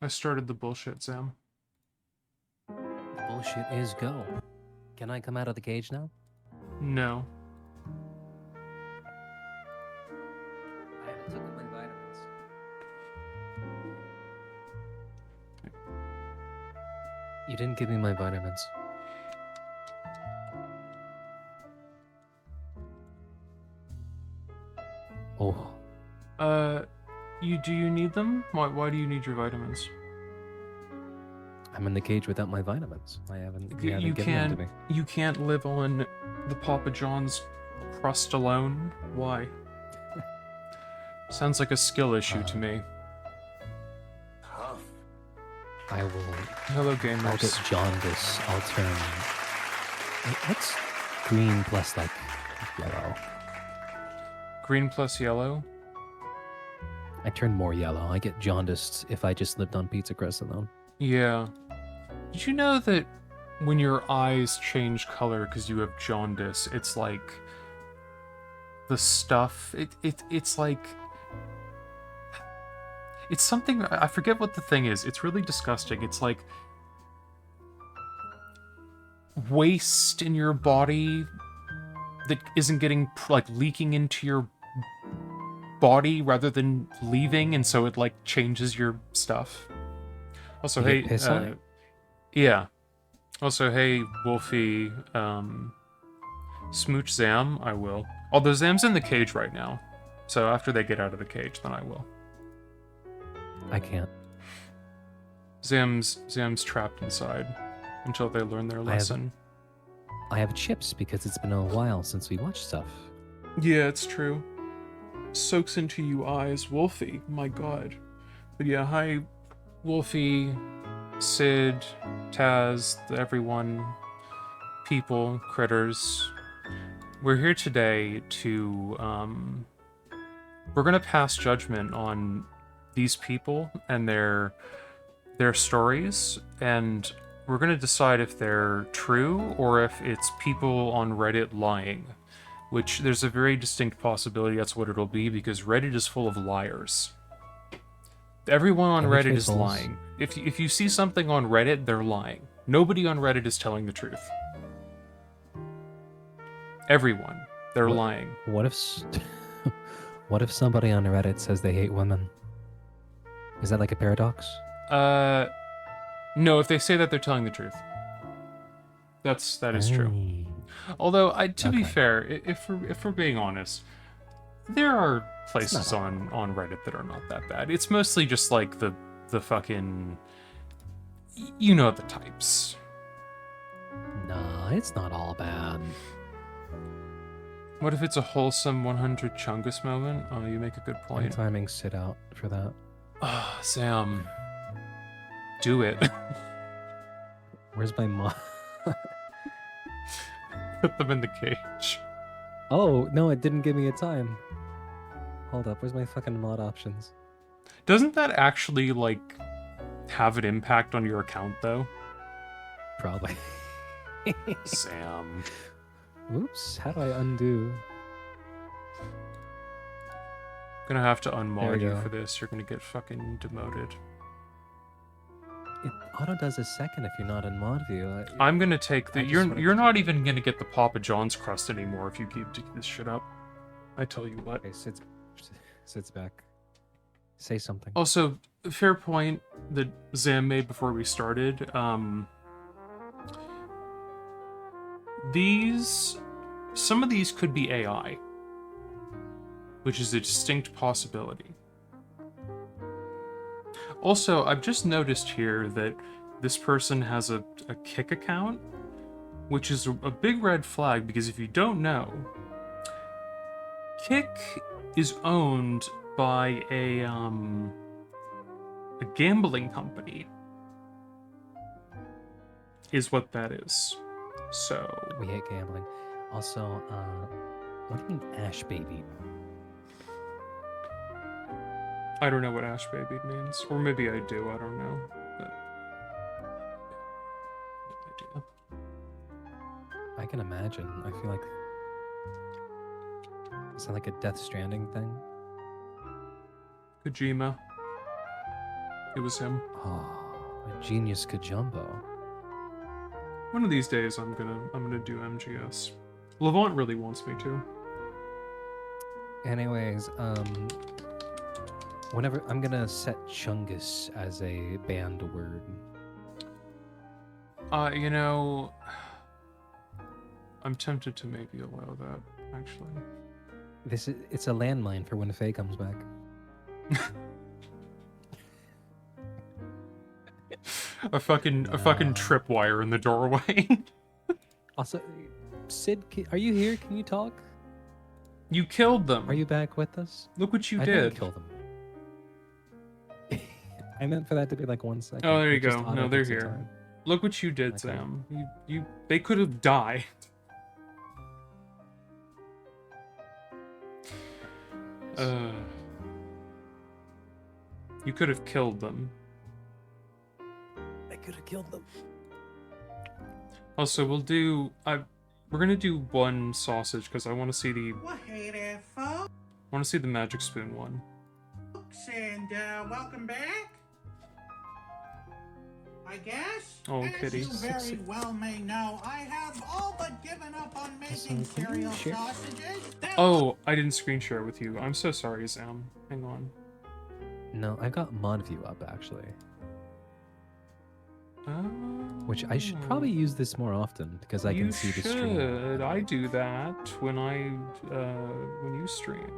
I started the bullshit, Sam. Bullshit is go. Can I come out of the cage now? No. I haven't taken my vitamins. You didn't give me my vitamins. Oh, Do you need them? Why do you need your vitamins? I'm in the cage without my vitamins. You haven't You given them to can't me. you can't live on the Papa John's crust alone. Why? Sounds like a skill issue to me. Tough. I will. Hello, I'll gamers. get jaundice. I'll turn. What's green plus like yellow? Green plus yellow. I turn more yellow. I get jaundiced if I just lived on pizza crust alone. Yeah. Did you know that when your eyes change color because you have jaundice, it's like the stuff. It's like it's something I forget what the thing is. It's really disgusting. It's like waste in your body that isn't getting like leaking into your body rather than leaving, and so it like changes your stuff. Also, You hey, get piss eye? yeah. Also, hey, Wolfie, smooch Zam, I will. Although Zam's in the cage right now, so after they get out of the cage, then I will. I can't. Zam's trapped inside until they learn their lesson. I have chips because it's been a while since we watched stuff. Yeah, it's true. Soaks into you eyes, Wolfie. My God. But yeah, hi, Wolfie, Sid, Taz, everyone, people, critters. We're here today to we're gonna pass judgment on these people and their stories, and we're gonna decide if they're true or if it's people on Reddit lying. Which there's a very distinct possibility that's what it'll be because Reddit is full of liars. Everyone on Can we Reddit trade is bowls? lying. If you see something on Reddit, they're lying. Nobody on Reddit is telling the truth. Everyone, they're What- lying. What if what if somebody on Reddit says they hate women? Is that like a paradox? No. If they say that, they're telling the truth. That is true. Hey. Although, to be Okay. fair, if we're being honest, there are places not on Reddit that are not that bad. It's mostly just like the fucking, you know, the types. Nah, it's not all bad. What if it's a wholesome 100 Chungus moment? Oh, you make a good I'm point. timing sit out for that. Ah, Sam, do it. Where's my mod? Put them in the cage. Oh, no, it didn't give me a time. Hold up, where's my fucking mod options? Doesn't that actually like have an impact on your account though? Probably. Sam. Oops, how do I undo? Gonna have to There unmod we you go. for this. You're gonna get fucking demoted. It auto does a second if you're not in mod view. I'm gonna take the. I just You're wanted you're to- not even gonna get the Papa John's crust anymore if you keep this shit up. I tell you what. Okay, sits back. Say something. Also, fair point that Zam made before we started. Some of these could be AI, which is a distinct possibility. Also, I've just noticed here that this person has a Kick account, which is a big red flag because if you don't know, Kick is owned by a gambling company. Is what that is. So We hate gambling. Also, what do you mean Ash Baby? I don't know what Ash Baby means, or maybe I do. I don't know. But no idea. I can imagine. I feel like is that like a Death Stranding thing? Kojima. It was him. Oh, a genius Kajumbo. One of these days, I'm gonna do MGS. Levant really wants me to. Anyways, whenever I'm gonna set Chungus as a banned word. You know, I'm tempted to maybe allow that, actually. It's a landmine for when Faye comes back. a fucking tripwire in the doorway. Also, Sid, are you here? Can you talk? You killed them. Are you back with us? Look what you I did. didn't kill them. I meant for that to be like 1 second. Oh, there you It just go. No, they're auto-takes its here. time. Look what you did, Okay. Sam. They could have died. You could have killed them. I could have killed them. Also, we're gonna do one sausage because I want to see the Well, hey there, folks, magic spoon one. and welcome back. I guess. Oh, as kitty. you very well may know, I have all but given up on making Listen, can you cereal share? sausages. That Oh, I didn't screen share with you. I'm so sorry, Sam. Hang on. No, I got ModView up actually, which I should probably use this more often because I can see the stream. should. I do that when when you stream.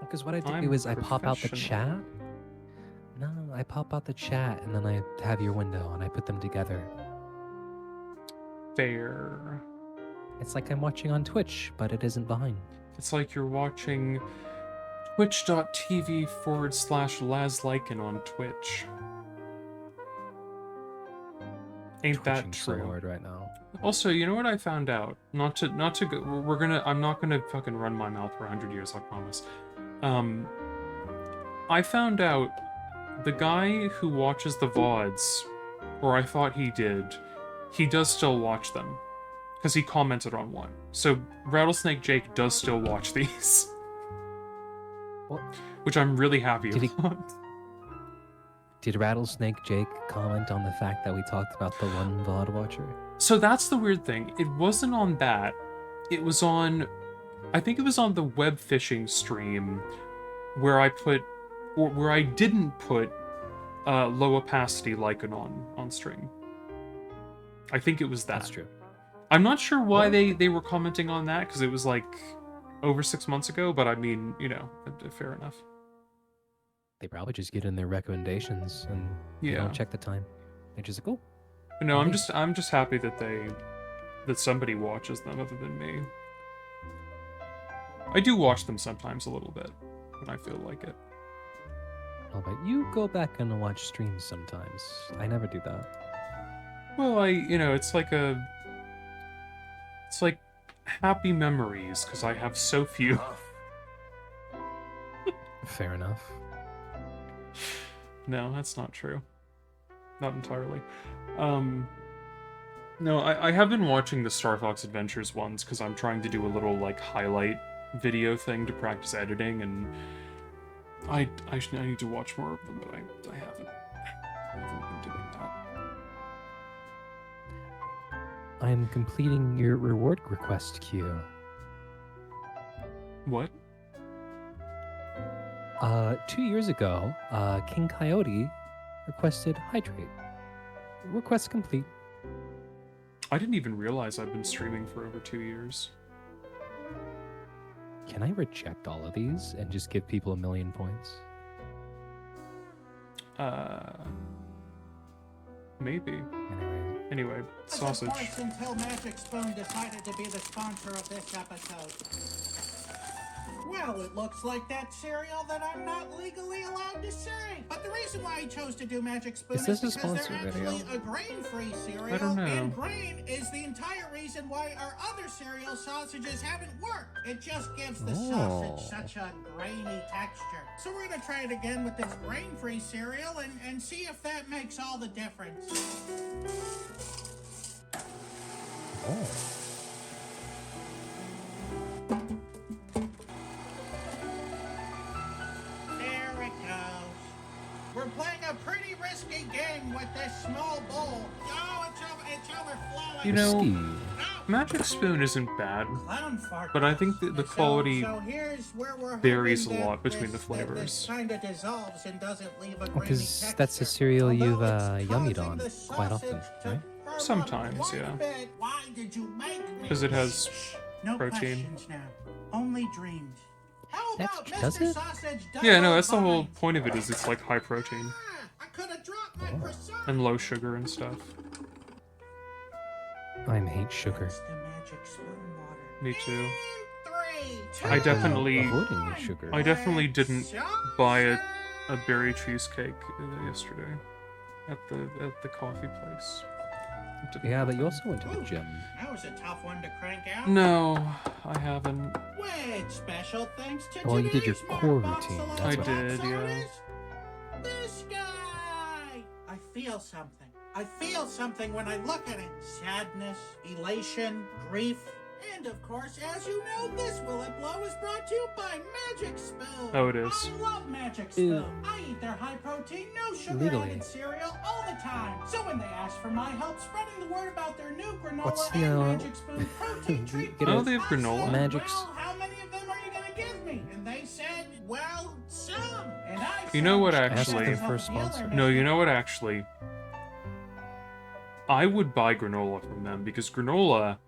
Because what I do I'm is I pop out the professional. chat. No, I pop out the chat and then I have your window and I put them together. Fair. It's like I'm watching on Twitch, but it isn't behind. It's like you're watching twitch.tv/LazLycan on Twitch. Ain't that Twitching so true? hard right now. Also, you know what I found out? Not to go. I'm not gonna fucking run my mouth for 100 years. I promise. I found out the guy who watches the VODs, or I thought he did, he does still watch them. Because he commented on one. So Rattlesnake Jake does still watch these. What? Which I'm really happy Did he- about. Did Rattlesnake Jake comment on the fact that we talked about the one VOD watcher? So that's the weird thing. It wasn't on that. It was on... I think it was on the web fishing stream where I put... Or where I didn't put low opacity Lycan on stream. I think it was that. That's true. I'm not sure why they were commenting on that, because it was like over 6 months ago, but I mean, you know, fair enough. They probably just get in their recommendations and they Yeah. don't check the time. They're just like, oh, But no, I'm Nice. just happy that somebody watches them other than me. I do watch them sometimes a little bit when I feel like it. oh, but you go back and watch streams sometimes. I never do that. Well, it's like happy memories because I have so few. Huff. Fair enough. No, that's not true. Not entirely. No, I have been watching the Star Fox Adventures ones because I'm trying to do a little like highlight video thing to practice editing, and I need to watch more of them, but I haven't. I haven't been doing that. I'm completing your reward request queue. What? 2 years ago, King Coyote requested hydrate. Request complete. I didn't even realize I've been streaming for over 2 years. Can I reject all of these and just give people 1,000,000 points? Maybe. Anyway, was, of sausage. course, until Magic Spoon decided to be the sponsor of this episode. Well, it looks like that cereal that I'm not legally allowed to say. But the reason why I chose to do Magic Spoon Is is this a because they're sponsor actually video? a grain-free cereal, I don't know. and grain is the entire reason why our other cereal sausages haven't worked. It just gives the sausage such a grainy texture. So we're gonna try it again with this grain-free cereal and see if that makes all the difference. Oh. There it goes. We're playing a pretty risky game with this small bowl. Oh, it's overflowing. You know, Risky. Oh, Magic Spoon isn't bad, clown fart. but I think that the quality So here's where we're varies hoping a that lot between the this flavors. kind of dissolves and doesn't leave a grainy Because that's a texture. cereal you've Although it's yummied causing on the quite often, sausage to right? firm up Sometimes, quite a yeah. bit. Why did you make me? 'Cause it has Shh, no protein. questions now. Only dreams. How That's- about does Mr. it? Sausage Yeah, no, Double that's the whole Bind? point of it. Is it's like high protein Ah, I could have dropped my croissant. and low sugar and stuff. I hate sugar. It's the magic spoon water. Me too. And 3, 2, I definitely- avoiding the sugar. I definitely didn't Sausage. buy a berry cheesecake yesterday at the coffee place. Didn't- Yeah, but you also went to the Ooh, gym. That was a tough one to crank out. No, I haven't. With special thanks to Well, you did your today's Mark core Box routine, Salon that's I what- did, box yeah. artist, This guy. I feel something. I feel something when I look at it. Sadness, elation, grief, and of course, as you know, this Will It Blow is brought to you by Magic Spoon. Oh, it is. I love Magic Ew. Spoon. I eat their high protein, no sugar Legally. added cereal all the time. So when they ask for my help spreading the word about their new granola What's the, and Magic Spoon protein you treat, get Oh, a they have I said, granola. Magic's- Well, how many of them are you gonna give me? And they said, well, some. And I You know what, said, actually- Ask them for a sponsor. No, you know what, actually? I would buy granola from them because granola,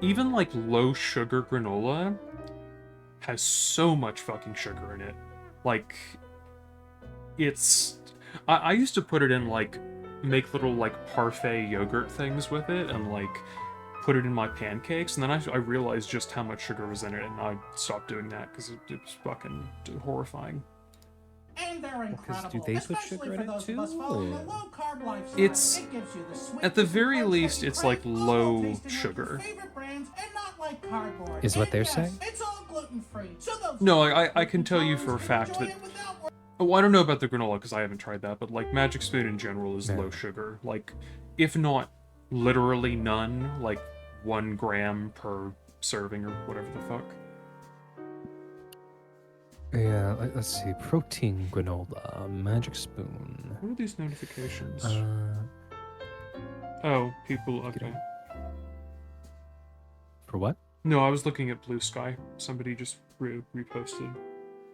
even like low sugar granola, has so much fucking sugar in it. Like, it's. I used to put it in like, make little like parfait yogurt things with it and like put it in my pancakes, and then I realized just how much sugar was in it, and I stopped doing that because it was fucking horrifying. And they're incredible. do they put especially sugar in for it those too, of us following or- a low-carb lifestyle. It's- It gives you the sweet at the and very crunch least, that you it's like crave, all low while tasting like your sugar. favorite brands and not like cardboard. Is what And they're yes, saying? It's all gluten-free. So those No, I can tell you for a intolerant fact enjoy that. it without worry. Oh, I don't know about the granola because I haven't tried that, but like Magic Spoon in general is Yeah. low sugar. Like, if not literally none, like 1 gram per serving or whatever the fuck. Yeah, let's see. Protein granola, Magic Spoon. What are these notifications? Uh, Oh, people. Okay. for what? No, I was looking at Blue Sky. Somebody just reposted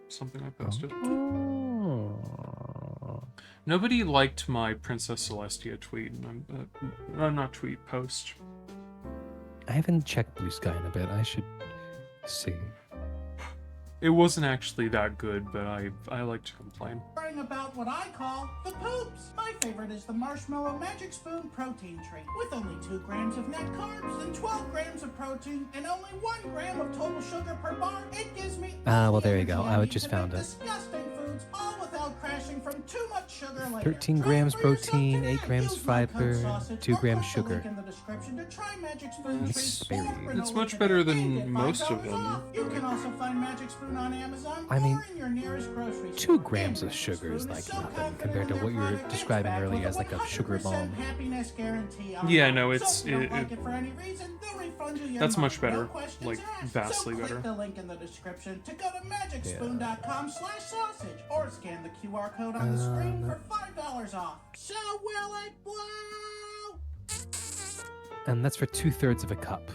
something I posted. Oh. Nobody liked my Princess Celestia tweet. And not tweet, post. I haven't checked Blue Sky in a bit. I should see. It wasn't actually that good, but I like to complain. Worrying about what I call the poops. My favorite is the Marshmallow Magic Spoon protein treat. With only 2 grams of net carbs and 12 grams of protein and only 1 gram of total sugar per bar, it gives me all well, the there you energy go. I I need just to make found it. disgusting foods, all without crashing from too much sugar later. 13 Try it grams for yourself protein, today. 8 grams Use my code fiber, sausage 2 or grams click the link sugar. in the description to try Magic Spoon It's treats very- or granola It's much today better than and get most of $5 them. off. You can also find Magic Spoon on Amazon I mean, or in your nearest grocery store. 2 grams And of Magic sugar is Spoon like so nothing confident compared to in what their you were product, it's describing backed earlier with as like a sugar 100% bomb. happiness guarantee on Yeah, it. no, So it's- if you don't it- like it for any reason, they'll refund you your That's money. much better, No questions like, asked. vastly so click better. the link in the description to go to magicspoon.com/sausage or scan the QR code on the screen for $5 off. So will it blow? And that's for 2/3 of a cup.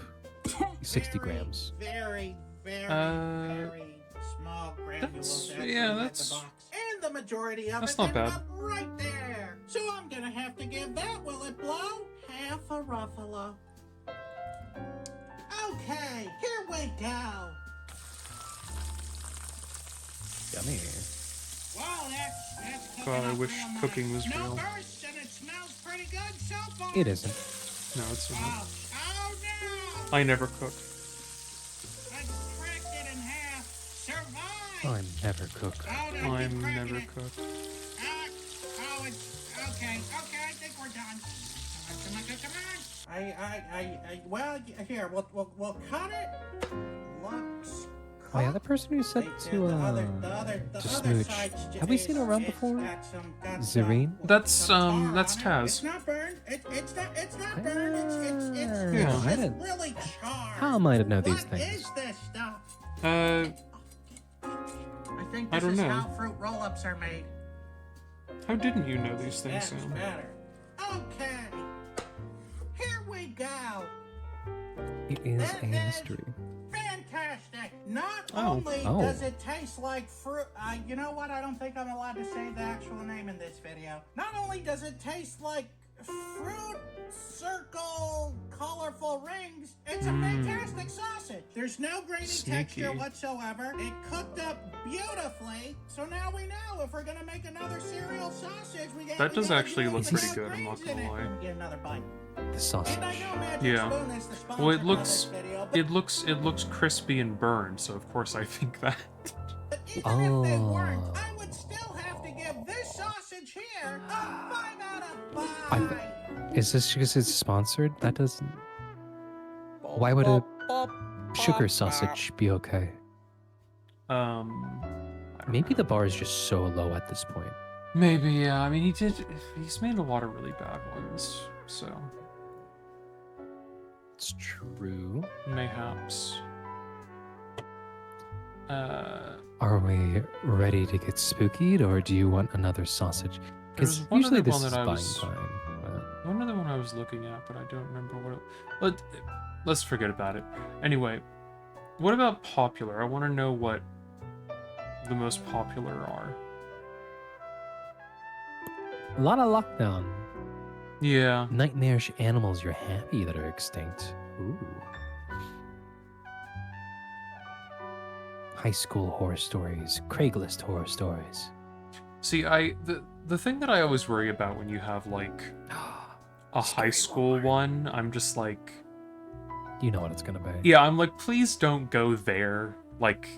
60 grams. Very, very, Uh, very small granules. that's- actually yeah, hit that's- the box. And the majority of that's it not ended bad. up right there. So I'm gonna have to give that Will It Blow half a ruffalo. Okay, here we go. Yummy. Wow, that's cooking God, I up wish real nice. cooking was no real. bursts, and it smells pretty good so far. It isn't. No, it's not. Oh, oh no! I never cook. I cracked it in half. Survive! I never cook. Oh, no, I keep cracking never it. cook. Oh, it's okay. Okay, I think we're done. Come on. Well, here, we'll cut it. Looks. Oh yeah, the person who said to smooch. Have we seen her around before? Zareen? That's Taz. It's not burned. It's not burned. It's Yeah. just I didn't- really charred. How am I to know these What things? is this stuff? Uh, I think I this don't is know. how fruit roll-ups are made. How didn't you know these things, That's Sam? better. Okay. Here we go. It is That a is mystery. fantastic. Not Oh. only Oh. does it taste like fruit, you know what? I don't think I'm allowed to say the actual name in this video. Not only does it taste like fruit circle colorful rings, it's a fantastic sausage. There's no grainy Sneaky. texture whatsoever. It cooked up beautifully. So now we know if we're gonna make another cereal sausage, That does actually look pretty good, I'm not gonna lie. Get another bite. The sausage. And I know Magic Yeah. Spoon is the sponsor Well, it for looks this video, but it looks crispy and burned, so of course I think that. even if they weren't, Oh. I would still have to give this sausage here a 5 out of I 5. Is this because it's sponsored? That doesn't. Why would a sugar sausage be okay? I don't Maybe know. the bar is just so low at this point. Maybe, yeah. I mean, he's made a lot of really bad ones, so It's true. mayhaps. Are we ready to get spookied, or do you want another sausage? Because There's one usually other this one is that I buying was- time. But One other one I was looking at, but I don't remember what. Let's forget about it. Anyway, what about popular? I want to know what the most popular are. a lot of lockdown. Yeah. Nightmarish animals you're happy that are extinct. Ooh. High school horror stories, Craigslist horror stories. See, the thing that I always worry about when you have like a high Scary school lore. one, I'm just like, You know what it's gonna be. yeah, I'm like, please don't go there. Like,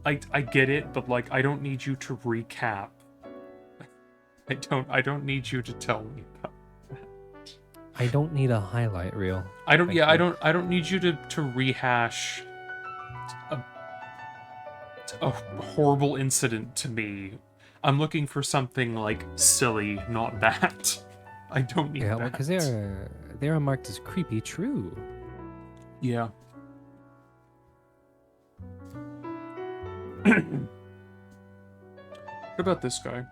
I get it, but like, I don't need you to recap. I don't need you to tell me about. I don't need a highlight reel. I don't. Thank Yeah, you. I don't need you to rehash a horrible incident to me. I'm looking for something like silly, not that. I don't need Yeah, that. well, because they're marked as creepy true. Yeah. What about this guy?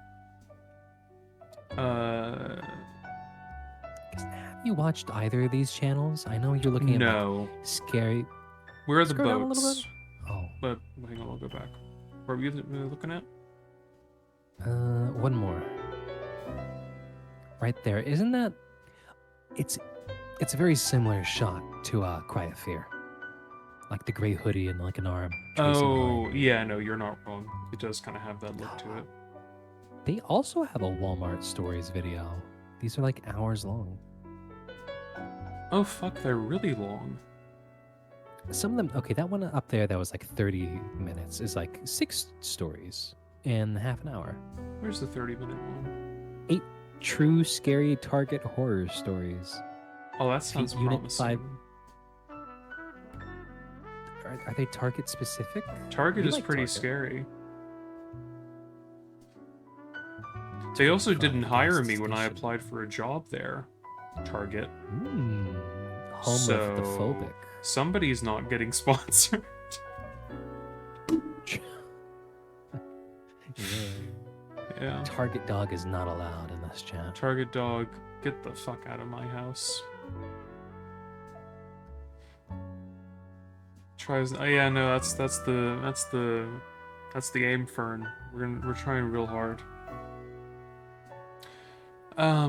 Have you watched either of these channels? I know you're looking at like, No. scary. Where are the Scroll down a little boats? bit. Oh, But hang on, I'll go back. What were you looking at? one more. Right there. Isn't that? It's a very similar shot to Cry of Fear, like the gray hoodie and like an arm. tracing Oh, behind. yeah, no, you're not wrong. It does kind of have that look to it. They also have a Walmart Stories video. These are like hours long. Oh, fuck, they're really long. Some of them, okay, that one up there that was like 30 minutes is like 6 stories in half an hour. Where's the 30-minute one? 8 true scary Target horror stories. Oh, that sounds Unit promising. 5. Are they Target specific? Target We is like pretty Target. scary. They also From didn't the hire gas me when I station. applied for a job there. Target. Home of the So- phobic. Somebody's not getting sponsored. Yeah. Target dog is not allowed in this chat. Target dog, get the fuck out of my house. Tries. Oh yeah, no, that's the aim fern. We're trying real hard. Yeah,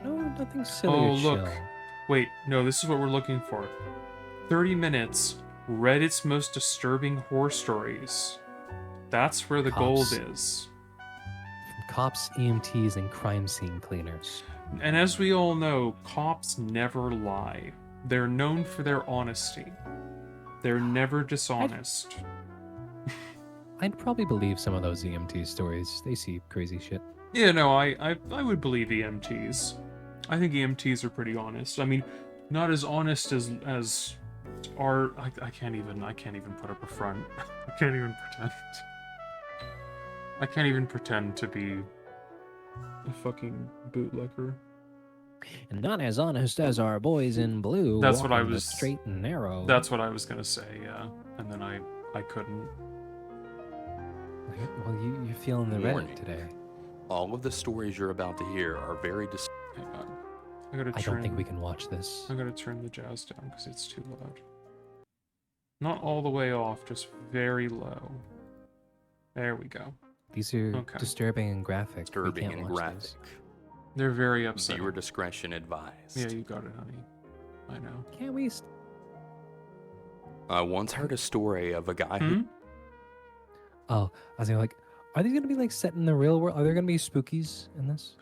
no, nothing silly Oh, or chill. look. Wait, no, this is what we're looking for. 30 minutes. Reddit's most disturbing horror stories. That's where the gold Cops. is. From cops, EMTs, and crime scene cleaners. And as we all know, cops never lie. They're known for their honesty. They're never dishonest. I'd probably believe some of those EMT stories. They see crazy shit. Yeah, no, I would believe EMTs. I think EMTs are pretty honest. I mean, not as honest as our. I can't even put up a front. I can't even pretend. I can't even pretend to be a fucking bootlegger. And not as honest as our boys in blue. That's what I walking the was- straight and narrow. That's what I was gonna say, yeah. And then I couldn't. Well, you're feeling the Warning. Reddit today. All of the stories you're about to hear are very Hang on. I gotta I turn. don't think we can watch this. I gotta turn the jazz down because it's too loud. Not all the way off, just very low. There we go. These are Okay. disturbing and graphic. We disturbing can't and watch graphic. these. They're very upsetting. Viewer discretion advised. Yeah, you got it, honey. I know. Can't we? I once heard a story of a guy who Hmm? Oh, I was like, are these gonna be like set in the real world? Are there gonna be spookies in this?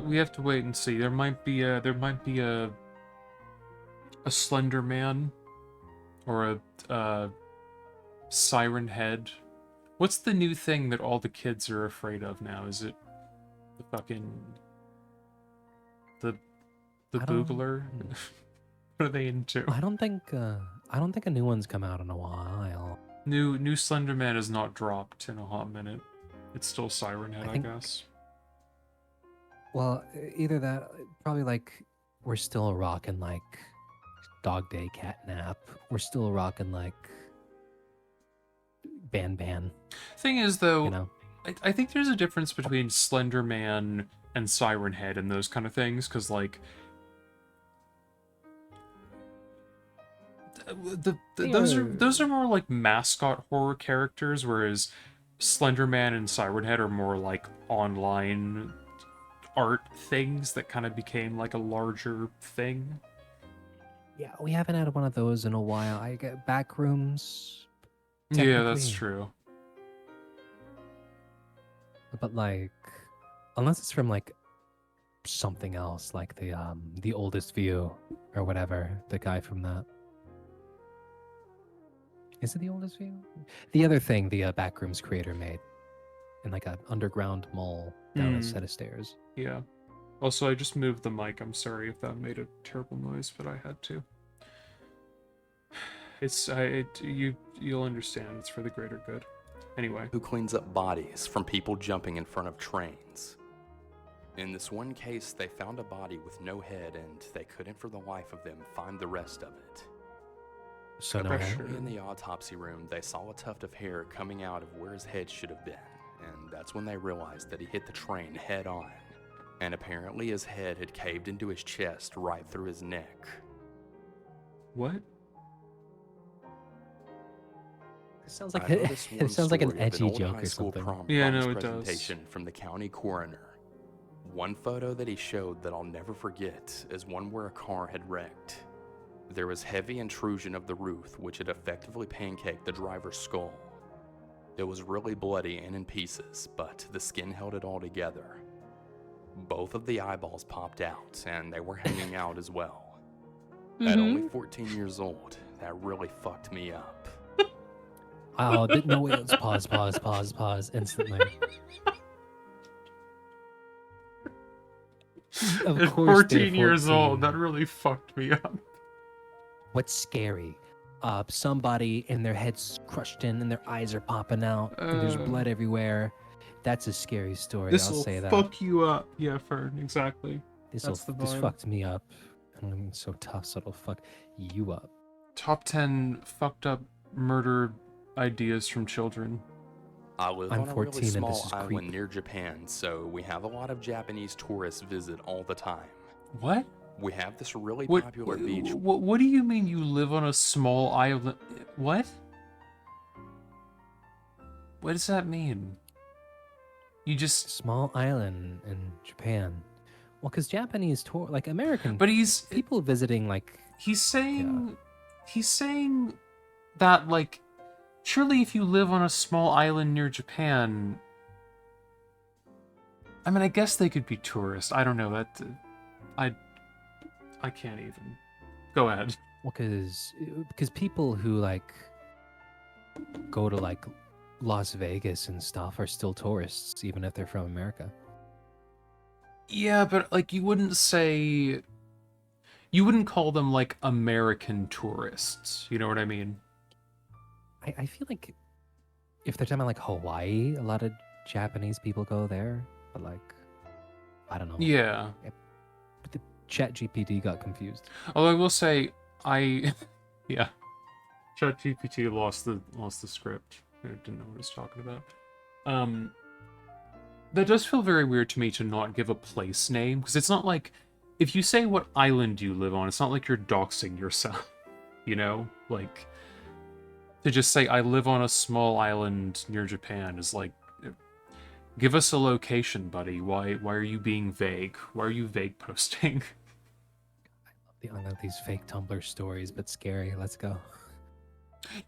We have to wait and see. There might be a Slender Man or a Siren Head. What's the new thing that all the kids are afraid of now? Is it the fucking the I don't- Boogler? What are they into? I don't think a new one's come out in a while. New Slender Man is not dropped in a hot minute. It's still Siren Head, I think- guess. Well, either that, probably like we're still rocking like Dog Day Catnap. We're still rocking like Ban. Thing is, though, You know, I think there's a difference between Slender Man and Siren Head and those kind of things, because like those are more like mascot horror characters, whereas Slender Man and Siren Head are more like online art things that kind of became like a larger thing. yeah, we haven't had one of those in a while. I get Backrooms. Yeah, that's technically, true. But like, unless it's from like something else, like the Oldest View or whatever, the guy from that. Is it the Oldest View? The other thing the Backrooms creator made in like an underground mall down a Hmm. set of stairs. Yeah. Also, I just moved the mic. I'm sorry if that made a terrible noise, but I had to. You'll understand. It's for the greater good. Anyway. who cleans up bodies from people jumping in front of trains. In this one case, they found a body with no head and they couldn't for the life of them find the rest of it. So no That's hair? true. In the autopsy room, they saw a tuft of hair coming out of where his head should have been, and that's when they realized that he hit the train head on. And apparently his head had caved into his chest right through his neck. What? It sounds like I heard this one it sounds like an story of edgy old joke high or school something. prom Yeah, promise no, it does. presentation from the county coroner. One photo that he showed that I'll never forget is one where a car had wrecked. There was heavy intrusion of the roof, which had effectively pancaked the driver's skull. It was really bloody and in pieces, but the skin held it all together. Both of the eyeballs popped out, and they were hanging out as well. At only 14 years old, that really fucked me up. Oh, no, wait, let's pause instantly. Of At course they're 14 years old, 14. that really fucked me up. What's scary? Somebody and their head's crushed in and their eyes are popping out and there's blood everywhere. That's a scary story. This I'll will say that. fuck you up. Yeah, Fern, exactly. This that's the this vibe. fucked me up. And I'm so tough, so it'll fuck you up. Top 10 fucked up murder ideas from children. I live I'm on a 14 really and small this is island creepy. near Japan, so we have a lot of Japanese tourists visit all the time. What? We have this really What, popular what, beach. what do you mean you live on a small island? What? What does that mean? You just... Small island in Japan. Well, because Japanese tour, like American But he's... people visiting, like, He's saying... He's saying that, like... Surely if you live on a small island near Japan... I mean, I guess they could be tourists. I don't know. That... I can't even. Go ahead. well, because people who like go to like Las Vegas and stuff are still tourists, even if they're from America. Yeah, but like you wouldn't say... You wouldn't call them like American tourists. You know what I mean? I feel like if they're talking about like Hawaii, a lot of Japanese people go there, but like I don't know. Yeah. But the Chat GPT got confused. Although I will say, yeah, ChatGPT lost the script. I didn't know what it was talking about. That does feel very weird to me to not give a place name, because it's not like, if you say what island you live on, it's not like you're doxing yourself, you know? Like, to just say, I live on a small island near Japan is like, give us a location, buddy. Why are you being vague? Why are you vague posting? I love these fake Tumblr stories, but scary. Let's go.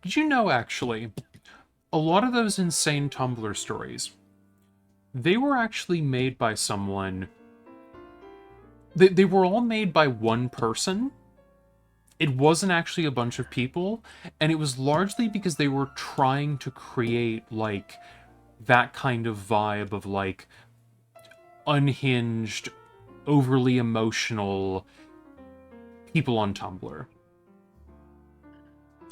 Did you know, actually, a lot of those insane Tumblr stories, they were actually made by someone. They were all made by one person. It wasn't actually a bunch of people, and it was largely because they were trying to create, like, that kind of vibe of, like, unhinged, overly emotional people on Tumblr.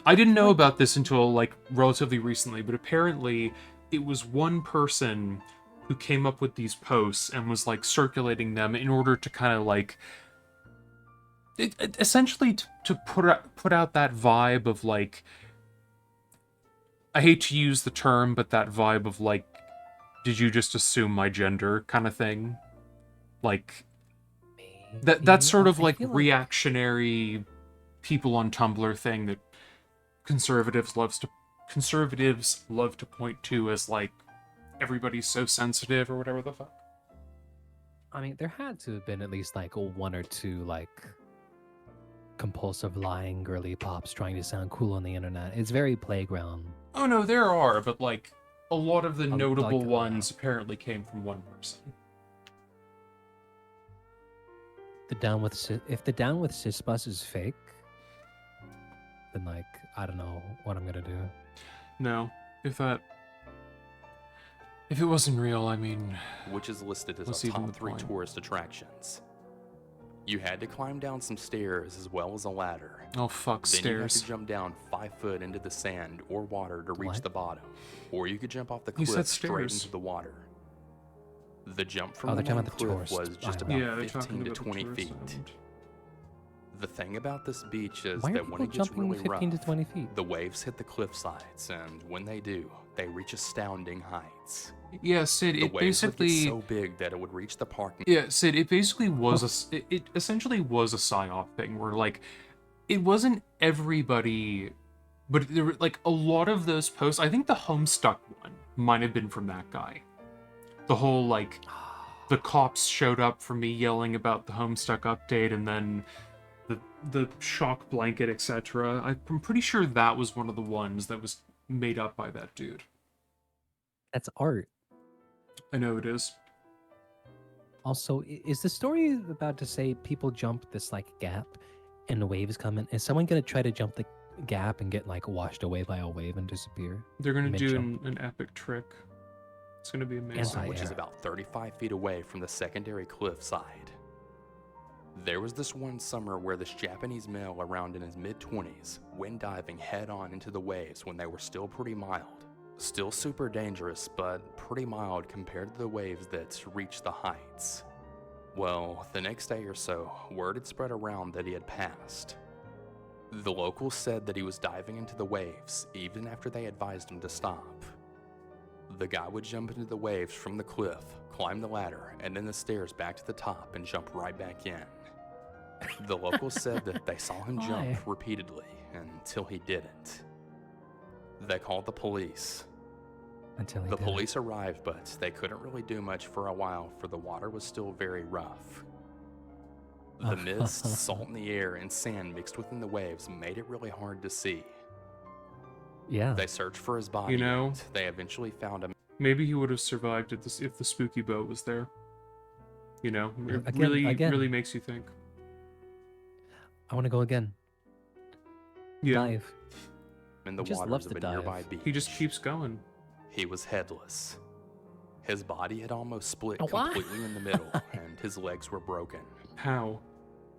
I didn't know about this until, like, relatively recently, but apparently it was one person who came up with these posts and was, like, circulating them in order to kind of, like, essentially to put out that vibe of, like, I hate to use the term, but that vibe of, like, did you just assume my gender kind of thing? Like, that sort of, like, reactionary people on Tumblr thing that conservatives love to point to as, like, everybody's so sensitive or whatever the fuck. I mean, there had to have been at least like one or two like compulsive lying girly pops trying to sound cool on the internet. It's very playground. Oh no, there are, but, like, a lot of the notable like, ones apparently came from one person. If the down with cis bus is fake, then, like, I don't know what I'm gonna do. No, if it wasn't real, I mean, which is listed as what's our even top the 3 point? tourist attractions. You had to climb down some stairs as well as a ladder. oh fuck, Then you had stairs. to jump down 5 foot into the sand or water to reach What? the bottom. Or you could jump off the You said cliff straight stairs. into the water. The jump from Oh, the they're main talking about the cliff tourist was just island. about Yeah, they're 15 talking to about 20 the tourist feet. island. The thing about this beach is Why are that when people it gets jumping really 15 rough, to 20 feet? the waves hit the cliff sides, and when they do, they reach astounding heights. Yeah, Sid, The it waves would get basically... so big that it would reach the parking. Yeah, Sid, it basically was it essentially was a psyop thing where, like, it wasn't everybody, but there were, like, a lot of those posts. I think the Homestuck one might have been from that guy. The whole, like, the cops showed up for me yelling about the Homestuck update, and then the shock blanket, etc. I'm pretty sure that was one of the ones that was made up by that dude. That's art. I know it is. Also, is the story about to say people jump this like gap and the wave is coming? Is someone gonna try to jump the gap and get like washed away by a wave and disappear? They're gonna do Mid-jump. an epic trick. It's gonna be amazing. Anti- which is Yeah. about 35 feet away from the secondary cliff side. There was this one summer where this Japanese male around in his mid-20s went diving head-on into the waves when they were still pretty mild. Still super dangerous, but pretty mild compared to the waves that reached the heights. Well, the next day or so, word had spread around that he had passed. The locals said that he was diving into the waves even after they advised him to stop. The guy would jump into the waves from the cliff, climb the ladder, and then the stairs back to the top and jump right back in. The locals said that they saw him Why? jump repeatedly until he didn't. They called the police. Until he The did. police arrived, but they couldn't really do much for a while, for the water was still very rough. The mist, salt in the air, and sand mixed within the waves made it really hard to see. Yeah. They searched for his body. You know? and they eventually found him. Maybe he would have survived if the spooky boat was there. You know, it Again. really makes you think. I want to go again. Yeah, Dive. In the He just waters loves of to a nearby dive. beach. he just keeps going. He was headless. His body had almost split What? completely in the middle, and his legs were broken. How?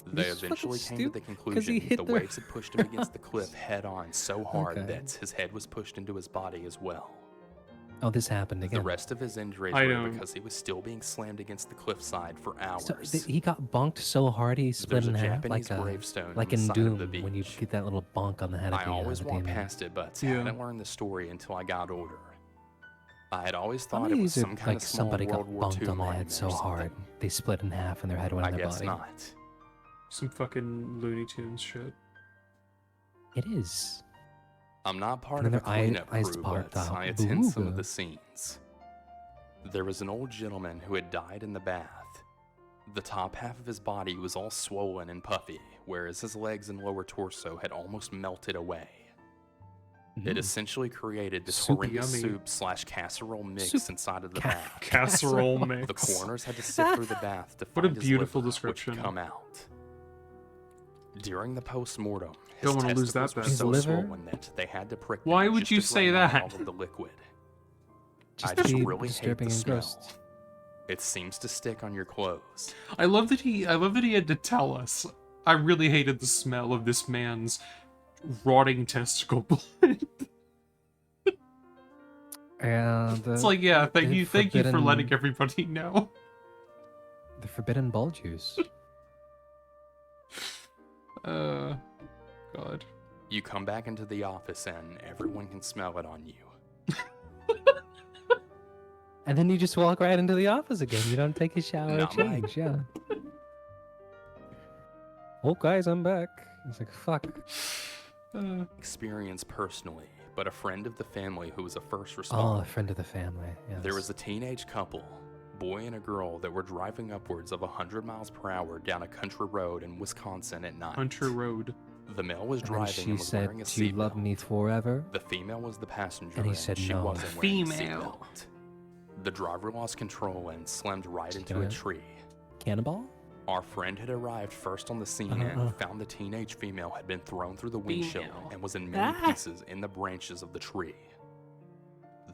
They This is eventually fucking came to the stupid, 'cause conclusion he hit the the- waves had pushed him against the cliff head on so hard Okay. that his head was pushed into his body as well. Oh, this happened The again. rest of his injuries I were don't- because he was still being slammed against the cliffside for hours. So he got bonked so hard he split There's a in half, Japanese like gravestone like on the in side Doom of the when you beach. get that little bonk on the head of I the, always the walked demon. past it, but Yeah. hadn't learned the story until I got older. I had always How thought many it of was these are some kind like of small somebody World got War bumped II on the monument head so or something. hard they split in half and their head went I in their guess body? not. Some fucking Looney Tunes shit. It is. I'm not part And of then a their cleanup eyes crew, popped but out. I attend some of Booga. the scenes. There was an old gentleman who had died in the bath. The top half of his body was all swollen and puffy, whereas his legs and lower torso had almost melted away. It Mm. essentially created this Super horrendous yummy. soup/casserole mix Soup inside of the ca- bath. Casserole Casserole. mix. The coroners had to sift through the bath to What a find his beautiful liver, description. which had come out. During the post-mortem, his Don't wanna lose that testicles were bad. His so liver? swollen that they had to prick Why them would just you to say drain out that? all of the liquid. Just I to just be really hate disturbing the and smell. gross. It seems to stick on your clothes. I love that he had to tell us. I really hated the smell of this man's rotting testicle blood. And It's like, yeah, thank the you for forbidden- letting everybody know. the forbidden ball juice. God. You come back into the office and everyone can smell it on you. And then you just walk right into the office again. You don't take a shower or Not my- change. Yeah. Oh, guys, I'm back. It's like, fuck. Experience personally, but a friend of the family who was a first Oh, responder. a friend of the family. Yes. There was a teenage couple, boy and a girl, that were driving upwards of 100 miles per hour down a country road in Wisconsin at night. Hunter Road. The male was And then driving she and was said, wearing a "Do you love seatbelt. me forever?" The female was the passenger, And he said she no. wasn't wearing a Female. seatbelt. The driver lost control and slammed right into a gonna- tree. Cannonball? Our friend had arrived first on the scene and found the teenage female had been thrown through the windshield Female. and was in many pieces in the branches of the tree.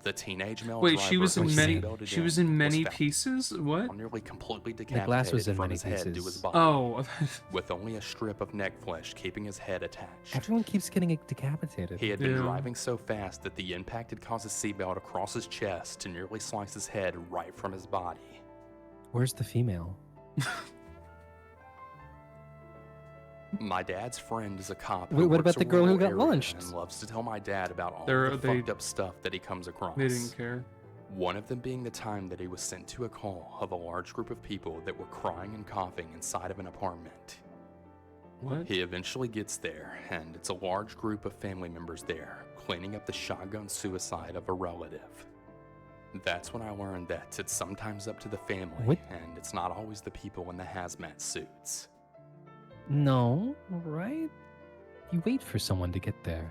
The teenage male Wait, driver she was who in many. seatbelted She was in many found pieces. What? nearly completely glass was decapitated in from many his head to pieces. his body, Oh, with only a strip of neck flesh keeping his head attached. Everyone keeps getting decapitated. He had been Yeah. driving so fast that the impact had caused his seatbelt across his chest to nearly slice his head right from his body. Where's the female? My dad's friend is a cop. Wait, who what works about the a girl who rural got area launched? And loves to tell my dad about all They're- the they- fucked up stuff that he comes across. they didn't care. One of them being the time that he was sent to a call of a large group of people that were crying and coughing inside of an apartment. What? He eventually gets there, and it's a large group of family members there, cleaning up the shotgun suicide of a relative. That's when I learned that it's sometimes up to the family, What? and it's not always the people in the hazmat suits. No, right? You wait for someone to get there.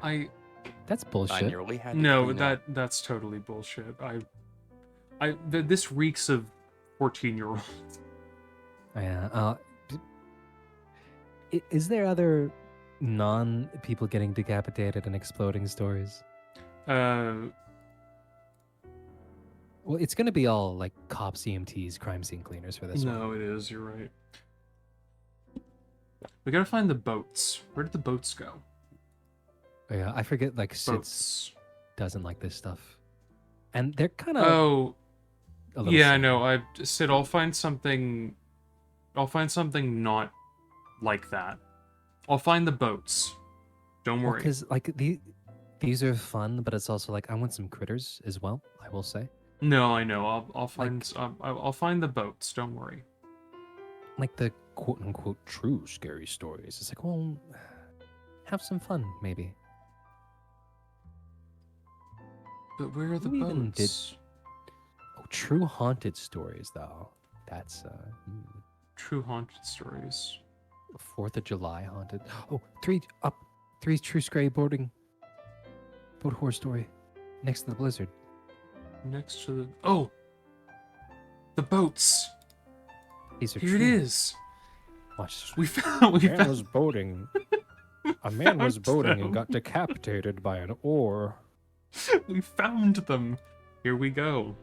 That's I bullshit. nearly had to No, clean up. that's totally bullshit. This reeks of 14-year-old. Yeah. Is there other non-people getting decapitated and exploding stories? Well, it's gonna be all like cops, EMTs, crime scene cleaners for this one. No, it is. You're right. We gotta find the boats. Where did the boats go? Yeah, I forget. Like Sid Boats. doesn't like this stuff, and they're kind of. Oh, a little yeah. silly. No, I said I'll find something. I'll find something not like that. I'll find the boats. Don't worry. Because like these are fun, but it's also like I want some critters as well. I will say, No, I know. I'll find. I'll find the boats. Don't worry. like the quote unquote true scary stories. It's like, well, have some fun maybe. But where are the Who even did- boats? Oh, true haunted stories though. That's True haunted stories. 4th of July haunted. Oh, three true scary boat horror story next to the blizzard. Next to the. Oh! The boats! These are Here it true. is! Watch this. We found. We man found. was boating. A man was found boating them. and got decapitated by an oar. We found them. Here we go.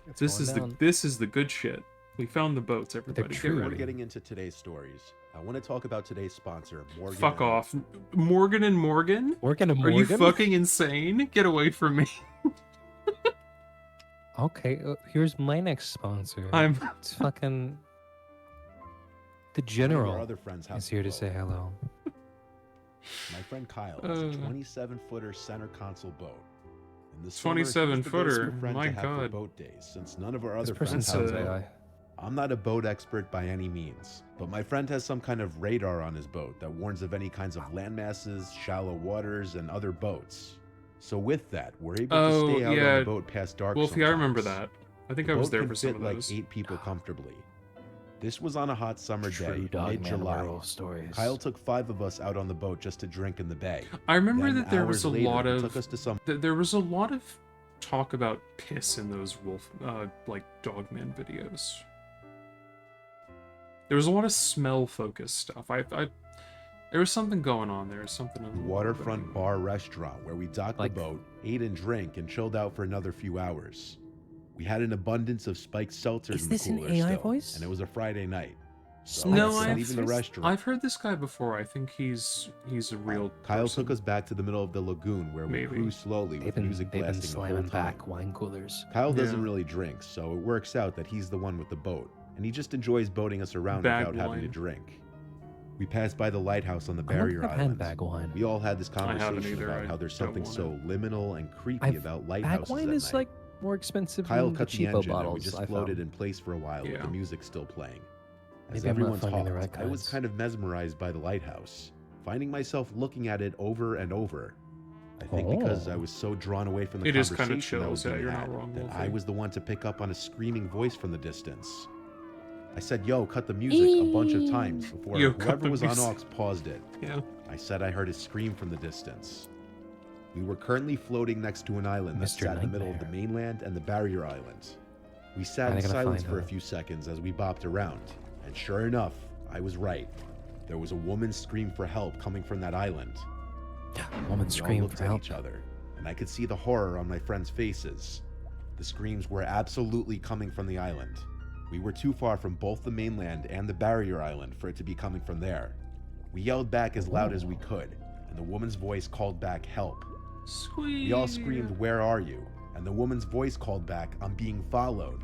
It's This going is down. this is the good shit. We found the boats. Everybody, get true. Before ready. getting into today's stories, I want to talk about today's sponsor, Morgan. Fuck off, Morgan and Morgan. Morgan and Are Morgan? you fucking insane? Get away from me. Okay, here's my next sponsor. I'm. It's fucking the One of our general other friends has is here to a say boat. hello. My friend Kyle has a Uh. 27-footer center console boat. In the summer, he was 27 the go-to footer. friend My to have for God. boat days, since none of our This other person friends have sounds a boat. AI. I'm not a boat expert by any means, but my friend has some kind of radar on his boat that warns of any kinds of landmasses, shallow waters, and other boats. So with that, we're able to stay out on the boat past dark. Wolfie, I remember sometimes. that. I think The I was boat there could for some fit of like those. 8 people comfortably. This was on a hot summer day, True dog mid-July. werewolf stories. Kyle took 5 of us out on the boat just to drink in the bay. I remember Then, that there was hours a later, lot he of took us to some there was a lot of talk about piss in those wolf like Dogman videos. There was a lot of smell focused stuff. There was something going on there. Something in the waterfront bar restaurant where we docked Like- the boat, ate and drank, and chilled out for another few hours. We had an abundance of spiked seltzers Is in the this an cooler AI still, voice? and it was a Friday night. So No, instead of I've leaving the restaurant, I've heard this guy before. I think he's a real. Kyle person. took us back to the middle of the lagoon where we Maybe. cruised slowly with music they've been blasting the whole slamming time. back wine coolers. Kyle doesn't Yeah. really drink, so it works out that he's the one with the boat, and he just enjoys boating us around Bag without having to wine. drink. We passed by the lighthouse on the I don't barrier think I've had island. bag wine. We all had this haven't conversation either. about I how there's don't something want so liminal and creepy I've- about Bag lighthouses wine at is night. like more expensive Kyle than the cut the cheapo engine and bottles. we just I floated found. in place for a while with Yeah. the music still playing. As Maybe I'm not everyone finding the talked, right I was kinds. kind of mesmerized by the lighthouse, finding myself looking at it over and over. I think because I was so drawn away from the It is conversation kinda that was chills, yeah, being you're had not wrong, that Wolfie. I was the one to pick up on a screaming voice from the distance. I said, "Yo, cut the music," a bunch of times before Yo, cut whoever the was on music. aux paused it. Yeah. I said I heard a scream from the distance. We were currently floating next to an island that Mr. sat in the middle of the Nightmare. mainland and the barrier island. We sat Are in they gonna silence find for a her? few seconds as we bopped around, and sure enough, I was right. There was a woman's scream for help coming from that island. Woman We all scream looked for at help. each other, and I could see the horror on my friends' faces. The screams were absolutely coming from the island. We were too far from both the mainland and the barrier island for it to be coming from there. We yelled back as loud as we could, and the woman's voice called back, "Help." Squeeze. We all screamed, "Where are you?" And the woman's voice called back, "I'm being followed."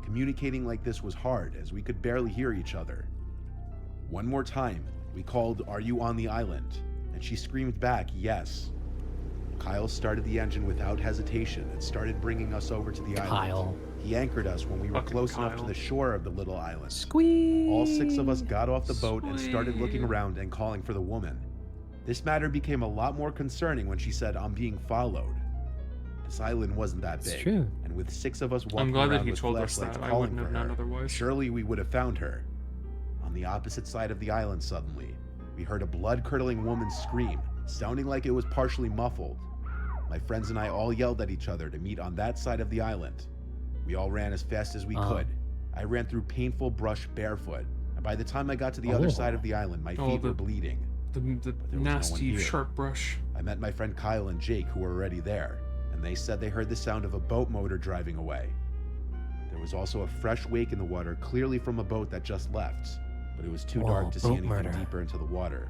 Communicating like this was hard, as we could barely hear each other. One more time, we called, "Are you on the island?" And she screamed back, "Yes." Kyle started the engine without hesitation and started bringing us over to the island. Kyle. He anchored us when we were Fucking close enough to Kyle. the shore of the little island. Squeeze. All 6 of us got off the boat and started looking Sweet. around and calling for the woman. This matter became a lot more concerning when she said, "I'm being followed." This island wasn't that It's big, true. and with 6 of us walking I'm glad around that he with told us flashlights that. I calling wouldn't have for known her, otherwise. surely we would have found her. On the opposite side of the island suddenly, we heard a blood-curdling woman scream, sounding like it was partially muffled. My friends and I all yelled at each other to meet on that side of the island. We all ran as fast as we could. I ran through painful brush barefoot, and by the time I got to the other side of the island, my Oh, feet the- were bleeding. The there was no one nasty here. sharp brush. I met my friend Kyle and Jake, who were already there, and they said they heard the sound of a boat motor driving away. There was also a fresh wake in the water, clearly from a boat that just left, but it was too Whoa, dark to see boat anything murder. deeper into the water.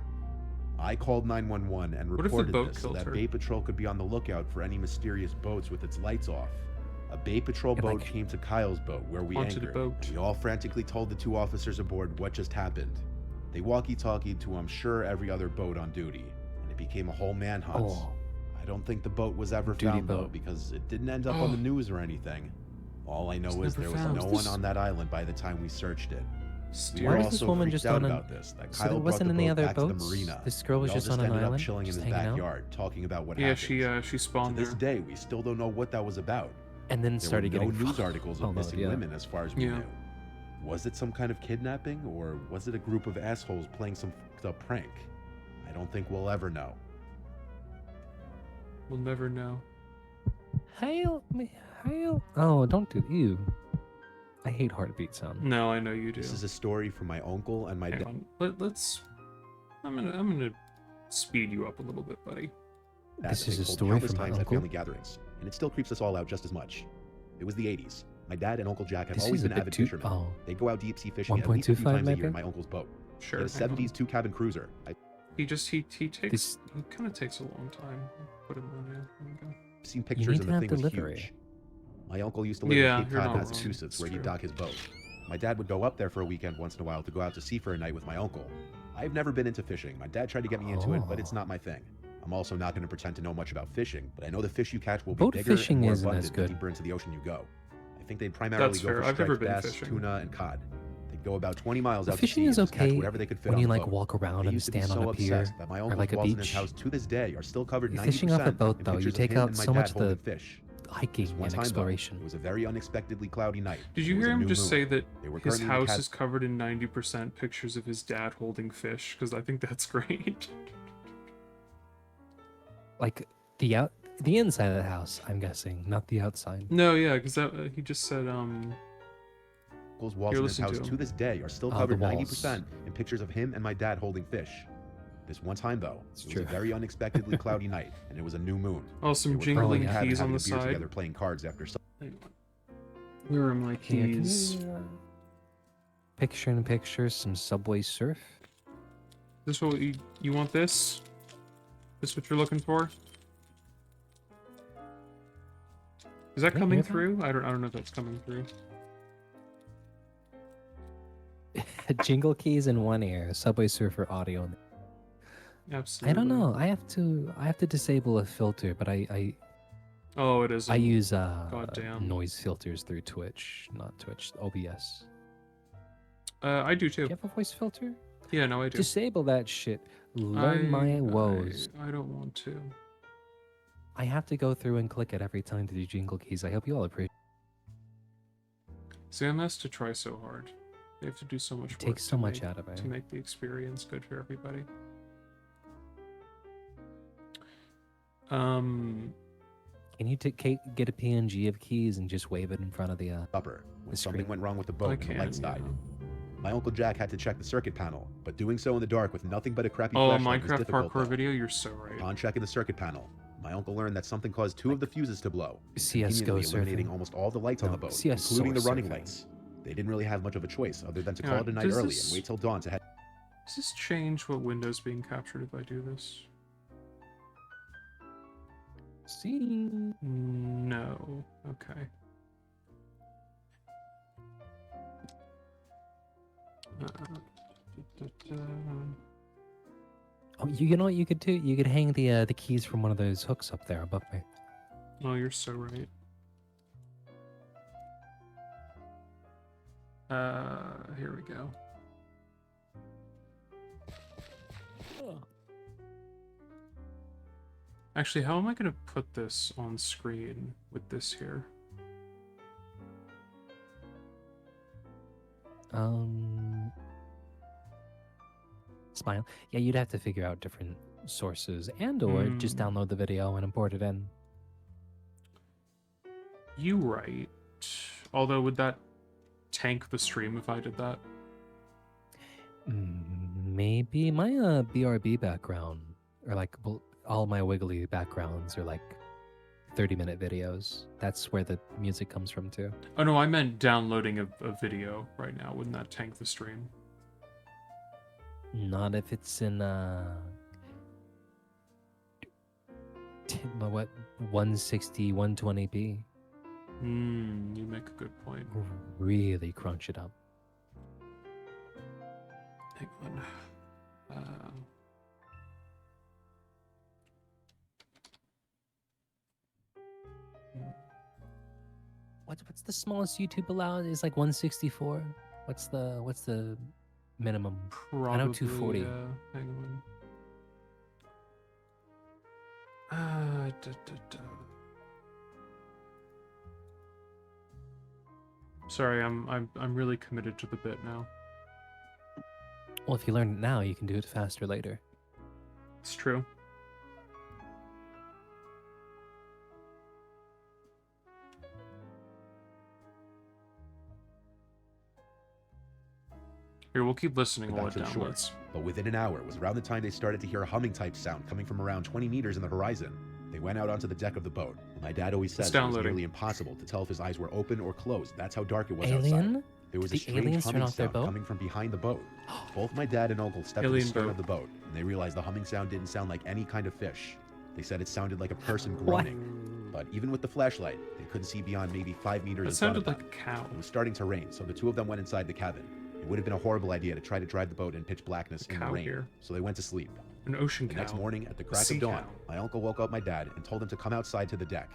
I called 911 and What if the reported boat this so killed that her? Bay Patrol could be on the lookout for any mysterious boats with its lights off. A Bay Patrol Yeah, boat like- came to Kyle's boat where we Onto the anchored. boat. And we all frantically told the 2 officers aboard what just happened. They walkie-talkied to, I'm sure, every other boat on duty, and it became a whole manhunt. Oh, I don't think the boat was ever Duty found though, boat. because it didn't end up on the news or anything. All I know It's is never there was found. no This- one on that island by the time we searched it. We Steer. were Why all was this so woman freaked just out on an- about this that so Kyle there brought wasn't the any boat other back to boats? the marina. This girl was We all just on an ended island, up chilling just in his hanging out? backyard, talking about what Yeah, happened. she To spawned this there. day, we still don't know what that was about. and then There started were no getting news articles of followed, missing yeah. women as far as we Yeah. knew. Was it some kind of kidnapping, or was it a group of assholes playing some fucked up prank? I don't think we'll ever know. We'll never know. Hail me, hail. Oh, don't do you. I hate heartbeat sound. No, I know you do. This is a story from my uncle and my Hang dad. on. Let's. I'm gonna speed you up a little bit, buddy. This that is they a told story countless from my times at uncle? family gatherings, and it still creeps us all out just as much. It was the 80s. My dad and Uncle Jack have This always is a been bit avid too. fishermen. Oh, They'd go out deep sea fishing at least a few 1.25 times a year maybe? in my uncle's boat. Sure. He had a hang on. 70s 2-cabin cruiser. He takes. This- He kind of takes a long time. Put him on. Yeah. There we go. I've seen need pictures, to and the have thing was delivery. huge. My uncle used to live Yeah, in Cape you're Cod, not wrong. Massachusetts, It's where he'd true. dock his boat. My dad would go up there for a weekend once in a while to go out to sea for a night with my uncle. I've never been into fishing. My dad tried to get me into it, but it's Oh. not my thing. I'm also not going to pretend to know much about fishing, but I know the fish you catch will be Boat bigger and fishing more isn't as abundant the good. deeper into the ocean you go. I think they'd primarily That's go fair. for I've never striped been bass, fishing. tuna, and cod. They'd go about 20 miles out to Fishing sea is and just catch okay whatever they could fit when on you the like boat. walk around They and used to be stand on so a pier obsessed that my or uncle's like a walls in his beach. house to this day are still covered 90% Fishing off a boat, in though, you pictures of take him out and my so dad much holding the fish. hiking This one and time, though, exploration. it was a very unexpectedly cloudy night. Did It you was hear a him new just moon. say that They were his currently in the house cab- is covered in 90% pictures of his dad holding fish? Because I think that's great. Like the inside of the house, I'm guessing, not the outside. No, yeah, because he just said, Uncle's walls Here, in his listen house to to him. this day are still Oh, the covered walls. 90% in pictures of him and my dad holding fish. This one time, though, It's it was true. a very unexpectedly cloudy night, and it was a new moon. oh, They some were currently jingling in the cabin keys on having the a beer side. together playing cards after supper. Hang on. Where are my Here, can keys? we, picture in picture, some Subway Surf. This what you want this? This what you're looking for? Is that Yeah, coming hear that? through? I don't know if that's coming through. Jingle keys in one ear, Subway Surfer audio. Absolutely. I don't know. I have to disable a filter, but I Oh, it is. I use Goddamn. noise filters through Twitch, not Twitch, OBS. I do Do too. you have a voice filter? Yeah, no, I do. Disable that shit. Learn my woes. I don't want to. I have to go through and click it every time to do jingle keys. I hope you all appreciate Sam has to try so hard. They have to do so much it. work. Takes so to much make- out of it. to make the experience good for everybody. Can you get a PNG of keys and just wave it in front of the When The something screen. went wrong with the I boat and the can. lights Yeah. died. My Uncle Jack had to check the circuit panel, but doing so in the dark with nothing but a crappy Oh, flashlight was Minecraft difficult. parkour though. video. You're so right. Upon checking the circuit panel, my uncle learned that something caused two of the fuses to blow, CS:GO conveniently eliminating surfing. almost all the lights on No, the boat, CS including the running surfing. lights. They didn't really have much of a choice other than to Yeah, call it a night does early this- and wait till dawn to head. Does this change what window's being captured if I do this? See. No. Okay. Oh, you know what you could do? You could hang the keys from one of those hooks up there above me. Oh, you're so right. Here we go. Actually, how am I gonna put this on screen with this here? Smile. Yeah, you'd have to figure out different sources and/or just Hmm. download the video and import it in. You right. Although, would that tank the stream if I did that? Maybe my BRB background or like all my Wiggly backgrounds are like 30-minute videos. That's where the music comes from too. Oh no, I meant downloading a video right now. Wouldn't that tank the stream? Not if it's in what 160, 120p. You make a good point. Really crunch it up. Hang on. What's the smallest YouTube allowed? Is like 164. What's the minimum? Probably, I know 240. hang on. Sorry, I'm really committed to the bit now. Well, if you learn it now, you can do it faster later. It's true. Here, we'll keep listening while it Back to the shore. downloads. But within an hour was around the time they started to hear a humming type sound coming from around 20 meters in the horizon. They went out onto the deck of the boat. My dad always says it was downloading. nearly impossible to tell if his eyes were open or closed. That's how dark it was outside. Alien? There was a The strange aliens turn humming off their sound boat? coming from behind the boat. Both my dad and uncle stepped to the Alien stern boat. of the boat, and they realized the humming sound didn't sound like any kind of fish. They said it sounded like a person What? groaning. But even with the flashlight, they couldn't see beyond maybe 5 meters That in front sounded of like them. a cow. It was starting to rain, so the two of them went inside the cabin. It would have been a horrible idea to try to drive the boat in pitch blackness A in the cow rain, here. so they went to sleep. An ocean The cow. next morning, at the A crack sea of dawn, cow. my uncle woke up my dad and told him to come outside to the deck.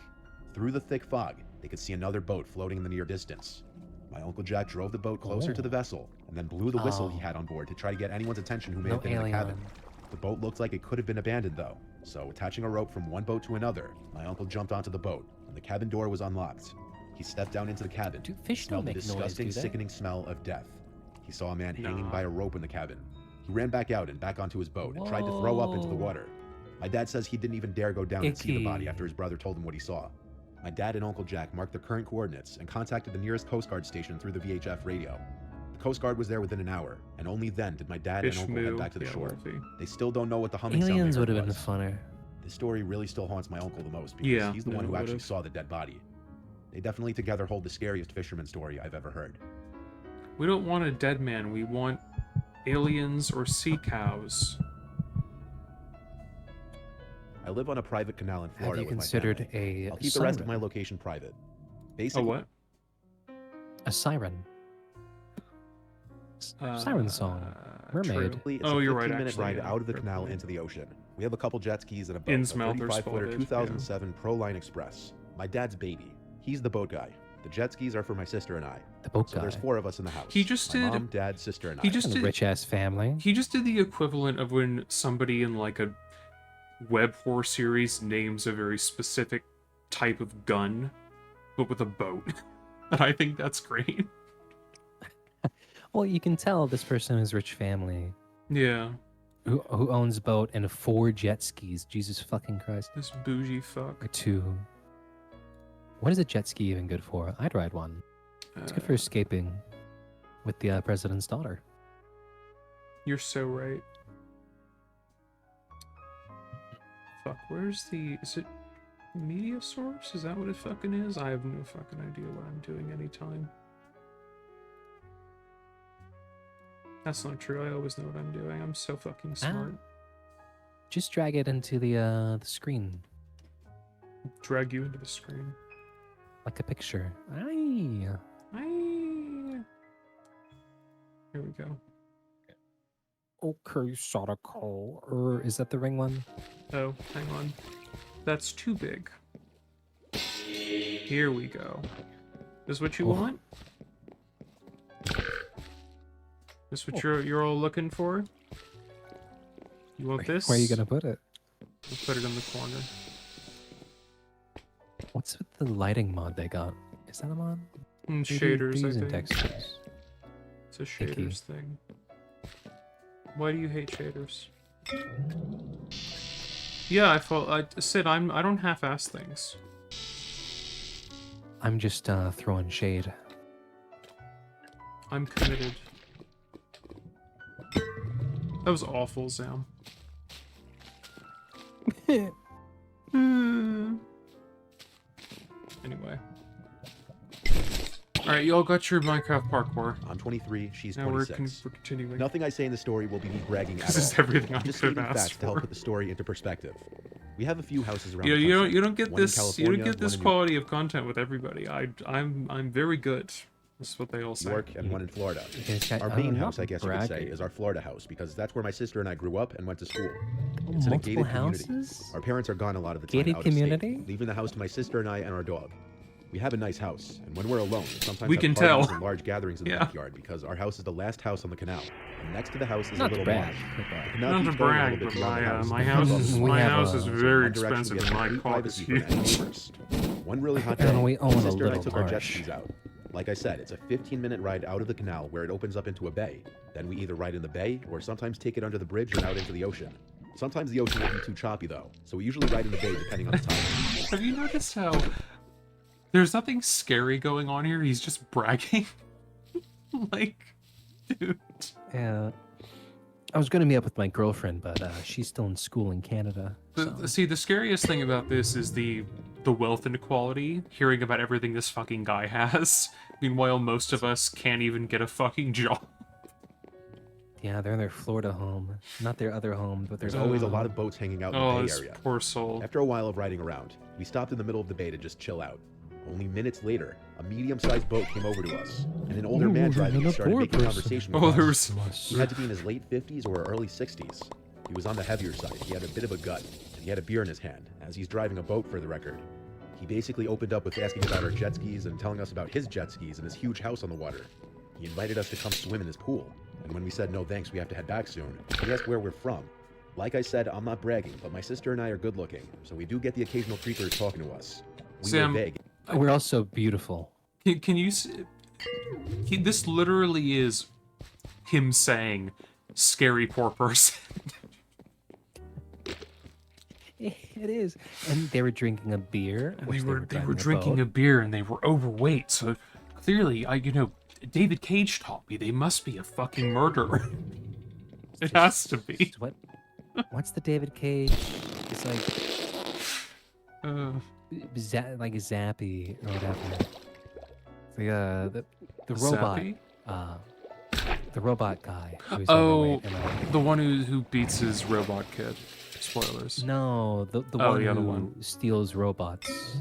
Through the thick fog, they could see another boat floating in the near distance. My Uncle Jack drove the boat closer to the vessel and then blew the whistle he Oh. had on board to try to get anyone's attention who may No have been in the cabin. alien. The boat looked like it could have been abandoned though, so attaching a rope from one boat to another, my uncle jumped onto the boat and the cabin door was unlocked. He stepped down into the cabin, Do fish smelled don't the make noise, disgusting, do they? sickening smell of death. He saw a man hanging Nah. by a rope in the cabin. He ran back out and back onto his boat and tried to throw up into the Whoa. water. My dad says he didn't even dare go down and see the body Icky. after his brother told him what he saw. My dad and Uncle Jack marked the current coordinates and contacted the nearest Coast Guard station through the VHF radio. The Coast Guard was there within an hour, and only then did my dad and Fish uncle head moo. back to the Yeah, shore. Wolfie. They still don't know what the humming sound they Aliens heard would have been was. funner. This story really still haunts my uncle the most because Yeah, he's the yeah, one it who actually would've. saw the dead body. They definitely together hold the scariest fisherman story I've ever heard. We don't want a dead man. We want aliens or sea cows. I live on a private canal in Florida Have you with considered my family. a I'll keep the rest of my siren? location private. Oh, Basically, what? A siren. Siren song. Mermaid. True. it's Oh, a you're right. 15-minute Actually, ride yeah. out of the Fair canal point. into the ocean. We have a couple jet skis and a boat, a Innsmouth are 35-footer spotted, 2007 Proline Express. My dad's baby. He's the boat guy. The jet skis are for my sister and I. The boat So guy. there's 4 of us in the house. He just my did- mom, dad, sister, and he I. just A did- rich ass family. He just did the equivalent of when somebody in like a web horror series names a very specific type of gun, but with a boat. And I think that's great. Well, you can tell this person is rich family Yeah, who owns a boat and 4 jet skis. Jesus fucking Christ. this bougie fuck. Or 2. What is a jet ski even good for? I'd ride one. It's good for escaping with the president's daughter. You're so right. Fuck, where's the... Is it media source? Is that what it fucking is? I have no fucking idea what I'm doing anytime. That's not true. I always know what I'm doing. I'm so fucking smart. Just drag it into the screen Drag you into the screen. like a picture. Aye. Aye. Here we go. Okay, Sadako. Is that the ring one? Oh, hang on. That's too big. Here we go. This what you Oh. want? This what you're all looking for? You want this? Where are you gonna put it? We'll put it in the corner. What's with the lighting mod they got? Is that a mod? Shaders, I using think. textures. It's a shaders thing. Why do you hate shaders? Yeah, I said I don't half-ass things. I'm just throwing shade. I'm committed. That was awful, Zam. Anyway. Alright, y'all got your Minecraft parkour. I'm 23, she's Now we're 26. continuing. Nothing I say in the story will be me bragging at This is all. everything I I'm just could have stating asked facts to help for. put the story into perspective. We have a few houses around Yeah, the you country. don't get one in this you don't California, get this one in quality of content with everybody. I'm very good. That's what they all New say. York and one in Florida. Okay, Our I'm main not house, I guess you could say, bragging. is our Florida house because that's where my sister and I grew up and went to school. Oh, It's in a multiple gated community. houses? Our parents are gone a lot of the time Gated out of state, community? leaving the house to my sister and I and our dog. We have a nice house, and when we're alone, we sometimes We have can parties tell. and large gatherings in the Yeah. backyard because our house is the last house on the canal. And next to the house is Not a to little brag. marsh. but, The canal Not to keeps going a brag, little but bit beyond the house. my and house above is us. We my have house a- is So very One direction, expensive we and have my complete cock is privacy from any huge. neighbors. One really hot And day, we own my a sister and I little took our jet marsh. skis out. Like I said, it's a 15-minute ride out of the canal where it opens up into a bay. Then we either ride in the bay or sometimes take it under the bridge and out into the ocean. Sometimes the ocean will be too choppy though, so we usually ride in the bay depending on the time. Have you noticed how there's nothing scary going on here? He's just bragging. Like, dude. Yeah. I was gonna meet up with my girlfriend, but she's still in school in Canada. So. See, the scariest thing about this is the wealth inequality, hearing about everything this fucking guy has. Meanwhile, most of us can't even get a fucking job. Yeah, they're in their Florida home, not their other home, but There's their always a other lot home. of boats hanging out in Oh, the Bay this Area. poor soul. After a while of riding around, we stopped in the middle of the bay to just chill out. Only minutes later, a medium-sized boat came over to us, and an older man driving it started making conversation with Oh, us. there was... He had to be in his late 50s or early 60s. He He was on the heavier side. He had a bit of a gut, and he had a beer in his hand, as he's driving a boat for the record. He basically opened up with asking about our jet skis and telling us about his jet skis and his huge house on the water. He invited us to come swim in his pool, and when we said no thanks, we have to head back soon, he asked where we're from. Like I said, I'm not bragging, but my sister and I are good looking, so we do get the occasional creepers talking to us. We Sam, were vague. We're also beautiful. Can you? This literally is him saying, "Scary poor person." It is. And they were drinking a beer. And which they were driving drinking a boat. beer and they were overweight. So clearly, David Cage taught me they must be a fucking murderer. It has to be. What's the David Cage? It's like like Zappy or whatever. The robot. Zappy? The robot guy. Who's Oh, overweight and the one who beats his robot kid. Spoilers. no, the Oh, one yeah, who the one. steals robots.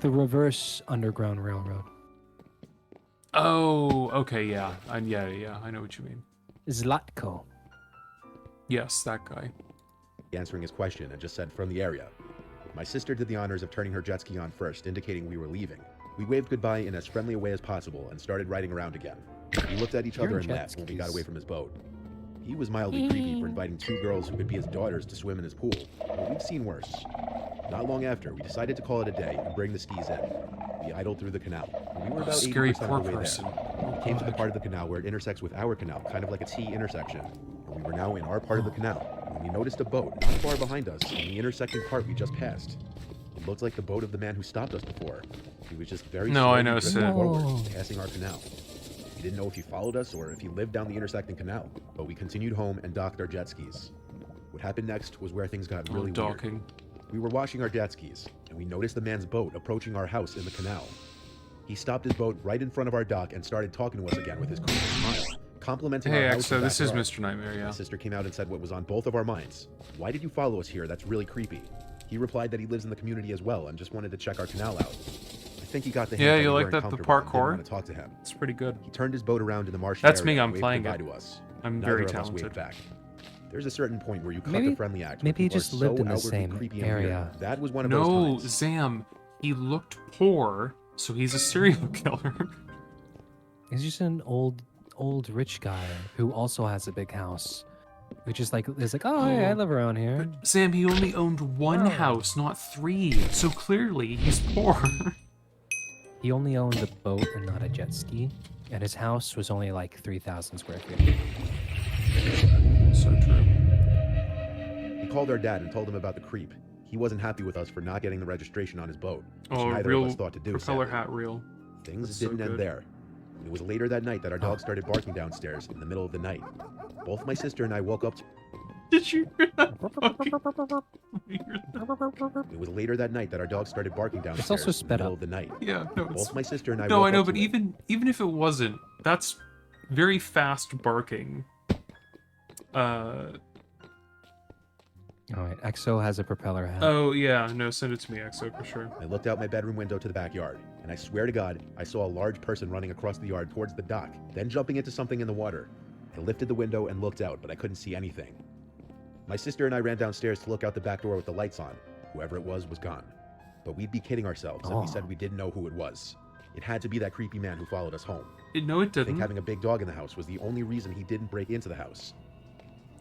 The reverse Underground Railroad. Oh, okay, yeah. Yeah, I know what you mean. Zlatko. Yes, that guy. Answering his question and just said from the area. My sister did the honors of turning her jet ski on first, indicating we were leaving. We waved goodbye in as friendly a way as possible and started riding around again. We looked at each other Your and jet laughed when we got skis. away from his boat. He was mildly creepy for inviting two girls who could be his daughters to swim in his pool, but we've seen worse. Not long after, we decided to call it a day and bring the skis in. We idled through the canal. We were about Scary 80% poor of the way person. there. We came to the part of the canal where it intersects with our canal, kind of like a T intersection. And we were now in our part of the canal, when we noticed a boat not far behind us in the intersecting part we just passed. It looked like the boat of the man who stopped us before. He was just very No, I slowly know, drifting Sid. forward, Whoa. passing our canal. We didn't know if he followed us or if he lived down the intersecting canal, but we continued home and docked our jet skis. What happened next was where things got really weird. Docking. We were washing our jet skis, and we noticed the man's boat approaching our house in the canal. He stopped his boat right in front of our dock and started talking to us again with his creepy smile, complimenting Hey, our house Exo, and this is backyard. Mr. Nightmare, yeah. My sister came out and said what was on both of our minds. Why did you follow us here? That's really creepy. He replied that he lives in the community as well and just wanted to check our canal out. I think he got the hint Yeah, that you we like weren't that, the comfortable and didn't parkour? want to talk to him. It's pretty good. He turned his boat around in the marshy That's area me, I'm and waved playing goodbye it. to us. I'm Neither very of us talented. waved back. There's a certain point where you cut Maybe- the friendly act. when maybe he people are just lived so in the outwardly same creepy and weird. area. That was one of those No, times. Zam, he looked poor, so he's a serial killer. He's just an old rich guy who also has a big house. Who just like is like, oh yeah, I live around here. But Sam, he only owned one Oh. house, not three. So clearly, he's poor. He only owned a boat and not a jet ski, and his house was only like 3,000 square feet. So true. We called our dad and told him about the creep. He wasn't happy with us for not getting the registration on his boat, which Oh, neither real of us thought to do. propeller sadly. hat reel. Things That's so didn't end good. there. It was later that night that our dog started barking downstairs in the middle of the night. Both my sister and I woke up. Did you hear that? It was later that night that our dog started barking downstairs also in the sped middle up. of the night. Yeah, no, it's, Both my sister and I. no, woke I know, up but to it. even if it wasn't, that's very fast barking. All right, EXO has a propeller hat. Oh yeah, no, send it to me, EXO, for sure. I looked out my bedroom window to the backyard, and I swear to God, I saw a large person running across the yard towards the dock, then jumping into something in the water. I lifted the window and looked out, but I couldn't see anything. My sister and I ran downstairs to look out the back door with the lights on. Whoever it was gone. But we'd be kidding ourselves if we said we didn't know who it was. It had to be that creepy man who followed us home. No, it I think didn't. having a big dog in the house was the only reason he didn't break into the house.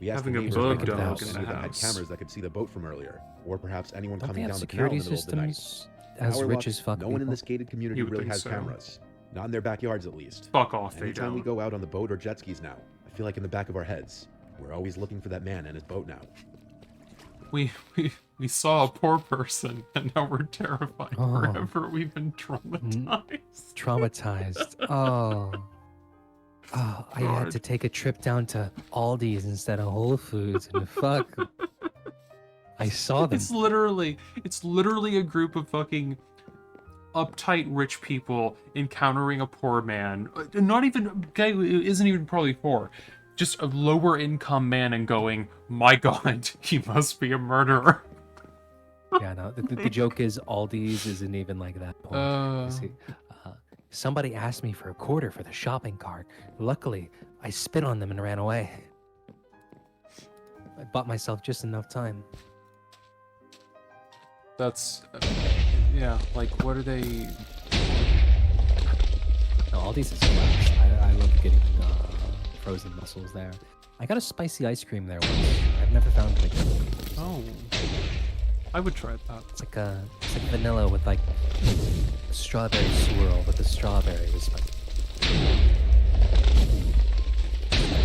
We asked Having the a neighbors bug if they could dog see in if the anyone had house. cameras that could see the boat from earlier, or perhaps anyone Don't they coming have down the canal in security the middle of the night. systems as Our rich luck, as fuck no one in people? this gated community You would really think has so. cameras. Not in their backyards, at least. Fuck off, they Anytime we don't. go out on the boat or jet skis now, I feel like in the back of our heads, we're always looking for that man and his boat now. We saw a poor person, and now we're terrified Oh. forever. We've been traumatized. Traumatized. Oh. Oh, I had God. to take a trip down to Aldi's instead of Whole Foods, and fuck, I saw them. It's literally a group of fucking uptight rich people encountering a poor man. Not even guy who isn't even probably poor. Just a lower income man and going, my God, he must be a murderer. Yeah, no. The joke is Aldi's isn't even like that point. You see, somebody asked me for a quarter for the shopping cart. Luckily, I spit on them and ran away. I bought myself just enough time. That's yeah. Like, what are they? No, all these is class. I love getting frozen mussels there. I got a spicy ice cream there once. I've never found it again. Oh, I would try that. It's like vanilla with like strawberry swirl, but the strawberry was like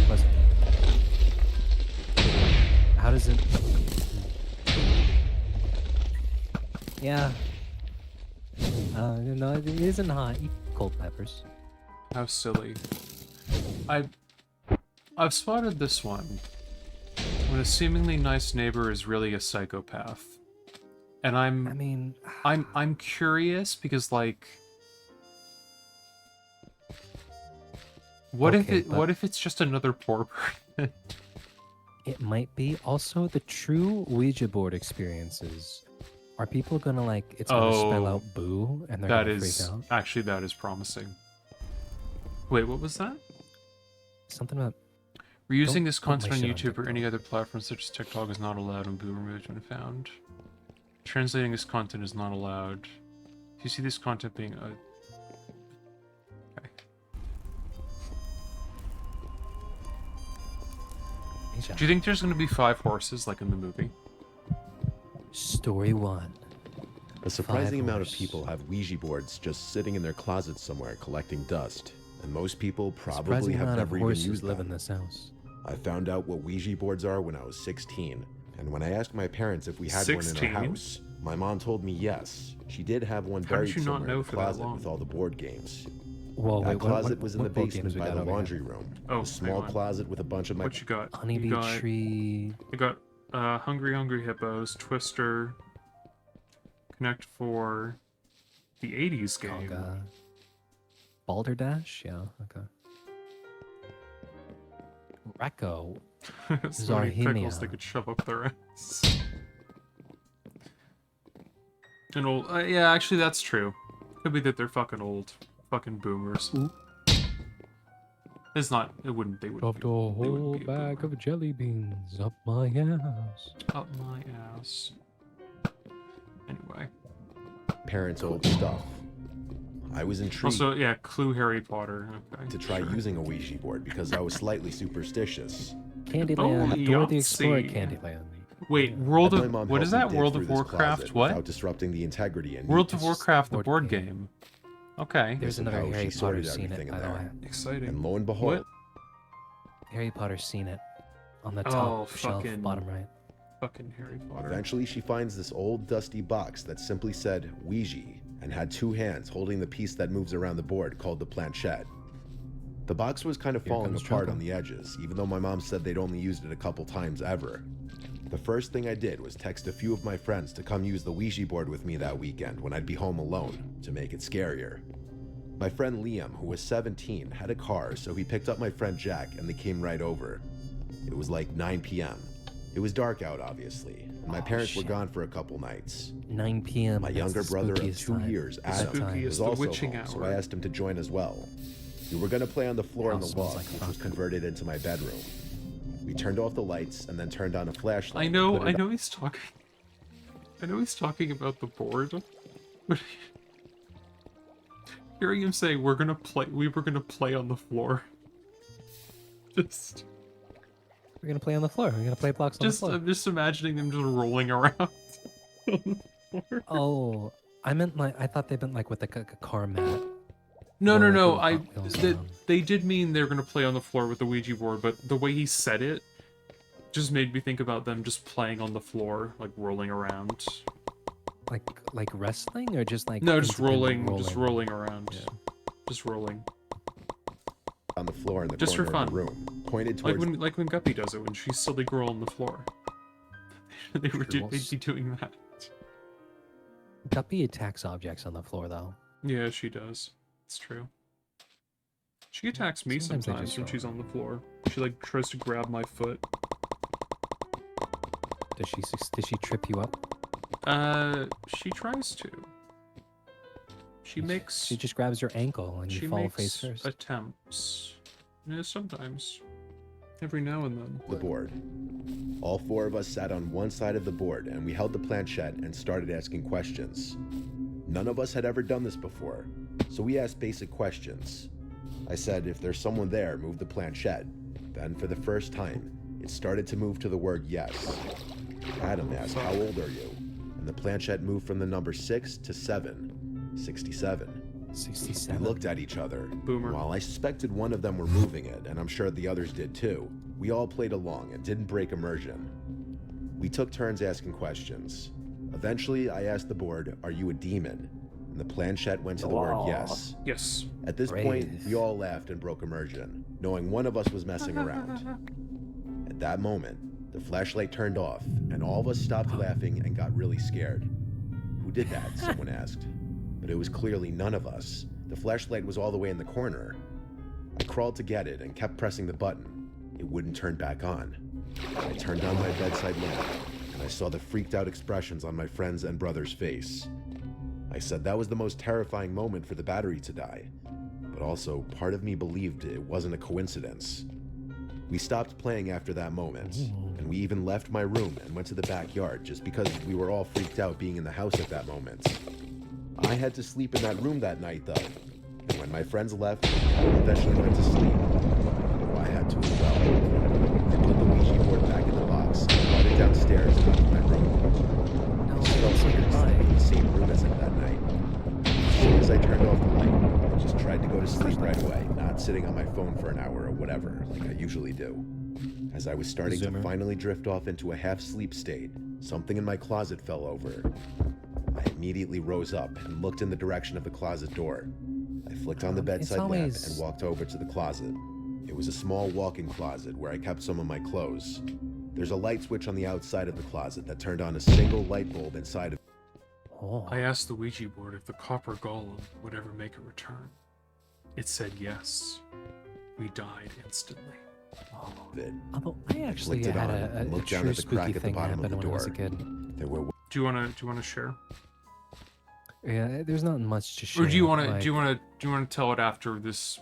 pleasant. How does it? Yeah. No, it isn't hot. Eat cold peppers. How silly. I've spotted this one. When a seemingly nice neighbor is really a psychopath. And I mean, I'm curious because, like, what Okay, what but- if it's just another poor person? it might be. Also, the true Ouija board experiences. Are people gonna like? It's gonna spell Oh, out boo, and they're That gonna is freak out. actually that is promising. Wait, what was that? Something about Reusing this put my content on shit on YouTube or any TikTok. other platform such as TikTok is not allowed and boo removed when found. Translating this content is not allowed. Do you see this content being okay. Asia. Do you think there's going to be 5 horses like in the movie? Story 1. A surprising Five amount of horse. people have Ouija boards just sitting in their closets somewhere collecting dust, and most people probably Surprising have amount of never even horses used live them. in this house. I found out what Ouija boards are when I was 16, and when I asked my parents if we had one in 16? our house, my mom told me yes. She did have one How did buried you not somewhere know in the for that closet long? with all the board games. Whoa, That wait, closet was in the what board basement games we by got the over here? laundry room. Oh, A hang small on. closet with a bunch of my What you got? Honeybee you got, Tree. You got Hungry Hungry Hippos, Twister, Connect 4, the 80s game. Conga. Balderdash? Yeah, okay. Recco. So many pickles Zarhemia. they could shove up their ass. And old, yeah, actually that's true. Could be that they're fucking old, fucking boomers. Ooh. It's not. It wouldn't. They would. Shoved a They wouldn't whole be a bag boomer. of jelly beans up my ass. Up my ass. Anyway. Parents' old stuff. I was intrigued Also, yeah, Clue Harry Potter. Okay. to try sure. using a Ouija board because I was slightly superstitious. Candyland. Oh, Dora the Explorer Yahtzee. Candyland. Wait, World Had my of mom what help is me that? dig World through of this Warcraft? closet What? Without disrupting the integrity and World of neatness. Warcraft, the board board game. game. Okay. There's Listen another how Harry she Potter sorted scene everything it, in by the there. way. Exciting. And lo and behold, What? Harry Potter's seen it. On the Oh, top shelf, fucking- bottom right. Fucking Harry Potter. eventually she finds this old dusty box that simply said Ouija and had 2 hands holding the piece that moves around the board called the planchette. The box was kind of Here falling comes apart trouble. on the edges, even though my mom said they'd only used it a couple times ever. The first thing I did was text a few of my friends to come use the Ouija board with me that weekend when I'd be home alone, to make it scarier. My friend Liam, who was 17, had a car, so he picked up my friend Jack and they came right over. It was like 9 p.m. It was dark out, obviously, and my Oh, parents were shit. gone for a couple nights. 9 p.m. My that's younger the brother of spookiest 2 time. years, It's Adam, that time. was the also witching home, so hour. I asked him to join as well. We were gonna play on the floor in the House smells loft, like which was fuck. converted into my bedroom. We turned off the lights and then turned on a flashlight. I and know. put it I know he's talking. I know he's talking about the board. But hearing him say we're gonna play, we were gonna play on the floor. Just, We're gonna play on the floor. We're gonna play blocks on the floor. I'm just imagining them just rolling around on the floor. Oh, I meant like I thought they meant like with like a car mat. No, Or no, like no. little I Hot Wheels that around. they did mean they were gonna play on the floor with the Ouija board, but the way he said it just made me think about them just playing on the floor, like rolling around. Like wrestling or just like No, just independent rolling around. Yeah. Just rolling. on the floor in the Just for corner of the fun. room, pointed Like towards when Guppy does it when she's silly girl on the floor. They'd Sure. be doing that. Guppy attacks objects on the floor though. Yeah, she does. It's true. She attacks me Sometimes they sometimes just when roll she's on the floor. She like tries to grab my foot. Does she trip you up? She tries to. She makes She just grabs your ankle and she you fall makes face first. attempts. Yeah, sometimes. Every now and then. The board. All four of us sat on one side of the board and we held the planchette and started asking questions. None of us had ever done this before, so we asked basic questions. I said, if there's someone there, move the planchette. Then, for the first time, it started to move to the word yes. Adam asked, how old are you? And the planchette moved from the number 6 to 7. 67. 67. We looked at each other. Boomer. While I suspected one of them were moving it, and I'm sure the others did too, we all played along and didn't break immersion. We took turns asking questions. Eventually, I asked the board, are you a demon? And the planchette went to the word yes. Yes. At this point, Brave. we all laughed and broke immersion, knowing one of us was messing around. At that moment, the flashlight turned off, and all of us stopped laughing and got really scared. Who did that? Someone asked. But it was clearly none of us. The flashlight was all the way in the corner. I crawled to get it and kept pressing the button. It wouldn't turn back on. I turned on my bedside lamp, and I saw the freaked out expressions on my friend's and brother's face. I said that was the most terrifying moment for the battery to die, but also part of me believed it wasn't a coincidence. We stopped playing after that moment, and we even left my room and went to the backyard just because we were all freaked out being in the house at that moment. I had to sleep in that room that night though, and when my friends left, I eventually went to sleep. Oh, I had to as well. I put the Ouija board back in the box and brought it downstairs and into my room. No, I felt say like I was goodbye. in the same room as it that night. As soon as I turned off the light, I just tried to go to sleep right away, not sitting on my phone for an hour or whatever, like I usually do. As I was starting to Zoomer. finally drift off into a half-sleep state, something in my closet fell over. I immediately rose up and looked in the direction of the closet door. I flicked on the It's bedside lamp always- and walked over to the closet. It was a small walk-in closet where I kept some of my clothes. There's a light switch on the outside of the closet that turned on a single light bulb inside of Oh. I asked the Ouija board if the copper golem would ever make a return. It said yes. We died instantly. it. Although I actually flicked it had on a and looked down true at the crack spooky at the thing bottom of happen the when I was a door. kid. There were Do you wanna share? Yeah, there's not much to share. Or do you wanna like- tell it after this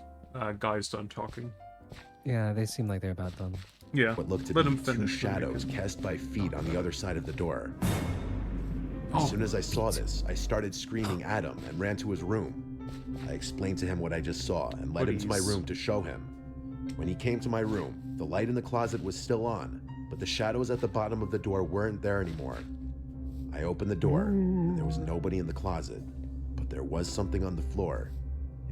guy's done talking? Yeah, they seem like they're about done. Yeah. what looked to Let be him two finish, then we shadows can- cast by feet on the other side of the door. Oh, As soon as I saw this, I started screaming at him and ran to his room. I explained to him what I just saw and led him to my Please. room to show him. When he came to my room, the light in the closet was still on, but the shadows at the bottom of the door weren't there anymore. I opened the door, and there was nobody in the closet, but there was something on the floor.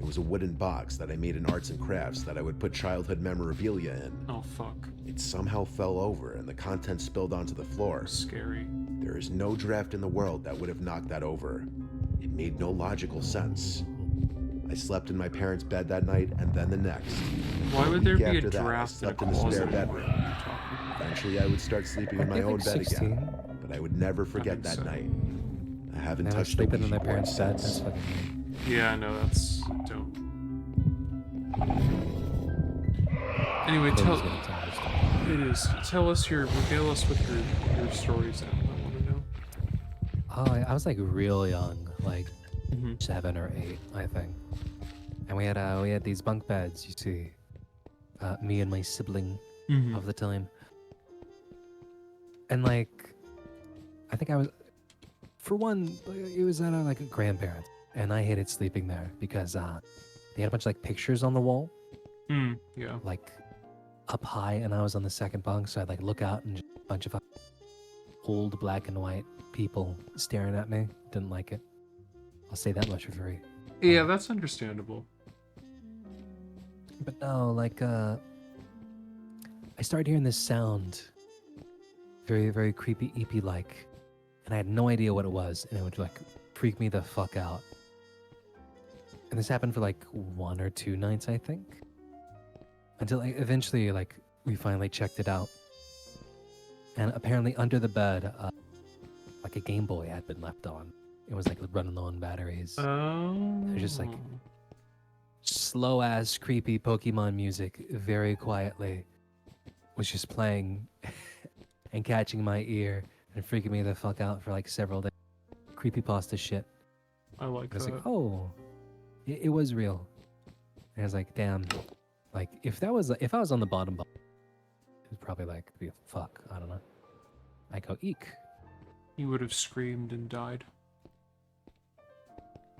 It was a wooden box that I made in arts and crafts that I would put childhood memorabilia in. Oh fuck. It somehow fell over and the contents spilled onto the floor. Scary. There is no draft in the world that would have knocked that over. It made no logical sense. I slept in my parents' bed that night and then the next. Why would A there week be a after that, I draft in a slept in the spare closet? bedroom. Eventually, I would start sleeping in my They're own like bed 16. again, but I would never forget makes that sense. night. I haven't Never touched a sleeping in Ouija their board parents' bed. That's since. fucking weird. Yeah, no, that's dope. Anyway, Cody's gonna tell her story. it is. Regale us with your stories now. I want to know. Oh, I was like real young, like Mhm. 7 or 8, I think. And we had these bunk beds, you see. Me and my sibling Mhm. of the time. And like, I think I was, for one, it was at like a grandparents, and I hated sleeping there because they had a bunch of like pictures on the wall, Yeah. like up high, and I was on the second bunk, so I'd like look out and just a bunch of old black and white people staring at me. Didn't like it. I'll say that much for free. Yeah, that's understandable. But no, like I started hearing this sound, very, very creepy, EP like, and I had no idea what it was, and it would like freak me the fuck out. And this happened for like 1 or 2 nights, I think, until like, eventually, like we finally checked it out, and apparently under the bed, like a Game Boy had been left on. It was like running low on batteries. Oh. They're just like- Slow ass creepy Pokemon music very quietly was just playing and catching my ear and freaking me the fuck out for like several days. Creepypasta shit. I like I was that. like, oh, it was real. And I was like, damn, like if I was on the bottom, probably like, fuck, I don't know. I go, eek. You would have screamed and died.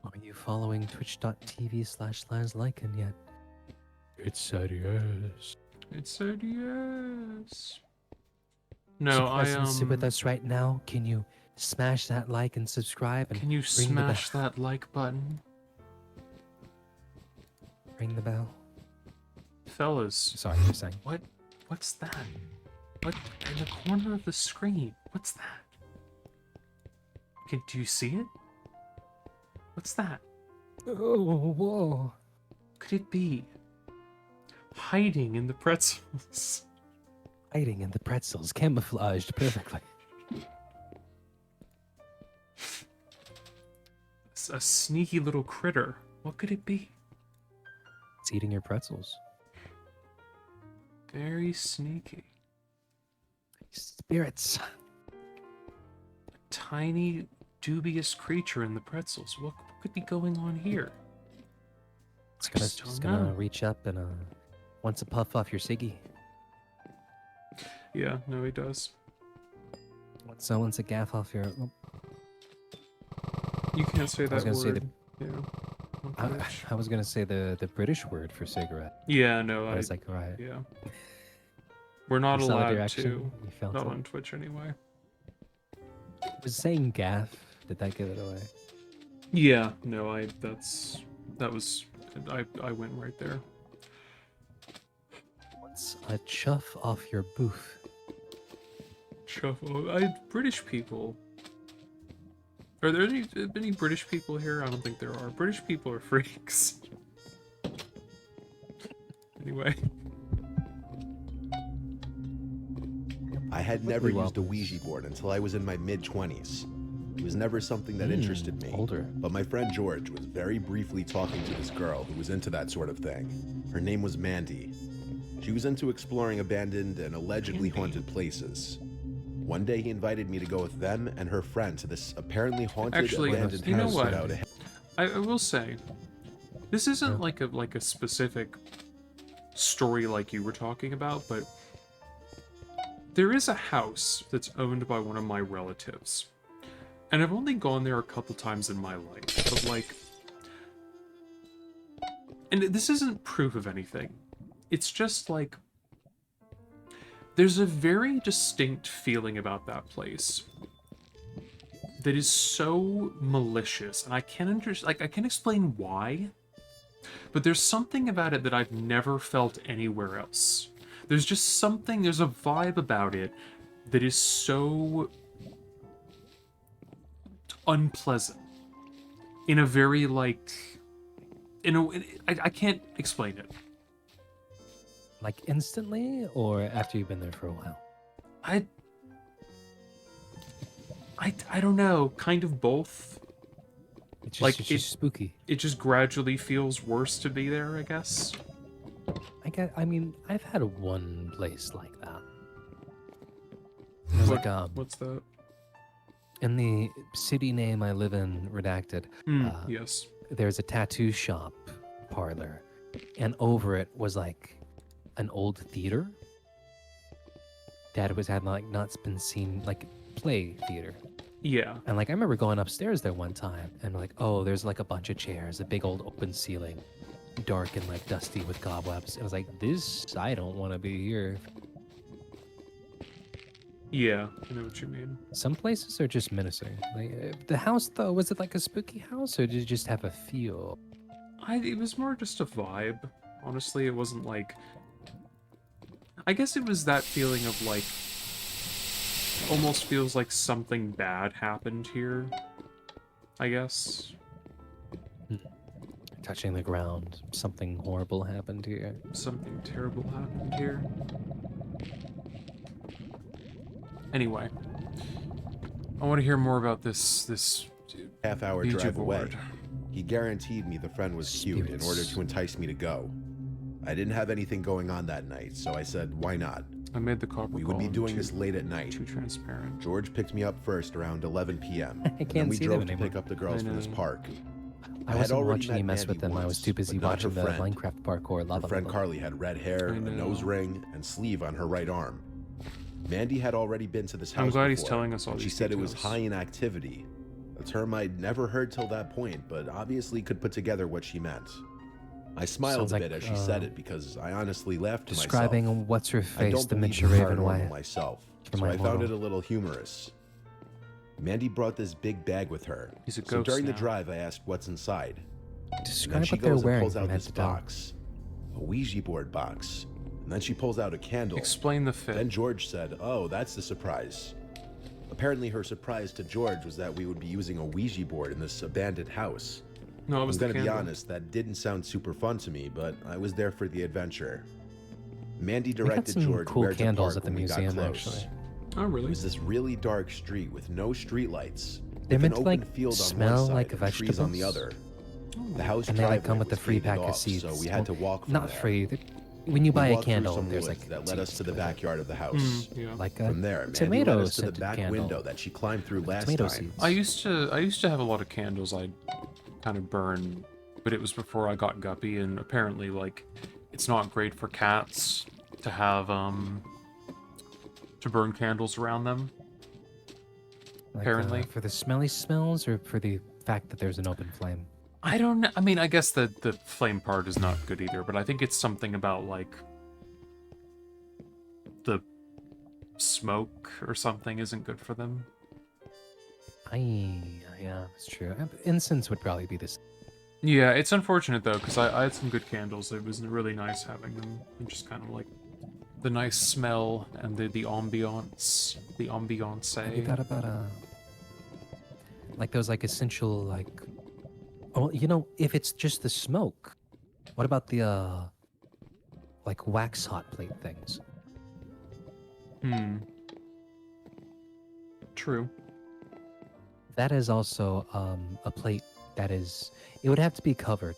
Are you following twitch.tv/LazLycan yet? It said yes. It said yes. No, So I present, sit with us right now. Can you smash that like and subscribe and Can you ring the smash bell? that like button? Ring the bell. Fellas, Sorry, you're saying. what's that? What in the corner of the screen? What's that? Do you see it? What's that? Oh, whoa. Could it be hiding in the pretzels? Hiding in the pretzels, camouflaged perfectly. It's a sneaky little critter. What could it be? It's eating your pretzels. Very sneaky. Spirits. Tiny, dubious creature in the pretzels. What could be going on here? It's I gonna, just it's don't gonna know. reach up and wants a puff off your ciggy. Yeah, no, he does. Wants a gaff off your. You can't say I was that gonna say word. Yeah. on Twitch. I was gonna say the British word for cigarette. Yeah, no, I was like, right. yeah. We're not You saw the allowed direction, to. You felt Not it. on Twitch anyway. Was saying gaff. Did that give it away? Yeah, no, I went right there. What's a chuff off your booth? Shuffle. British people. Are there any British people here? I don't think there are. British people are freaks. Anyway. I had never Pretty well. used a Ouija board until I was in my mid-20s. It was never something that interested me. Older. But my friend George was very briefly talking to this girl who was into that sort of thing. Her name was Mandy. She was into exploring abandoned and allegedly Mandy. haunted places. One day he invited me to go with them and her friend to this apparently haunted Actually, abandoned you know house what? without a I will say, this isn't like a specific story like you were talking about, but there is a house that's owned by one of my relatives. And I've only gone there a couple times in my life, but like, and this isn't proof of anything. It's just like, there's a very distinct feeling about that place that is so malicious, and I can't I can't explain why, but there's something about it that I've never felt anywhere else. There's just something, there's a vibe about it that is so unpleasant in a very like, I can't explain it. Like instantly, or after you've been there for a while? I don't know, kind of both. It's just, Like, it's just spooky. It just gradually feels worse to be there, I guess. I mean, I've had one place like that. It was like What's that? in the city name I live in, redacted. Yes. There's a tattoo shop parlor, and over it was like an old theater that was had like not been seen, like play theater. Yeah. And like I remember going upstairs there one time and like, oh, there's like a bunch of chairs, a big old open ceiling, dark and like dusty with cobwebs. It was like, this, I don't want to be here. Yeah, I know what you mean. Some places are just menacing. Like the house though, was it like a spooky house or did it just have a feel? It was more just a vibe. Honestly, it wasn't like... I guess it was that feeling of like... Almost feels like something bad happened here. I guess. Touching the ground, something horrible happened here. Something terrible happened here. Anyway. I want to hear more about this half-hour Ouija drive away. board. He guaranteed me the friend was cute in order to entice me to go. I didn't have anything going on that night, so I said, why not? I made the copper We would be golem doing too- this late at night. Too transparent. George picked me up first around 11 p.m. I and then can't we see drove them to anymore. pick up the girls I from this know. park. I had wasn't already watching you met mess with Mandy them. I was once, too busy but not watching her the friend. Minecraft parkour lava Her friend level. Carly had red hair, I a know. nose ring, and sleeve on her right arm. Mandy had already been to this house I'm glad he's before, telling us all and she these said it was details. high in activity, a term I'd never heard till that point, but obviously could put together what she meant. I smiled Sounds a bit like, as she said it because I honestly laughed to myself. Describing what's her I face, don't the believe miniature in Raven paranormal way. myself, For so my I found it mortal. a little humorous. Mandy brought this big bag with her, He's a so ghost during the now. drive I asked what's inside. And then Describe she what they're goes and wearing pulls from out head this to toe. box, a Ouija board box, and then she pulls out a candle. Explain the fit. Then George said, "Oh, that's the surprise." Apparently her surprise to George was that we would be using a Ouija board in this abandoned house. No, it was I'm the gonna be candle. honest, that didn't sound super fun to me, but I was there for the adventure. Mandy We got directed some George cool where to candles park at the when we got museum, close. actually. Oh, It really? was this really dark street with no streetlights. They're with meant an to, open like, field on smell one side like and trees on the vegetables. other. The house And they like driveway come with the was free gated pack of off, seeds. so we had to walk from Not there. free. When you We buy a walked through candle, some there's woods like that led us seeds to the with it. backyard of the house. Yeah. Like a From there, Mandy tomato led us to the scented back candle. window that she climbed through last Tomato time. seeds. I used to have a lot of candles I'd kind of burn, but it was before I got Guppy, and apparently, like, it's not great for cats to have to burn candles around them. Like, apparently. for the smelly smells or for the fact that there's an open flame. I don't know. I mean, I guess the flame part is not good either, but I think it's something about like the smoke or something isn't good for them. Yeah, that's true. Incense would probably be this. Yeah, it's unfortunate though, because I had some good candles. It was really nice having them, and just kind of like the nice smell and the ambiance, the Have you ambiance. thought about like those like essential like? Oh, you know, if it's just the smoke, what about the like wax hot plate things? True. That is also a plate that is. It would have to be covered.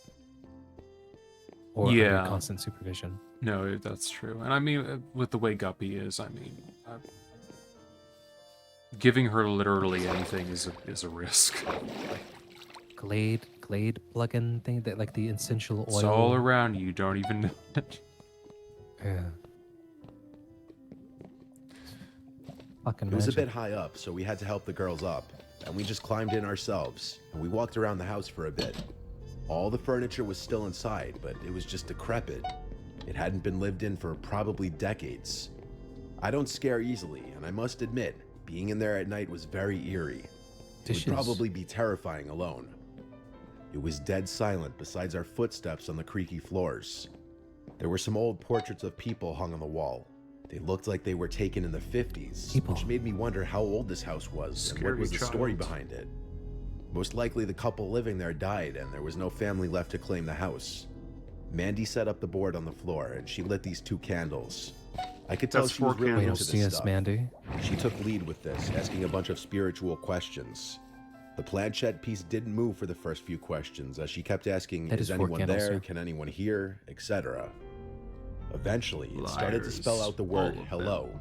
Or under Yeah. constant supervision. No, that's true. And I mean, with the way Guppy is, I mean, giving her literally anything is a risk. Glade plug-in thing that like the essential oil. It's all around you. You don't even know it. Yeah. Fucking It was a magic. bit high up, so we had to help the girls up, and we just climbed in ourselves, and we walked around the house for a bit. All the furniture was still inside, but it was just decrepit. It hadn't been lived in for probably decades. I don't scare easily, and I must admit, being in there at night was very eerie. It Dishes. would probably be terrifying alone. It was dead silent besides our footsteps on the creaky floors. There were some old portraits of people hung on the wall. They looked like they were taken in the 50s, People. which made me wonder how old this house was and what Scary was the story child. behind it. Most likely the couple living there died and there was no family left to claim the house. Mandy set up the board on the floor and she lit these 2 candles. I could tell That's she was 4 really Wait, no, candles. into see this us, stuff. Mandy. She took lead with this, asking a bunch of spiritual questions. The planchette piece didn't move for the first few questions, as she kept asking, That is is 4 anyone candles, there? sir. Can anyone hear? Etc. Eventually, it started to spell Liars, out the word all of hello.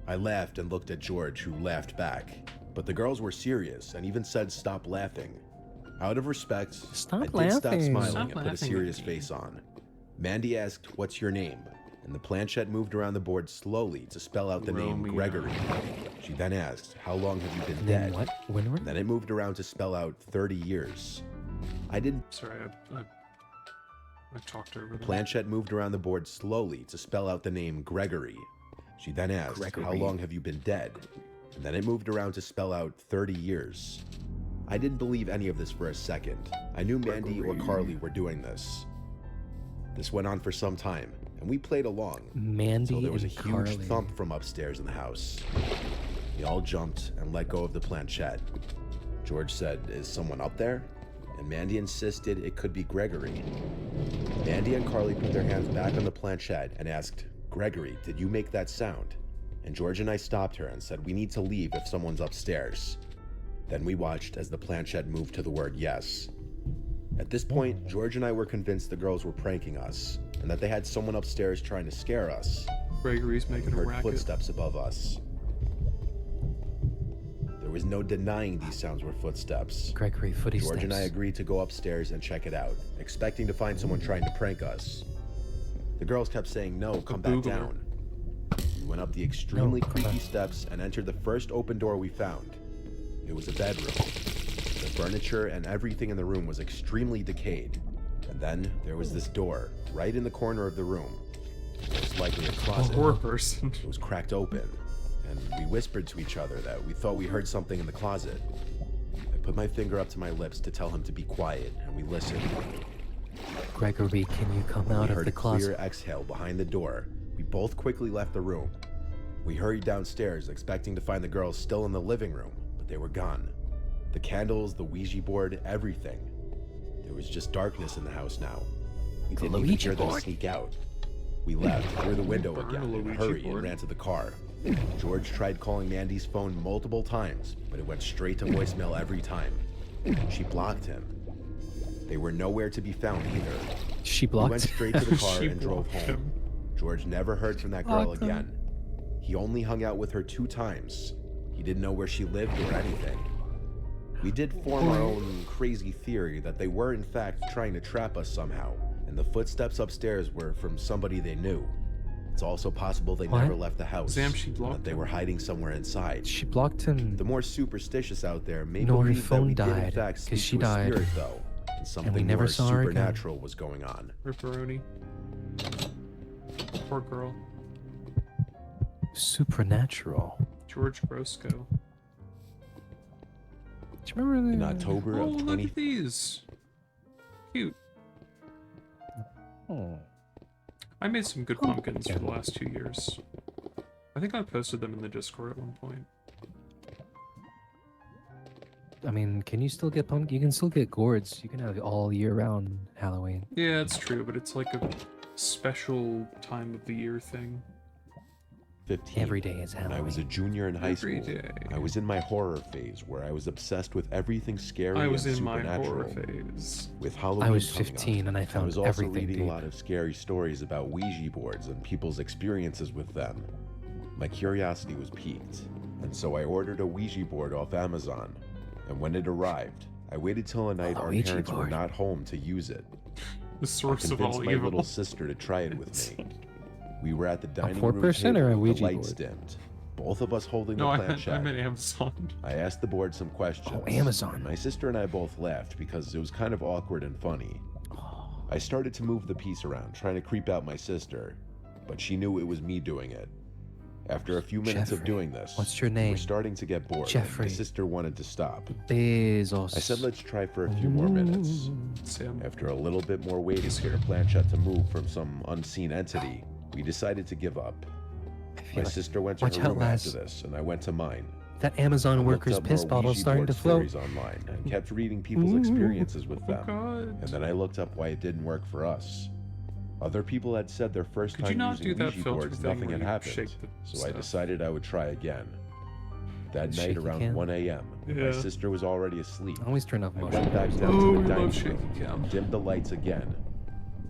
I laughed and looked at George, who laughed back. But the girls were serious and even said stop laughing. Out of respect, Stop I did stop laughing. smiling Stop and put a laughing at serious me. face on. Mandy asked, what's your name? And the planchette moved around the board slowly to spell out the name Romeo. Gregory. She then asked, how long have you been And then dead? what? Winward? Then it moved around to spell out 30 years. I didn't. Sorry, I talked over them. Planchette moved around the board slowly to spell out the name Gregory. She then asked, how Gregory. long have you been dead? And then it moved around to spell out 30 years. I didn't believe any of this for a second. I knew Mandy or Carly were doing this. This went on for some time, and we played along. Mandy So there was a and huge Carly. thump from upstairs in the house. We all jumped and let go of the planchette. George said, is someone up there? And Mandy insisted it could be Gregory. Mandy and Carly put their hands back on the planchette and asked, Gregory, did you make that sound? And George and I stopped her and said, we need to leave if someone's upstairs. Then we watched as the planchette moved to the word yes. At this point, George and I were convinced the girls were pranking us, and that they had someone upstairs trying to scare us. Gregory's We making a heard racket. footsteps above us. There was no denying these sounds were footsteps. Gregory footy George and I steps. agreed to go upstairs and check it out, expecting to find someone trying to prank us. The girls kept saying, no, come back boogler. down. went up the extremely No, creepy steps and entered the first open door we found. It was a bedroom. The furniture and everything in the room was extremely decayed. And then there was this door, right in the corner of the room. Most likely a A closet. horror person. It was cracked open, and we whispered to each other that we thought we heard something in the closet. I put my finger up to my lips to tell him to be quiet, and we listened. Gregory, can you come out We of heard the a clear closet? exhale behind the door. We both quickly left the room. We hurried downstairs, expecting to find the girls still in the living room, but they were gone. The candles, the Ouija board, everything. There was just darkness in the house now. We The didn't even Luigi hear them board. sneak out. We left through the window Burn again a in a Luigi hurry board. and ran to the car. George tried calling Mandy's phone multiple times, but it went straight to voicemail every time. She blocked him. They were nowhere to be found either. She We blocked. went straight to the car She and drove blocked home. him. George never heard from that girl Blocked him. again. He only hung out with her 2 times. He didn't know where she lived or anything. We did form our own crazy theory that they were in fact trying to trap us somehow, and the footsteps upstairs were from somebody they knew. It's also possible they What? never left the house, Sam, she and blocked that they him. were hiding somewhere inside. She blocked him. The more superstitious out there may No, her believe that phone we did in died, fact 'cause speak she to a died. spirit though, and something never more saw her again. supernatural was going on. Ripperoni. Poor girl. Supernatural. George Brosco. Do you remember In the... October Oh, of look 20 at these. Cute. Oh. I made some good pumpkins for the last 2 years. I think I posted them in the Discord at one point. I mean, can you still get pumpkin? You can still get gourds. You can have all year round Halloween. Yeah, it's true, but it's like a special time of the year thing. 15. Every day is When I was a Halloween. junior in high Every school, day. I was in my horror phase where I was obsessed with everything scary I was and in my supernatural. horror phase. With Halloween I was coming 15 up, and I I found was also everything reading deep. a lot of scary stories about Ouija boards and people's experiences with them. My curiosity was piqued, and so I ordered a Ouija board off Amazon. And when it arrived, I waited till a night A our Ouija parents were board. not home to use it. The I source of convinced all my evil. little sister to try it with me. We were at the dining four room person table or a with the Ouija lights board? dimmed, both of us holding No, the I meant planchette. Amazon. I asked the board some questions. Oh, Amazon. and my sister and I both laughed because it was kind of awkward and funny. Oh, I started to move the piece around, trying to creep out my sister, but she knew it was me doing it. After a few minutes of Jeffrey. doing this, What's your we name? were starting to get bored. and Jeffrey. My sister wanted to stop. Bezos. I said, let's try for a few more minutes. Sam. After a little bit more waiting for the planchette to move from some unseen entity, we decided to give up. I feel My like sister went to watch her out, room after Laz. this, and I went to mine. that I Amazon looked worker's up piss more bottle Ouija starting to board float. stories online and kept reading people's experiences with Oh them. god. And then I looked up why it didn't work for us. Other people had said their first Could you time not using do that Ouija filter boards, thing nothing where had you happened. shake the So I stuff? decided I would try again. That Shake night the around can? 1 a.m., my Yeah. sister was already asleep. I always turn off I motion. went back blurs. down Oh, to we the dining love shaky room cam. and dimmed the lights again.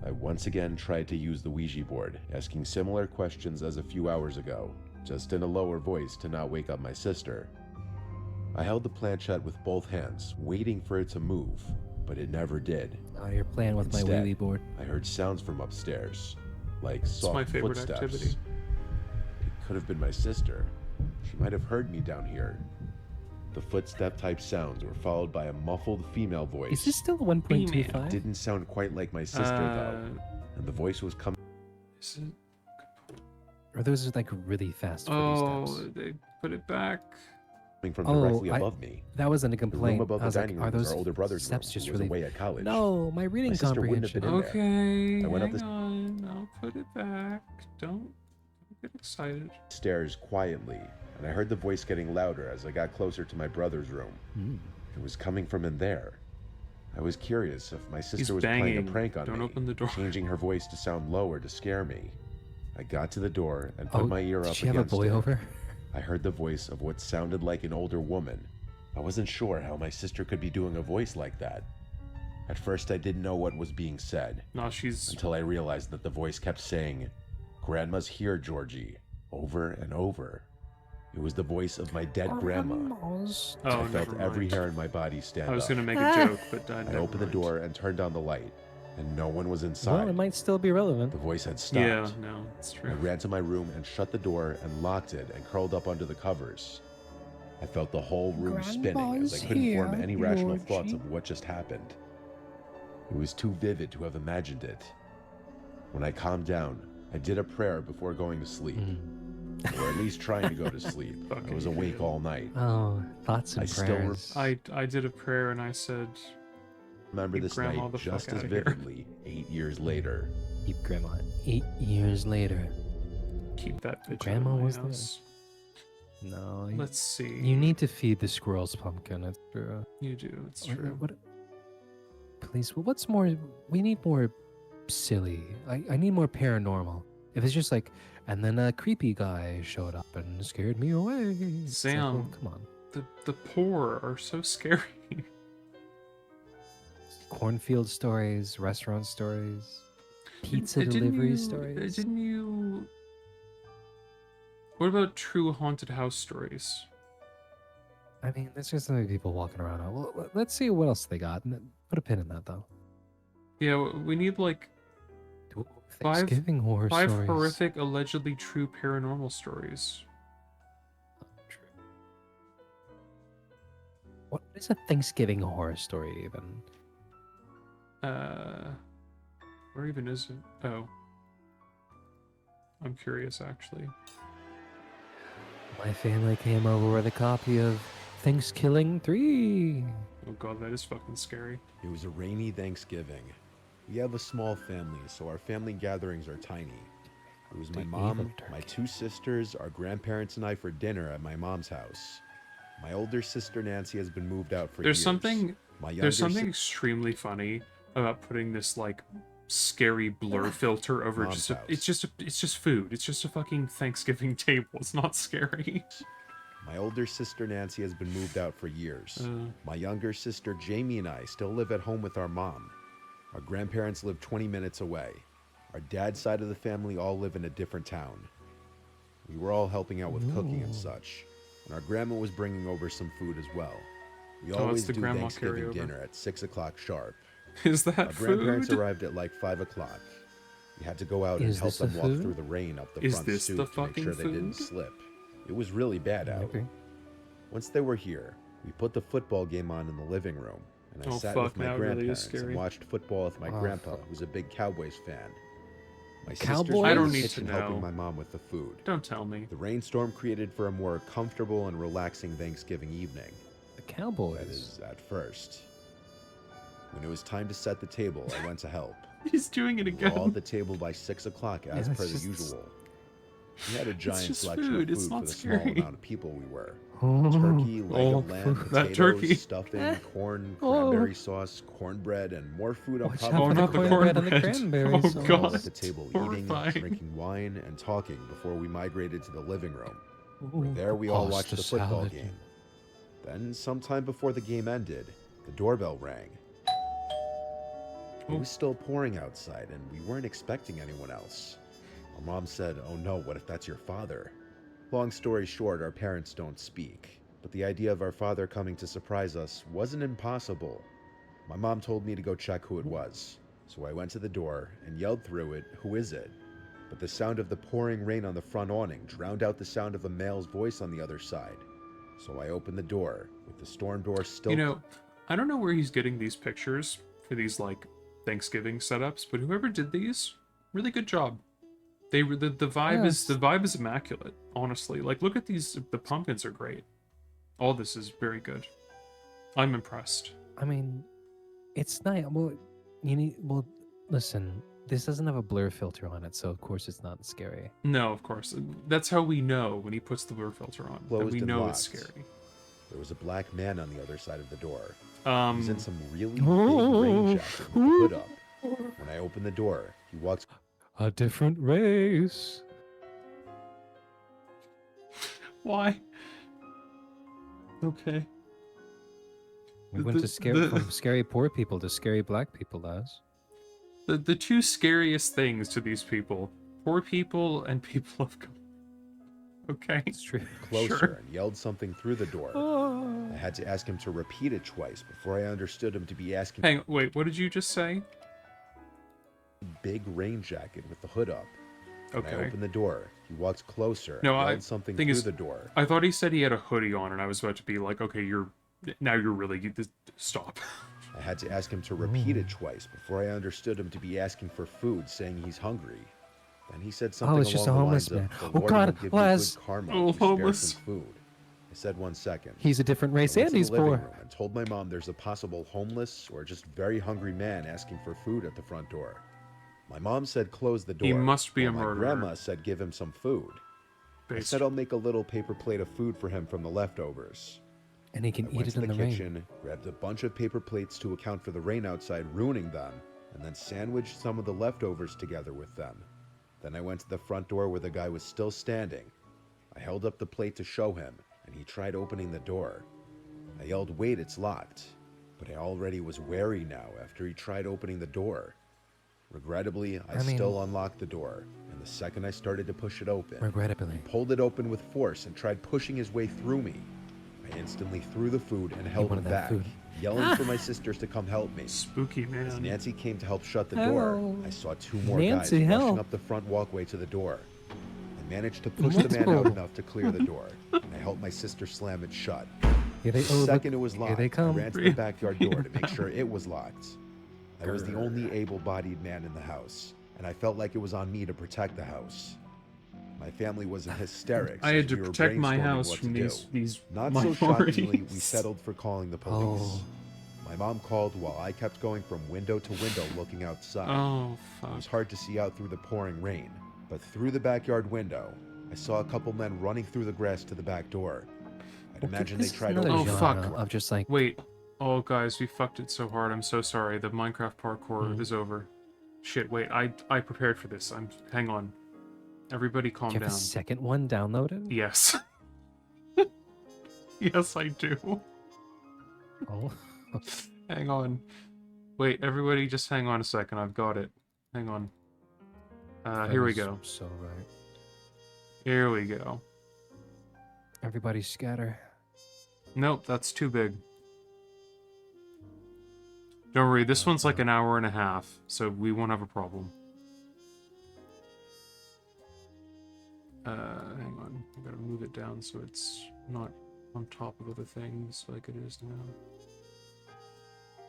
I once again tried to use the Ouija board, asking similar questions as a few hours ago, just in a lower voice to not wake up my sister. I held the planchette with both hands, waiting for it to move, but it never did. Oh, you're playing with my Instead, wheelie board. I heard sounds from upstairs, like It's soft my favorite footsteps. activity. It could have been my sister. She might have heard me down here. The footstep-type sounds were followed by a muffled female voice. Is this still It 1.25? didn't sound quite like my sister, though, and the voice was coming Is it? Or those are like really fast Oh, footsteps? they put it back. from Oh, directly I- above me. That wasn't a The room complaint. above I the was like, dining are room was those our older brother's room, steps just who was really... away at college. No, my reading My sister wouldn't have comprehension. been in there. Okay, I went up hang the- on. I'll put it back. Don't get excited. Stairs quietly, and I heard the voice getting louder as I got closer to my brother's room. Mm. It was coming from in there. I was curious if my sister He's was playing banging. a prank on Don't me, open the door. changing her voice to sound lower to scare me. I got to the door and put Oh, my ear did up she have a against boy it. over? I heard the voice of what sounded like an older woman. I wasn't sure how my sister could be doing a voice like that. At first, I didn't know what was being said, No, she's. until I realized that the voice kept saying, "Grandma's here, Georgie," over and over. It was the voice of my dead grandma. Grandmas. Oh, I felt never every mind. hair in my body stand I was up. gonna make a joke, but I never opened the mind. door and turned on the light. and no one was Well, inside. it might still be relevant. The voice had stopped. Yeah, no, it's I true. ran to my room and shut the door and locked it and curled up under the covers. I felt the whole room spinning as I couldn't form any rational thoughts of what just happened. It was too vivid to have imagined it. When I calmed down, I did a prayer before going to sleep, or at least trying to go to sleep. I was awake all night. Oh, thoughts and I still prayers. I did a prayer and I said, Remember Keep this Grandma night the fuck just as outta here. vividly 8 years later. Keep Grandma. 8 years later. keep that bitch Grandma out of my was there. house. No, Let's see. you need to feed the squirrels pumpkin. It's true. You do. It's What- true. Please, what's more? We need more silly. I need more paranormal. If it's just like, and then a creepy guy showed up and scared me away. It's like, well, Sam. come on. The poor are so scary. Cornfield stories, restaurant stories, pizza Didn't delivery you- stories. Didn't you? What about true haunted house stories? I mean, there's just so many people walking around. Well, let's see what else they got. Put a pin in that, though. Yeah, we need like Ooh, Five- Thanksgiving horror five stories. horrific, allegedly true paranormal stories. True. What is a Thanksgiving horror story even? Where even is it? Oh, I'm curious actually. My family came over with a copy of Thanksgiving 3. Oh god, that is fucking scary. It was a rainy Thanksgiving. We have a small family, so our family gatherings are tiny. It was my The mom, evil my turkey. 2 sisters, our grandparents, and I for dinner at my mom's house. My older sister Nancy has been moved out for There's years. something My younger There's something si- extremely funny about putting this like scary blur filter over Mom's just it's just food. It's just a fucking Thanksgiving table. It's not scary. My older sister Nancy has been moved out for years. My younger sister Jamie and I still live at home with our mom. Our grandparents live 20 minutes away. Our dad's side of the family all live in a different town. We were all helping out with cooking and such, and our grandma was bringing over some food as well. We it's always the do grandma Thanksgiving carryover. dinner at 6 o'clock sharp. Is that Our grandparents food? arrived at like 5 o'clock. We had to go out and Is help this them the walk food? through the rain up the Is front this stoop the to make sure fucking they didn't food? slip. It was really bad out. Maybe. Once they were here, we put the football game on in the living room, and I Oh, sat fuck, with my now it really is grandparents scary. and watched football with my Oh, grandpa, fuck. who's a big Cowboys fan. My Cowboys? sisters were I in don't the need to kitchen know. helping my mom with the food. Don't tell me. The rainstorm created for a more comfortable and relaxing Thanksgiving evening. The That Cowboys. is, at first. When it was time to set the table, I went to help. He's doing it We were all at again. the table by 6 o'clock, as Yeah, per it's the just- usual. We had a giant just selection food, of it's food not for the small scary. amount of people we were. Oh, Turkey, leg Oh, of lamb, that potatoes, turkey. stuffing, corn, Oh. cranberry sauce, cornbread, and more food on Watch top out Oh, of for not the the cornbread and the cornbread. cranberry Oh, sauce. We were all God. at the table eating, Horrifying. drinking wine, and talking before we migrated to the living room. Ooh, There we all pasta watched the football salad. game. Then, sometime before the game ended, the doorbell rang. It Oh. was still pouring outside, and we weren't expecting anyone else. Our mom said, "Oh no, what if that's your father?" Long story short, our parents don't speak, but the idea of our father coming to surprise us wasn't impossible. My mom told me to go check who it was, so I went to the door and yelled through it, "Who is it?" But the sound of the pouring rain on the front awning drowned out the sound of a male's voice on the other side. So I opened the door, with the storm door still. You know, I don't know where he's getting these pictures for these like Thanksgiving setups, but whoever did these, really good job. The vibe Yes. the vibe is immaculate, honestly. Like look at these, the pumpkins are great. All this is very good. I'm impressed. I mean, it's nice. Well, you need. Well, listen. This doesn't have a blur filter on it, so of course it's not scary. No, of course. That's how we know when he puts the blur filter on. That Closed we and know it's locked. scary. There was a black man on the other side of the door. He was in Um, some really big rain jacket with the hood up. When I opened the door, he walked A different race. why? Okay. We went The- to scary the- from scary poor people to scary black people, lads. The two scariest things to these people, poor people and people of color. Okay. It's true. closer Sure. and yelled something through the door. I had to ask him to repeat it twice before I understood him to be asking Hang wait, what did you just say? big rain jacket with the hood up. When I Okay. opened the door, he walked closer No, and I- yelled something thing through is- the door. I thought he said he had a hoodie on, and I was about to be like, okay, you're really stop. I had to ask him to repeat it twice before I understood him to be asking for food, saying he's hungry. Then he said something it's just along a the homeless lines man. of, "The Oh Lord God, will give Les. you good karma Oh, if you spare homeless. some food." I said 1 second. He's a different I race went and to he's the living poor. room and told my mom there's a possible homeless or just very hungry man asking for food at the front door. My mom said close the door. He must be a while my murderer. grandma said give him some food. I Based. said I'll make a little paper plate of food for him from the leftovers. And he can I eat went it to in the the rain. kitchen, grabbed a bunch of paper plates to account for the rain outside ruining them, and then sandwiched some of the leftovers together with them. Then I went to the front door where the guy was still standing. I held up the plate to show him, and he tried opening the door. I yelled, "Wait, it's locked." But I already was wary now after he tried opening the door. Regrettably, I mean- still unlocked the door, and the second I started to push it open, Regrettably. he pulled it open with force and tried pushing his way through me. I instantly threw the food and held him wanted that back, food. yelling for my sisters to come help me. Spooky As man. Nancy came to help shut the door, Help. I saw two more Nancy, guys rushing help. up the front walkway to the door. I managed to push the man out Multiple. enough to clear the door, and I helped my sister slam it shut. Here they, The oh, look, second it was here locked, they I come. ran to the backyard door to make sure it was locked. I was the only able-bodied man in the house, and I felt like it was on me to protect the house. My family was in hysterics. I had as to we were protect my brainstorming house what from to these do. these Not so shockingly, we minorities. settled for calling the police. Oh. My mom called while I kept going from window to window looking outside. Oh It fuck. was hard to see out through the pouring rain, but through the backyard window, I saw a couple men running through the grass to the back door. I'd imagine they This is tried another Oh, opening the fuck. genre door. of just like, Wait. Oh guys, we fucked it so hard. I'm so sorry. The Minecraft parkour Mhm. is over. Shit. Wait. I prepared for this. Hang on. Everybody, calm do you have down. a second one downloaded? Yes. Yes, I do. Oh. Hang on. Wait, everybody, just hang on a second. I've got it. Hang on. Here we That is go. So right. Here we go. Everybody scatter. Nope, that's too big. Don't worry, this one's like an hour and a half, so we won't have a problem. Hang on. I gotta move it down so it's not on top of other things like it is now.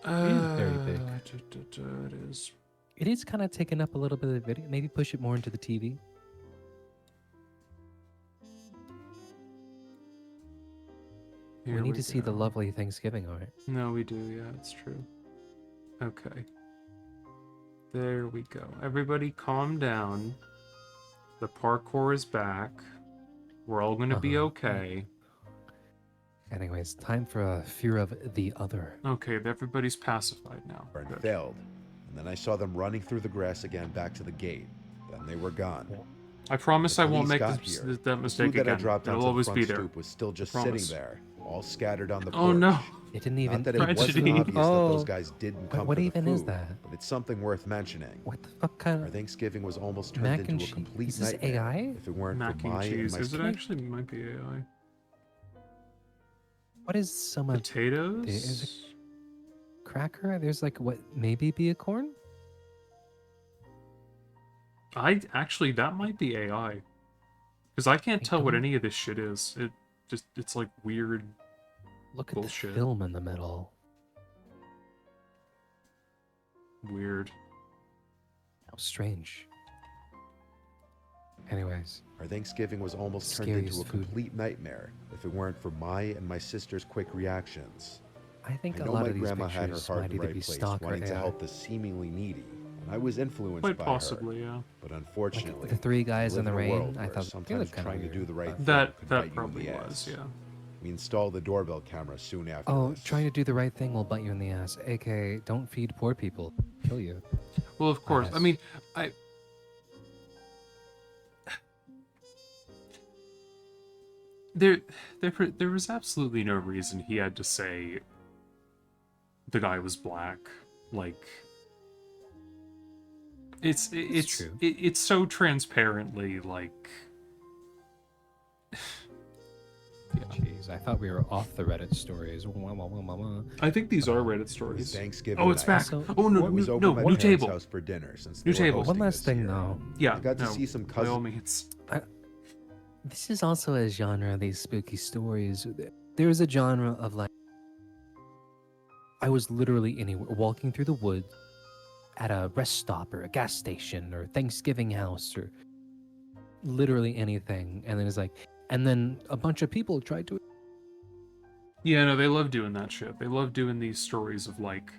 It is very big. It is. It is kind of taking up a little bit of the video. Maybe push it more into the TV. Here we need to see the go. lovely Thanksgiving art. No, we do. Yeah, it's true. Okay. There we go. Everybody calm down. The parkour is back. We're all gonna be Uh-huh. okay. Anyways, time for a Fear of the Other. Okay, everybody's pacified now. And Good. failed. And then I saw them running through the grass again back to the gate. Then they were gone. I promise The I won't police make got this, here. that The mistake food that I again. dropped It'll onto the always front be there. stoop was still just Promise. sitting there, all scattered on the porch. Oh no! It didn't even. Not that it Tragedy. wasn't obvious that Oh. those guys didn't come what for the even food, is that? but it's something worth mentioning. What the fuck kind Our of Thanksgiving was almost turned mac and into a cheese? complete Is this nightmare AI? if it weren't Mac for and my cheese. and Is my it actually might be AI? What is some of Potatoes? is cracker? There's like what maybe be a corn? I actually that might be AI. Because I can't I tell what don't- any of this shit is. It's like weird. Look at Bullshit. the film in the middle. Weird. How strange. Anyways, Our Thanksgiving was almost turned into a Scariest food. complete nightmare if it weren't for my and my sister's quick reactions. I think I a know lot my of these grandma had her pictures heart might in the either right be place, stock or wanting to AI. help the seemingly needy, and I was influenced Quite by possibly, yeah. her. But Like unfortunately, the three guys we in the live in a rain. world I where thought they sometimes looked kind of trying to do the right thing That could bite you in probably the was, ass. yeah. We installed the doorbell camera soon after Oh, this. trying to do the right thing will bite you in the ass. AKA, don't feed poor people. Kill you. Well, of course. I Yes. mean, there was absolutely no reason he had to say the guy was black. Like, it's true. it's so transparently like Jeez, I thought we were off the Reddit stories. Wah, wah, wah, wah, wah. I think these are Reddit It was stories. Thanksgiving Oh, it's night. back. So, Oh no, I was over no, at my new parents' table. house for dinner since New they were table. hosting One last this thing year. though. Yeah, I got to no, see some by all cousins. means. This is also a genre of these spooky stories. There is a genre of like, I was literally anywhere, walking through the woods, at a rest stop or a gas station or Thanksgiving house or literally anything, and then it's like, and then a bunch of people tried to. Yeah, no, they love doing that shit. They love doing these stories of like,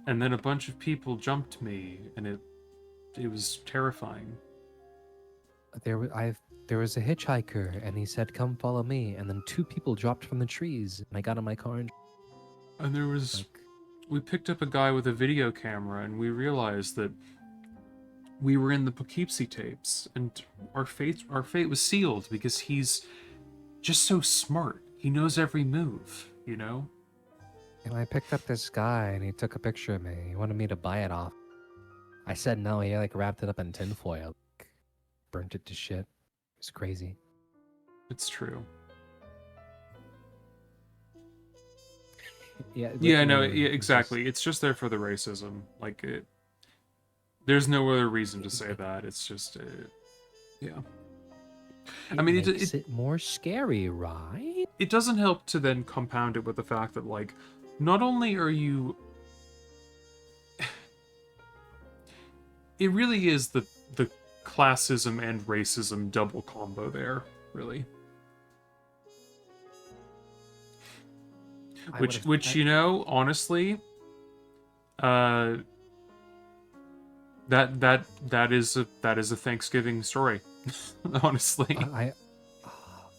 and then a bunch of people jumped me, and it was terrifying. There was a hitchhiker, and he said, "Come follow me," and then 2 people dropped from the trees, and I got in my car and And there was, like, we picked up a guy with a video camera, and we realized that we were in the Poughkeepsie tapes, and our fate was sealed because he's just so smart. He knows every move, you know. and I picked up this guy, and he took a picture of me. He wanted me to buy it off. I said no. He like wrapped it up in tinfoil, burnt it to shit. It's crazy. It's true. Yeah. Yeah, no, literally, yeah, it's exactly. It's just there for the racism. Like it. There's no other reason to say that. It's just, yeah. It I mean, makes it more scary, right? It doesn't help to then compound it with the fact that, like, not only are you, it really is the classism and racism double combo there, really. Which you know, honestly, that is a Thanksgiving story. Honestly,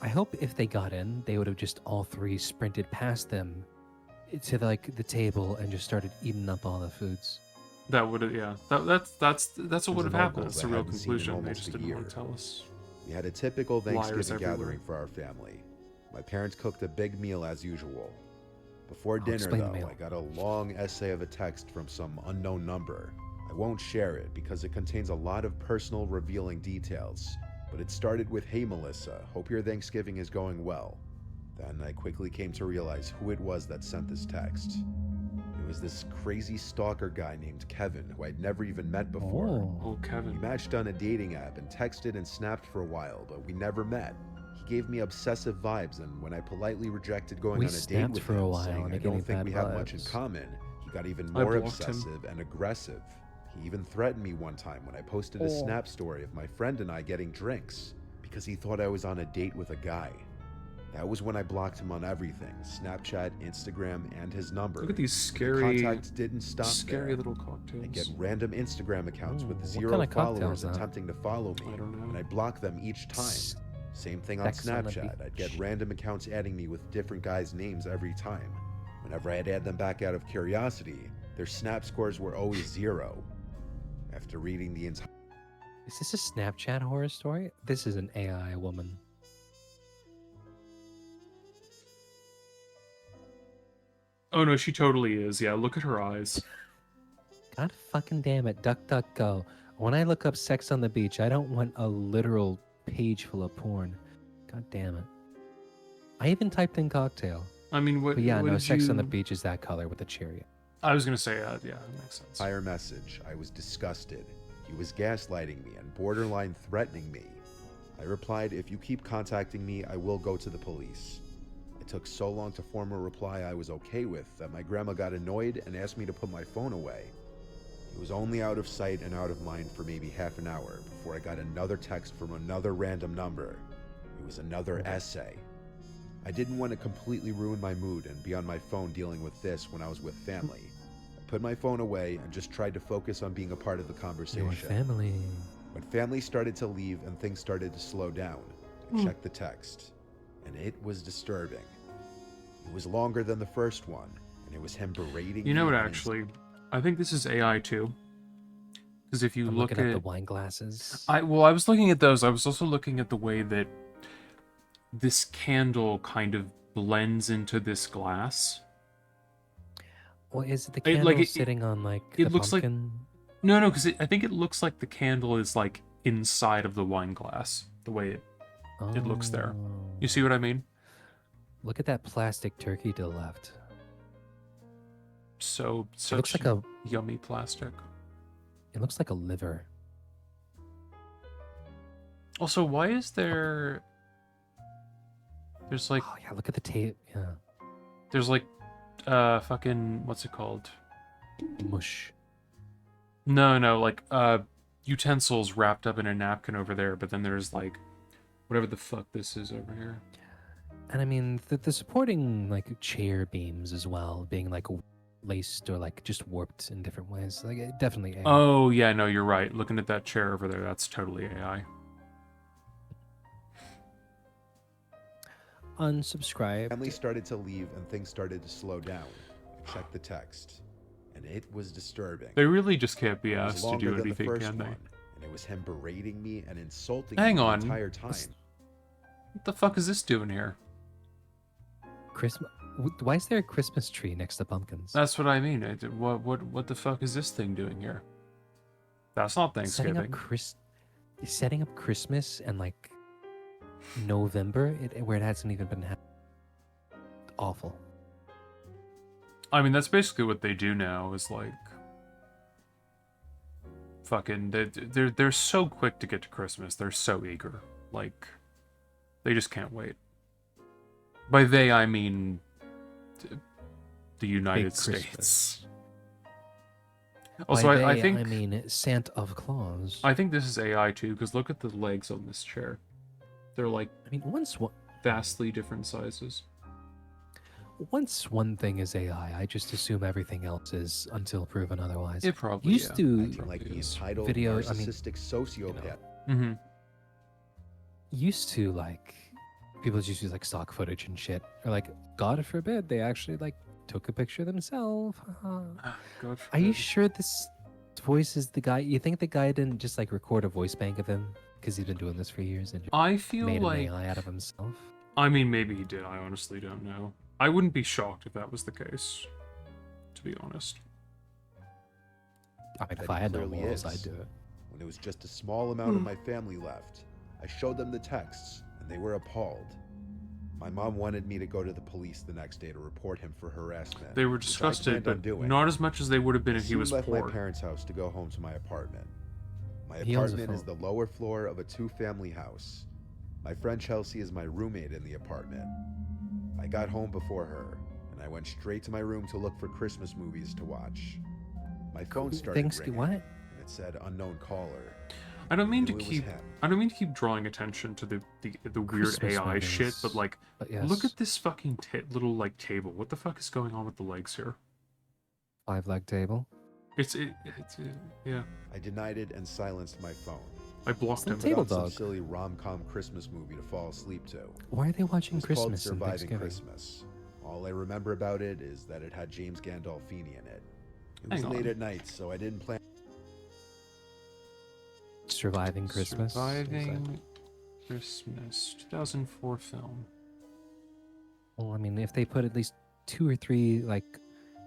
I hope if they got in, they would have just all 3 sprinted past them to like the table and just started eating up all the foods. that would have, yeah. That's what would have an happened. uncle That's that the real I hadn't seen in conclusion. They almost just a didn't want year. to tell us. We had a typical Liars Thanksgiving everywhere. gathering for our family. My parents cooked a big meal as usual. Before I'll dinner, explain the though, meal. I got a long essay of a text from some unknown number. I won't share it because it contains a lot of personal, revealing details. But it started with, "Hey Melissa, hope your Thanksgiving is going well." Then I quickly came to realize who it was that sent this text. It was this crazy stalker guy named Kevin, who I'd never even met before. Oh, We Kevin. matched on a dating app and texted and snapped for a while, but we never met. He gave me obsessive vibes, and when I politely rejected going We on a date snapped with for a him, while, saying and I it gave me don't think bad we have much in vibes. common, he got even I more blocked him. obsessive and aggressive. He even threatened me one time when I posted a snap story of my friend and I getting drinks because he thought I was on a date with a guy. That was when I blocked him on everything: Snapchat, Instagram, and his number. Look at these The scary, contact didn't stop scary there. little I get cocktails. random Instagram accounts with Ooh, what 0 kind of followers cocktails, though? attempting to follow me, I don't know. and I block them each time. Same thing on Sex on the Snapchat. I'd get beach. random accounts adding me with different guys' names every time. Whenever I'd add them back out of curiosity, their snap scores were always 0. After reading the entire Is this a Snapchat horror story? This is an AI woman. Oh no, she totally is. Yeah, look at her eyes. God fucking damn it, DuckDuckGo. When I look up sex on the beach, I don't want a literal page full of porn. God damn it. I even typed in cocktail. I mean, what? But yeah, what no, did sex on the you- beach is that color with a cherry. I was gonna say, yeah, that makes sense. entire message, I was disgusted. He was gaslighting me and borderline threatening me. I replied, "If you keep contacting me, I will go to the police." It took so long to form a reply I was okay with that my grandma got annoyed and asked me to put my phone away. It was only out of sight and out of mind for maybe half an hour before I got another text from another random number. It was another essay. I didn't want to completely ruin my mood and be on my phone dealing with this when I was with family. I put my phone away and just tried to focus on being a part of the Your conversation. family. When family started to leave and things started to slow down, I checked the text, and it was disturbing. It was longer than the first one, and it was him berating You know me what? and Actually, I think this is AI too. Because if you I'm look looking at the at, wine glasses. I was looking at those. I was also looking at the way that this candle kind of blends into this glass. Well, is it the It- candle like, it- sitting on like it the looks like- pumpkin? No, because I think it looks like the candle is like inside of the wine glass. The way it looks there. You see what I mean? Look at that plastic turkey to the left. So It looks like a yummy plastic. it looks like a liver. Also, why is there's like Oh yeah, look at the tape. Yeah. there's like fucking what's it called? Mush. No, like utensils wrapped up in a napkin over there, but then there's like whatever the fuck this is over here. And I mean the supporting like chair beams as well, being like laced or like just warped in different ways. Like it definitely. Oh yeah, no, you're right. Looking at that chair over there, that's totally AI. Unsubscribe. Family started to leave and things started to slow down. I checked the text, and it was disturbing. They really just can't be It was asked to longer do than the anything, first can they? one, and it was him berating me and insulting Hang me on. the entire time. What the fuck is this doing here? Christmas. Why is there a Christmas tree next to pumpkins? That's what I mean. What the fuck is this thing doing here? That's not Thanksgiving. Setting up Christmas and like November, where it hasn't even been awful. I mean, that's basically what they do now. Is like fucking they're so quick to get to Christmas. They're so eager. Like they just can't wait. By they, I mean the United Big States. Christmas. Also, By I they, think I mean Santa of Claus. I think this is AI too, because look at the legs on this chair. They're like I mean, once vastly different sizes. one thing is AI, I just assume everything else is until proven otherwise. It probably Used to Acting like the entitled, video- I mean, narcissistic sociopath. Mm-hmm. used to like people just use like stock footage and shit, or like God forbid they actually like took a picture themselves. God Are you forbid. sure this voice is the guy? You think the guy didn't just like record a voice bank of him because he's been doing this for years and just I feel made like an AI out of himself? I mean, maybe he did. I honestly don't know. I wouldn't be shocked if that was the case, to be honest. I mean, That if he I had no clearly morals, is. I'd do it. When it was just a small amount of my family left, I showed them the texts, and they were appalled. My mom wanted me to go to the police the next day to report him for harassment. They were which I disgusted, planned on but doing. not as much as they would have been I if he soon was left my poor. parents' house to go home to my apartment. My He owns a apartment is the phone. lower floor of a two-family house. My friend Chelsea is my roommate in the apartment. I got home before her, and I went straight to my room to look for Christmas movies to watch. My phone started ringing, What? and it said unknown caller. I don't mean I to knew it was keep him. I don't mean to keep drawing attention to the weird Christmas AI shit, but movies. like But yes, look at this fucking little like table. What the fuck is going on with the legs here? 5-leg table. It's yeah. I denied it and silenced my phone. I blocked him. Something- Table Put on some dog. silly rom-com Christmas movie to fall asleep to. Why are they It watching was called Christmas and Surviving Thanksgiving? Christmas. All I remember about it is that it had James Gandolfini in it. It was Hang late on. at night, so I didn't plan. Surviving Christmas. What is that? Surviving Christmas, 2004 film. Well, I mean, if they put at least 2 or 3 like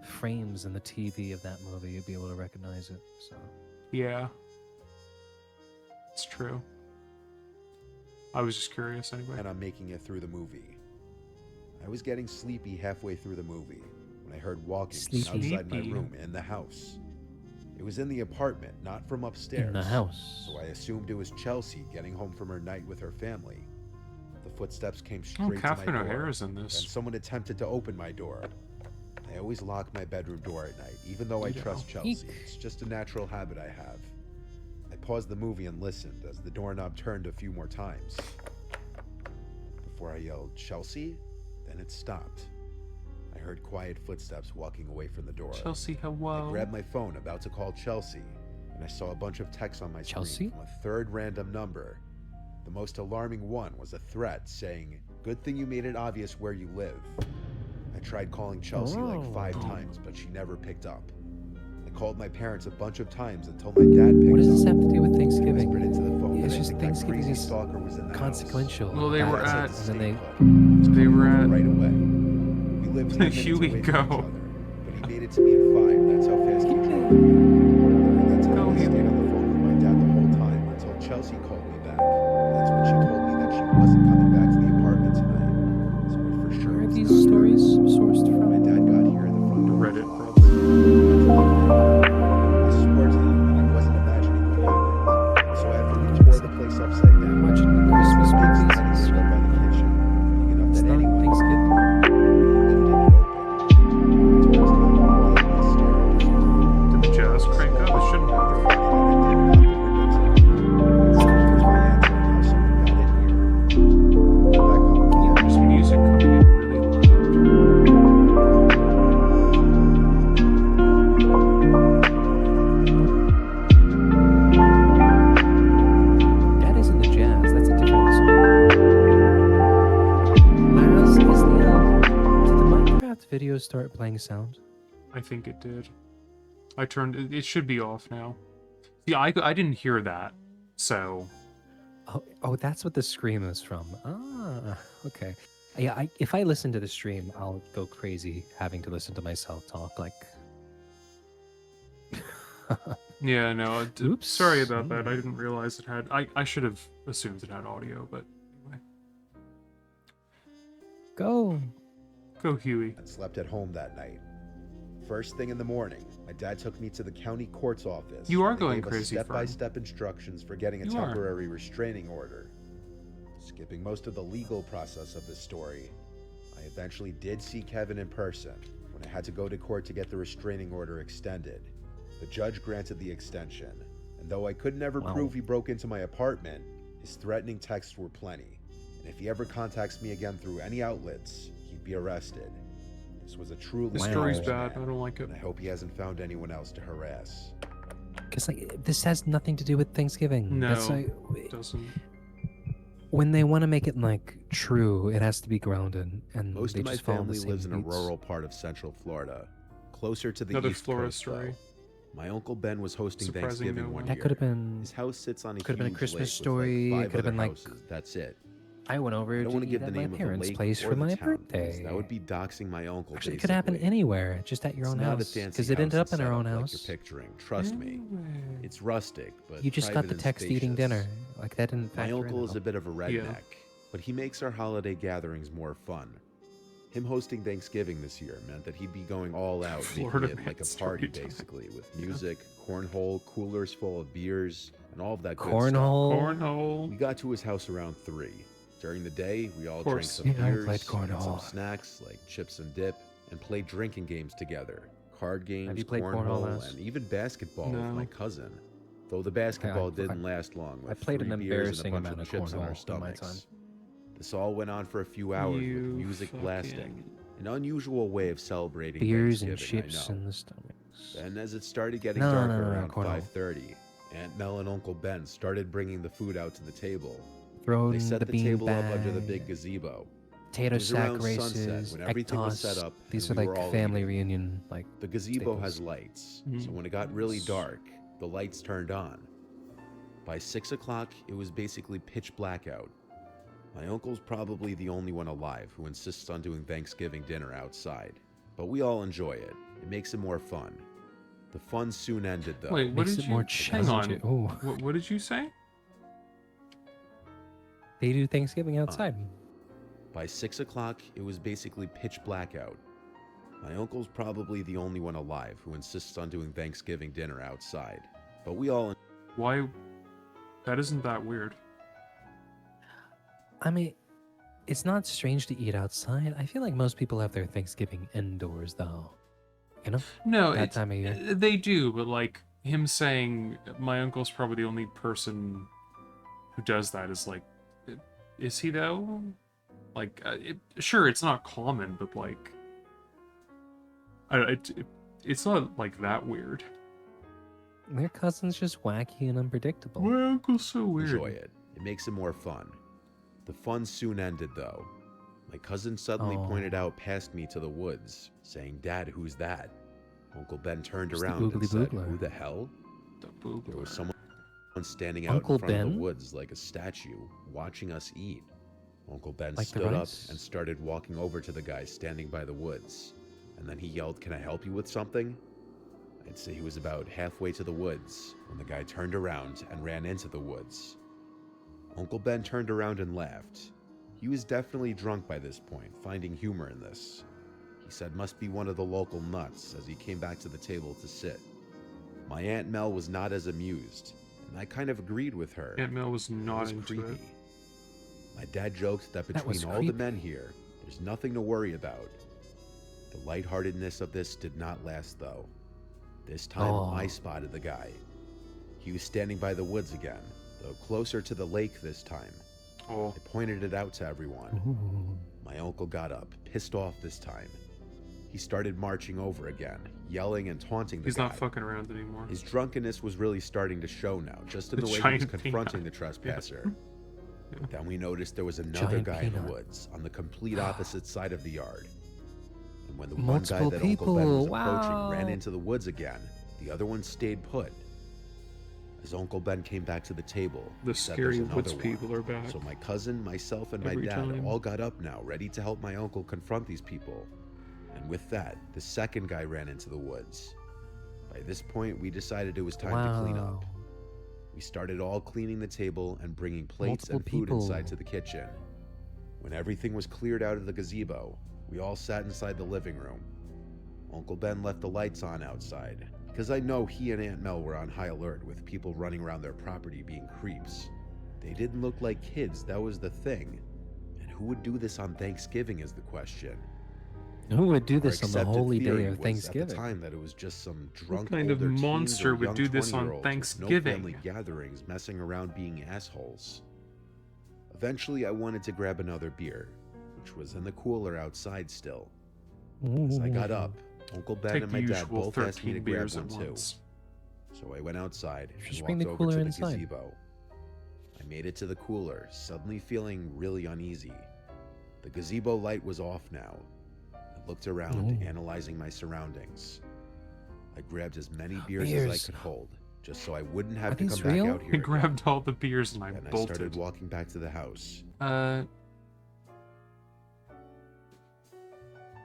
frames in the TV of that movie, you'd be able to recognize it. So Yeah, it's true. I was just curious anyway. And I'm making it through the movie. I was getting sleepy halfway through the movie when I heard walking from Sleepy. outside my Sleepy. room in the house. It was in the apartment, not from upstairs. in the house. So I assumed it was Chelsea getting home from her night with her family. The footsteps came Oh, straight to Catherine my door, O'Hara's in and this. someone attempted to open my door. I always lock my bedroom door at night, even though I Yeah. trust Chelsea. Eek. It's just a natural habit I have. I paused the movie and listened as the doorknob turned a few more times. Before I yelled, "Chelsea?" Then it stopped. I heard quiet footsteps walking away from the door. Chelsea, I hello. grabbed my phone, about to call Chelsea, and I saw a bunch of texts on my Chelsea? screen from a third random number. The most alarming one was a threat saying, "Good thing you made it obvious where you live." I tried calling Chelsea like 5 Oh. times, but she never picked up. I called my parents a bunch of times until my dad picked What does this up. have to do with I Thanksgiving? whispered into the phone It's that I just think that Thanksgiving crazy is stalker was in the consequential. Well, they house. were Dad said at- to and then stay they put. Just they call were him at- right away. We lived 10 minutes Here we away go. from each other, but he made it to me in 5. That's how fast he drove. During that time, Go I him. stayed on the phone with my dad the whole time until Chelsea called me back. That's when she told me that she wasn't coming back to the apartment tonight. So I for sure Where are was video start playing sound? I think it did. I turned it. It should be off now. Yeah, I didn't hear that. So Oh, that's what the scream is from. Ah, okay. Yeah, if I listen to the stream, I'll go crazy having to listen to myself talk. Like, yeah, no. Oops. Sorry about that. I didn't realize it had. I should have assumed it had audio, but anyway. Go, Huey. And slept at home that night. First thing in the morning, my dad took me to the county court's office. You are and they going gave us crazy, Fern. step-by-step instructions for getting a You are. temporary restraining order. Skipping most of the legal process of this story, I eventually did see Kevin in person when I had to go to court to get the restraining order extended. The judge granted the extension, and though I could never Wow. prove he broke into my apartment, his threatening texts were plenty. And if he ever contacts me again through any outlets, he'd be arrested. This was a truly The Wow. story's dangerous bad. I man, don't like it. and I hope he hasn't found anyone else to harass. because like this has nothing to do with Thanksgiving. That's No. like, It doesn't. when they want to make it like true, it has to be grounded, and Most they of my just follow the family same lives in a beats. rural part of Central Florida, closer to the Another East Florida Coast. story. Though. My uncle Ben was hosting Surprising Thanksgiving no one one. year. That could have been. His house sits on a Could have been a huge Christmas lake story, with like 5 could have other been like- houses. That's it. I went over I to don't want to eat give the at my name of the parents' lake place or for the my town, because birthday. that would be doxing my uncle. Actually, it could happen basically. anywhere, just at your It's own not a house. fancy Because it ended house up in our and own setup house. Like you're picturing. Trust me, Anyway. it's rustic, but You just got private the and text eating spacious. dinner. Like that didn't My factor uncle in is at a bit of a redneck, Yeah. but he makes our holiday gatherings more fun. Him hosting Thanksgiving this year meant that he'd be going all out, Florida making it like man a party, story time. basically, with music, cornhole, coolers full of beers, and all of that good Cornhole. stuff. Cornhole. We got to his house around 3. During the day, we all drank course. some Yeah, I beers, played ate some cornhole. snacks like chips and dip, and played drinking games together. Card games, you played cornhole, cornhole, Les? and even basketball with No. my cousin. Though the basketball didn't last long. I With played an 3 beers and a embarrassing bunch amount of of chips in our cornhole in my stomachs. time. This all went on for a few hours You with music blasting. fucking- An unusual way of celebrating Beers and Thanksgiving, chips I know. in the stomachs. Then as it started getting No, darker no, no, around cornhole. 5:30, Aunt Mel and Uncle Ben started bringing the food out to the table. Thrown They set the the bean table bag, up under the big gazebo. potato It was sack around sunset races, when egg everything was toss. set up These and are we were all like family eating. reunion, like The gazebo staples. has lights, so Mhm. when it got really dark, the lights turned on. By 6 o'clock, it was basically pitch black out. My uncle's probably the only one alive who insists on doing Thanksgiving dinner outside, but we all enjoy it. It makes it more fun. The fun soon ended, though. Wait, what Makes did it you? more Hang on. challenging. Oh, What did you say? they do Thanksgiving outside. By 6 o'clock, it was basically pitch black out. My uncle's probably the only one alive who insists on doing Thanksgiving dinner outside, but we all Why? That isn't that weird. I mean, it's not strange to eat outside. I feel like most people have their Thanksgiving indoors, though. You know, No, that time of year. they do, but like him saying my uncle's probably the only person who does that is like, is he though? Like, sure, it's not common, but like, it's not like that weird. Their cousin's just wacky and unpredictable. My uncle's so weird. enjoy it. It makes it more fun. The fun soon ended, though. My cousin suddenly Oh. pointed out past me to the woods, saying, "Dad, who's that?" Uncle Ben turned It's the around and Boogly said, Boogler. "Who the hell?" The There was boogler. someone standing out Uncle in front of Ben? the woods like a statue, watching us eat. Uncle Ben Like the stood up rice? and started walking over to the guy standing by the woods. And then he yelled, "Can I help you with something?" I'd say he was about halfway to the woods when the guy turned around and ran into the woods. Uncle Ben turned around and laughed. He was definitely drunk by this point, finding humor in this. He said must be one of the local nuts as he came back to the table to sit. My Aunt Mel was not as amused, and I kind of agreed with her. Aunt Mel was It not was into creepy. it. My dad joked that That was between all the creepy. men here, there's nothing to worry about. The lightheartedness of this did not last, though. This time, Oh. I spotted the guy. He was standing by the woods again, though closer to the lake this time. Oh, I pointed it out to everyone. Ooh. My uncle got up, pissed off this time. He started marching over again, yelling and taunting the he's guy. not fucking around anymore. His drunkenness was really starting to show now, just in The the way he was giant confronting peanut. the trespasser. Yeah. Then we noticed there was another Giant guy in peanut. the woods on the complete opposite side of the yard. And And when the one Multiple guy that Uncle Ben was people, approaching ran wow. into the woods again, the other one stayed put. As Uncle Ben came back to the table, The he said there's scary woods another one. people are back. So my cousin, myself, and my Every dad time. all got up now, ready to help my uncle confront these people. And with that, the second guy ran into the woods. By this point, we decided it was time to clean Wow. up. We started all cleaning the table and bringing plates Multiple and food people. inside to the kitchen. When everything was cleared out of the gazebo, we all sat inside the living room. Uncle Ben left the lights on outside, because I know he and Aunt Mel were on high alert with people running around their property being creeps. They didn't look like kids, that was the thing. And who would do this on Thanksgiving is the question. Who would do Our this on the accepted holy day theory of was At Thanksgiving? the time that it was just some drunk kind of older teens monster or would young do this on 20-year-olds with Thanksgiving? No family gatherings messing around being assholes. Eventually, I wanted to grab another beer, which was in the cooler outside still. As I got up, Uncle Ben Take and the my dad usual both asked me 13 to grab beers one at too. once. So I went outside Just and bring walked the over cooler to the inside. gazebo. I made it to the cooler, suddenly feeling really uneasy. The gazebo light was off now. I looked around, Ooh. analyzing my surroundings. I grabbed as many beers as Beers. I could hold, just so I wouldn't have Are to these come real? back out here I again. grabbed all the beers and I And I bolted. started walking back to the house.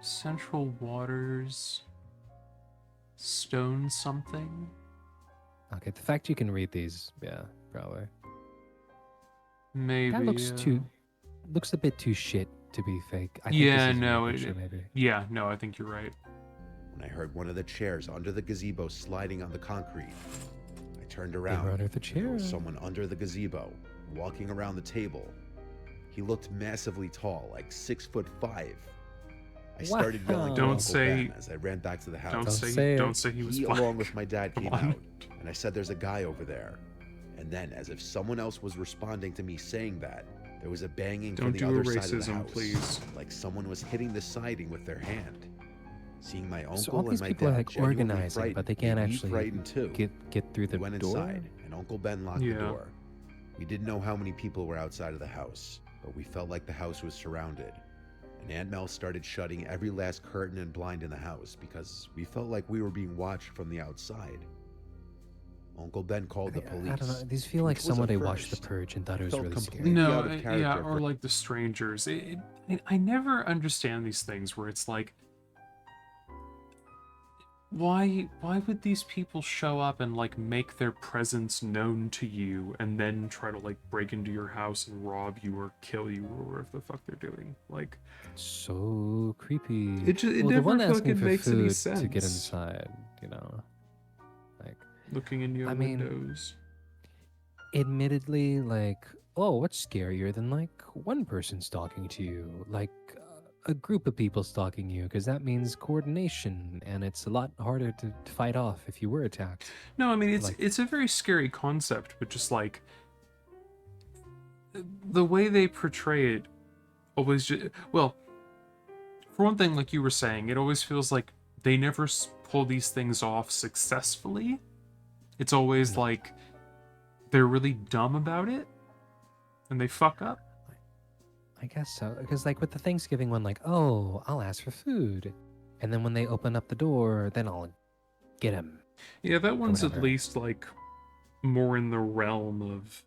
Central Waters, Stone something. Okay, the fact you can read these, yeah, probably. Maybe. That looks looks a bit too shit to be fake. I think Yeah, this is a no, real picture, maybe. Yeah, no, I think you're right. When I heard one of the chairs under the gazebo sliding on the concrete, I turned They around. were under the and there was chair. someone under the gazebo, walking around the table. He looked massively tall, like 6'5". I started yelling to Wow. Don't Uncle say- Ben as I ran back to the house. Don't Don't say, say it. don't say he was He, black. along with my dad, Come came on. out, and I said, "There's a guy over there." And then, as if someone else was responding to me saying that, there was a banging Don't from the do a other side of the racism, house, please. like someone was hitting the siding with their hand. Seeing my uncle So all and these my people are dad like genuinely organizing, but frightened they can't made me actually frightened too. get through the We went door. inside, and Uncle Ben locked the Yeah. door. We didn't know how many people were outside of the house, but we felt like the house was surrounded. And Aunt Mel started shutting every last curtain and blind in the house because we felt like we were being watched from the outside. Uncle Ben called the police. I don't know. These feel like which was a somebody watched The first. Purge and thought it was Felt really completely scary. No, out of yeah, character or for- like the strangers. I never understand these things where it's like, why would these people show up and like make their presence known to you and then try to like break into your house and rob you or kill you or whatever the fuck they're doing? Like, So creepy. It the one one asking fucking for makes any food sense. to get inside, you know. Like, looking in your I mean, windows. admittedly, like, oh, what's scarier than like one person stalking to you? Like a group of people stalking you, because that means coordination, and it's a lot harder to fight off if you were attacked. No, I mean like- it's a very scary concept, but just like the way they portray it always just, well, for one thing, like you were saying, it always feels like they never pull these things off successfully. It's always like they're really dumb about it and they fuck up. I guess so, because like with the Thanksgiving one, like, oh, I'll ask for food, and then when they open up the door, then I'll get him. Yeah, that one's at whatever. least like more in the realm of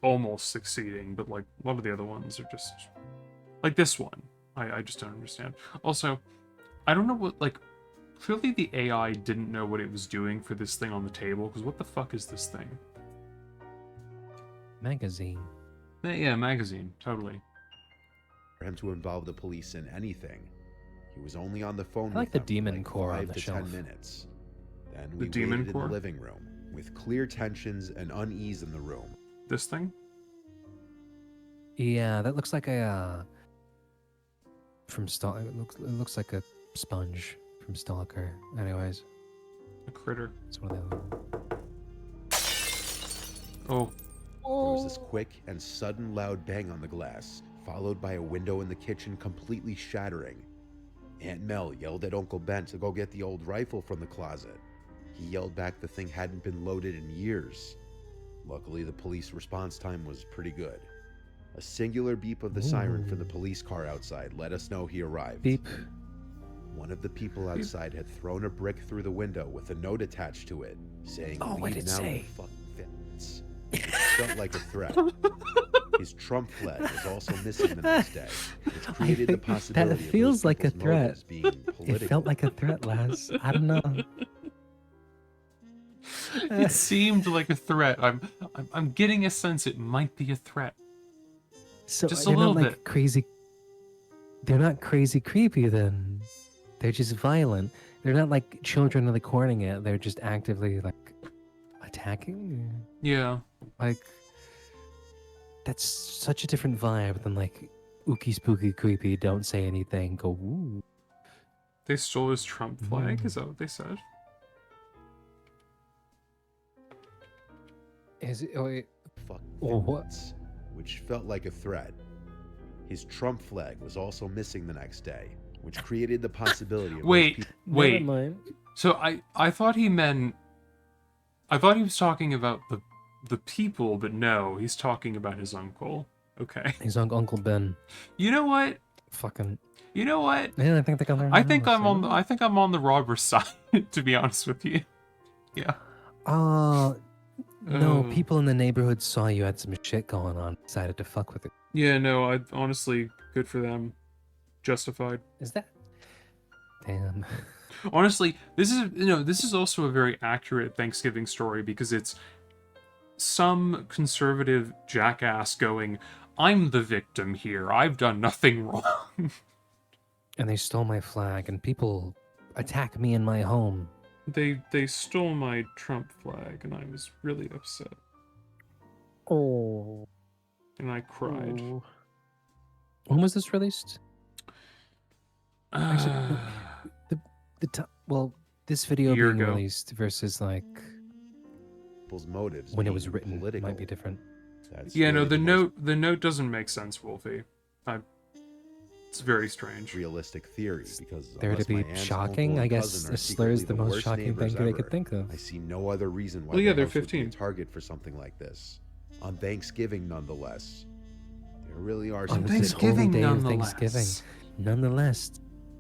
almost succeeding, but like a lot of the other ones are just like this one. I just don't understand. Also, I don't know what, like, clearly the AI didn't know what it was doing for this thing on the table, because what the fuck is this thing? Magazine. Yeah, magazine, totally. For him to involve the police in anything. He was only on the phone I like with the them for Demon like Core on 5 the to shelf. 10 minutes. Then The we Demon waited Core? in the living room with clear tensions and unease in the room. This thing? Yeah, that looks like a from Stalker. It looks like a sponge from Stalker. Anyways, A critter. it's one of them. Oh, There was this quick and sudden loud bang on the glass, followed by a window in the kitchen completely shattering. Aunt Mel yelled at Uncle Ben to go get the old rifle from the closet. He yelled back the thing hadn't been loaded in years. Luckily, the police response time was pretty good. A singular beep of the siren from the police car outside let us know he arrived. Beep. One of the people outside had thrown a brick through the window with a note attached to it, saying, Oh, what "Leave did it now, say? you fucking fits." It felt like a threat. His Trump flag was also missing the next day, which created the think possibility that of feels those like a people's threat. motives being political. It felt like a threat, Laz. I don't know. It seemed like a threat. I'm getting a sense it might be a threat. So Just a they're little not like bit. crazy. They're not crazy creepy then. They're just violent. They're not like children of the corning it. They're just actively like attacking. Yeah. Like that's such a different vibe than like ooky spooky creepy. Don't say anything. Go woo. They stole his Trump flag. Is that what they said? Is it? Oh, wait. Fucking Oh, what? fits, which felt like a threat. His Trump flag was also missing the next day, which created the possibility of those Wait, people Never wait. mind. So I thought he meant. I thought he was talking about the people, but no, he's talking about his uncle. Okay. He's Uncle Ben. You know what? Fucking. You know what? Yeah, I think they got their I think house, I'm on. you know? I think I'm on the robber's side. To be honest with you. Yeah. No, Oh. people in the neighborhood saw you had some shit going on, decided to fuck with it. Yeah. No. I honestly, good for them. Justified. Is that? Damn. Honestly, this is also a very accurate Thanksgiving story because it's some conservative jackass going, "I'm the victim here. I've done nothing wrong." And they stole my flag, and people attack me in my home. They stole my Trump flag, and I was really upset, Oh. and I cried. When was this released? Actually, no, well, this video Year being ago. released versus like people's motives when it being was written political. might be different. That's Yeah, no, really the note doesn't make sense, Wolfie. It's very strange. most realistic theory because There to unless be my aunt, shocking, uncle, I and guess cousin are a slur is secretly the most worst shocking neighbors thing that I could ever, think of. I see no other reason why Well, yeah, their they're house would be a 15. target for something like this. On Thanksgiving, nonetheless, there really are On some this sick- holy Thanksgiving, day of nonetheless. Thanksgiving. Nonetheless,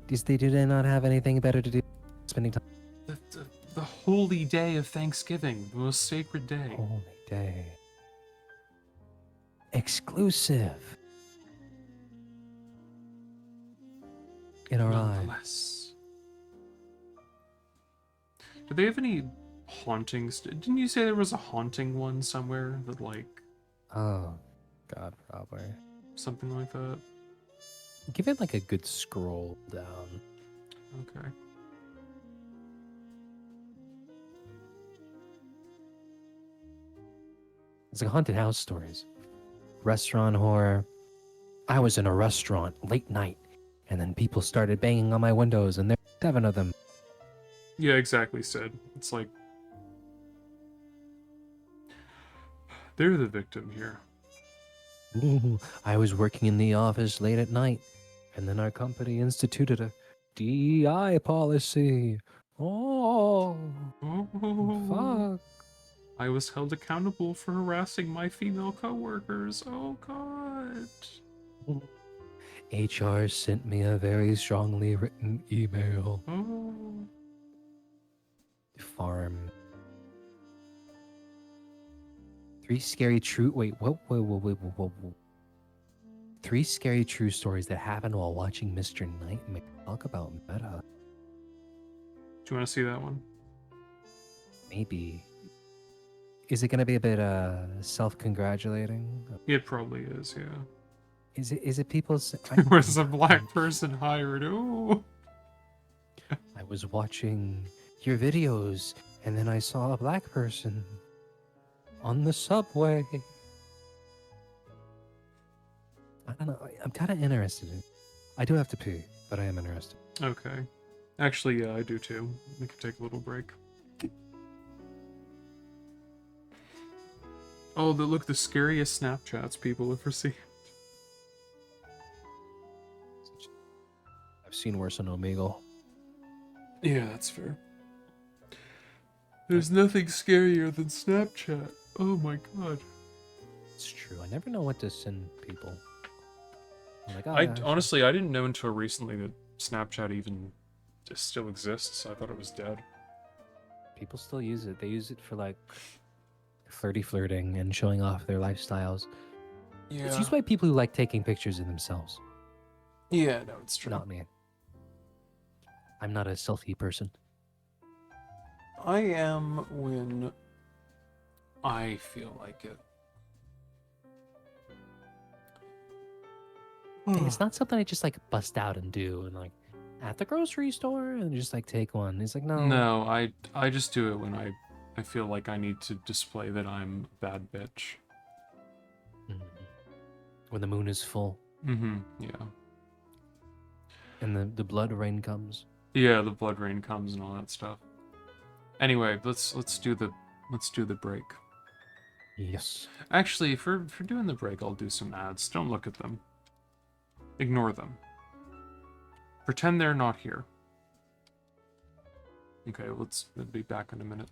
do they not have anything better to do? Spending time. The holy day of Thanksgiving, the most sacred day. Holy day. Exclusive. In our eye. Nonetheless. Do they have any hauntings? Didn't you say there was a haunting one somewhere that like Oh, God, probably. something like that? Give it like a good scroll down. Okay. It's like haunted house stories. Restaurant horror. I was in a restaurant late night, and then people started banging on my windows, and there were 7 of them. Yeah, exactly, Sid. It's like they're the victim here. Ooh, I was working in the office late at night, and then our company instituted a DEI policy. Oh, Oh, fuck. I was held accountable for harassing my female coworkers. Oh God. HR sent me a very strongly written email. Oh. Farm. 3 scary true. Wait, whoa. 3 scary true stories that happened while watching Mr. Nightmare. Talk about meta. Do you want to see that one? Maybe. Is it gonna be a bit self-congratulating? It probably is, yeah. Is it people? Was a black person hired? Ooh. I was watching your videos, and then I saw a black person on the subway. I don't know. I'm kind of interested in. I do have to pee, but I am interested. Okay. Actually, yeah, I do too. We can take a little break. Oh, look, the scariest Snapchats people have received. I've seen worse on Omegle. Yeah, that's fair. There's nothing scarier than Snapchat. Oh my god. It's true. I never know what to send people. I'm like, oh, I yeah, sure. honestly, I didn't know until recently that Snapchat even just still exists. I thought it was dead. People still use it. They use it for like flirting and showing off their lifestyles. It's used by people who like taking pictures of themselves. Yeah, no, it's true. Not me. I'm not a selfie person. I am when I feel like it. And it's not something I just like bust out and do and like at the grocery store and just like take one. It's like no. No, I just do it when I feel like I need to display that I'm a bad bitch. Mhm. When the moon is full Mm-hmm. Yeah. and the blood rain comes. Yeah, the blood rain comes and all that stuff. Anyway, let's do the break. Yes. Actually, for doing the break, I'll do some ads. Don't look at them. Ignore them. Pretend they're not here. Okay, we'll be back in a minute.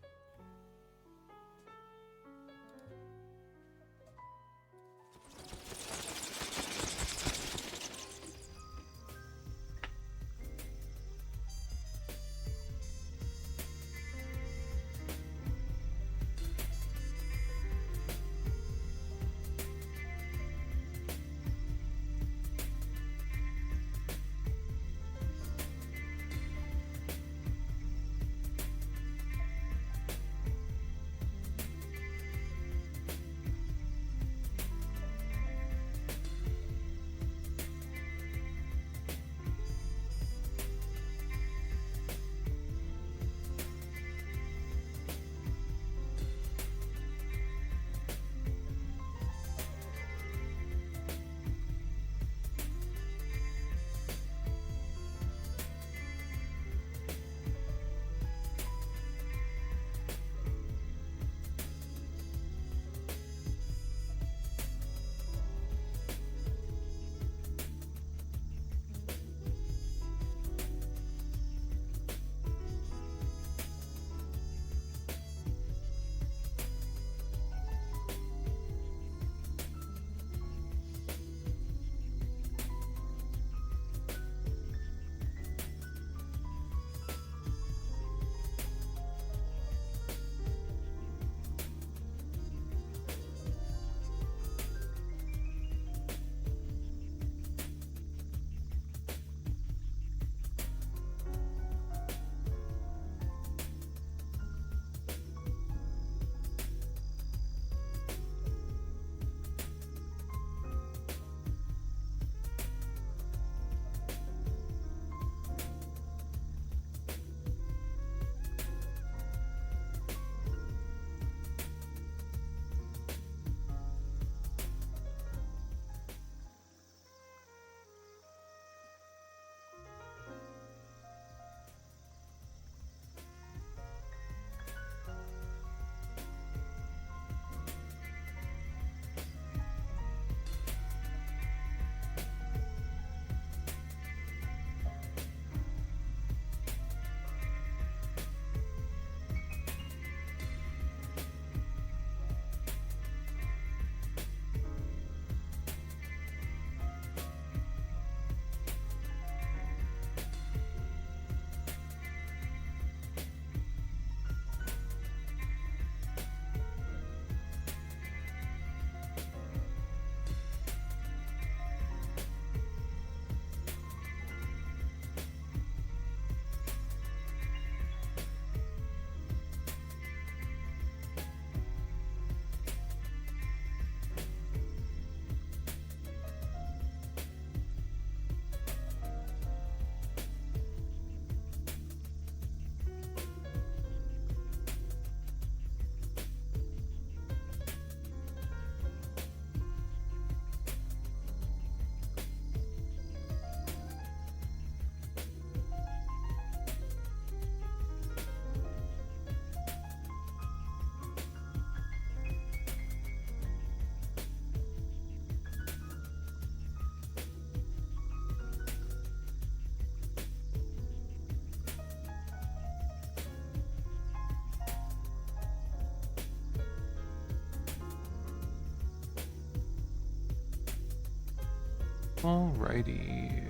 Alrighty.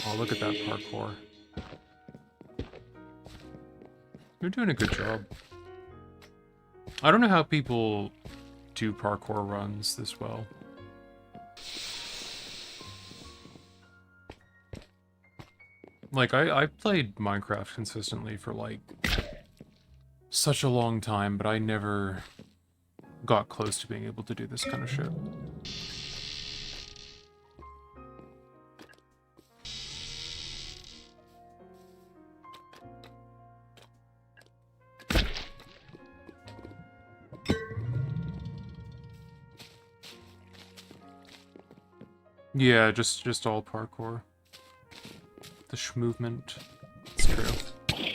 Oh, look at that parkour. You're doing a good job. I don't know how people do parkour runs this well. Like, I played Minecraft consistently for, like, such a long time, but I never got close to being able to do this kind of shit. Yeah, just all parkour. The movement. It's true.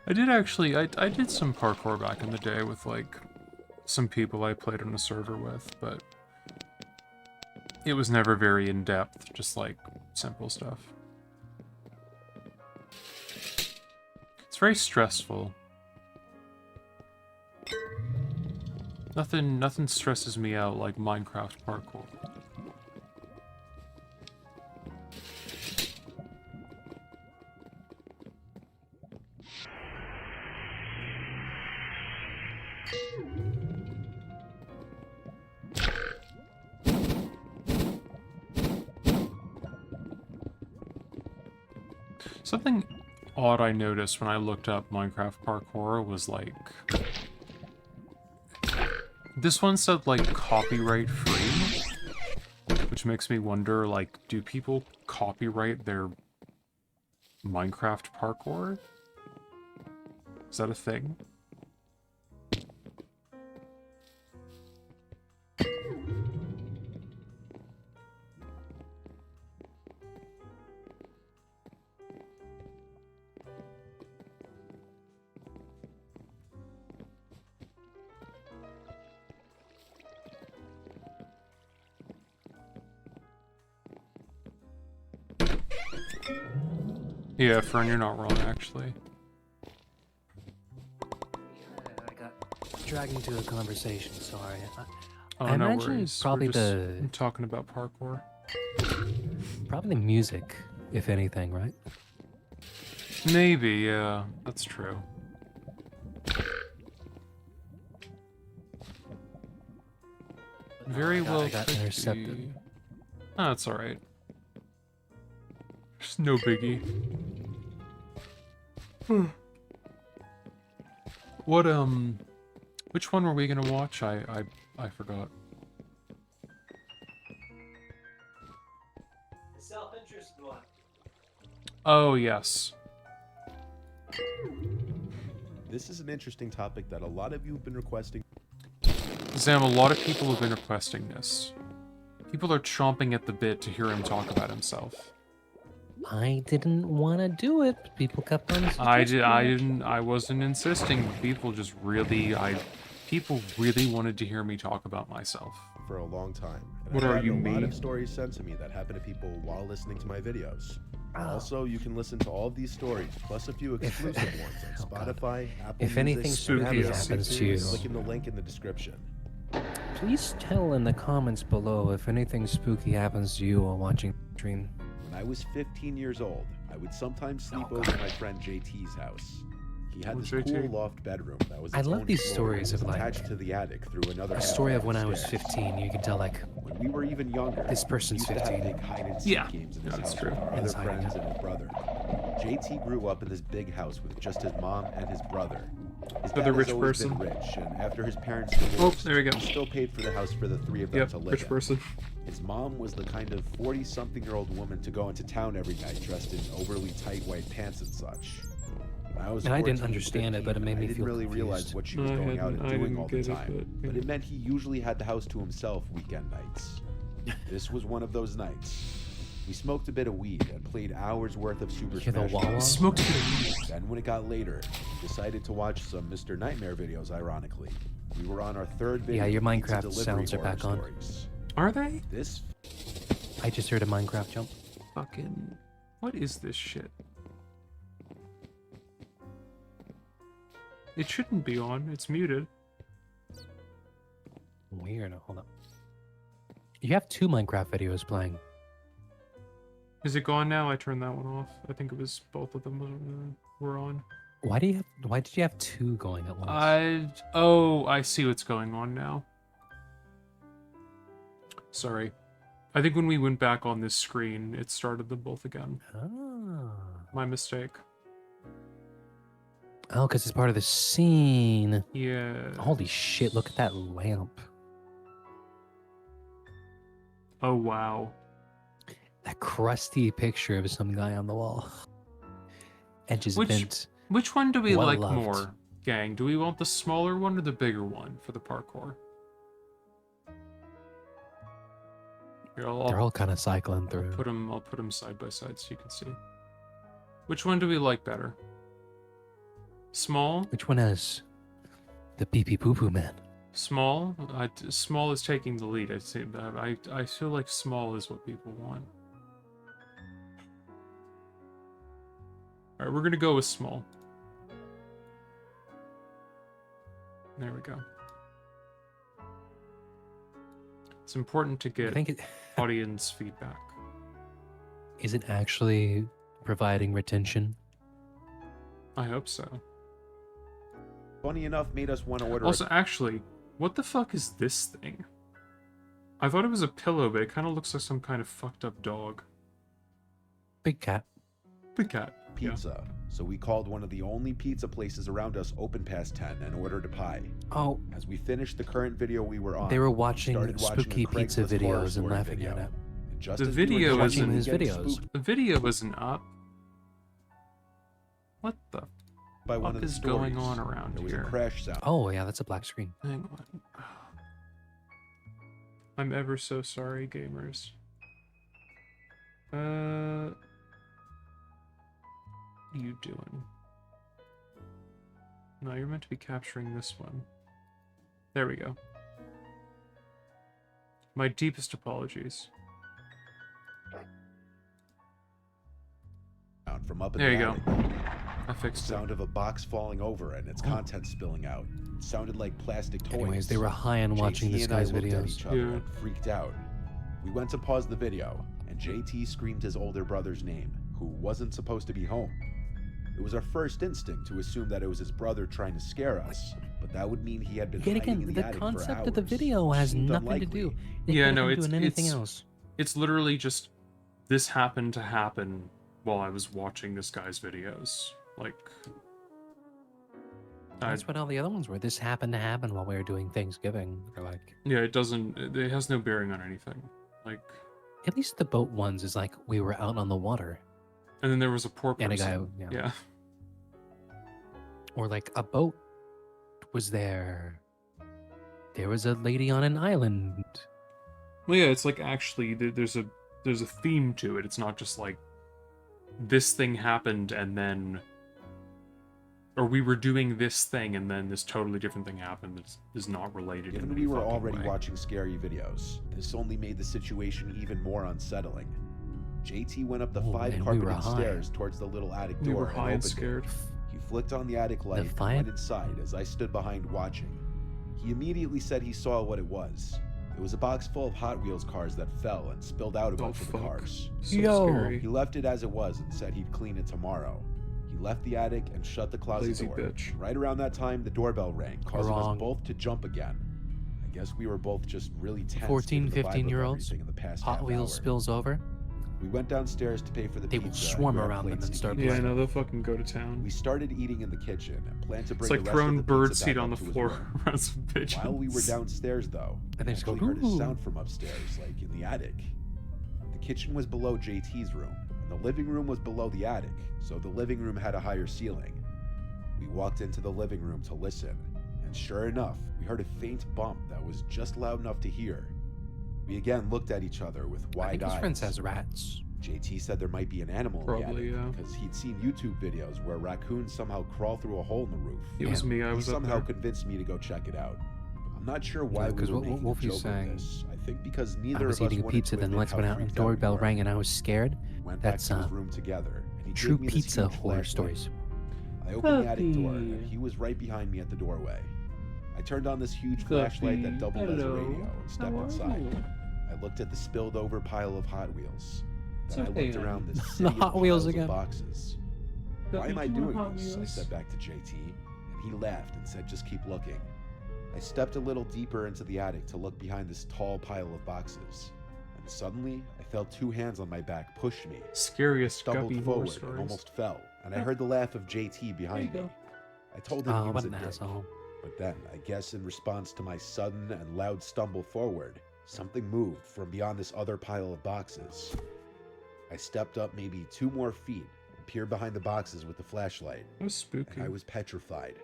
I did actually, I did some parkour back in the day with, like, some people I played on a server with, but it was never very in-depth, just, like, simple stuff. It's very stressful. Nothing stresses me out like Minecraft parkour. Something odd I noticed when I looked up Minecraft parkour was, like, this one said, like, copyright free, which makes me wonder, like, do people copyright their Minecraft parkour? Is that a thing? Yeah, Fern, you're not wrong, actually. I got dragged into a conversation, sorry. Oh, I no imagine worries. probably We're just the- talking about parkour. Probably the music, if anything, right? Maybe, yeah, that's true. Very I got- well. I got could intercepted. be. Oh, that's alright. It's no biggie. What, which one were we gonna watch? I forgot. The self-interest one. Oh, yes. This is an interesting topic that a lot of you have been requesting. Zam, a lot of people have been requesting this. People are chomping at the bit to hear him talk about himself. I didn't want to do it. But people kept on. I wasn't insisting. People really wanted to hear me talk about myself. For a long time. And What I've are gotten you, a lot me? of stories sent to me that happen to people while listening to my videos. Also, you can listen to all of these stories, plus a few exclusive ones on Oh, God. Spotify, Apple If anything Music, spooky and Amazon. happens to you- Click in the link in the description. Please tell in the comments below if anything spooky happens to you while watching the stream. When I was 15 years old, I would sometimes sleep over at my friend JT's house. He had Oh, this JT. cool loft bedroom that was I its love own these floor stories and of, was like, attached to the attic through another A half story of flight when I was stairs. 15. You can tell, like, When we were even younger, This person's we used to have 15. big hide and seek Yeah. games in Yeah, his that's house true. with our other Inside, friends yeah. and his brother. JT grew up in this big house with just his mom and his brother. His So the dad rich has always person. been rich, and after his parents divorced, Oh, there we go. he still paid for the house for the three of them Yep, to live rich in. person. His mom was the kind of 40-something-year-old woman to go into town every night dressed in overly tight white pants and such. When I was And I didn't 14, understand it, but it 15, made me I didn't feel really realize confused. what she was going out and I doing didn't all the get it, time. but, But yeah. it meant he usually had the house to himself weekend nights. This was one of those nights. We smoked a bit of weed and played hours worth of Super Hear the Smash wah-wah? Bros. Smoked a bit of weed. Then when it got later, we decided to watch some Mr. Nightmare videos, ironically. We were on our third video. Yeah, your of pizza Minecraft delivery sounds are horror back on. stories. Are they? This I just heard a Minecraft jump. Fucking... What is this shit? It shouldn't be on. It's muted. Weird. Hold up. You have 2 Minecraft videos playing. Is it gone now? I turned that one off. I think it was both of them were on. Why did you have 2 going at once? I see what's going on now. Sorry. I think when we went back on this screen, it started them both again. Ah. My mistake. Oh, because it's part of the scene. Yeah. Holy shit, look at that lamp. Oh, wow. That crusty picture of some guy on the wall. Edges bent. Which one do we Well like loved. more, gang? Do we want the smaller one or the bigger one for the parkour? Here, They're I'll all kind of cycling through. I'll put them side by side so you can see. Which one do we like better? Small? Which one has the pee pee poo poo man? Small? Small is taking the lead. I feel like small is what people want. Alright, we're gonna go with small. There we go. It's important to I get think it audience feedback. is it actually providing retention. I hope so. Funny enough, made us want to order. Also, actually, what the fuck is this thing? I thought it was a pillow, but it kind of looks like some kind of fucked up dog. Big cat. Big cat. Yeah. pizza. So we called one of the only pizza places around us open past 10 and ordered a pie. Oh, As we finished the current video we were on, they were we watching started watching a spooky pizza Craigslist horror videos and story laughing video. at it. And just The as we were video watching isn't- and getting videos. spooked The video isn't up. What the by one fuck of the is going stories, on around there was here? a crash sound. Oh yeah, that's a black screen. Hang on. I'm ever so sorry, gamers. What are you doing? No, you're meant to be capturing this one. There we go. My deepest apologies. From up in There the you go. attic. I fixed it. Sound of a box falling over and its contents spilling out. It sounded like plastic toys. Anyways, they were high on watching JT this and I guy's looked at videos. each other Yeah. and freaked out. We went to pause the video, and JT screamed his older brother's name, who wasn't supposed to be home. It was our first instinct to assume that it was his brother trying to scare us, but that would mean he had been Yet hiding again, in the the attic concept for of the hours, video which has seemed nothing to do. unlikely. They Yeah, could've no, been it's- doing anything it's- else. It's literally just this happened to happen while I was watching this guy's videos. Like, That's what all the other ones were. This happened to happen while we were doing Thanksgiving. They're like, yeah, it doesn't. It has no bearing on anything. Like, at least the boat ones is like we were out on the water, and then there was a poor person. and a guy, Yeah. or like a boat was there. There was a lady on an island. Well, yeah, it's like actually there's a theme to it. It's not just like this thing happened and then, or we were doing this thing and then this totally different thing happened that is not related. Given in we any were fucking already way. watching scary videos, this only made the situation even more unsettling. JT went up the Oh, 5 man, we carpeted were high. stairs towards the little attic We door were and high and opened it. scared. He flicked on the attic light and five? went inside as I stood behind watching. He immediately said he saw what it was. It was a box full of Hot Wheels cars that fell and spilled out a Oh, bunch of the fuck. cars. So Yo. scary. He left it as it was and said he'd clean it tomorrow. He left the attic and shut the closet Lazy door. bitch. Right around that time, the doorbell rang, causing Wrong. us both to jump again. I guess we were both just really tense. 14, given the vibe of 15-year-olds, everything in the past Hot half Wheels hour. spills over. We went downstairs to pay for the They pizza. will and swarm grab around them plates and to start eat. Yeah, I playing. know they'll fucking go to town. We started eating in the kitchen and planned to bring It's the like rest throwing of the bird pizza seed back on the up to his floor room. around some pigeons. While we were downstairs, though, And they we just go, actually heard a "Ooh." sound from upstairs, like in the attic. The kitchen was below JT's room, and the living room was below the attic, so the living room had a higher ceiling. We walked into the living room to listen, and sure enough, we heard a faint bump that was just loud enough to hear. We again looked at each other with I wide think his eyes. friend says rats. JT said there might be an animal Probably, in the yeah. attic because he'd seen YouTube videos where raccoons somehow crawl through a hole in the roof. It was Yeah. me. I He was up somehow there. convinced me to go check it out. I'm not sure why we 'cause were what making a Wolfie's joke of saying, this. I think because I neither was of us eating wanted pizza, to then admit lights how went out and freaked out we doorbell were. rang and I was scared. Went That's, back to his room together, and he True gave me this pizza huge horror flashlight. stories. I opened the attic door, Puppy. and he was right behind me at the doorway. I turned on this huge flashlight that doubled as a Hello. radio and stepped How are inside. you? I looked at the spilled over pile of Hot Wheels. It's Then I okay, looked then. around this The city of Hot Wheels piles of again. boxes. Why Puppy, am I you want doing Hot this? I Wheels? said back to JT, and he laughed and said just keep looking. I stepped a little deeper into the attic to look behind this tall pile of boxes. And suddenly, I felt two hands on my back push me. Scariest Stumbled guppy horror forward and stories. almost fell, and I heard the laugh of JT behind There me. you I told him Oh, he was what a an dick. asshole. But then, I guess in response to my sudden and loud stumble forward, something moved from beyond this other pile of boxes. I stepped up maybe 2 more feet and peered behind the boxes with the flashlight, That was spooky. and I was petrified.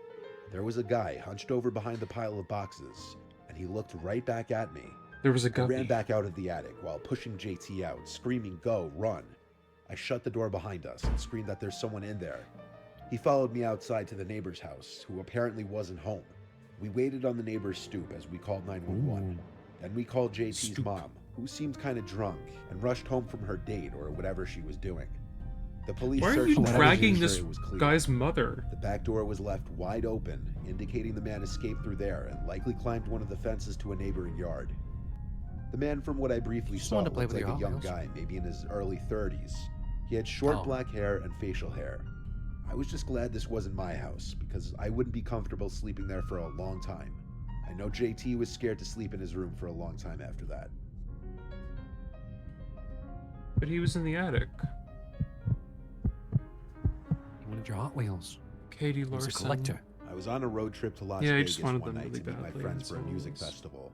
There was a guy hunched over behind the pile of boxes, and he looked right back at me. There was a I guppy. ran back out of the attic while pushing JT out, screaming, "Go, run!" I shut the door behind us and screamed that there's someone in there. He followed me outside to the neighbor's house, who apparently wasn't home. We waited on the neighbor's stoop as we called 911. Then we called JT's Stoop. mom, who seemed kind of drunk, and rushed home from her date or whatever she was doing. The police Why are searched you the house to dragging ensure this it was clear. guy's mother? The back door was left wide open, indicating the man escaped through there and likely climbed one of the fences to a neighboring yard. The man, from what I briefly Just saw, wanted to play looked with like your a Hot young Wheels. guy, maybe in his early 30s. He had short Oh. black hair and facial hair. I was just glad this wasn't my house, because I wouldn't be comfortable sleeping there for a long time. I know JT was scared to sleep in his room for a long time after that. But he was in the attic. He wanted your Hot Wheels. Katie He was a Larson. collector. I was on a road trip to Las Yeah, he Vegas just wanted one them night really to meet my badly, friends that's for a all it music was. festival.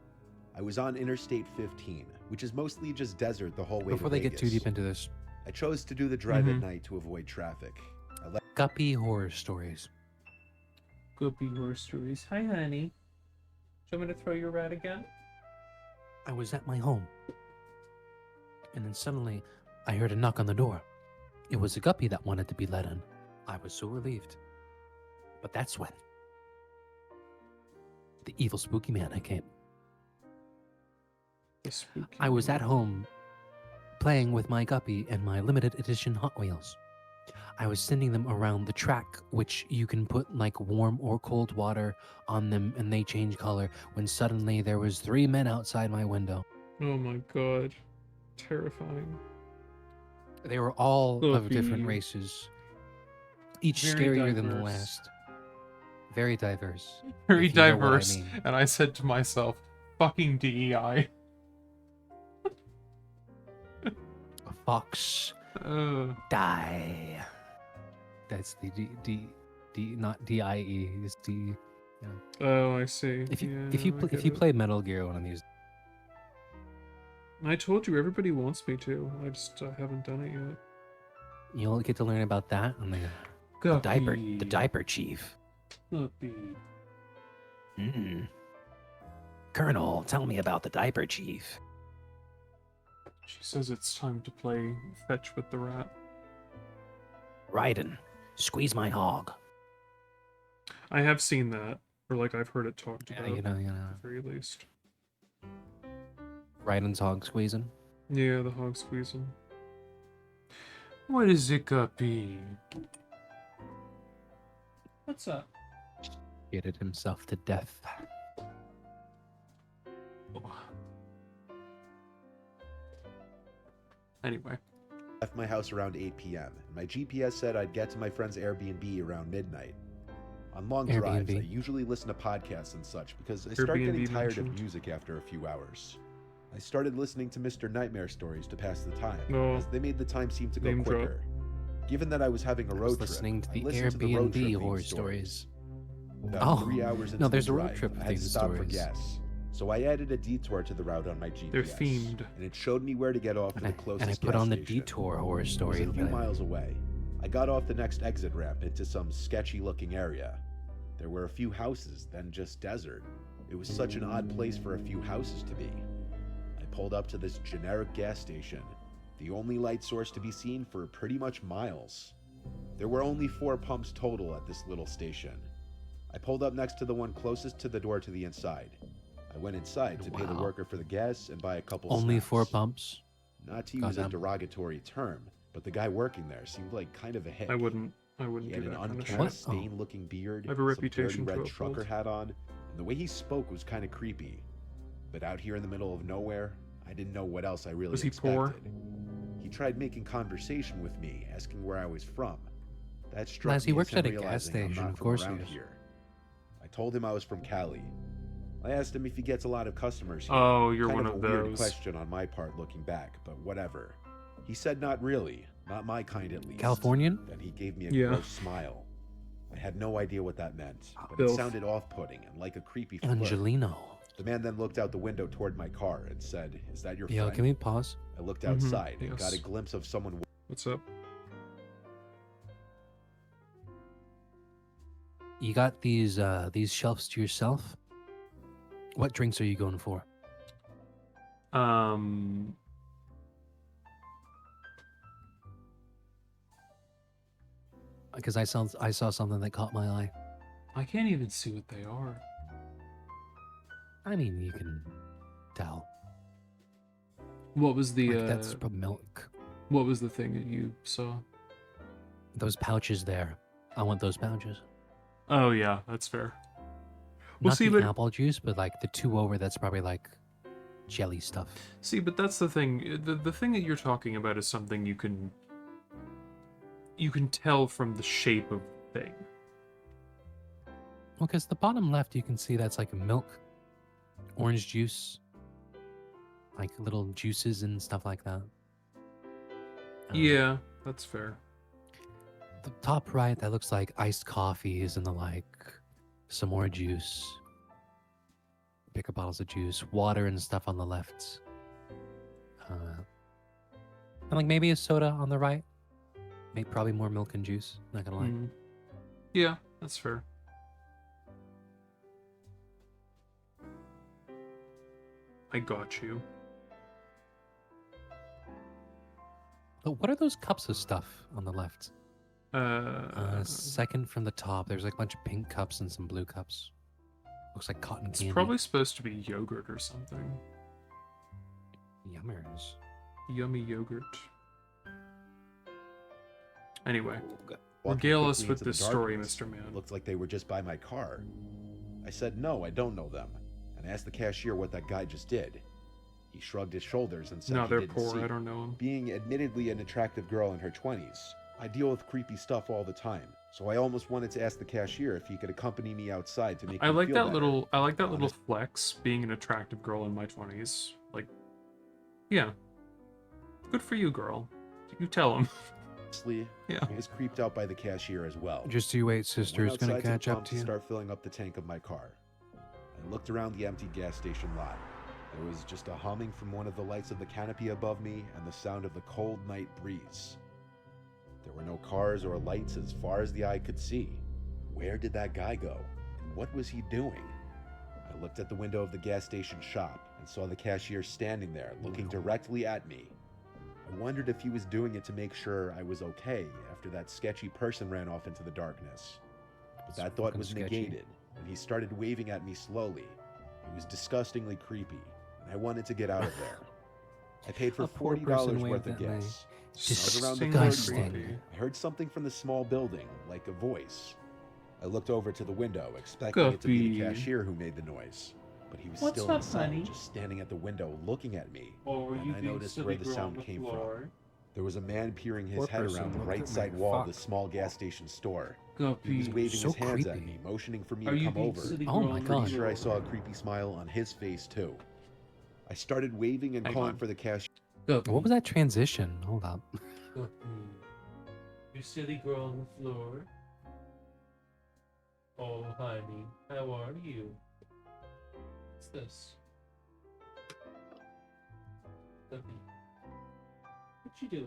I was on Interstate 15, which is mostly just desert the whole way Before to they get too Vegas. deep into this, I chose to do the drive at Mhm. night to avoid traffic. I left guppy horror stories. Guppy horror stories. Hi, honey. Do you want me to throw your rat again? I was at my home, and then suddenly I heard a knock on the door. It was a guppy that wanted to be let in. I was so relieved. But that's when the evil spooky man came. The spooky. I was at home playing with my guppy and my limited edition Hot Wheels. I was sending them around the track, which you can put like warm or cold water on them and they change color, when suddenly there was 3 men outside my window. Oh my god. Terrifying. They were all of different Guppy. races, each Very scarier than the diverse. last. Very diverse. Very if you know what I diverse. mean. And I said to myself, fucking DEI. A fox die. That's the D not DIE. It's D. Oh, I see. If you Yeah, if you I pl- if get you it. play Metal Gear one of these, I told you everybody wants me to. I haven't done it yet. you'll get to learn about that and the diaper chief. Guppy. Colonel, tell me about the diaper chief. She says it's time to play fetch with the rat. Raiden, squeeze my hog. I have seen that, or like I've heard it talked Yeah, about. you know, At the very least. Raiden's hog squeezing. Yeah, the hog squeezing. What is it, Guppy? What's up? Shitted himself to death. Anyway, left my house around 8 p.m., and my GPS said I'd get to my friend's Airbnb around midnight. On long drives, I Airbnb. usually listen to podcasts and such because I start getting Airbnb tired of mentioned. music after a few hours. I started listening to Mr. Nightmare stories to pass the time, Oh. as they made the time seem to go Name drop. quicker. Given that I was having a I road was trip, listening to I the listened to the road trip Airbnb themed horror stories. About Oh, 3 hours into no, there's the a road drive, trip I had to themed stop for stories. gas. So I added a detour to the route on my GPS. They're themed. And it showed me where to get off to And the I closest put gas on the station. detour horror It was story. a few miles away. I got off the next exit ramp into some sketchy looking area. There were a few houses, then just desert. It was such an odd place for a few houses to be. I pulled up to this generic gas station, the only light source to be seen for pretty much miles. There were only 4 pumps total at this little station. I pulled up next to the one closest to the door to the inside. I went inside to pay the Wow. worker for the gas and buy a couple Only snacks. 4 pumps. Not to use a Goddamn. derogatory term, but the guy working there seemed like kind of a hick. I wouldn't. I wouldn't He had do an that kind of unkempt, shit. stained-looking beard, I have a some reputation dirty to red trucker uphold. hat on, and the way he spoke was kind of creepy. But out here in the middle of nowhere, I didn't know what else I really Was he expected. poor? He tried making conversation with me, asking where I was from. That struck Laz, he me as works him at a gas realizing I'm station, not of from course he around is. here. I told him I was from Cali. I asked him if he gets a lot of customers here. Oh, you're Kind one of of a weird those. question on my part looking back, but whatever. He said not really, not my kind at least. Californian? Then he gave me a Yeah. gross smile. I had no idea what that meant, but it Filth. sounded off-putting and like a creepy flirt. Angelino. The man then looked out the window toward my car and said, "Is that your Yo, friend?" can we pause? I looked outside and yes. got a glimpse of someone. What's up? You got these shelves to yourself? What drinks are you going for? Because I saw something that caught my eye. I can't even see what they are. I mean, you can tell. What was the Like, that's from milk. what was the thing that you saw? Those pouches there. I want those pouches. Oh yeah, that's fair. Well, Not see, the but apple juice, but like the two over. That's probably like jelly stuff. see, but that's the thing. The thing that you're talking about is something you can tell from the shape of the thing. Well, because the bottom left, you can see that's like milk, orange juice, like little juices and stuff like that. Yeah, that's fair. The top right, that looks like iced coffees and the like, some more juice, bigger bottles of juice, water and stuff on the left. And like maybe a soda on the right. Maybe probably more milk and juice. Not gonna lie. Mm. Yeah, that's fair. I got you. But what are those cups of stuff on the left? Second from the top, there's like a bunch of pink cups and some blue cups. Looks like cotton It's candy. probably supposed to be yogurt or something. Yummers. Yummy yogurt. Anyway, walking regale us quickly with into the this story, darkness. Mr. Man. It looked like they were just by my car. I said, "No, I don't know them," and asked the cashier what that guy just did. He shrugged his shoulders and said No, he they're didn't poor. see. I don't know them. Being admittedly an attractive girl in her 20s, I deal with creepy stuff all the time, so I almost wanted to ask the cashier if he could accompany me outside to make I me like feel that better. little. I like that little Honest- flex. Being an attractive girl in my 20s. Like, yeah. Good for you, girl. You tell him. Honestly, Yeah. I was creeped out by the cashier as well. Just you wait, sister. Went It's gonna outside to the catch up pump to you. Start filling up the tank of my car. I looked around the empty gas station lot. There was just a humming from one of the lights of the canopy above me and the sound of the cold night breeze. There were no cars or lights as far as the eye could see. Where did that guy go? And what was he doing? I looked at the window of the gas station shop and saw the cashier standing there, looking directly at me. I wondered if he was doing it to make sure I was okay after that sketchy person ran off into the darkness. But It's that thought fucking was sketchy. negated, and he started waving at me slowly. It was disgustingly creepy, and I wanted to get out of there. I paid for A poor $40 person worth waved of at me. gas. When I was around the Disgusting. third floor, I heard something from the small building, like a voice. I looked over to the window, expecting it to be the Guppy. cashier who made the noise. But he was What's still up, inside, honey? just standing at the window looking at me. Or were And you I being noticed silly where the girl sound on the came floor? from. There was a man peering his Poor head person around the looked right at side me. wall of the Fuck. small gas station store. He Guppy. was waving So his hands at creepy. me, motioning for me Are to you come being over. silly Oh girl my on the God. Pretty sure I floor? saw a creepy smile on his face too. I started waving and Hang calling on. for the cashier. Guppy. What was that transition? Hold up. Guppy. You silly girl on the floor. Oh, honey, how are you? What's this? Guppy. What you doing?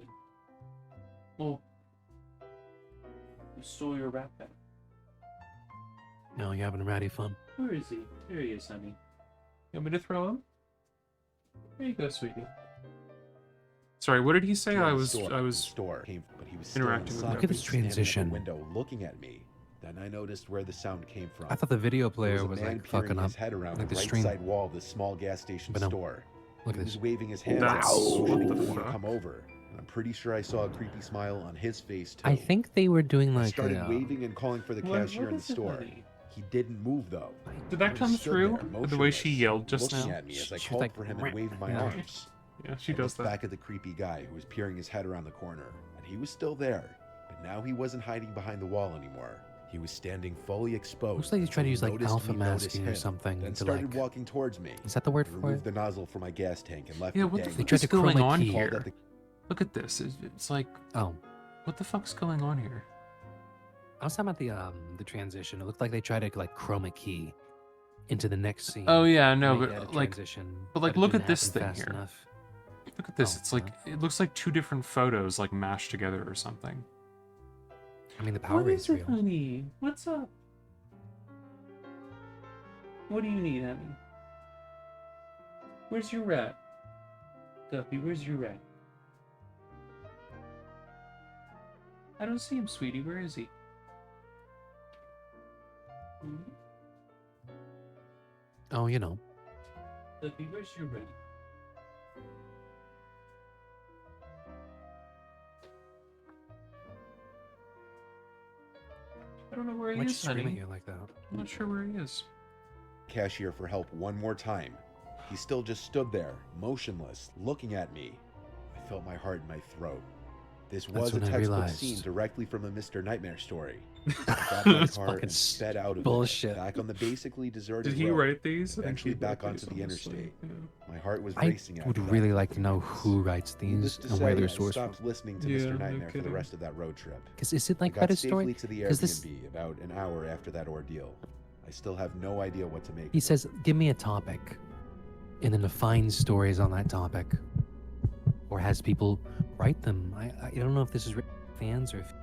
Oh, you stole your rat back. No, you're having ratty fun. Where is he? There he is, honey. You want me to throw him? Here you go, sweetie. Sorry, what did he say? in I the was store. I The was store came, but he was still interacting with inside. Look at this standing transition. at the window, looking at me. Then I noticed where the sound came from. I thought the video There player a was man like peering fucking up. his head around like the the right stream. side wall of the small gas station But no. store. Look He at was this. waving his hands That's- at me, what motioning the for me to fuck? come over. And I'm pretty sure I saw a creepy smile on his face too. I think they were doing I like started a, waving and calling for the cashier in the store. He didn't move though. Did He that just come stood through? there, The way she motionless, yelled just looking now? at me as I She was called like, for him and waved my yeah. arms. Yeah, she I does looked that. back at the creepy guy who was peering his head around the corner, and he was still there. But now he wasn't hiding behind the wall anymore. He was standing fully exposed. looks like he's trying to use until like he noticed alpha me notice masking or him, something Then to started like. walking towards me. Is that the word I for it? removed the nozzle from my gas tank and left Yeah, it what the dangling. fuck tried is to going chroma on key. Called here? at the Look at this. It's like, Oh, what the fuck's going on here? I was talking about the transition. It looked like they tried to like chroma key into the next scene. Oh yeah, to no, make that a but like, transition, but, like, it look didn't at this happen thing fast here. enough. look at this. Oh, It's like it looks like two different photos like mashed together or something. I mean, the power What is rate's it, real. honey? What's up? What do you need, honey? Where's your rat? Guppy, where's your rat? I don't see him, sweetie. Where is he? Hmm? Oh, you know. Guppy, where's your rat? I don't know where he Why'd you is, scream at honey. you like that? I'm not sure where he is. cashier for help one more time. He still just stood there, motionless, looking at me. I felt my heart in my throat. This was a when I textbook realized. scene directly from a Mr. Nightmare story. I got in my That's car fucking and sped out of bullshit. it, back on the basically deserted Did he road. write these? I think Eventually he back wrote onto these, the honestly, interstate. yeah. My heart was I racing would after really that. like to know who writes Needless these to and where say, they're I sourced from. stopped listening to Yeah, Mr. no Nightmare for the kidding. rest of that road trip. Because is it like I got Reddit safely story? to the 'Cause this- Airbnb about an hour after that ordeal. I still have no idea what to make. He says, "Give me a topic," and then defines stories on that topic, or has people write them. I don't know if this is written by fans or if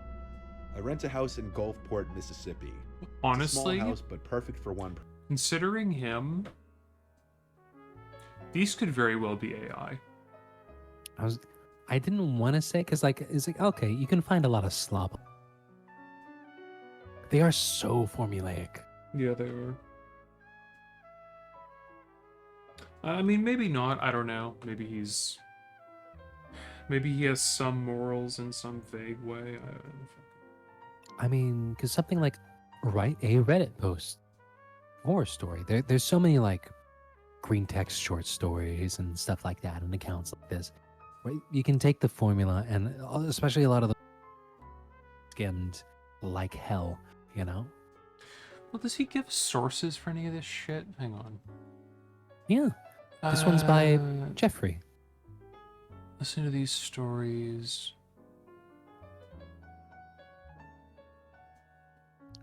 I rent a house in Gulfport, Mississippi. It's a Honestly, small house, but perfect for one. considering him, these could very well be AI. I didn't want to say because like it's like okay, you can find a lot of slop. They are so formulaic. Yeah, they were. I mean, maybe not. I don't know. Maybe he has some morals in some vague way. I don't know. I mean, because something like write a Reddit post or story. There's so many like green text short stories and stuff like that and accounts like this. Right? You can take the formula and especially a lot of the skimmed like hell, you know? Well, does he give sources for any of this shit? Hang on. Yeah. This one's by Uh, Jeffrey. Listen to these stories.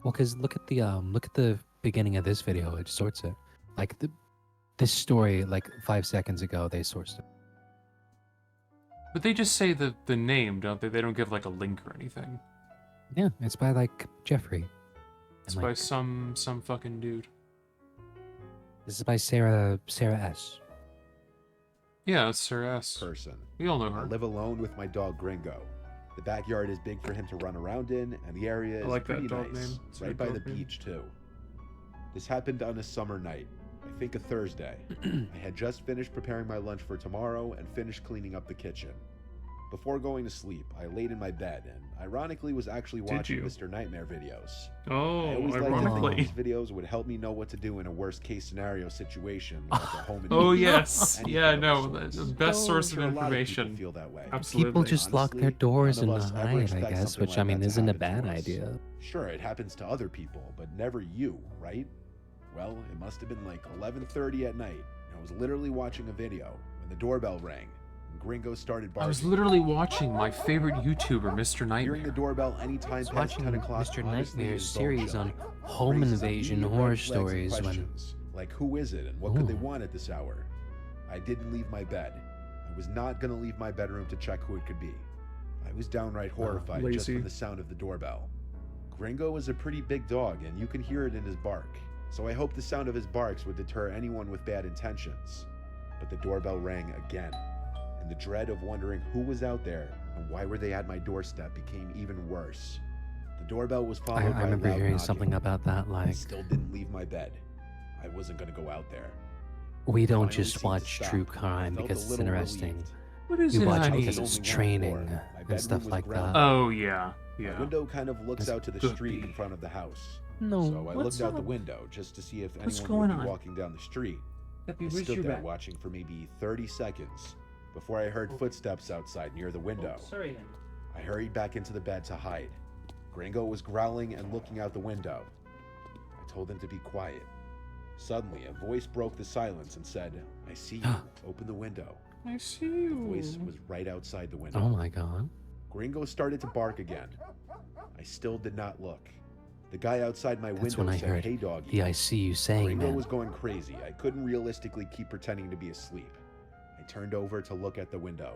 Well, because look at the beginning of this video. It sorts it. Like this story, like 5 seconds ago, they sourced it. But they just say the name, don't they? They don't give like a link or anything. Yeah, it's by like Jeffrey. It's And, by like, some fucking dude. This is by Sarah S. Yeah, it's Sir S. Person. We all know I her. live alone with my dog Gringo. The backyard is big for him to run around in, and the area is like that pretty dog nice, name. It's a right good by the dog name. beach too. This happened on a summer night, I think a Thursday. I had just finished preparing my lunch for tomorrow and finished cleaning up the kitchen. Before going to sleep, I laid in my bed and ironically was actually Did watching you? Mr. Nightmare videos. I Oh, always like to think ironically. these videos would help me know what to do in a worst case scenario situation like a home Oh invasion. yes, Anything yeah, of no, the the sorts. best Oh, source I'm of sure a lot people information. feel that way. Absolutely. People just lock their Honestly, doors none and of us ever hide, I expect guess, something which like I mean that to isn't a happen to bad us. idea. Sure, it happens to other people, but never you, right? Well, it must have been like 11:30 at night, and I was literally watching a video when the doorbell rang and Gringo started barking. I was literally watching my favorite YouTuber, Mr. Hearing Nightmare. the doorbell anytime I was past watching 10 o'clock Mr. honestly Nightmare's is series on bone-chilling. home Raises invasion immediate horror red flags and stories when questions, like who is it and what could they Ooh. want at this hour? I didn't leave my bed. I was not going to leave my bedroom to check who it could be. I was downright horrified just lazy. from the sound of the doorbell. Gringo is a pretty big dog and you can hear it in his bark, so I hoped the sound of his barks would deter anyone with bad intentions. But the doorbell rang again, and the dread of wondering who was out there and why were they at my doorstep became even worse. The doorbell was I followed by remember loud hearing knocking. something about that. I Like still didn't leave my bed. I wasn't gonna go out there. we don't Finally just seemed to watch stop. true I crime felt because a it's little interesting. relieved. What is You it, watch honey? House is his only one training floor. My and bedroom stuff was like ground that. Oh yeah, My yeah. window kind of looks It's out to the good street in beat. front of the house. No. So I What's looked out the up? window just to see if What's anyone going would be on? walking down the street. Happy, I where's stood your there back? watching for maybe 30 seconds before I heard footsteps outside near the window. Oh, sorry, honey. I hurried back into the bed to hide. Gringo was growling and looking out the window. I told him to be quiet. Suddenly, a voice broke the silence and said, "I see you. Open the window." I see The you. voice was right outside the window. Oh my god. Gringo started to bark again. I still did not look. The guy outside my That's window when I said, heard "Hey, doggy." the I see you saying, Gringo man. was going crazy. I couldn't realistically keep pretending to be asleep. I turned over to look at the window.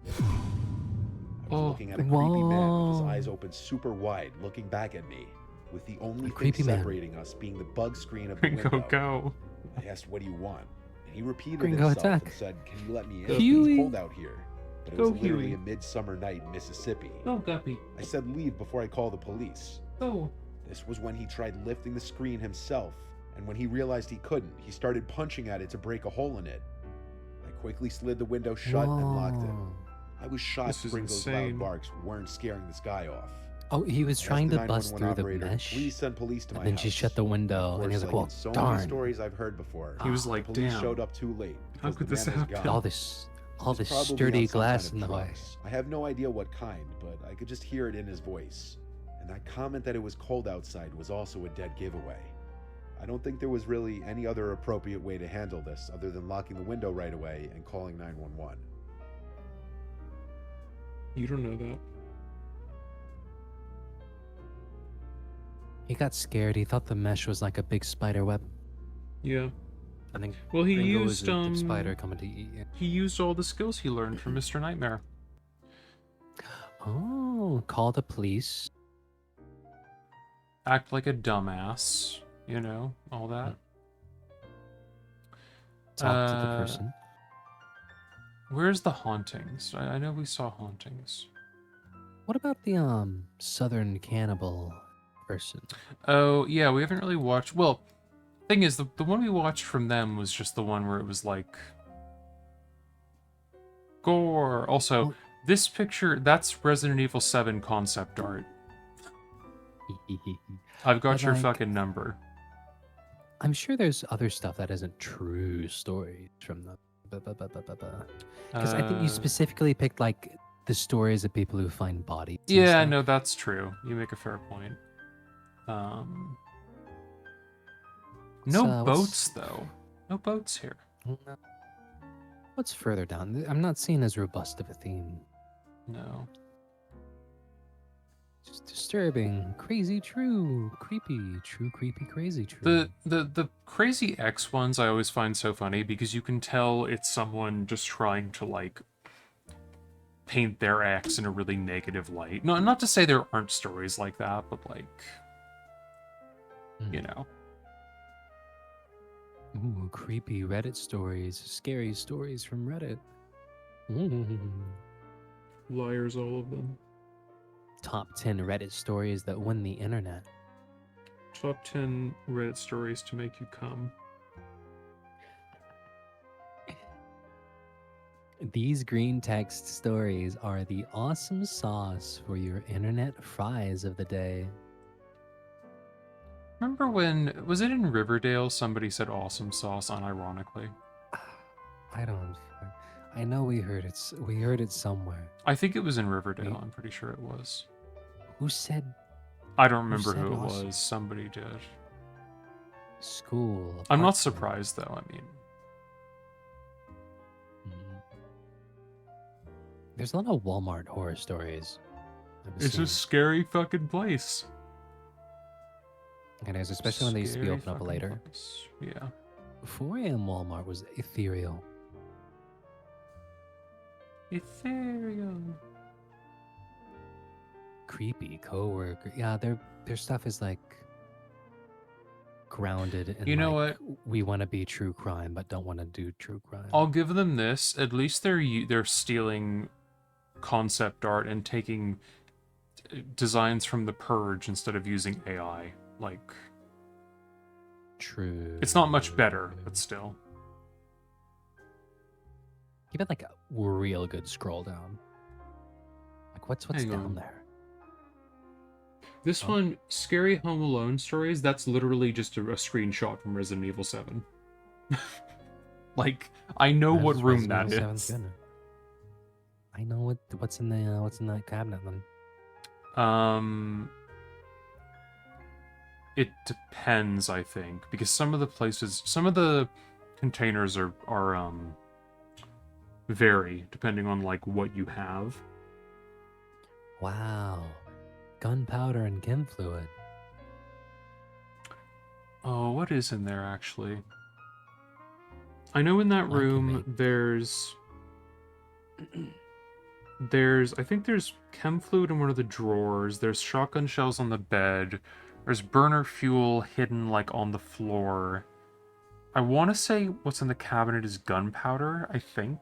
I was Oh, looking at a creepy man with his whoa. eyes open super wide, looking back at me, with the only thing creepy man. separating us being the bug screen of the Gringo, window. go. I asked, "What do you want?" And he repeated Gringo himself attack. and said, "Can you let me in? Huey. It's cold out here." But it Go, was literally Huey. a midsummer night in Mississippi. Go, Guppy. I said, "Leave before I call the police." Go. This was when he tried lifting the screen himself, and when he realized he couldn't, he started punching at it to break a hole in it. I quickly slid the window shut and locked it. Whoa. I was shocked This is Gringo's insane. loud barks weren't scaring this guy off. Oh, he was I asked trying the to bust 911 through the operator, mesh. "Please send police to my And then house." she shut the window, Of and he was course, like, well, in so darn. many stories I've heard before. He was like, police damn. showed up too late. How because could the this man was happen? gone. All this He was probably sturdy on some kind glass of in the way. drugs. I have no idea what kind, but I could just hear it in his voice. And that comment that it was cold outside was also a dead giveaway. I don't think there was really any other appropriate way to handle this other than locking the window right away and calling 911. You don't know that. He got scared. He thought the mesh was like a big spider web. Yeah. I think Well, he Gringo was used a big spider coming to eat you. he used all the skills he learned from Mr. Nightmare. Oh, call the police. Act like a dumbass, you know, all that. Talk to the Uh, person. Where's the hauntings? I know we saw hauntings. What about the southern cannibal person? Oh, yeah, we haven't really watched. Well, thing is, the one we watched from them was just the one where it was like gore. Also, Well- this picture, that's Resident Evil 7 concept art. I've got But, your like, fucking number. I'm sure there's other stuff that isn't true stories from the. Because I think you Uh, specifically picked like the stories of people who find bodies. and Yeah, stuff. no, that's true. You make a fair point. No So, what's- boats, though. No boats here. No. What's further down? I'm not seeing as robust of a theme. No. Just disturbing, crazy, true, creepy, true, creepy, crazy, true. The crazy X ones I always find so funny because you can tell it's someone just trying to like paint their ex in a really negative light. No, not to say there aren't stories like that, but like, you know. Ooh, creepy Reddit stories, scary stories from Reddit. Ooh. Liars, all of them. Top 10 Reddit stories that won the internet. Top 10 Reddit stories to make you come. These green text stories are the awesome sauce for your internet fries of the day. Remember when, was it in Riverdale, somebody said awesome sauce unironically? I don't. I know we heard it. We heard it somewhere. I think it was in Riverdale, Wait. I'm pretty sure it was. Who said I don't remember said who it awesome? was, somebody did. school? I'm not apartment? surprised though, I mean. Mhm. There's a lot of Walmart horror stories. I've It's seen. a scary fucking place. And there's especially when they used to be Scary open up fucking later. place. Yeah. 4 a.m. Walmart was ethereal. Ethereal. Creepy coworker. Yeah, their stuff is like grounded in You know like, we want to be true crime but don't want to do true crime. I'll give them this. At least they're stealing concept art and taking designs from The Purge instead of using AI. Like, True. it's not much better, but still. Give it like a real good scroll down. Like what's Hang down on. there? This Oh. one, Scary Home Alone Stories, that's literally just a screenshot from Resident Evil 7. Like, I know what That's room Resident that Evil is. 7's good. I know what's in that cabinet then. It depends, I think, because some of the containers are vary depending on like what you have. Wow. Gunpowder and chem fluid. Oh, what is in there actually? I know in that I can room make- I think there's chem fluid in one of the drawers. There's shotgun shells on the bed. There's burner fuel hidden like on the floor. I want to say what's in the cabinet is gunpowder, I think.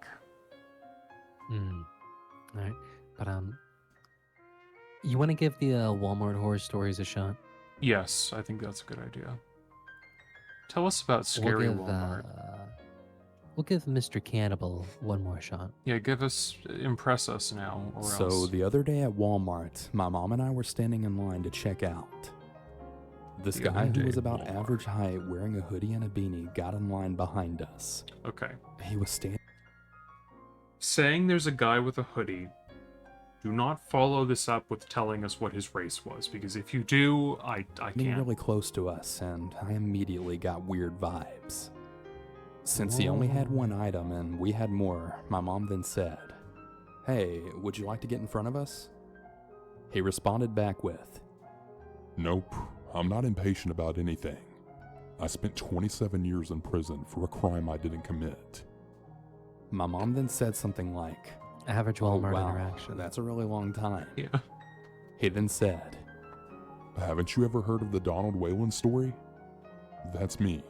All right, but you want to give the Walmart horror stories a shot? Yes, I think that's a good idea. Tell us about Scary Walmart. We'll give Mr. Cannibal one more shot. Yeah, impress us now, or So else. the other day at Walmart, my mom and I were standing in line to check out. This The guy other who was day, about Walmart. average height, wearing a hoodie and a beanie, got in line behind us. Okay. He was standing. Saying there's a guy with a hoodie, do not follow this up with telling us what his race was, because if you do, I can't. really close to us, and I immediately got weird vibes. Since he only had one item and we had more, my mom then said, "Hey, would you like to get in front of us?" He responded back with, Nope, I'm not impatient about anything. I spent 27 years in prison for a crime I didn't commit. my mom then said something like, Average "Oh, Walmart wow, interaction. that's a really long time." Yeah. He then said, Haven't you ever heard of the Donald Whalen story? That's me.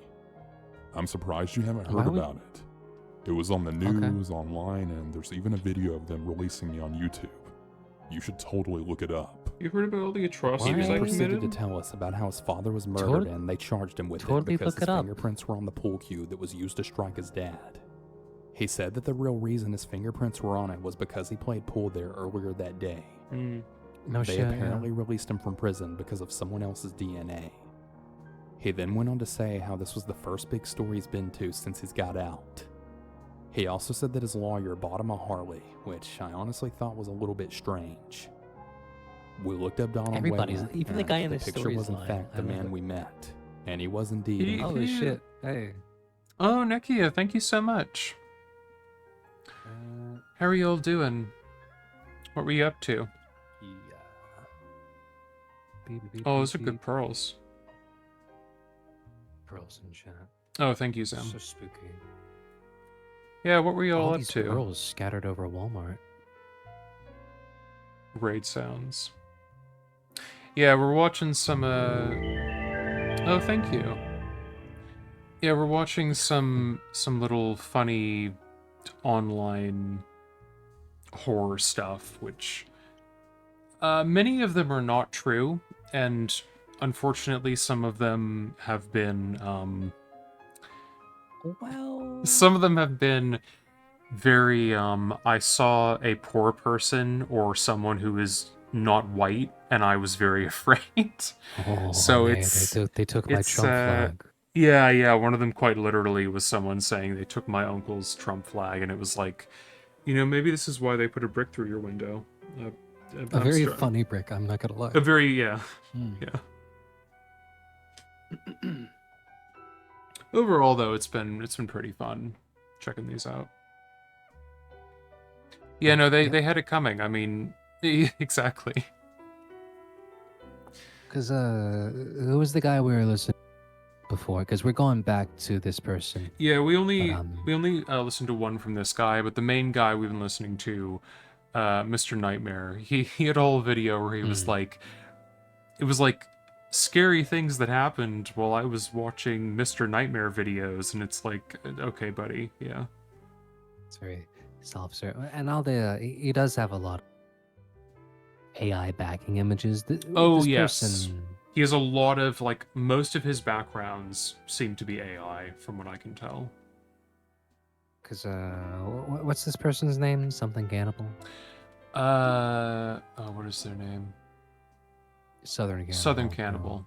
I'm surprised you haven't Why heard would- about it. It was on the news, online, and there's even a video of them releasing me on YouTube. You should totally look it up. You heard about all the atrocities He Why? I then proceeded committed? to tell us about how his father was murdered Totally- and they charged him with totally it because look his it up. fingerprints were on the pool cue that was used to strike his dad. He said that the real reason his fingerprints were on it was because he played pool there earlier that day. Mm. No They shit. apparently released him from prison because of someone else's DNA. He then went on to say how this was the first big store he's been to since he's got out. He also said that his lawyer bought him a Harley, which I honestly thought was a little bit strange. We looked up Donald Everybody's- Whalen, even the and guy in the the picture story was is in lying. fact I the love man it. we met, and he was indeed. He- Holy Yeah. shit. Hey. Oh, Nekia, thank you so much. How are you all doing? What were you up to? Oh, those are good pearls. Pearls and chat. Oh, thank you, Sam. So spooky. Yeah, what were you all up these to? pearls scattered over Walmart. Raid sounds. Yeah, we're watching some, Oh, thank you. Yeah, we're watching some little funny online horror stuff, which many of them are not true, and unfortunately some of them have been Well, some of them have been very I saw a poor person or someone who is not white and I was very afraid. So man, it's- they took my it's, Trump flag. Yeah, one of them quite literally was someone saying they took my uncle's Trump flag, and it was like, maybe this is why they put a brick through your window. A very funny brick, I'm not gonna lie. A very, yeah. Hmm. Overall, though, it's been pretty fun checking these out. Yeah, no, they had it coming. I mean, exactly. Because who was the guy we were listening to before? Because we're going back to this person. Yeah, we only But, listened to one from this guy, but the main guy we've been listening to, Mr. Nightmare, he had a whole video where he was like, it was like scary things that happened while I was watching Mr. Nightmare videos, and it's like, okay, buddy, yeah. It's very self-serving, and all the he does have a lot of AI backing images. Oh, This yes. person- He has a lot of, like, most of his backgrounds seem to be AI, from what I can tell. Because what's this person's name? Something Cannibal. Oh, what is their name? Southern Cannibal. Southern Cannibal.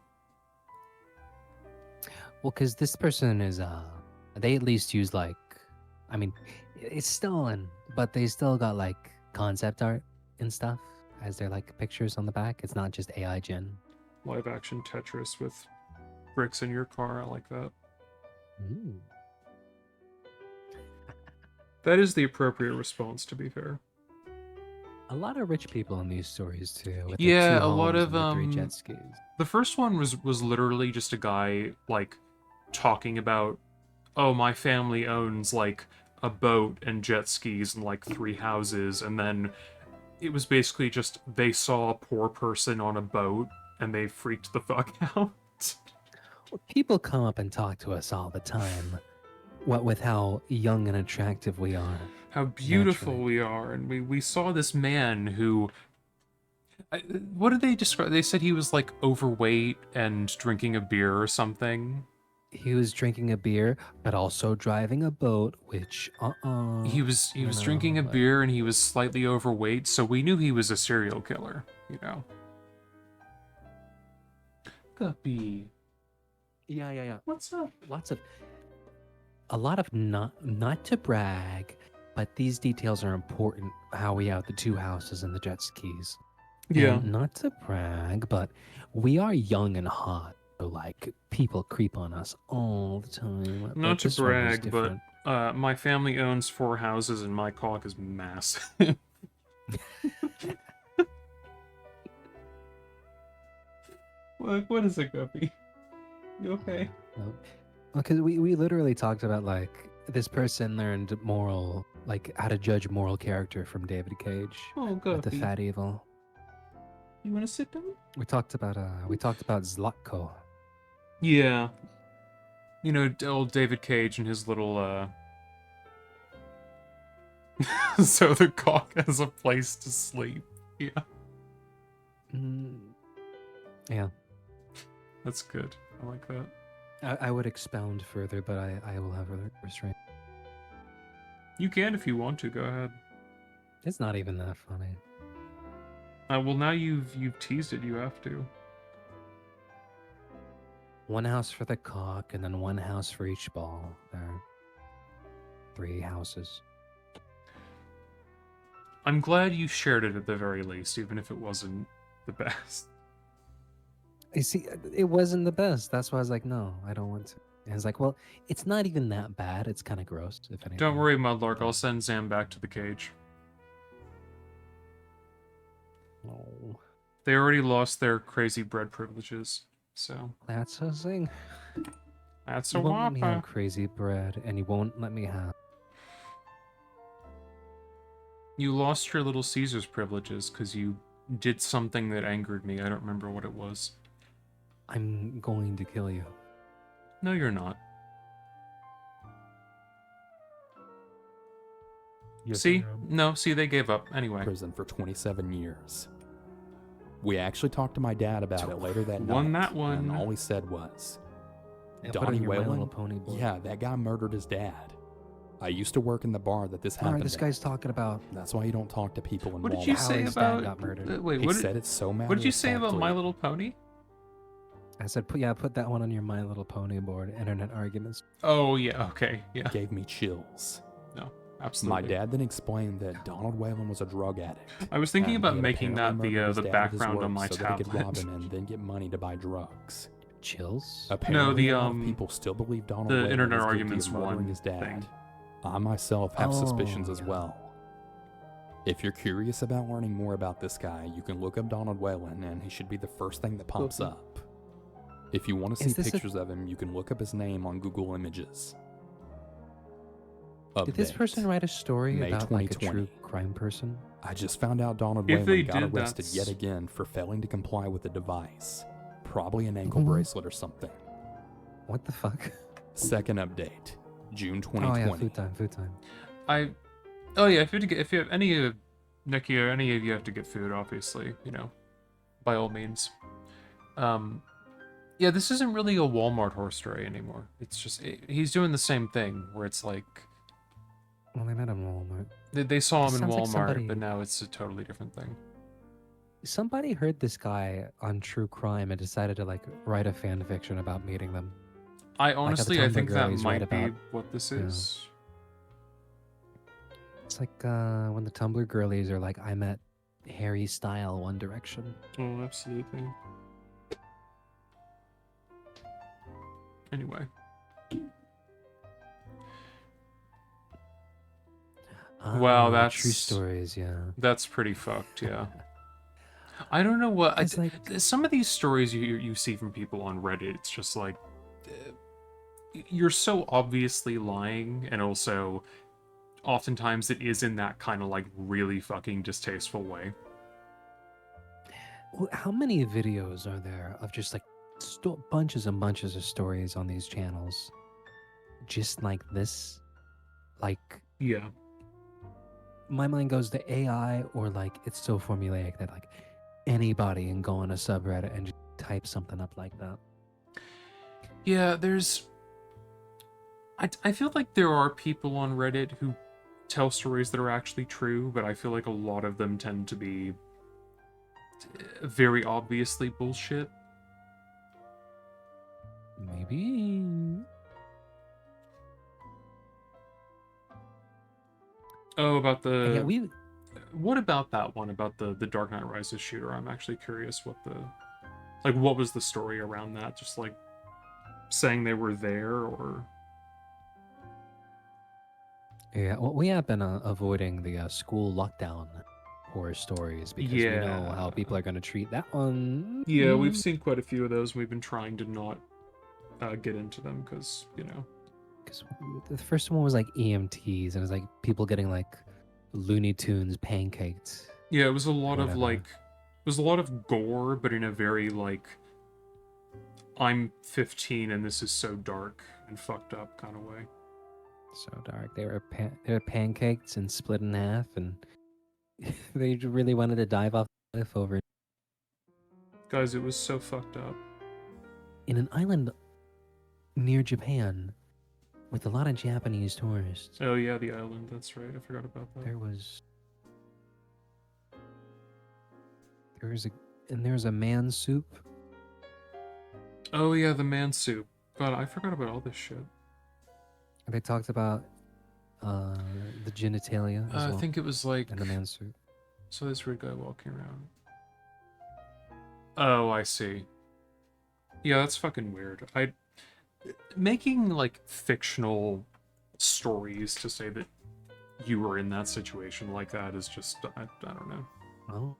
Well, because this person is they at least use like, I mean, it's stolen, but they still got like concept art and stuff as their like pictures on the back. It's not just AI gen. Live action Tetris with bricks in your car. I like that. Ooh. That is the appropriate response, to be fair. A lot of rich people in these stories too. With Yeah, their two a lot homes of, and their 3 jet skis. The first one was literally just a guy, like, talking about, oh, my family owns, like, a boat and jet skis and, like, 3 houses, and then it was basically just they saw a poor person on a boat and they freaked the fuck out. Well, people come up and talk to us all the time. What with how young and attractive we are. How beautiful Naturally. we are, and we saw this man who... what did they describe? They said he was, like, overweight and drinking a beer or something. He was drinking a beer, but also driving a boat, which He was you drinking a know, like- beer and he was slightly overweight, so we knew he was a serial killer, you know. Guppy, Yeah. what's up? A lot of not to brag, but these details are important. How we have the 2 houses and the jet skis. Yeah. And not to brag, but we are young and hot. So like people creep on us all the time. but Not to this one was brag, but different. my family owns 4 houses and my cock is massive. What is it, Guppy? You okay? Because we literally talked about like this person learned moral, like how to judge moral character from David Cage Oh, with the Guppy. Fat Evil. You want to sit down? We talked about Zlatko. Yeah. You know, old David Cage and his little, so the cock has a place to sleep. Yeah, Mm, yeah, that's good. I like that. I would expound further, but I will have restraint. You can if you want to. Go ahead. It's not even that funny. Well, now you've teased it. You have to. 1 house for the cock, and then 1 house for each ball. There are 3 houses. I'm glad you shared it at the very least, even if it wasn't the best. You see, it wasn't the best. That's why I was like, no, I don't want to. And it's like, well, it's not even that bad. It's kind of gross, if anything. Don't worry, Mudlark. I'll send Zam back to the cage. Oh, They already lost their crazy bread privileges, so that's a thing. that's You a won't let me have whopper. crazy bread, and you won't let me have. You lost your Little Caesars privileges because you did something that angered me. I don't remember what it was. I'm going to kill you. No, you're not. See? No, see, they gave up. Anyway. Prison for 27 years. We actually talked to my dad about it later that Won night. that one. And all he said was, Yeah, put on Donnie your My Little Whalen? Pony board. yeah, that guy murdered his dad. I used to work in the bar that this All right, happened this at. guy's talking about That's why you don't talk to people in What did Walmart. you How say his dad about... got murdered. Wait, He what said did, it so what did you say about My matter-of-factly. Little Pony? I said, put that one on your My Little Pony board. Internet arguments. Oh, yeah, okay, yeah. Gave me chills. No, absolutely. My dad then explained that Donald Whalen was a drug addict. I was thinking and about he had making that apparently murdered his the dad with his background on work my so that he could rob tablet. him and then get money to buy drugs. Chills? Apparently, a lot of the, people still believe Donald the Whalen Internet is guilty Arguments of murdering one his dad. thing. I myself have suspicions Oh, as yeah. well. If you're curious about learning more about this guy, you can look up Donald Whalen, and he should be the first thing that pops Okay. up. If you want to Is see this a- pictures of him, you can look up his name on Google Images. Did this Update. person write a story May about like a 2020. true crime person? I just found out Donald If they Whalen got did, arrested that's- yet again for failing to comply with a device. Probably an ankle Mhm. bracelet or something. What the fuck? Second update, June Oh 2020. yeah, food time. Oh yeah, if you have any of Nikki or any of you have to get food, obviously, you know, by all means. Yeah, this isn't really a Walmart horror story anymore. It's just he's doing the same thing where it's like Well, they met him in Walmart. They saw him in Sounds like Walmart, somebody- but now it's a totally different thing. Somebody heard this guy on true crime and decided to like write a fan fiction about meeting them. I how the honestly, I Tumblr think that girlies write might be about- what this yeah. is. It's like when the Tumblr girlies are like, I met Harry Style One Direction. Oh, absolutely. Anyway, Wow, The true that's- stories, yeah. that's pretty fucked. Yeah. I don't know what. It's like Some of these stories you see from people on Reddit, it's just like you're so obviously lying, and also oftentimes it is in that kind of like really fucking distasteful way. how many videos are there of just like bunches and bunches of stories on these channels, just like this? Like Yeah. my mind goes to AI, or like it's so formulaic that like anybody can go on a subreddit and just type something up like that. Yeah, there's. I feel like there are people on Reddit who tell stories that are actually true, but I feel like a lot of them tend to be very obviously bullshit. Maybe. Oh, about the. Yeah, we What about that one about the Dark Knight Rises shooter? I'm actually curious what the. Like, what was the story around that? Just like saying they were there, or. well, we have been avoiding the school lockdown horror stories because we know how people are going to treat that one. Yeah, we've seen quite a few of those. We've been trying to not get into them because, you know. Because the first one was like EMTs, and it was like people getting like Looney Tunes pancaked. Yeah, it was a lot of Whatever. like. It was a lot of gore, but in a very like. I'm 15 and this is so dark and fucked up kind of way. So dark. They were pancaked and split in half, and they really wanted to dive off the cliff over Guys, it was so fucked up. in an island near Japan with a lot of Japanese tourists. Oh yeah, the island. That's right. I forgot about that. There was a man soup. Oh yeah, the man soup. God, I forgot about all this shit. They talked about the genitalia as I well, think it was like. and the man soup. So this weird guy walking around. Oh, I see. Yeah, that's fucking weird. Making like fictional stories to say that you were in that situation like that is just I don't know. Well,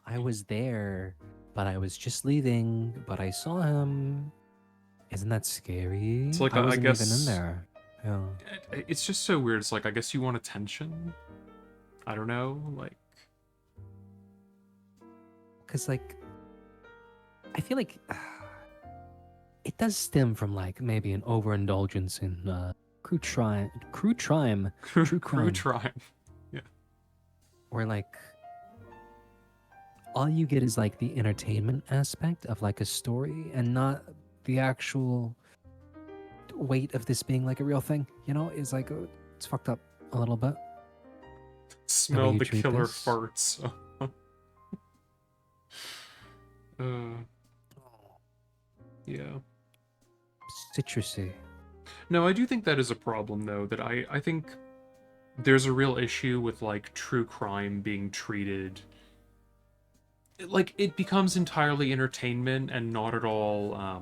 I was there, but I was just leaving, but I saw him. Isn't that scary? It's like, I I wasn't guess- even in there. Yeah. It's just so weird. It's like I guess you want attention. I don't know, like Because, like, I feel like it does stem from, like, maybe an overindulgence in true crime, crew crime. tribe. where, like, all you get is, like, the entertainment aspect of, like, a story and not the actual weight of this being, like, a real thing. You know? It's like, it's fucked up a little bit. Smelled you the treat killer this? farts. Yeah. Citrusy. No, I do think that is a problem, though, that I think there's a real issue with, like, true crime being treated... Like, it becomes entirely entertainment and not at all,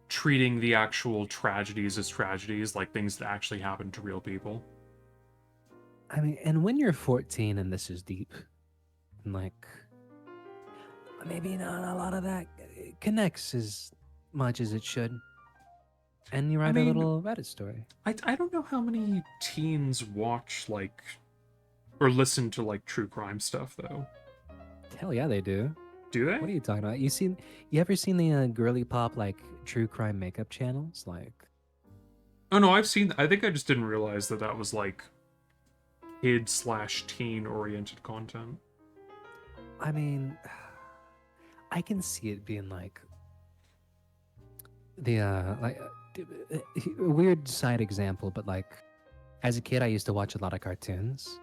treating the actual tragedies as tragedies, like things that actually happen to real people. I mean, and when you're 14 and this is deep, and like, maybe not a lot of that connects as much as it should. And you write mean, a little Reddit story. I don't know how many teens watch, like, or listen to, like, true crime stuff, though. Hell yeah, they do. Do they? What are you talking about? You ever seen the girly pop like true crime makeup channels? Like, Oh, no, I've seen... I think I just didn't realize that that was, like, kid/teen-oriented content. I mean, I can see it being like a weird side example, but like as a kid, I used to watch a lot of cartoons,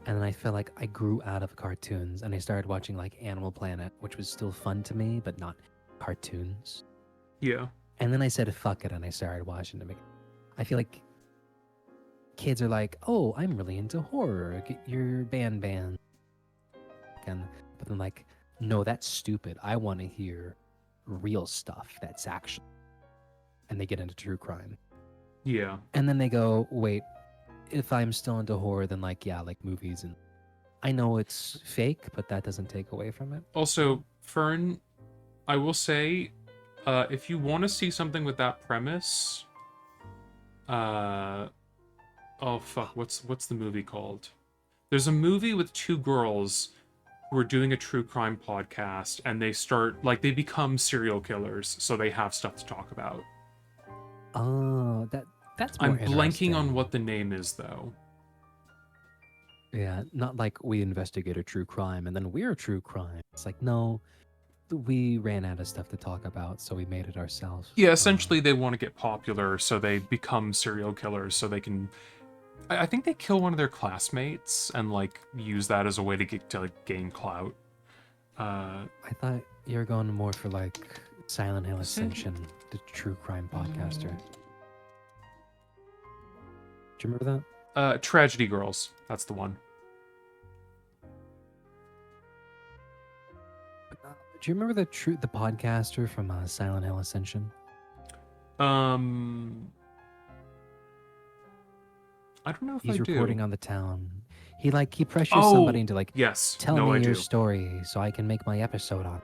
and then I felt like I grew out of cartoons, and I started watching like Animal Planet, which was still fun to me, but not cartoons. Yeah. And then I said fuck it, and I started watching them again. I feel like kids are like, oh, I'm really into horror. Get your band. And but then like, no, that's stupid. I want to hear real stuff that's action. And they get into true crime. Yeah. And then they go, wait, if I'm still into horror, then like, yeah, like movies. And I know it's fake, but that doesn't take away from it. Also, Fern, I will say, if you want to see something with that premise, oh fuck, what's the movie called? There's a movie with two girls who are doing a true crime podcast, and they become serial killers, so they have stuff to talk about. Oh, that's more I'm blanking on interesting. what the name is though. Yeah, not like we investigate a true crime and then we're a true crime. It's like, no, we ran out of stuff to talk about, so we made it ourselves. Yeah, essentially they want to get popular, so they become serial killers, so they can. I think they kill one of their classmates and like use that as a way to like, gain clout. I thought you were going more for like Silent Hill Ascension, the true crime podcaster. Do you remember that? Tragedy Girls. That's the one. Do you remember the podcaster from Silent Hill Ascension? I don't know if He's I do. reporting on the town. He pressures somebody into like, yes. tell No, me I your do. story so I can make my episode on.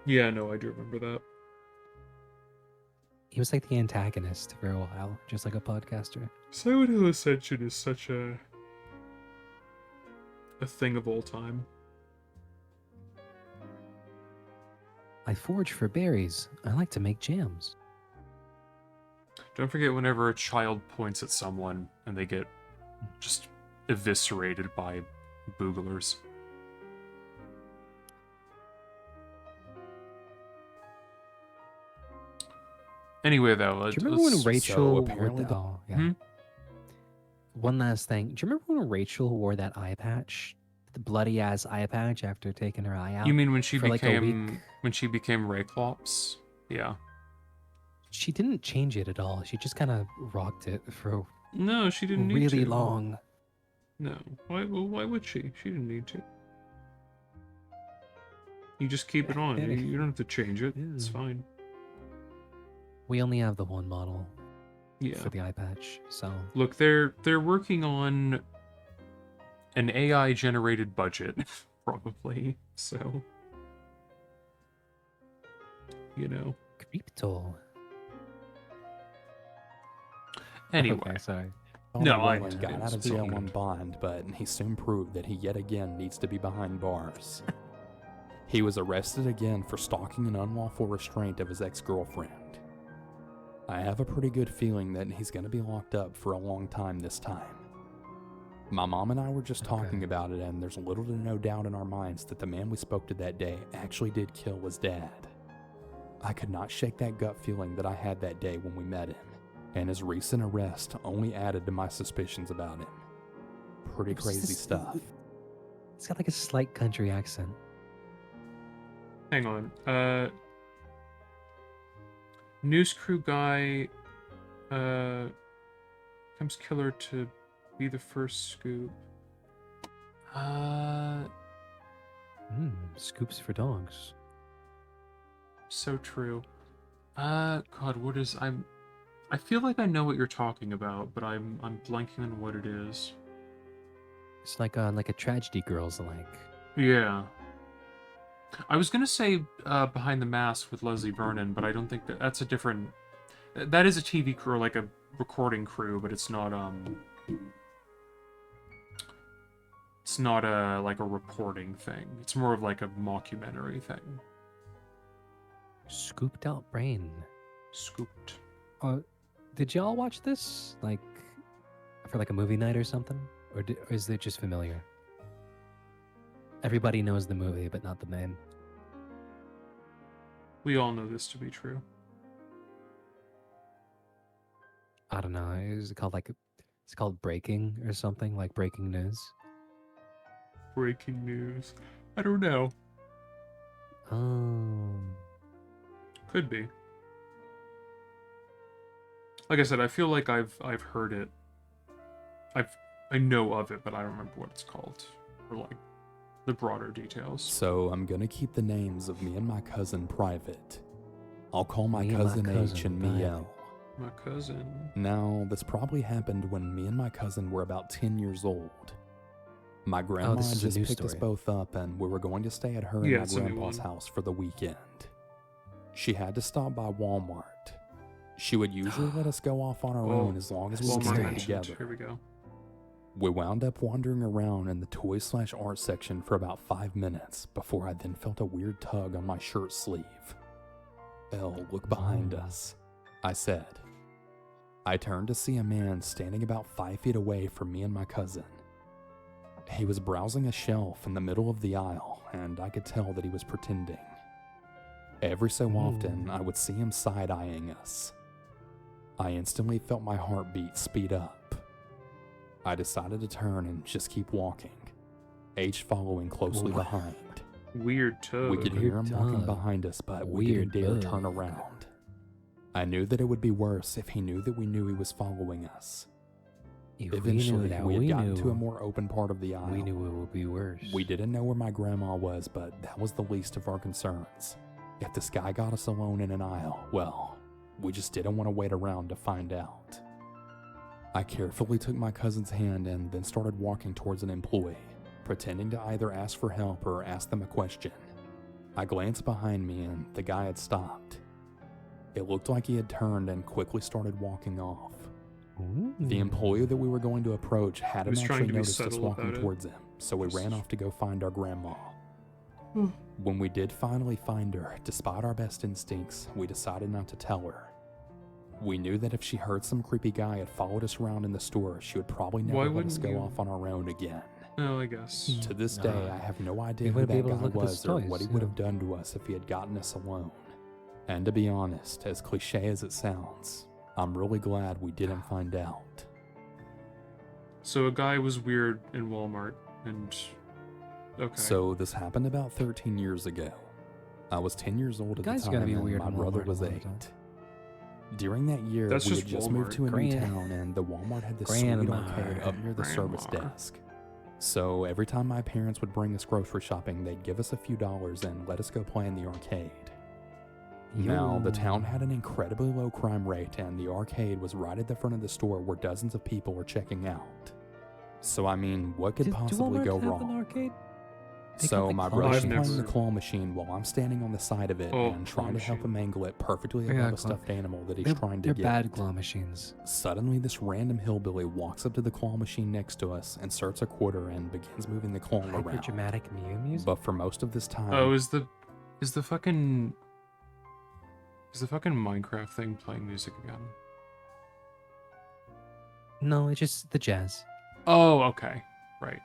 Yeah, no, I do remember that. He was like the antagonist for a while, just like a podcaster. Silent Hill Ascension is such a thing of all time. I forage for berries. I like to make jams. Don't forget whenever a child points at someone and they get just eviscerated by booglers. Anyway, though, Do you remember when Rachel So wore apparently the... Oh, yeah. Hmm? One last thing. Do you remember when Rachel wore that eye patch? The bloody ass eye patch after taking her eye out? You mean when she for like a week? became Rayclops? Yeah. She didn't change it at all. She just kind of rocked it for No, she didn't need really to. long. No. Why would she? She didn't need to. You just keep it on. You don't have to change it. It's Yeah. fine. We only have the one model Yeah. for the eye patch, so... Look, they're working on an AI generated budget, probably. So, you know. Crypto. Anyway, Okay, sorry. No, Tony I Rowland didn't got out of speak jail of on it. bond, but he soon proved that he yet again needs to be behind bars. He was arrested again for stalking an unlawful restraint of his ex-girlfriend. I have a pretty good feeling that he's going to be locked up for a long time this time. My mom and I were just talking about it, and there's little to no doubt in our minds that the man we spoke to that day actually did kill his dad. I could not shake that gut feeling that I had that day when we met him, and his recent arrest only added to my suspicions about him. Pretty What's crazy this- stuff. It's got like a slight country accent. hang on. News crew guy comes killer to be the first scoop. Scoops for dogs. So true. God, what is I feel like I know what you're talking about, but I'm blanking on what it is. It's like a Tragedy Girls like. Yeah. I was gonna say Behind the Mask with Leslie Vernon, but I don't think that's a different. That is a TV crew, like a recording crew, but it's not It's not like a reporting thing. It's more of like a mockumentary thing. Scooped out brain. Scooped. Did y'all watch this like for like a movie night or something, or is it just familiar? Everybody knows the movie, but not the name. We all know this to be true. I don't know. Is it called like it's called breaking or something like breaking news? Breaking news. I don't know. Oh, Could be. Like I said, I feel like I've heard it. I know of it, but I don't remember what it's called, or like the broader details. So I'm gonna keep the names of me and my cousin private. I'll call my Me and my cousin H cousin and me private. L. My cousin. Now, this probably happened when me and my cousin were about 10 years old. My grandma this is a just new picked us story. both up and we were going to stay at her Yeah, and it's my a new grandpa's one. house for the weekend. She had to stop by Walmart. She would usually let us go off on our Oh, own as long as we Walmart were staying mentioned. together. Here we go. We wound up wandering around in the toy/art section for about 5 minutes before I then felt a weird tug on my shirt sleeve. Elle, look behind us, I said. I turned to see a man standing about 5 feet away from me and my cousin. He was browsing a shelf in the middle of the aisle, and I could tell that he was pretending. Every so often, I would see him side-eyeing us. I instantly felt my heartbeat speed up. I decided to turn and just keep walking, H following closely Wow. behind. Weird tug. We could hear him walking Weird behind us, but we didn't Weird dare turn bug. around. I knew that it would be worse if he knew that we knew he was following us. if we Eventually, knew that we had gotten knew, to a more open part of the aisle. we knew it would be worse. We didn't know where my grandma was, but that was the least of our concerns. If this guy got us alone in an aisle, well, we just didn't want to wait around to find out. I carefully took my cousin's hand and then started walking towards an employee, pretending to either ask for help or ask them a question. I glanced behind me and the guy had stopped. It looked like he had turned and quickly started walking off. The employee that we were going to approach hadn't was trying actually to be noticed us subtle walking about it. towards him, so we ran off to go find our grandma. When we did finally find her, despite our best instincts, we decided not to tell her. We knew that if she heard some creepy guy had followed us around in the store, she would probably Why never let us wouldn't go you? off on our own again. Oh, I guess. To this Nah. day, I have no idea You who wouldn't be that able to guy look at his was or what he toys, would yeah. have done to us if he had gotten us alone. And to be honest, as cliche as it sounds, I'm really glad we didn't find out. So a guy was weird in Walmart, and okay. So this happened about 13 years ago. I was 10 years old at the Guys are time, gonna be and weird my in brother Walmart was a lot of 8. times. During that year, That's we just had just moved to a new Grandma. town, and the Walmart had this Grandma. sweet arcade up near the service Grandma. desk. So every time my parents would bring us grocery shopping, they'd give us a few dollars and let us go play in the arcade. Now, the town had an incredibly low crime rate, and the arcade was right at the front of the store where dozens of people were checking out. So, I mean, what could possibly go wrong? Arcade? They So got my the brother's I've playing never- the claw machine while I'm standing on the side of it Oh, and claw trying to help machine. him angle it perfectly Yeah, above a claw- stuffed animal that he's They're, trying to they're get. bad claw machines. Suddenly, this random hillbilly walks up to the claw machine next to us, inserts a quarter, and begins moving the claw Hyper around. dramatic Mew music. But for most of this time, Oh, is the fucking Minecraft thing playing music again? No, it's just the jazz. Oh, okay, right.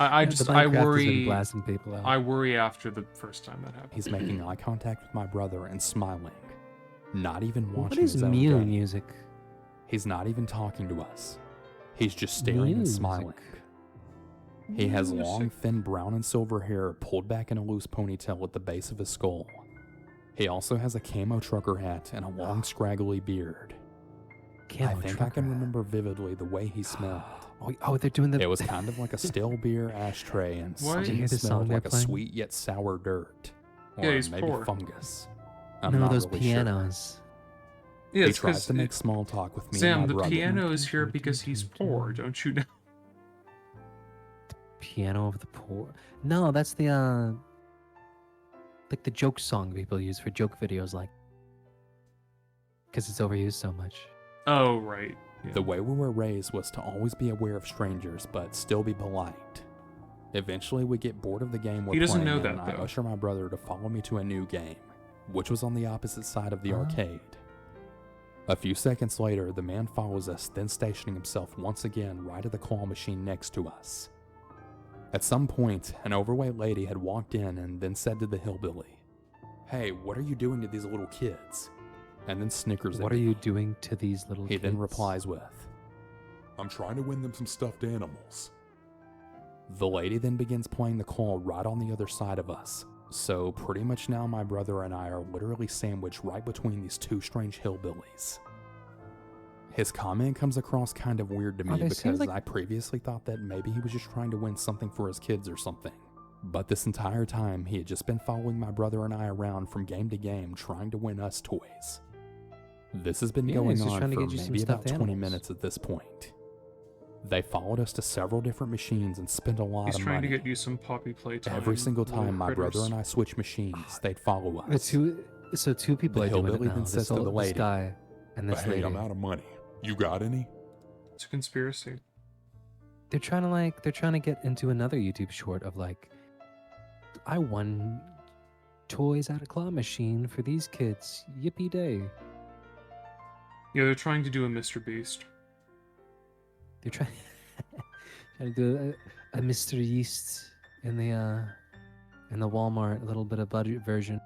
I Yeah, just the I Minecraft has been worry blasting people out. I worry after the first time that happened. he's making eye contact with my brother and smiling, not even What watching is his own Mew game. music? He's not even talking to us. He's just staring and Music. smiling. He has Music. long, thin brown and silver hair pulled back in a loose ponytail at the base of his skull. He also has a camo trucker hat and a long, scraggly beard. I think I can remember vividly the way he smelled. They're doing the. It was kind of like a stale beer ashtray and What? Did you something hear that the song smelled they're like a playing? sweet yet sour dirt. Or Yeah, he's maybe poor. fungus. I'm no, not those really sure. pianos. Yeah, He it's tries 'cause to make small talk with me and Sam, my the brother. piano is here because he's poor, don't you know? Piano of the poor. No, that's the like the joke song people use for joke videos, like because it's overused so much. Oh, right. Yeah. The way we were raised was to always be aware of strangers, but still be polite. Eventually, we get bored of the game we're He doesn't playing, know and that, I though. usher my brother to follow me to a new game, which was on the opposite side of the Ah. arcade. A few seconds later, the man follows us, then stationing himself once again right at the claw machine next to us. At some point, an overweight lady had walked in and then said to the hillbilly, "Hey, what are you doing to these little kids?" and then snickers at What are me. you doing to these little He kids? then replies with, I'm trying to win them some stuffed animals. the lady then begins playing the call right on the other side of us. So pretty much now my brother and I are literally sandwiched right between these two strange hillbillies. His comment comes across kind of weird to me they seem because like- I previously thought that maybe he was just trying to win something for his kids or something. But this entire time, he had just been following my brother and I around from game to game trying to win us toys. This has been Yeah, going he's just on trying to for get you some maybe about stuffed 20 animals. minutes at this point. They followed us to several different machines and spent a lot He's of trying money. to get you some poppy playtime. Every single little time my brother critters. and I switch machines, they'd follow The us. two people The are doing it hillbilly now. then This, says to the this lady, guy and But this hey, lady. I'm out of money. You got any? It's a conspiracy. They're trying to get into another YouTube short of like, I won toys at a claw machine for these kids. Yippee day. Yeah, they're trying to do a Mr. Beast. They're trying to do a Mr. Yeast in the Walmart, a little bit of budget version.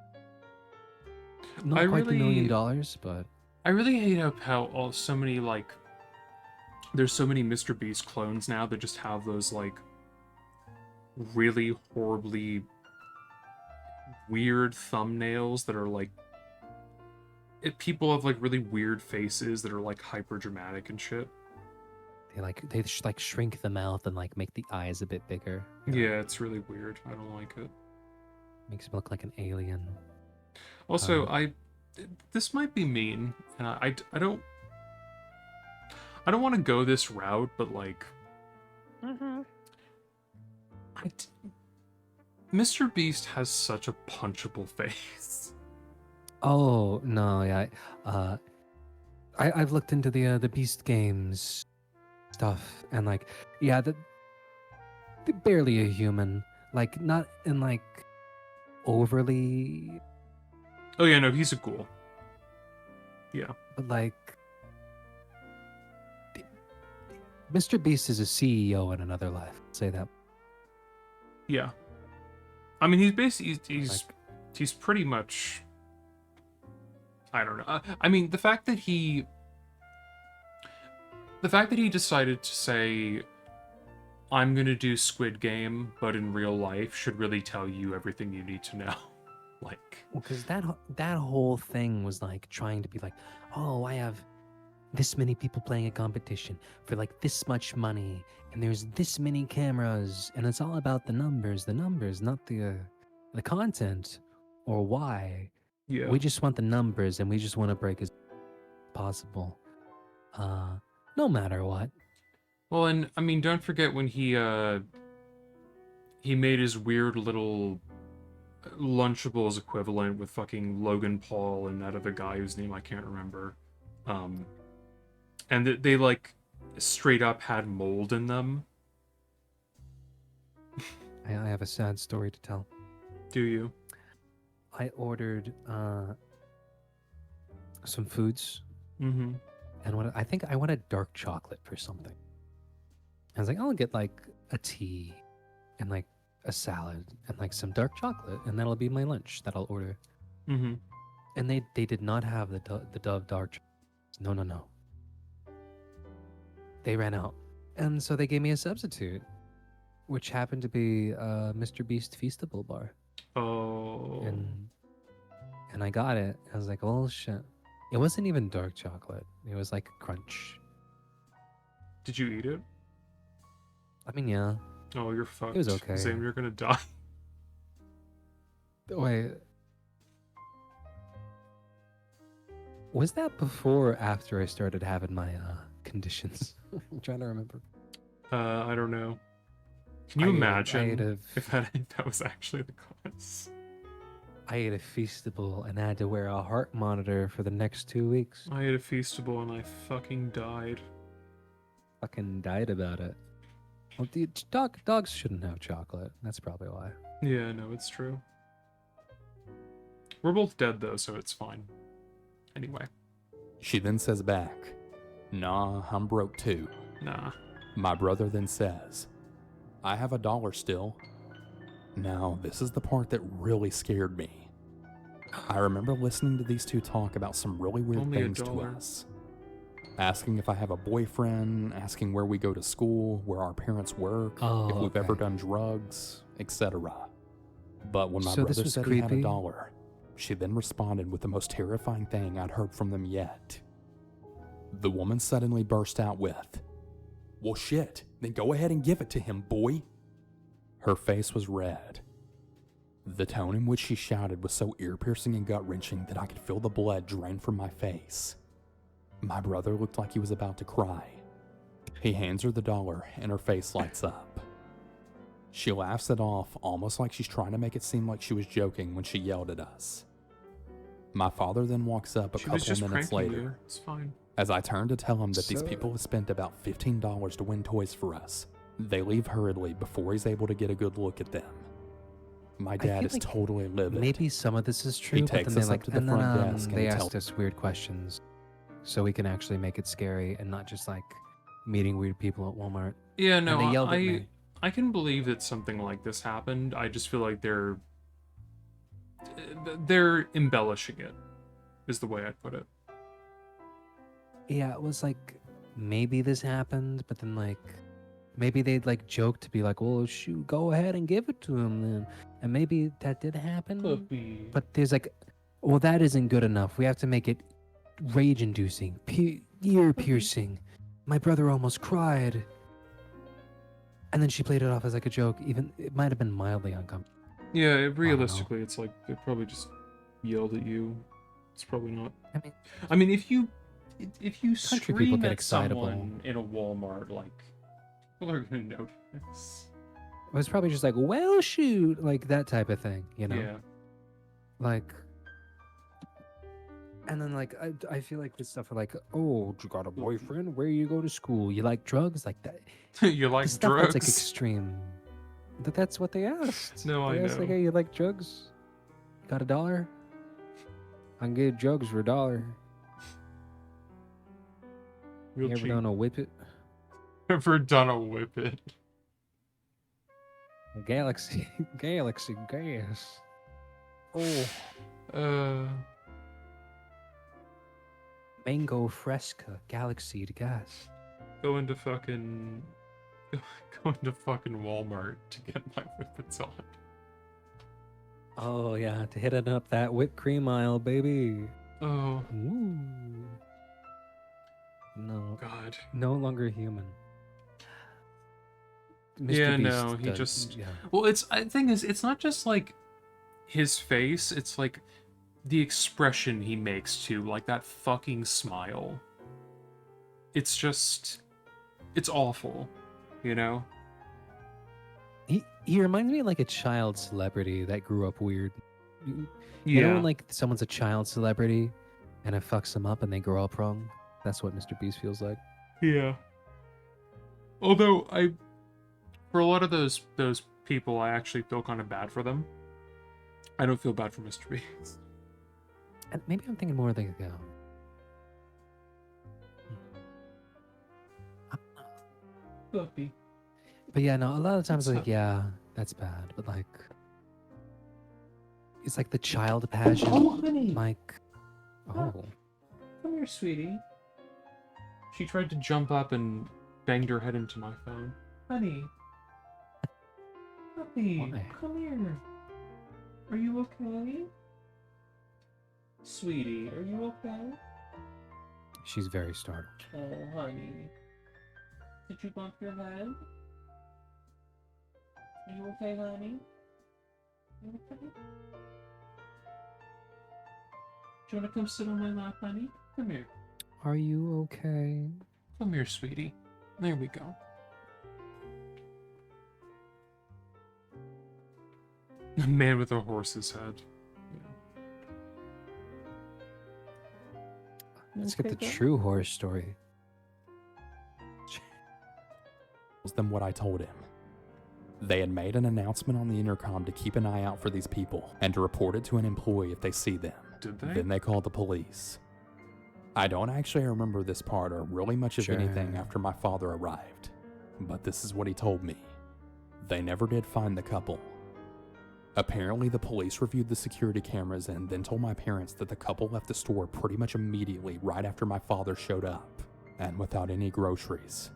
Not I quite the $1 really- million, but I really hate how so many like there's so many Mr. Beast clones now that just have those like really horribly weird thumbnails that are like people have like really weird faces that are like hyper dramatic and shit. they shrink the mouth and like make the eyes a bit bigger. you know? Yeah, it's really weird. I don't like it. Makes him look like an alien. Also, this might be mean, and I don't want to go this route, but like, Mr. Beast has such a punchable face. Oh no, yeah. I've looked into the Beast Games stuff, and like, yeah, they're barely a human. Like, not in like overly, Oh yeah, no, he's a ghoul. Yeah, but like, Mr. Beast is a CEO in another life. Say that. yeah. I mean, he's basically he's Like- he's pretty much. I don't know. I mean, the fact that he decided to say, "I'm gonna do Squid Game," but in real life, should really tell you everything you need to know. Like, Because that whole thing was like trying to be like, oh, I have this many people playing a competition for like this much money, and there's this many cameras, and it's all about the numbers, not the content or why. yeah, We just want the numbers, and we just want to break as possible, no matter what. Well, and I mean, don't forget when he made his weird little Lunchables equivalent with fucking Logan Paul and that other guy whose name I can't remember. And they like straight up had mold in them. I have a sad story to tell. Do you? I ordered some foods. Mm-hmm. And I think I wanted dark chocolate for something. I was like, I'll get like a tea and like a salad and like some dark chocolate, and that'll be my lunch that I'll order. Mm-hmm. And they did not have the Dove dark chocolate. No. They ran out. And so they gave me a substitute, which happened to be Mr. Beast Feastable bar. Oh. And I got it. I was like, oh shit. It wasn't even dark chocolate. It was like crunch. Did you eat it? I mean, yeah. Oh, you're fucked. was okay. Sam, you're gonna die. Wait. Was that before or after I started having my conditions? I'm trying to remember. I don't know. Can you I ate imagine a- if that was actually the cause? I ate a Feastable and had to wear a heart monitor for the next 2 weeks. I ate a Feastable and I fucking died. Fucking died about it. Well, dude, dogs shouldn't have chocolate. That's probably why. Yeah, no, it's true. We're both dead though, so it's fine. Anyway, She then says back, nah, I'm broke too. nah. My brother then says, I have $1 still. Now, this is the part that really scared me. I remember listening to these two talk about some really weird Only things to $1. us. Asking if I have a boyfriend, asking where we go to school, where our parents work, Oh, if we've ever okay. done drugs, etc. But when my So this brother was said he had creepy? $1, she then responded with the most terrifying thing I'd heard from them yet. The woman suddenly burst out with, "Well shit, then go ahead and give it to him, boy." Her face was red. The tone in which she shouted was so ear-piercing and gut-wrenching that I could feel the blood drain from my face. My brother looked like he was about to cry. He hands her the $1 and her face lights up. She laughs it off, almost like she's trying to make it seem like she was joking when she yelled at us. My father then walks up a She was couple just minutes pranking later. you. It's fine. As I turn to tell him that these So- people have spent about $15 to win toys for us, they leave hurriedly before he's able to get a good look at them. My dad feel is like totally livid. Maybe some of this is true, but takes then they us up like, to the and then front desk and they he asked us weird questions, so we can actually make it scary and not just like meeting weird people at Walmart. Yeah, And no, they yelled at me. I can believe that something like this happened. I just feel like they're embellishing it, is the way I'd put it. Yeah, it was like maybe this happened, but then like maybe they'd like joke to be like, "Well, shoot, go ahead and give it to him then," and maybe that did happen. Could be. But there's like, well, that isn't good enough. We have to make it rage-inducing, ear-piercing. My brother almost cried. And then she played it off as like a joke. Even it might have been mildly uncomfortable. Yeah, realistically, it's like they probably just yelled at you. It's probably not. I mean, if you Country people scream get at excitable. someone in a Walmart, like people are gonna notice. It was probably just like, well, shoot, like that type of thing, you know? Yeah. Like, and then like I feel like this stuff are like, oh, you got a boyfriend? Where you go to school? You like drugs? Like that. You like the stuff drugs? that's like extreme. But that's what they asked. No, They I asked, like, know. hey, you like drugs? Got $1? I can get drugs for $1. Real You ever cheap. done a whip it? Ever done a whip it? Galaxy, Galaxy gas. Oh, mango fresca, Galaxy to gas. Go into fucking Walmart to get my whippets on. Oh yeah, to hit it up that whipped cream aisle, baby. Oh Ooh. No, God. no longer human. Mr. Yeah, Beast no, he does- just- yeah. Well, the thing is, it's not just like his face, it's like the expression he makes too, like that fucking smile. It's just, it's awful, you know? He reminds me of like a child celebrity that grew up weird. You know when like someone's a child celebrity and it fucks them up and they grow up wrong? That's what Mr. Beast feels like. Yeah. Although for a lot of those people, I actually feel kind of bad for them. I don't feel bad for Mr. Beast. And maybe I'm thinking more like Puppy. but yeah, no, a lot of times What's like, up? yeah, that's bad. But like it's like the child passion. Oh, honey. Like oh. Come here, sweetie. She tried to jump up and banged her head into my phone. Honey. Puppy, Why? come here. Are you okay? Sweetie, are you okay? She's very startled. Oh, honey. Did you bump your head? Are you okay, honey? You okay? Do you want to come sit on my lap, honey? Come here. Are you okay? Come here, sweetie. There we go. A man with a horse's head. Let's get the Okay, girl? true horror story. Than what I told him. They had made an announcement on the intercom to keep an eye out for these people and to report it to an employee if they see them. Did they? Then they called the police. I don't actually remember this part or really much of anything Sure. after my father arrived, but this is what he told me. They never did find the couple. Apparently, the police reviewed the security cameras and then told my parents that the couple left the store pretty much immediately right after my father showed up, and without any groceries.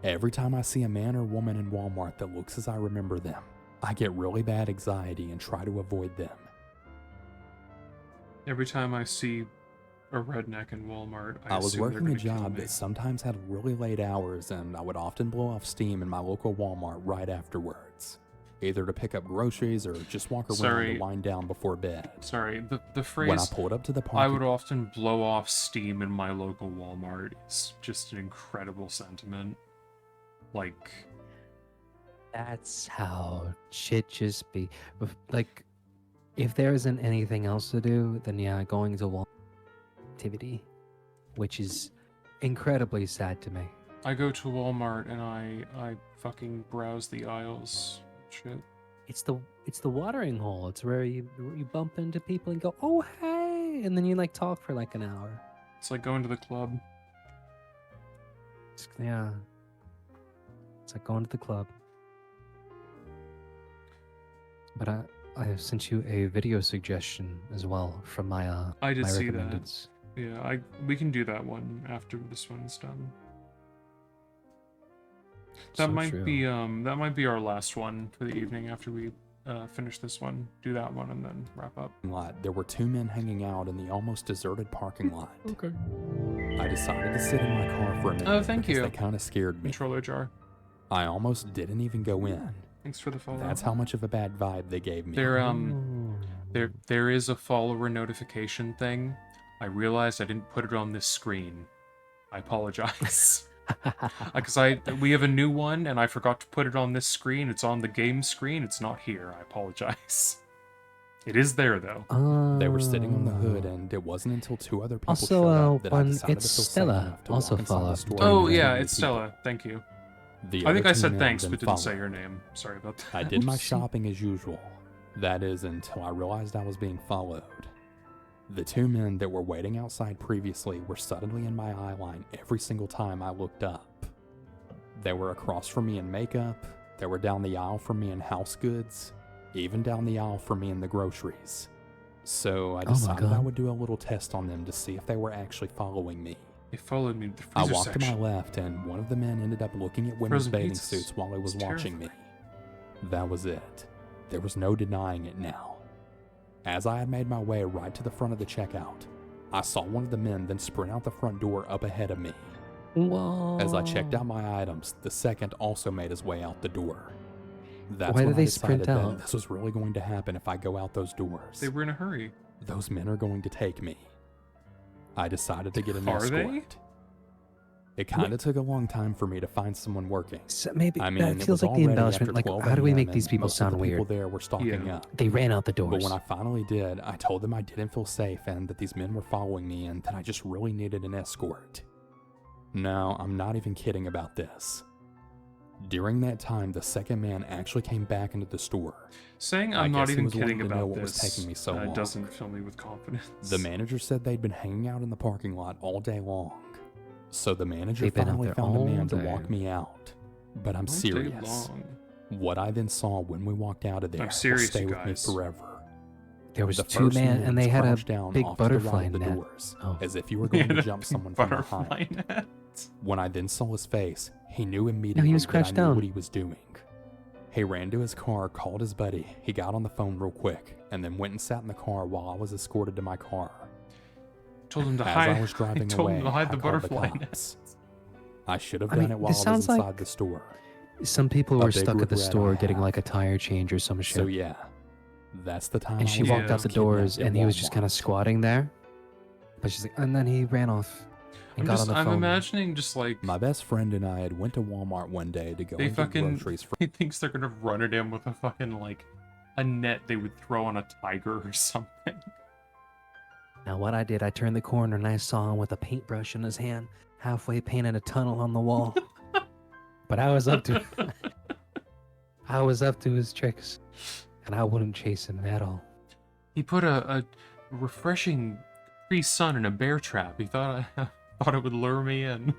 Every time I see a man or woman in Walmart that looks as I remember them, I get really bad anxiety and try to avoid them. Every time I see a redneck in Walmart, I was assume they're working a gonna kill job me. that sometimes had really late hours, and I would often blow off steam in my local Walmart right afterwards, either to pick up groceries or just walk around Sorry. to wind down before bed. Sorry, the When I phrase pulled up to the I parking would often blow off steam in my local Walmart is just an incredible sentiment. Like, That's how shit just be. Like, if there isn't anything else to do, then yeah, going to Walmart activity, which is incredibly sad to me. I go to Walmart and I fucking browse the aisles. Shit. It's the watering hole. It's where you bump into people and go, oh hey, and then you like talk for like an hour. It's like going to the club. Yeah, it's like going to the club. But I have sent you a video suggestion as well from my I did my see that. recommendeds. Yeah, we can do that one after this one's done. That So might true. be our last one for the evening after we finish this one. Do that one and then wrap up. lot, there were two men hanging out in the almost deserted parking lot. Okay. I decided to sit in my car for a minute Oh, thank because you. they kind of scared me. Controller jar. I almost didn't even go in. Thanks for the follow. That's how much of a bad vibe they gave me. There is a follower notification thing. I realized I didn't put it on this screen. I apologize. Because we have a new one and I forgot to put it on this screen. It's on the game screen. It's not here. I apologize. It is there though. They were sitting on the hood, and it wasn't until two other people Also, showed up that I one- decided it's to feel safe Stella, enough to also walk inside the follow. store Oh and yeah, meet it's people. Stella. Thank you. The I think other I two said men thanks, then but didn't say followed. your name. Sorry about that. I did my Oopsie. shopping as usual. That is, until I realized I was being followed. The two men that were waiting outside previously were suddenly in my eye line every single time I looked up. They were across from me in makeup, they were down the aisle from me in house goods, even down the aisle from me in the groceries. So I my decided I God. would do a little test on them to see if they were actually following me. They followed me to the I freezer walked section. to my left, and one of the men ended up looking at women's Frozen bathing pizzas. suits while he was It's watching me. terrifying. That was it. There was no denying it now. As I had made my way right to the front of the checkout, I saw one of the men then sprint out the front door up ahead of me. Whoa. As I checked out my items, the second also made his way out the door. That's Why when did I they decided sprint that out? this was really going to happen if I go out those doors. They were in a hurry. Those men are going to take me. I decided to get an Are escort. they? It kind of took a long time for me to find someone working. So maybe I mean, that it feels was like the already embellishment. after Like, 12 how do we a.m. make these and people most of sound the people weird? there were stalking Yeah. up. They ran out the doors. But when I finally did, I told them I didn't feel safe and that these men were following me and that I just really needed an escort. No, I'm not even kidding about this. During that time, the second man actually came back into the store. Saying I I'm not guess he even was wanting kidding to know about what was this taking me so long. doesn't fill me with confidence. The manager said they'd been hanging out in the parking lot all day long. So the manager They've been out finally there found a all man to day. walk me out. But I'm All day serious. long. What I then saw when we walked out of there will serious, stay you with me guys. forever. There was The two first men, and they had a crouched down big off to the right butterfly of the net. doors, Oh. as if you were going to Yeah, jump the someone from butterfly behind. net. When I then saw his face, he knew immediately was that crouched I knew down. what he was doing. He ran to his car, called his buddy, he got on the phone real quick, and then went and sat in the car while I was escorted to my car. Told him to As hide. I was driving told away, him to hide I the called butterfly net. cops. I should have I done mean, it while this I was sounds inside like- the store. Some people A were big stuck at the regret store I getting have. like a tire change or some shit. So yeah, that's the time. And I she was Yeah. walked out almost the doors, kidnapped and at he was just kind of Walmart. squatting there. But she's like, and then he ran off and got on the I'm phone. imagining just like My best friend and I had went to Walmart one day to go they and get fucking. groceries for He thinks they're gonna run at him with a fucking like a net they would throw on a tiger or something. Now what I did, I turned the corner and I saw him with a paintbrush in his hand, halfway painting a tunnel on the wall. But I was up to I was up to his tricks, and I wouldn't chase him at all. He put a refreshing Capri Sun in a bear trap. He thought thought it would lure me in.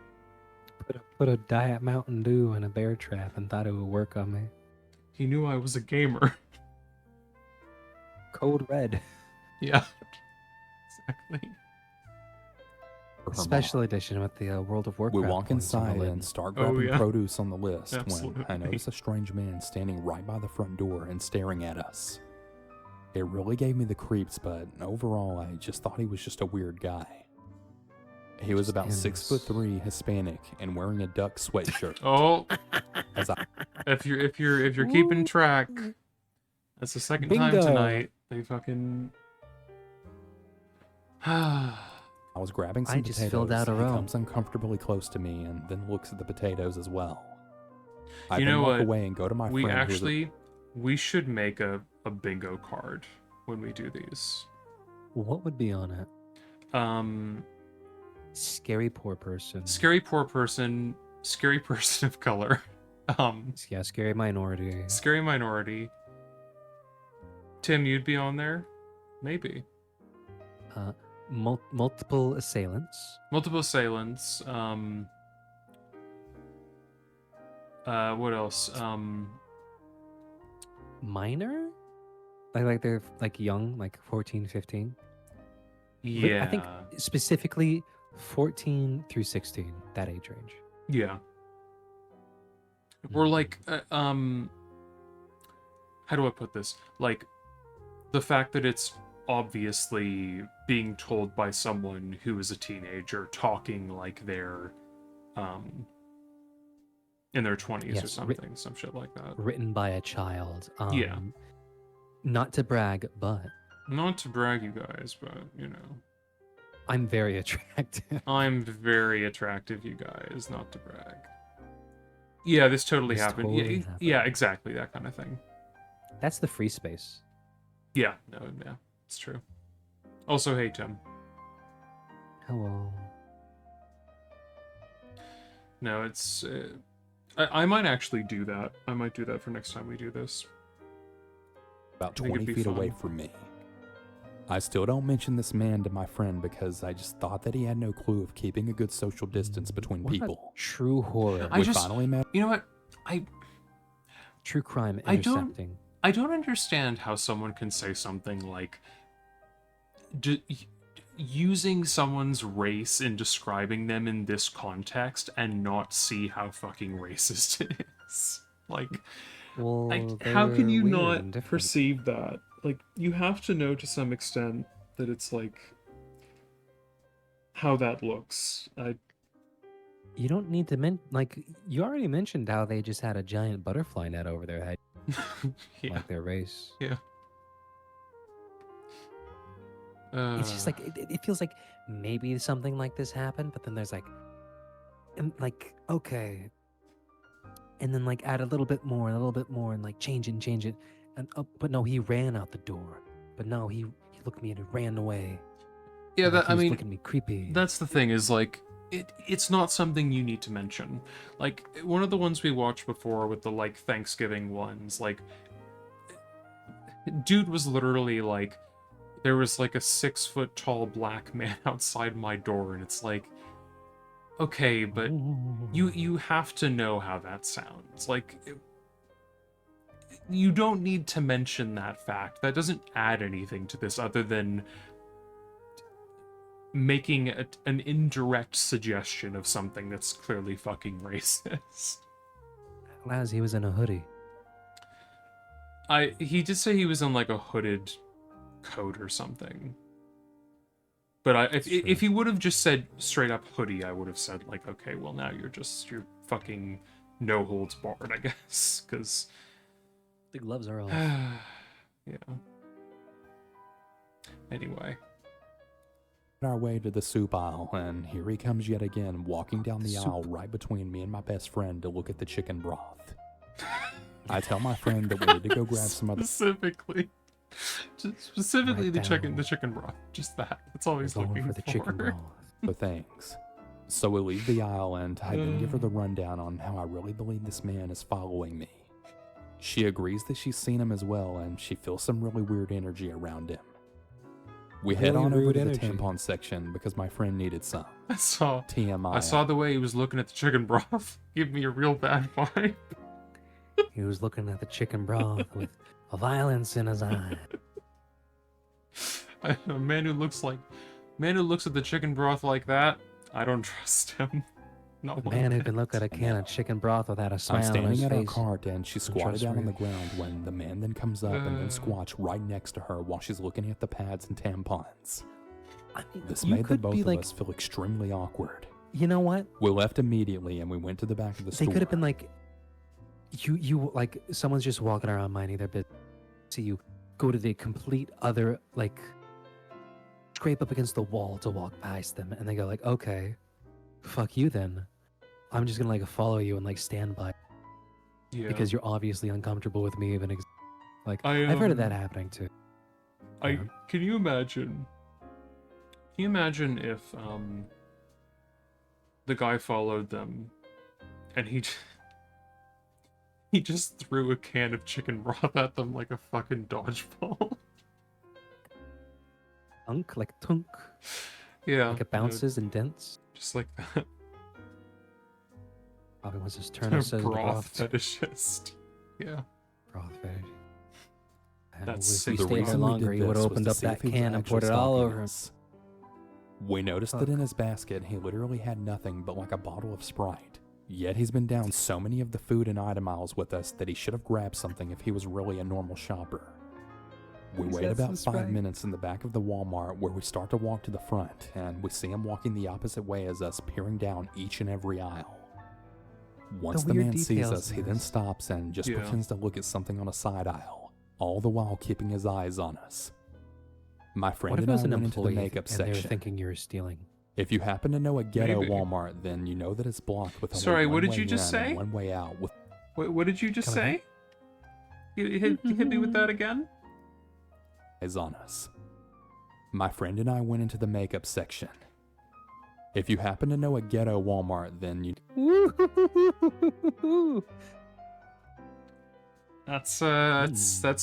Put a Diet Mountain Dew in a bear trap and thought it would work on me. He knew I was a gamer. code red. Yeah. Exactly. For her Special mom. edition with the World of Warcraft. We walk points on the inside lid. and start Oh, grabbing yeah. produce on the list when I Absolutely. notice a strange man standing right by the front door and staring at us. It really gave me the creeps, but overall, I just thought he was just a weird guy. He was Just about him. 6'3", Hispanic, and wearing a duck sweatshirt. Oh, As I if you're keeping track, that's the second time Bingo. tonight they fucking. I was grabbing some I just potatoes, filled out a he row. comes uncomfortably close to me and then looks at the potatoes as well. I You then know walk what? away and go to my we friend actually we should make a bingo card when we do these. What would be on it? Scary poor person. Scary poor person, scary person of color, Yeah, scary minority. scary minority. Tim, you'd be on there, maybe. Multiple assailants. Multiple assailants. What else? Minor? Like they're like young, like 14, 15. Yeah. I think specifically 14 through 16, that age range. Yeah. Or like, how do I put this? Like, the fact that it's obviously being told by someone who is a teenager, talking like they're, in their 20s or Yes, something, some shit like that. Written by a child. Yeah. Not to brag, but Not to brag, you guys, but, you know. I'm very attractive. I'm very attractive, you guys, not to brag. Yeah, this totally This happened. totally Yeah, happened. yeah, exactly, that kind of thing. That's the free space. Yeah, no, yeah, it's true. Also, hey, Tim. Hello. No, it's... I might actually do that. I might do that for next time we do this. about I think it'd 20 be feet away fun. from me. I still don't mention this man to my friend because I just thought that he had no clue of keeping a good social distance between What about people. true horror. I We just- finally met. You know what? True crime I don't- intercepting. I don't understand how someone can say something like... using someone's race and describing them in this context and not see how fucking racist it is. Like... Well, how can they're you weird not and different. perceive that? Like, you have to know to some extent that it's like how that looks. You don't need to you already mentioned how they just had a giant butterfly net over their head, Yeah. like their race. It's just like it feels like maybe something like this happened, but then there's like, okay, and then like add a little bit more, and like change it, and but no, he ran out the door. But no, he looked at me and he ran away. yeah. And, like, That he I was mean, looking at me creepy. that's the thing is like it's not something you need to mention. Like one of the ones we watched before with the like Thanksgiving ones, like dude was literally like there was like a 6-foot tall black man outside my door, and it's like, okay, but you have to know how that sounds. Like you don't need to mention that fact. That doesn't add anything to this other than making an indirect suggestion of something that's clearly fucking racist. Laz, he was in a hoodie. He did say he was in like a hooded coat or something. But if he would have just said straight up hoodie, I would have said like, okay, well now you're fucking no holds barred, I guess, because The gloves are off. yeah. Anyway, Our way to the soup aisle, and here he comes yet again, walking down the aisle right between me and my best friend to look at the chicken broth. I tell my friend that we need to go grab some other. specifically Right down. the chicken broth, just that. That's all he's Going looking for the chicken broth. for things. So we leave the aisle, and I then give her the rundown on how I really believe this man is following me. She agrees that she's seen him as well, and she feels some really weird energy around him. We head Really on over rude to the energy. tampon section because my friend needed some. I saw TMI. the way he was looking at the chicken broth. Give me a real bad vibe. He was looking at the chicken broth with a violence in his eye. A man who looks at the chicken broth like that, I don't trust him. Not The one man who bit. can look at a can of chicken broth without a I'm smile on standing his at her face. cart and she's squatted down on the Untrustworthy. ground when the man then comes up and then Uh. squats right next to her while she's looking at the pads and tampons. I mean, This you made the could both be of like, us feel extremely awkward. you know what? We left immediately and we went to the back of the They store. could have been like, you like someone's just walking around minding their business. See you go to the complete other like scrape up against the wall to walk past them, and they go like, okay, fuck you then. I'm just gonna like follow you and like stand by Yeah. because you're obviously uncomfortable with me even. Like I, I've heard of that um, happening too. Can you imagine? Can you imagine if the guy followed them, and he just threw a can of chicken broth at them like a fucking dodgeball? Tunk, like tunk, Yeah. like it bounces and dents. Just like that. Probably wants to turn us into Broth broth. fetishist. Yeah. Broth fetish. That's If we sick. The stayed there reason we longer, did he would this have was opened to up see if that he was can and actually poured it all stalking over him. us. We noticed that in his basket, he literally had nothing but like a bottle of Sprite. Yet he's been down so many of the food and item aisles with us that he should have grabbed something if he was really a normal shopper. We He's wait got about some 5 Sprite. minutes in the back of the Walmart where we start to walk to the front, and we see him walking the opposite way as us, peering down each and every aisle. Once the weird man sees details us, in he then this. stops and just Yeah. pretends to look at something on a side aisle, all the while keeping his eyes on us. My friend What if and it I was an went into the employee makeup and they were section. thinking you were stealing? If you happen to know a ghetto Maybe. Walmart, then you know that it's blocked with only Sorry, one what did way you just in and say? one way out with What did you just Come again? say? You hit me with that again? eyes on us. My friend and I went into the makeup section. If you happen to know a ghetto Walmart, then you That's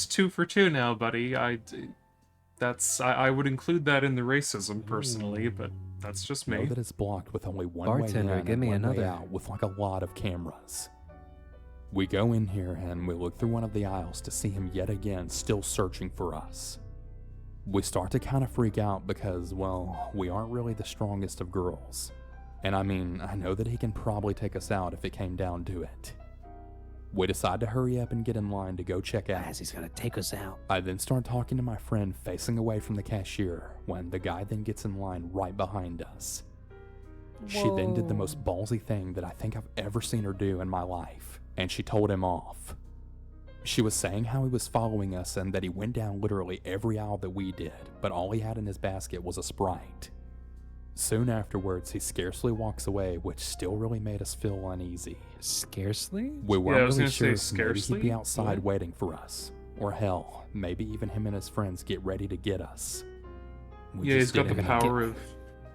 2 for 2 now, buddy. I would include that in the racism personally, but that's just know me. that it's blocked with only one way Bartender, in give and me one way another. out with like a lot of cameras. We go in here and we look through one of the aisles to see him yet again still searching for us. We start to kind of freak out because, well, we aren't really the strongest of girls. And I mean, I know that he can probably take us out if it came down to it. We decide to hurry up and get in line to go check out. Guys, he's gonna take us out. I then start talking to my friend facing away from the cashier when the guy then gets in line right behind us. She then did the most ballsy thing that I think I've ever seen her do in my life, and she told him off. She was saying how he was following us and that he went down literally every aisle that we did, but all he had in his basket was a Sprite. Soon afterwards, he scarcely walks away, which still really made us feel uneasy. Scarcely? We Yeah, I weren't was really gonna sure say if maybe he'd scarcely? be outside What? waiting for us. Or hell, maybe even him and his friends get ready to get us. We Yeah, he's just got the didn't power get- of.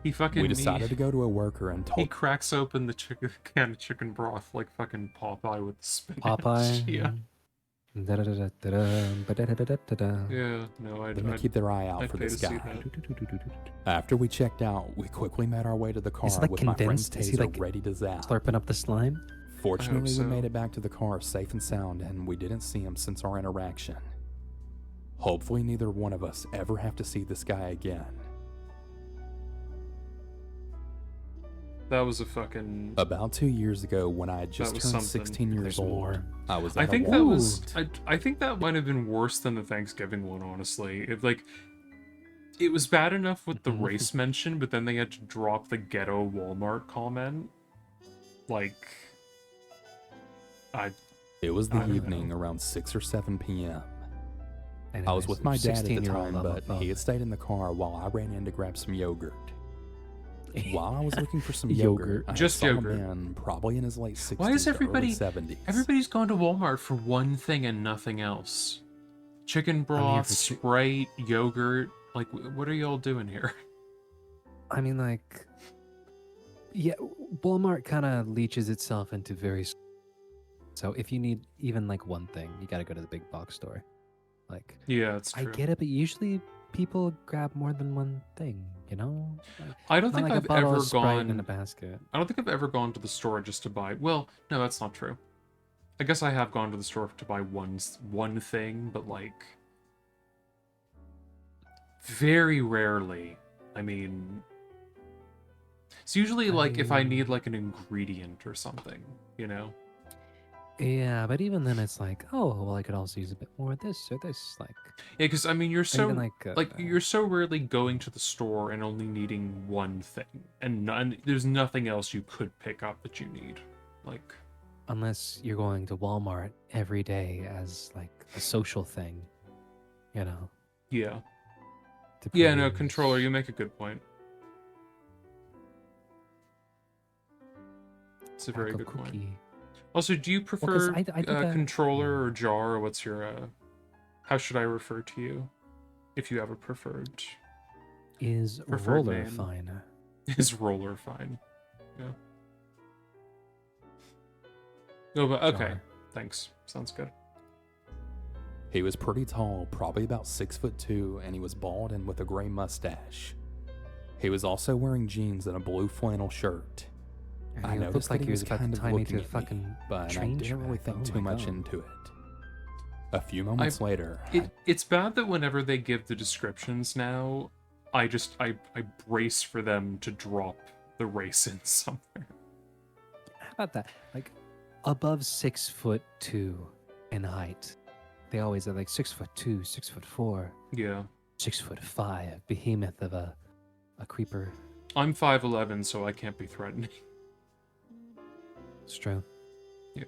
He fucking. We decided to go to a worker and He told cracks open the can of chicken broth like fucking Popeye with the spinach. Popeye. Yeah. Da-da-da-da-da-da, Yeah. No, them to keep their eye out I'd for pay this to see guy. that. After we checked out, we quickly made our way to the car Is it, like, with my friend's condensed? Is he, taser like, ready to zap. Slurping up the slime? Fortunately, so. we made it back to the car safe and sound, and we didn't see him since our interaction. Hopefully, neither one of us ever have to see this guy again. That was a fucking. About 2 years ago, when I had just was turned something. 16 years There's old, more. I was I at think a that Walmart. was. I think that might have been worse than the Thanksgiving one, honestly. It was bad enough with the race mention, but then they had to drop the ghetto Walmart comment. Like, It was I the don't evening know. around 6 or 7 p.m. I was Anyways, with my dad at the 16-year-old time, but homophobe. he had stayed in the car while I ran in to grab some yogurt. While I was looking for some Yogurt. yogurt, I Just saw yogurt. a man probably in his late 60s Why is to early everybody- 70s. everybody's gone to Walmart for one thing and nothing else. Chicken broth, for chi- Sprite, yogurt. Like, what are y'all doing here? I mean, like, yeah, Walmart kind of leeches itself into very. So if you need even like one thing, you got to go to the big box store. Like, Yeah, it's I true. get it, but usually people grab more than one thing, you know? Like, I don't not think like a I've bottle ever of Sprite gone. in a basket. I don't think I've ever gone to the store just to buy. Well, no, that's not true. I guess I have gone to the store to buy one thing, but like very rarely. I mean, it's usually like if I need like an ingredient or something, you know? Yeah, but even then, it's like, oh, well, I could also use a bit more of this or this. Like, Yeah, because I mean, you're and even so you're so rarely going to the store and only needing one thing, and there's nothing else you could pick up that you need. Like, unless you're going to Walmart every day as like a social thing, you know. yeah, to yeah, no, peruse. controller, you make a good point. It's a very Taco good point. cookie. Also, do you 'cause prefer I did that- controller or jar, or what's your how should I refer to you if you have a preferred? Is Preferred roller name. fine? Is roller fine? Yeah. No, but okay. Jar. Thanks. Sounds good. He was pretty tall, probably about 6'2", and he was bald and with a gray mustache. He was also wearing jeans and a blue flannel shirt. And I he noticed looked like that he was about kind to of tie me looking to a at fucking me, but I train didn't really track. think Oh too my much God. into it. A few moments later, It's bad that whenever they give the descriptions now, I brace for them to drop the race in somewhere. How about that? Like above 6'2" in height. They always are like 6'2", 6'4", Yeah. 6'5", behemoth of a creeper. I'm 5'11", so I can't be threatening. It's true. Yeah.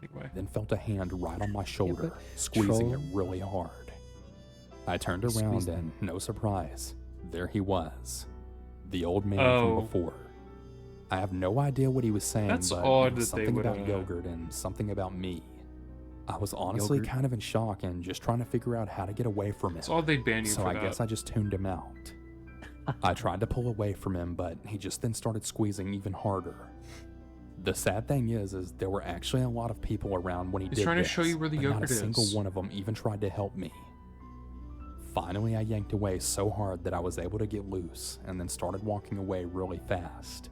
Anyway. then felt a hand right on my shoulder, but squeezing troll- it really hard. I turned You around squeezed and, him. no surprise, there he was. The old man Oh. from before. I have no idea what he was saying, That's but odd it was that they something would, about yogurt and something about me. I was honestly Yogurt? kind of in shock and just trying to figure out how to get away from him. It's odd they'd ban you So for I that. guess I just tuned him out. I tried to pull away from him, but he just then started squeezing even harder. The sad thing is there were actually a lot of people around when he He's did trying to this, show you where the but not yogurt a single is. one of them even tried to help me. Finally, I yanked away so hard that I was able to get loose, and then started walking away really fast.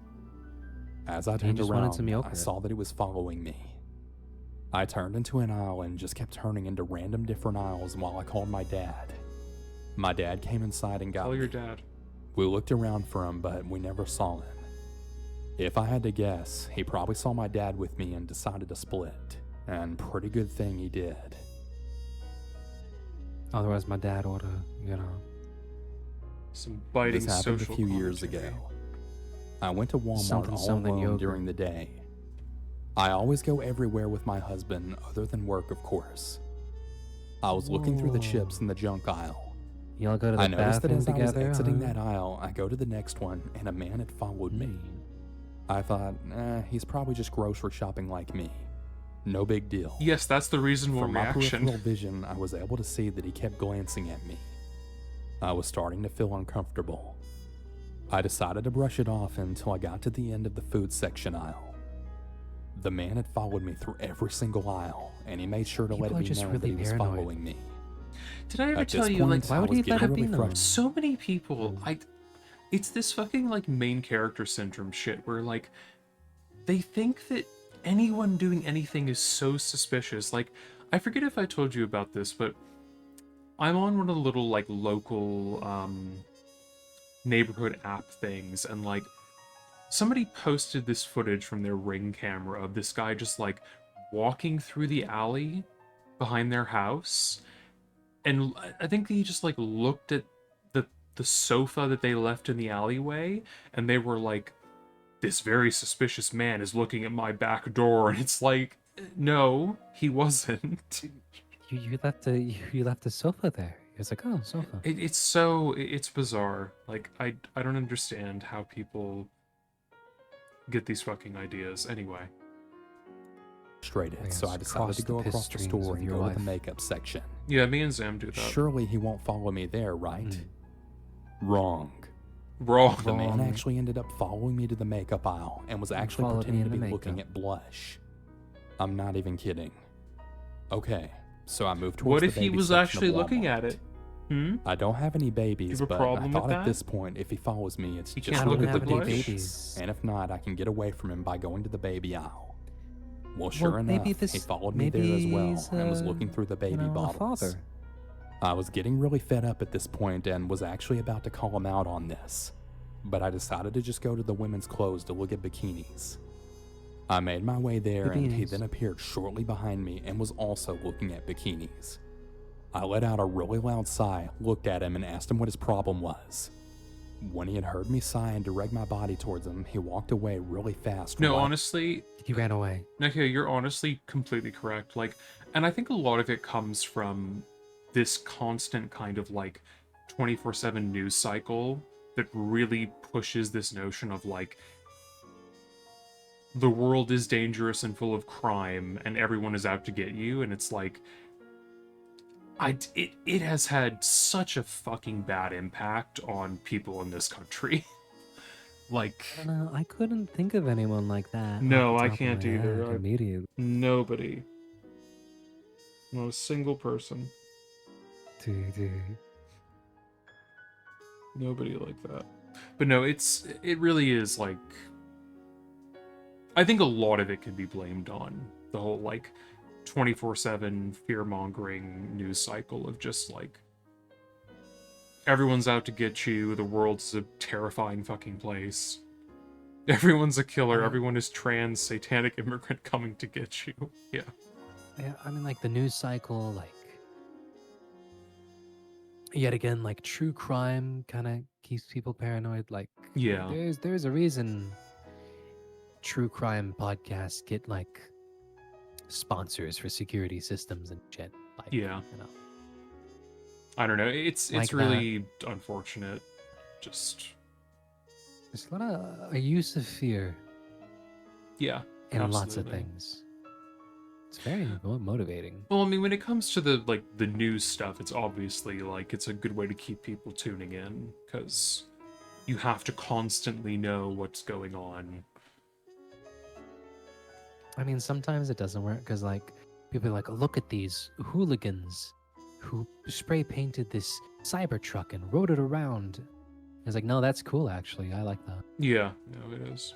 As I turned just wanted around, some I yogurt. saw that it was following me. I turned into an aisle and just kept turning into random different aisles while I called my dad. My dad came inside and got Tell me. your dad. We looked around for him, but we never saw him. If I had to guess, he probably saw my dad with me and decided to split. And pretty good thing he did. Otherwise, my dad ought to, you know. Some biting This happened a social few years ago. commentary. I went to Walmart Something, all something alone yogurt. during the day. I always go everywhere with my husband, other than work, of course. I was looking through the chips in the junk aisle. Y'all go to the I noticed that bathroom as I was together. exiting huh? that aisle, I go to the next one, and a man had followed me. Mm. I thought, he's probably just grocery shopping like me. No big deal. Yes, that's the reasonable From my reaction. peripheral vision, I was able to see that he kept glancing at me. I was starting to feel uncomfortable. I decided to brush it off until I got to the end of the food section aisle. The man had followed me through every single aisle, and he made sure to let People it are be just known really that he was paranoid. following me. Did I ever At tell this you, like, point, Why I would was he let getting it be really known? frustrated. so many people, it's this fucking, like, main character syndrome shit where, like, they think that anyone doing anything is so suspicious. Like, I forget if I told you about this, but I'm on one of the little, like, local, neighborhood app things, and, like, somebody posted this footage from their Ring camera of this guy just, like, walking through the alley behind their house, and I think he just, like, looked at the sofa that they left in the alleyway, and they were like, this very suspicious man is looking at my back door, and it's like, no, he wasn't. You left the sofa there. He was like, oh, sofa. It's bizarre. Like, I don't understand how people get these fucking ideas. Anyway. Frustrated, so I Yes, decided cross to go the piss across the streams store of and your go to life. the makeup section. Yeah, me and Zam do that. Surely he won't follow me there, right? Mm. Wrong. Wrong. The man Wrong. actually ended up following me to the makeup aisle and was actually followed me pretending to in be the looking makeup. at Blush. I'm not even kidding. Okay, so I moved towards What the if he baby was section of actually looking Walmart. at it? Hmm? I don't have any babies, You have a but problem I with thought at that? this point, if he follows me, it's You just can't I look don't at the have any blush? babies. And if not, I can get away from him by going to the baby aisle. Well, Well, sure maybe enough, he this- followed me there as well he's, and was looking through the baby a bottles. father. I was getting really fed up at this point and was actually about to call him out on this, but I decided to just go to the women's clothes to look at bikinis. I made my way there, and he Bikinis. then appeared shortly behind me and was also looking at bikinis. I let out a really loud sigh, looked at him, and asked him what his problem was. When he had heard me sigh and direct my body towards him, he walked away really fast. No, right- honestly, He ran away. Nikia, you're honestly completely correct. Like, and I think a lot of it comes from this constant kind of like 24/7 news cycle that really pushes this notion of like the world is dangerous and full of crime and everyone is out to get you, and it's like it has had such a fucking bad impact on people in this country. Like, I don't know. I couldn't think of anyone like that. No, off the I top of can't my either. head immediately. nobody. Not a single person. Dude. Nobody like that. But no, it really is like, I think a lot of it can be blamed on the whole like 24/7 fear-mongering news cycle of just like everyone's out to get you, the world's a terrifying fucking place. Everyone's a killer, Yeah. everyone is trans satanic immigrant coming to get you. Yeah. Yeah, I mean, like the news cycle, like yet again, like true crime kind of keeps people paranoid. Like, Yeah. there's a reason true crime podcasts get like sponsors for security systems and shit. Like, Yeah. you know. I don't know. It's Like that. really unfortunate. Just There's a lot of a use of fear yeah. in lots of Absolutely. things. It's very motivating. Well, I mean, when it comes to the news stuff, it's obviously like it's a good way to keep people tuning in because you have to constantly know what's going on. I mean, sometimes it doesn't work because like people are like, look at these hooligans who spray painted this Cybertruck and rode it around. It's like, no, that's cool actually. I like that. Yeah, no, it is.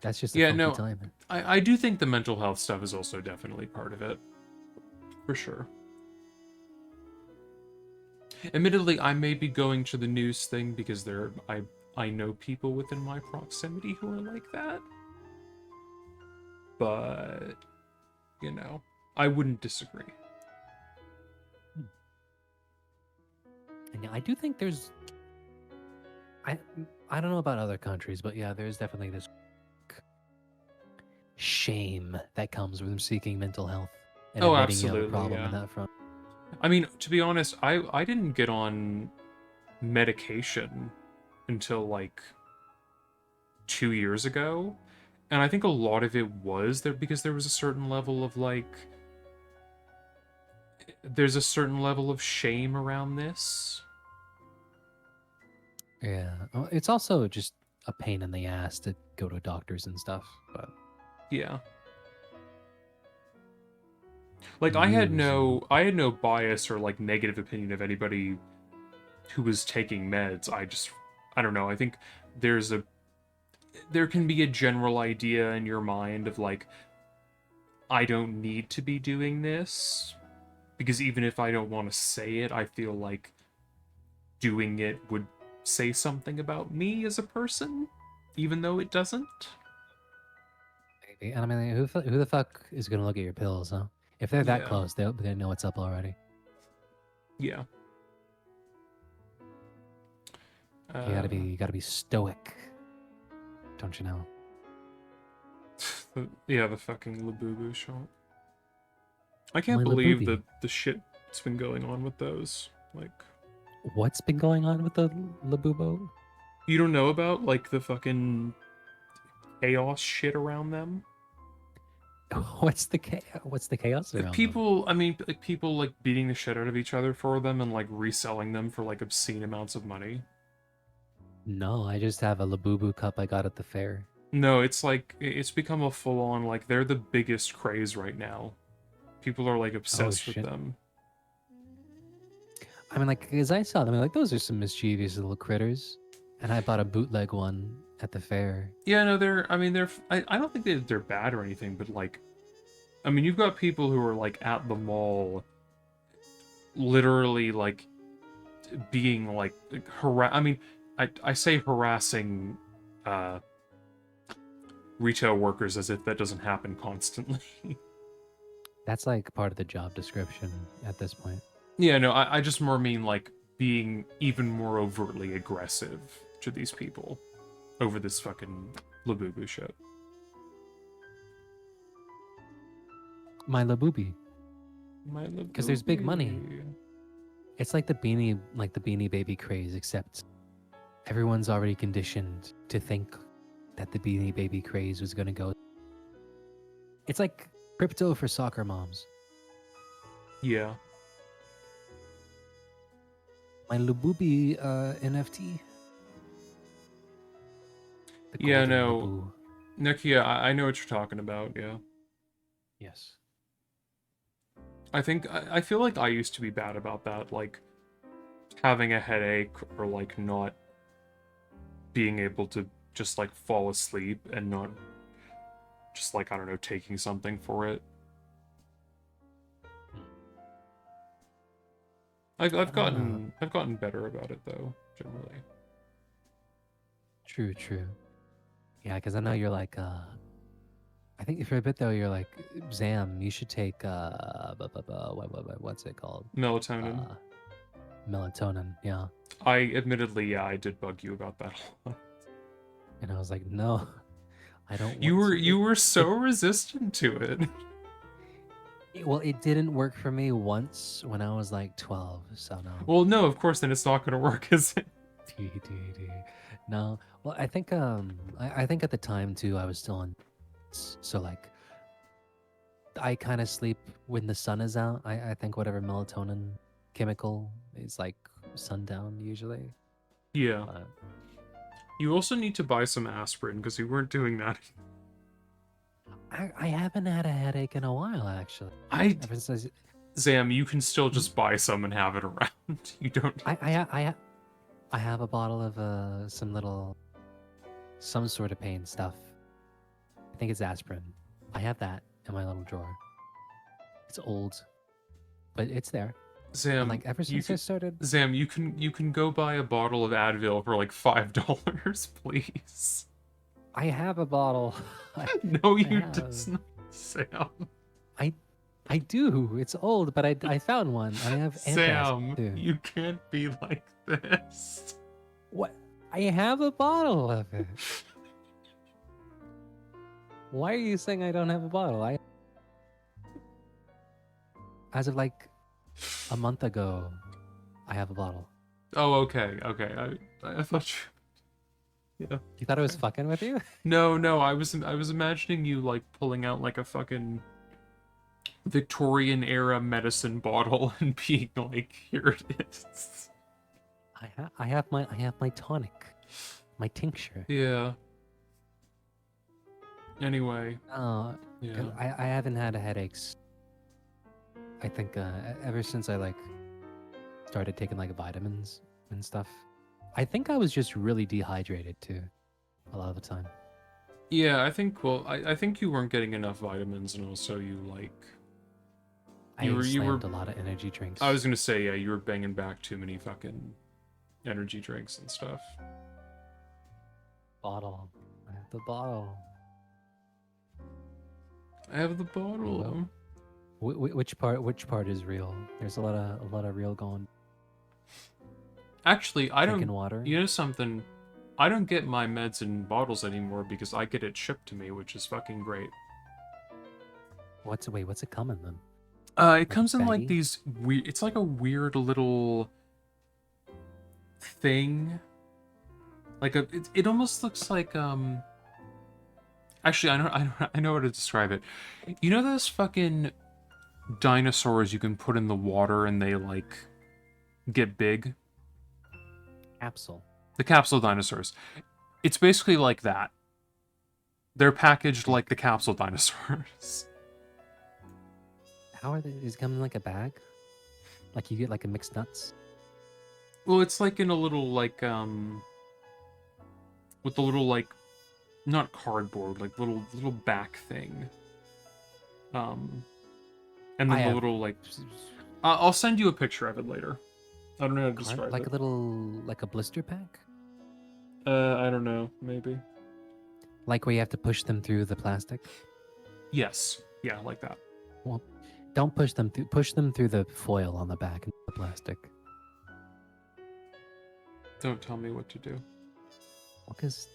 That's just a Yeah, funky no. time. I do think the mental health stuff is also definitely part of it, for sure. Admittedly, I may be going to the news thing because I know people within my proximity who are like that. But, you know, I wouldn't disagree. And yeah, I do think there's I don't know about other countries, but yeah, there's definitely this shame that comes with seeking mental health and Oh, admitting you have a absolutely, problem yeah. in that front. I mean, to be honest, I didn't get on medication until like 2 years ago. And I think a lot of it was there because there was a certain level of like there's a certain level of shame around this. Yeah. Well, it's also just a pain in the ass to go to doctors and stuff, but Yeah. Like I had no bias or like negative opinion of anybody who was taking meds. I don't know. I think there can be a general idea in your mind of like I don't need to be doing this because even if I don't want to say it, I feel like doing it would say something about me as a person, even though it doesn't. maybe. And I mean, who the fuck is gonna look at your pills, huh? If they're that Yeah. close, they know what's up already. Yeah. You gotta be stoic, don't you know? Yeah, the fucking Labubu shot. I can't My believe Labubu. the shit that's been going on with those. Like, What's been going on with the Labubo? you don't know about like the fucking chaos shit around them? What's the chaos around them? People, I mean, like people like beating the shit out of each other for them and like reselling them for like obscene amounts of money. No, I just have a Labubu cup I got at the fair. No, it's like it's become a full-on like they're the biggest craze right now. People are like obsessed with shit. them. I mean, like, as I saw them, I'm like, those are some mischievous little critters. And I bought a bootleg one at the fair. Yeah, no, I don't think they're bad or anything, but like, I mean, you've got people who are like at the mall literally like being like I mean, I say harassing retail workers as if that doesn't happen constantly. That's like part of the job description at this point. Yeah, no, I just more mean like being even more overtly aggressive to these people over this fucking Labubu shit. My Labubi. My 'Cause there's big money. Labubu. It's like the Beanie Baby craze, except everyone's already conditioned to think that the Beanie Baby craze was gonna go. It's like crypto for soccer moms. Yeah. My Labubi NFT. The Yeah, golden no. Labu. Nikia, I know what you're talking about, yeah. Yes. I feel like I used to be bad about that, like having a headache or like not being able to just like fall asleep and not just like, I don't know, taking something for it. I've gotten better about it though, generally. True, true. Yeah, because I know you're like, I think for a bit though, you're like, Zam, you should take, what's it called? Melatonin. Melatonin, yeah. I did bug you about that a lot. And I was like, no, I don't want You were so resistant to it. Well, it didn't work for me once when I was like 12, so no. Well, no, of course, then it's not gonna work, is it? No. Well, I think I think at the time too, I was still on, so like, I kind of sleep when the sun is out. I think whatever melatonin chemical is like sundown usually. Yeah. But You also need to buy some aspirin because you weren't doing that. I haven't had a headache in a while actually. Ever since Zam, you can still just buy some and have it around. You don't. I have a bottle of some sort of pain stuff. I think it's aspirin. I have that in my little drawer. It's old, but it's there. Zam, And like ever since I started, Zam, you can go buy a bottle of Advil for like $5, please. I have a bottle. No, you have. don't, Sam. I do. It's old, but I found one. I have Sam, antacids, too. you can't be like this. What? I have a bottle of it. Why are you saying I don't have a bottle? As of like a month ago, I have a bottle. Oh, okay. I thought you. Yeah. You thought I was fucking with you? No, I was imagining you like pulling out like a fucking Victorian era medicine bottle and being like, here it is. I have my tonic, my tincture. Yeah. Anyway. Yeah. I haven't had headaches. I think ever since I like started taking like vitamins and stuff. I think I was just really dehydrated too, a lot of the time. Yeah, I think you weren't getting enough vitamins, and also you like. You were slammed a lot of energy drinks. I was gonna say, yeah, you were banging back too many fucking energy drinks and stuff. Bottle. I have the bottle. I have the bottle. Which part is real? There's a lot of real going. Actually, I Drinking don't. water. You know something? I don't get my meds in bottles anymore because I get it shipped to me, which is fucking great. What's it coming then? It comes in like baggie? these weird. It's like a weird little thing. Like it almost looks like Actually, I know how to describe it. You know those fucking dinosaurs you can put in the water and they like get big? Capsule. The capsule dinosaurs. It's basically like that. They're packaged like the capsule dinosaurs. How are they? Is it coming in like a bag? Like you get like a mixed nuts? Well, it's like in a little like with the little like not cardboard, like little back thing. And then the little like I'll send you a picture of it later. I don't know how to Cart- describe like it. a little, like a blister pack, I don't know. Maybe. like where you have to push them through the plastic. Yes. Yeah, like that. Well, don't push them through. Push them through the foil on the back and the plastic. Don't tell me what to do. Well, because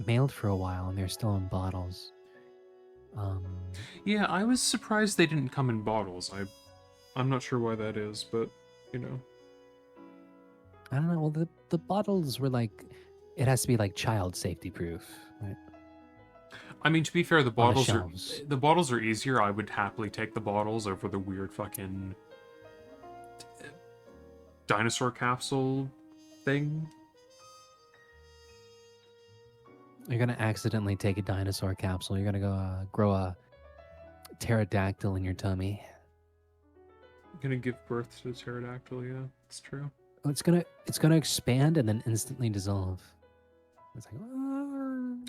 mailed for a while and they're still in bottles. Yeah, I was surprised they didn't come in bottles. I'm not sure why that is, but you know. I don't know. Well, the bottles were like, it has to be like child safety proof, right? I mean, to be fair, the bottles are shelves. easier. I would happily take the bottles over the weird fucking dinosaur capsule thing. You're gonna accidentally take a dinosaur capsule. You're gonna go grow a pterodactyl in your tummy. Gonna give birth to a pterodactyl. Yeah, it's true. It's gonna expand and then instantly dissolve. It's like,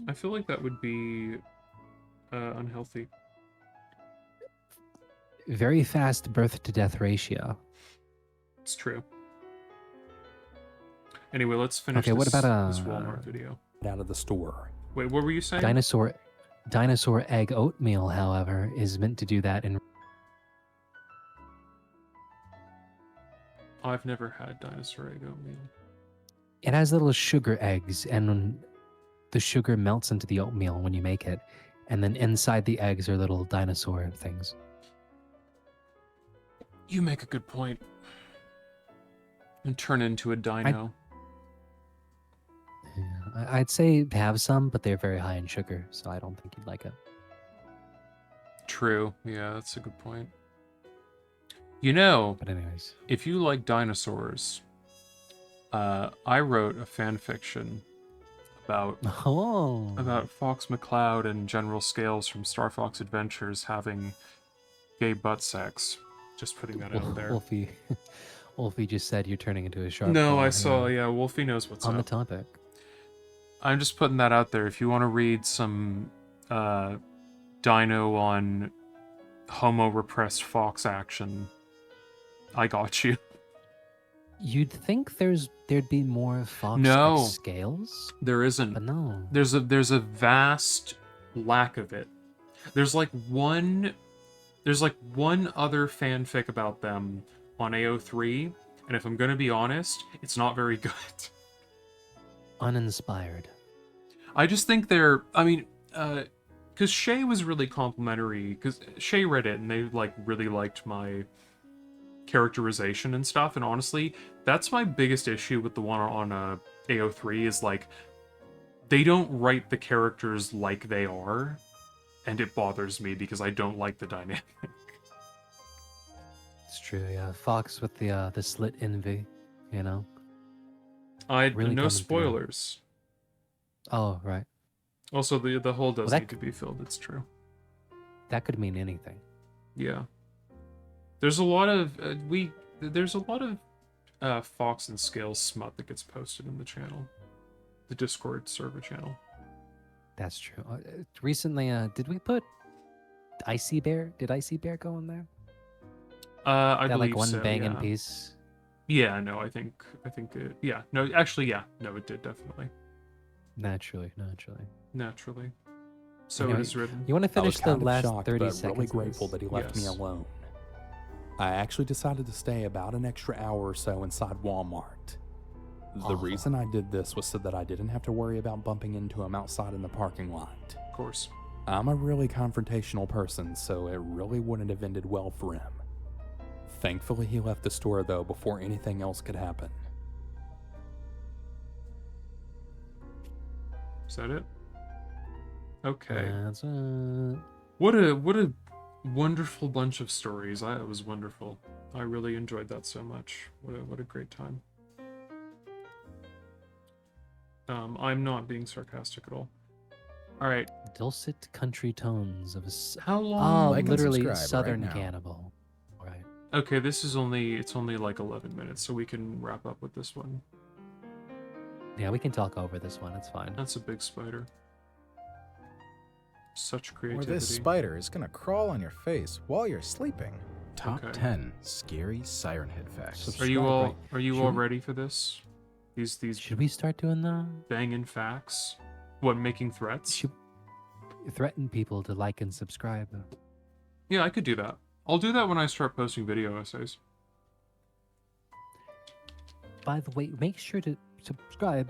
I feel like that would be unhealthy. very fast birth to death ratio. It's true. Anyway, let's finish Okay, what about this Walmart video. Out of the store. Wait, what were you saying? Dinosaur egg oatmeal, however, is meant to do that in I've never had dinosaur egg oatmeal. it has little sugar eggs, and the sugar melts into the oatmeal when you make it, and then inside the eggs are little dinosaur things. You make a good point. And turn into a dino. Yeah, I'd say have some, but they're very high in sugar, so I don't think you'd like it. True. Yeah, that's a good point. You know, But anyways, if you like dinosaurs, I wrote a fan fiction about Fox McCloud and General Scales from Star Fox Adventures having gay butt sex. Just putting that out there. Wolfie just said you're turning into a shark. No, claw I saw. here. Yeah, Wolfie knows what's On the up. topic. I'm just putting that out there. If you want to read some dino on homo repressed fox action, I got you. You'd think there'd be more fox No. scales, There isn't. but no. There's a vast lack of it. There's like one other fanfic about them on AO3, and if I'm gonna be honest, it's not very good. Uninspired. I just think because Shay was really complimentary, because Shay read it and they like really liked my characterization and stuff, and honestly, that's my biggest issue with the one on AO3 is like they don't write the characters like they are, and it bothers me because I don't like the dynamic. It's true, yeah. Fox with the slit envy, you know. Really No coming through. spoilers. Oh, right. Also, the hole does that need to be filled. It's true. That could mean anything. Yeah. There's a lot of Fox and Scales smut that gets posted in the channel, the Discord server channel. That's true. Recently, did we put Icy Bear? Did Icy Bear go in there? I that believe like one so, banging yeah. piece. Yeah, no, I think it, yeah, no, actually, yeah, no, it did definitely, Naturally. naturally. So Anyway, it is written. You want to I was finish the kind of last shocked, 30 but seconds? really of grateful this? that he left me Yes. alone. I actually decided to stay about an extra hour or so inside Walmart. The Awesome. reason I did this was so that I didn't have to worry about bumping into him outside in the parking lot. Of course. I'm a really confrontational person, so it really wouldn't have ended well for him. Thankfully, he left the store though before anything else could happen. Is that it? Okay. That's it. What a wonderful bunch of stories. It was wonderful. I really enjoyed that so much. What a great time. I'm not being sarcastic at all. All right. Dulcet country tones of a How long? Like and literally subscribe right Southern now. cannibal. Right. Okay, it's only like 11 minutes, so we can wrap up with this one. Yeah, we can talk over this one. It's fine. That's a big spider. Such Or creativity. this spider is gonna crawl on your face while you're sleeping. Top Okay. 10 scary siren head facts. Subs- Are you Subscribe, all right. are you Should all we- ready for this? These Should we start doing the? banging facts? What, making threats? Should threaten people to like and subscribe? Yeah, I could do that. I'll do that when I start posting video essays. By the way, make sure to subscribe,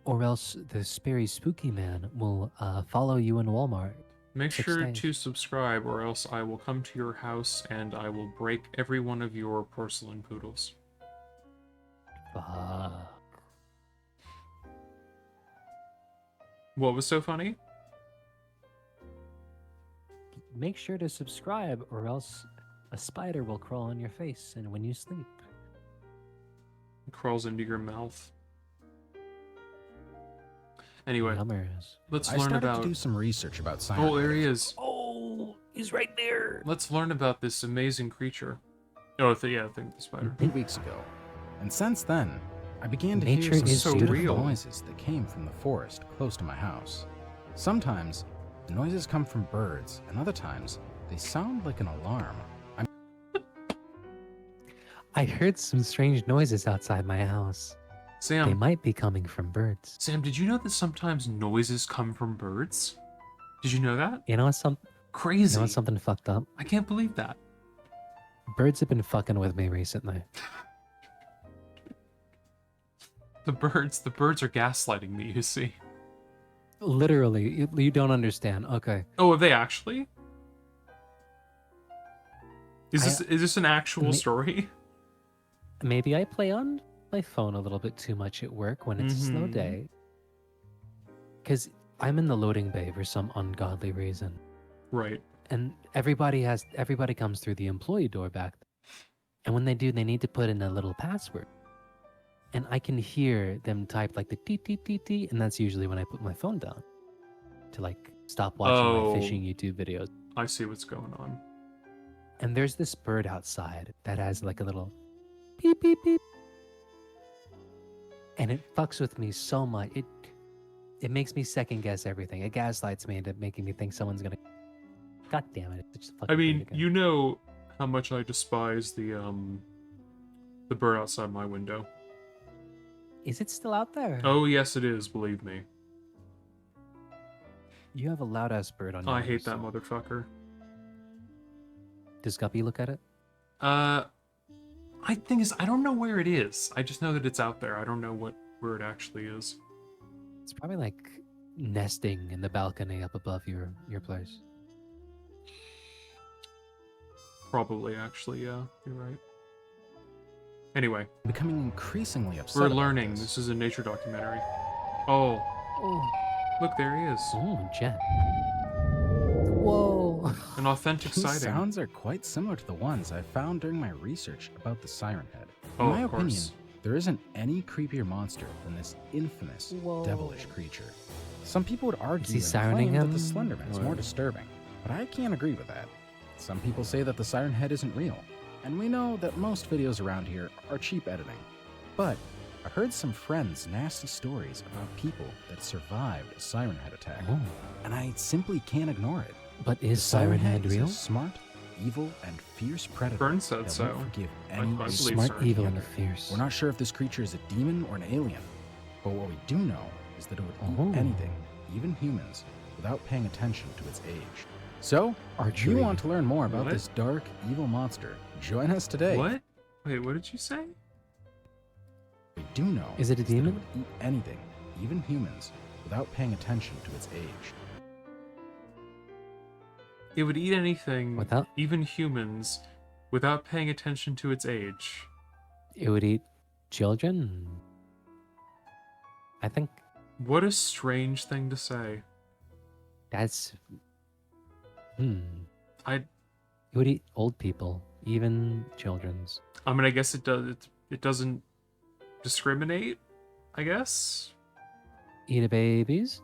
or else the Sperry Spooky Man will follow you in Walmart. Make 6 sure days. to subscribe, or else I will come to your house and I will break every one of your porcelain poodles. Fuck. What was so funny? Make sure to subscribe, or else a spider will crawl on your face, and when you sleep. It crawls into your mouth. Anyway, Yummers. let's I learn started about. to do some research about siren Oh, there he heads. is. Oh, he's right there. Let's learn about this amazing creature. Oh, yeah, I think the spider. 8 weeks ago. And since then, I began to Nature hear some is so beautiful real. noises that came from the forest close to my house. Sometimes, the noises come from birds, and other times, they sound like an alarm. I heard some strange noises outside my house. They Sam, might be coming from birds. Sam, did you know that sometimes noises come from birds? Did you know that? You know what's Crazy. something fucked up? I can't believe that. Birds have been fucking with me recently. The birds are gaslighting me, you see. Literally, you don't understand. Okay. Oh, have they actually? Is I- this an actual Ma- story? Maybe I play on my phone a little bit too much at work when it's a slow Mhm. day. Because I'm in the loading bay for some ungodly reason. Right. And everybody comes through the employee door back. And when they do, they need to put in a little password. And I can hear them type like the t t t t, and that's usually when I put my phone down to like stop watching Oh. my fishing YouTube videos. I see what's going on. And there's this bird outside that has like a little beep beep beep. And it fucks with me so much. It makes me second guess everything. It gaslights me into making me think someone's gonna. God damn it! It's just a I fucking bird mean, again. you know how much I despise the bird outside my window. Is it still out there? Oh, yes it is, believe me. You have a loud ass bird on. I yours. hate that motherfucker. Does Guppy look at it? I think is I don't know where it is. I just know that it's out there. I don't know where it actually is. It's probably like nesting in the balcony up above your place. Probably, actually, yeah. You're right. Anyway, Becoming increasingly upset. we're about learning. this. This is a nature documentary. Oh, Oh, look, there he is. oh, Jen. Whoa. An authentic These sighting. sounds are quite similar to the ones I found during my research about the Siren Head. In Oh, my of opinion, course. there isn't any creepier monster than this infamous, Whoa. devilish creature. Some people would argue he and sirening claim that the him? Slenderman is more Or- disturbing, but I can't agree with that. Some people say that the Siren Head isn't real, and we know that most videos around here are cheap editing. But I heard some friends' nasty stories about people that survived a Siren Head attack, Oh. and I simply can't ignore it. But The is Siren Head is real? a smart, evil, and fierce predator Burn said that so. won't forgive I any believe smart so. Evil and gander. fierce. We're not sure if this creature is a demon or an alien, but what we do know is that it would eat Oh. anything, even humans, without paying attention to its age. So, if Archery. you want to learn more about What? this dark, evil monster, join us today. What? Wait, what did you say? We do know Is it a that it demon? would eat anything, even humans, without paying attention to its age. It would eat anything, Without- even humans, without paying attention to its age. It would eat children. I think What a strange thing to say. that's. I It would eat old people, even children's. I mean, I guess it does. It doesn't discriminate. I guess Eat a babies.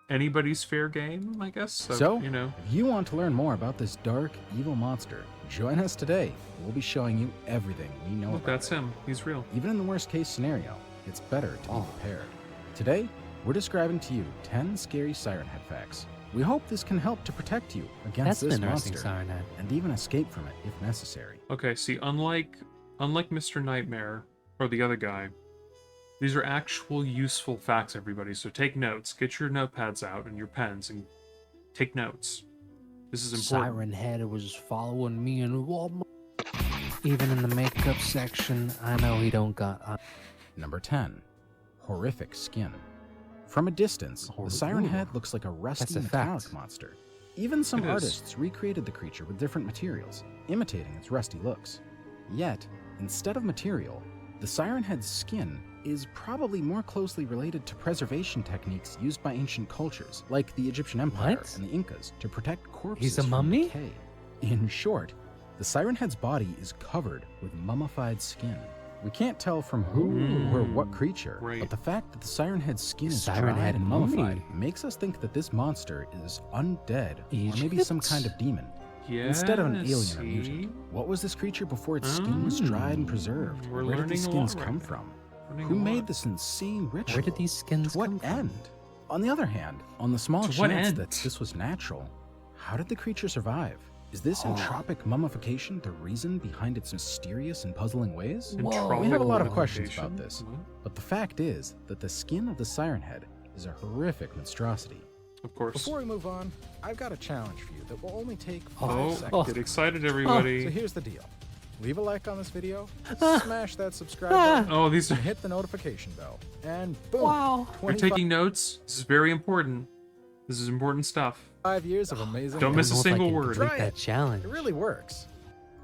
anybody's fair game. I guess. So, you know. if you want to learn more about this dark, evil monster, join us today. We'll be showing you everything we know Look, about that's it. him. He's real. Even in the worst case scenario, it's better to Oh. be prepared. Today, we're describing to you 10 scary siren head facts. We hope this can help to protect you That's against this an interesting monster, Siren Head. and even escape from it if necessary. Okay, see, unlike Mr. Nightmare or the other guy, these are actual useful facts, everybody. So take notes. Get your notepads out and your pens and take notes. This is important. Siren Head was following me in Walmart. Even in the makeup section, I know he don't got. Number 10. Horrific skin. From a distance, the Siren Ooh. Head looks like a rusty a metallic fact. monster. Even some It is. artists recreated the creature with different materials, imitating its rusty looks. Yet, instead of material, the Siren Head's skin is probably more closely related to preservation techniques used by ancient cultures, like the Egyptian Empire What? and the Incas, to protect corpses He's a from mummy? decay. In short, the Siren Head's body is covered with mummified skin. We can't tell from who or what creature, Right. but the fact that the Siren Head's skin is Siren dried Head and mummified mummy. makes us think that this monster is undead, or maybe some Egypt? kind of demon. Yeah. Instead of an alien or mutant, what was this creature before its skin was dried and preserved? We're Where did these learning a lot skins right come now. from? Learning Who a made lot. this insane ritual? Where did these skins To what come from? end? On the other hand, on the small To what chance end? that this was natural, how did the creature survive? Is this Oh. entropic mummification the reason behind its mysterious and puzzling ways? Whoa. We have a lot of Entropic questions mummification? about this, What? but the fact is that the skin of the Siren Head is a horrific monstrosity. Of course. Before we move on, I've got a challenge for you that will only take 5 Oh, seconds. get excited, So everybody. here's the deal. Leave a like on this video, Ah. smash that subscribe button, Oh, these are. and hit the notification bell. And boom! Wow. You're 25 taking notes. This is very important. This is important stuff. years of amazing. Don't miss a I don't know if I single can word. complete Try that it. challenge. It really works.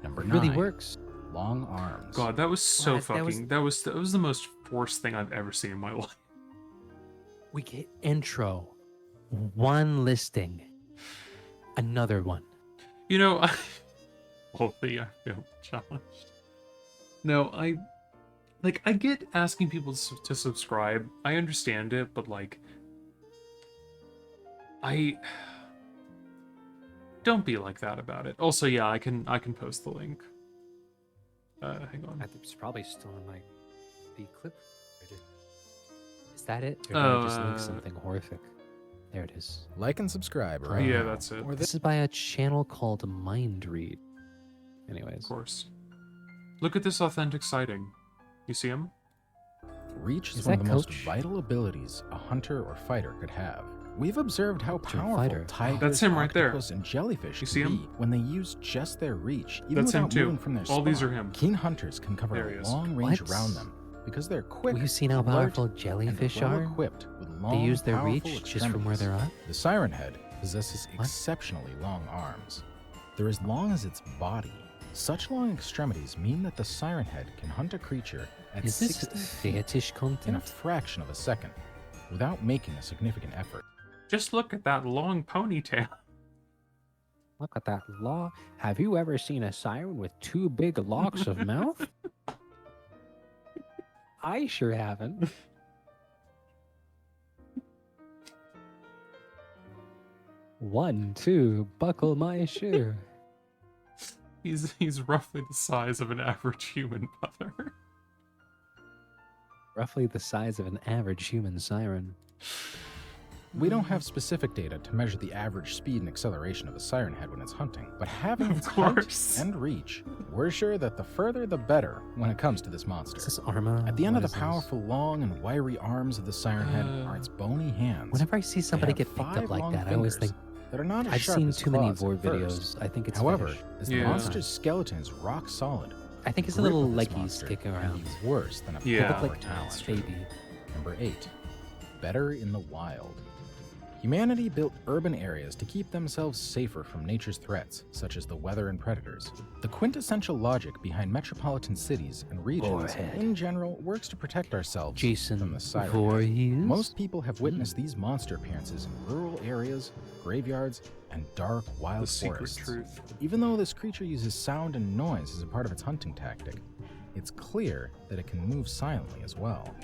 Number It 9. really works. Long arms. God, that was so What? That was- fucking. That was the most forced thing I've ever seen in my life. We get intro, one listing, another one. You know, I I feel challenged. No, I get asking people to subscribe. I understand it, but like, I don't be like that about it. Also, yeah, I can post the link. Hang on. It's probably still in like the clip. Is that it? Or did Oh, I just link something horrific? There it is. Like and subscribe. Right Yeah, now. that's it. Or This is by a channel called Mind Read. Of Anyways, course. Look at this authentic sighting. You see him? Reach is Is one of that the most Coach? vital abilities a hunter or fighter could have. We've observed how Hunter or powerful fighter? tigers, That's him right there. octopus, and jellyfish You can see him? be when they use just their reach, even That's him without too. moving from their All these spawn. are him. Keen hunters can cover There he a is. long range What? around them because they're quick, have you seen how alert, powerful and jellyfish well are? equipped with They long, use their powerful reach just from where they're extremities. at. The Siren Head possesses What? exceptionally long arms. They're as long as its body. Such long extremities mean that the Siren Head can hunt a creature at Is this 60 fetish in a content? fraction of a second without making a significant effort. Just look at that long ponytail. Look at that law. Have you ever seen a siren with two big locks of mouth? I sure haven't. One, two, buckle my shoe. He's roughly the size of an average human, brother. Roughly the size of an average human siren. We don't have specific data to measure the average speed and acceleration of a Siren Head when it's hunting, but having Of its height course. and reach, we're sure that the further the better when it comes to this Is monster. this Arma? At the end What of is the this? powerful, long, and wiry arms of the Siren Head are its bony hands. Whenever I see somebody have get picked 5 up like long that, I always fingers think that are not as I've sharp seen as too many claws at Vor first. videos. I think it's However, fetish. as the Yeah. monster's skeleton is rock solid, I think his grip little of this leggies monster kicking can around. be worse than a Yeah. They power look like talent. baby. Number 8. Better in the wild. Humanity built urban areas to keep themselves safer from nature's threats, such as the weather and predators. The quintessential logic behind metropolitan cities and regions Warhead. in general works to protect ourselves from Jason the Siren Head. Voorhees? Most people have witnessed these monster appearances in rural areas, graveyards, and dark, wild The secret forests. truth. Even though this creature uses sound and noise as a part of its hunting tactic, it's clear that it can move silently as well.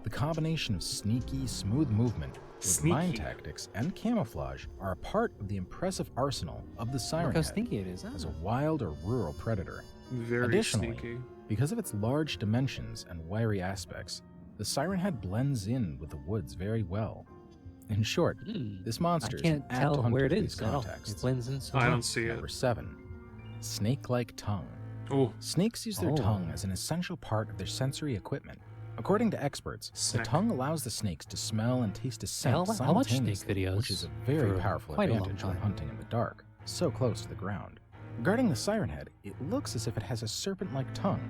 The combination of sneaky, smooth movement with mind Sneaky. tactics and camouflage are a part of the impressive arsenal of the Siren Look how Head stinky it is. Huh? as a wild or rural predator. Very Additionally, sneaky. Because of its large dimensions and wiry aspects, the Siren Head blends in with the woods very well. In short, Hmm. this I monster is can't an apt tell hunter where it for is these at all. contexts. It blends in so I well. don't see it. Number 7. Snake-like tongue. Oh, Snakes use their Oh. tongue as an essential part of their sensory equipment. According to experts, Snake. the tongue allows the snakes to smell and taste a scent I'll watch snake simultaneously, videos which is a very for powerful quite a long advantage when time. hunting in the dark, so close to the ground. Regarding the siren head, it looks as if it has a serpent-like tongue,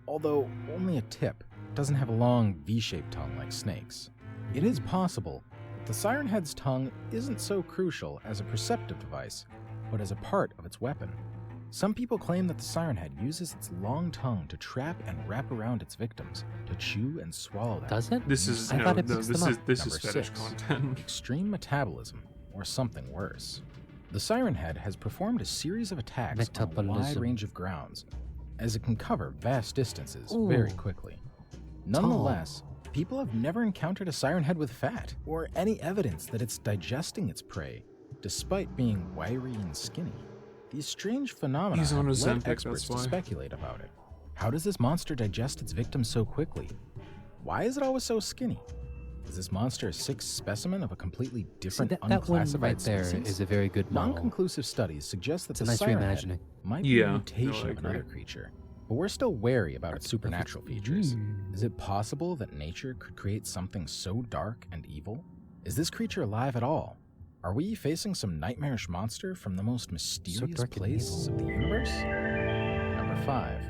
although only a tip. It doesn't have a long V-shaped tongue like snakes. It is possible that the siren head's tongue isn't so crucial as a perceptive device, but as a part of its weapon. Some people claim that the siren head uses its long tongue to trap and wrap around its victims, to chew and swallow them. Does it? this is I no, thought it no, picks this them is up. this Number is fetish 6. content. Extreme metabolism, or something worse. The siren head has performed a series of attacks on a wide Metabolism. range of grounds, as it can cover vast distances Ooh. very quickly. Nonetheless, people have never encountered a siren head with fat, or any evidence that it's digesting its prey, despite being wiry and skinny. These strange phenomena He's on have led Ozempic, experts that's to why. speculate about it. How does this monster digest its victims so quickly? Why is it always so skinny? Is this monster a sick specimen of a completely See, different that one unclassified right there species? is a very good model. Non-conclusive studies suggest that It's a the nice siren head reimagining. might be Yeah, a no, mutation I of another agree. creature, but we're still wary about its supernatural features. Mm. Is it possible that nature could create something so dark and evil? Is this creature alive at all? Are we facing some nightmarish monster from the most mysterious dark and places of the universe? Number 5.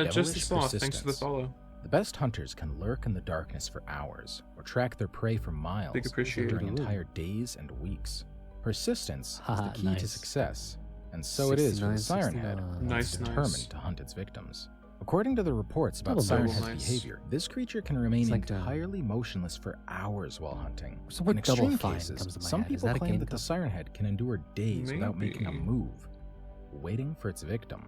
Just Devilish the sloth. Thanks for the persistence. follow. The best hunters can lurk in the darkness for hours, or track their prey for miles Big appreciated. during entire days and weeks. Persistence is the Haha, key to nice. success, and so it is for the 69, siren head, 69. when Nice, it's nice. determined to hunt its victims. According to the reports about Double siren double head's nice. behavior, this creature can remain It's like, entirely motionless for hours while hunting. So In what double extreme fine cases, comes to my some head? Is people that a claim game that the code? siren head can endure days without making a Maybe. move, waiting for its victim.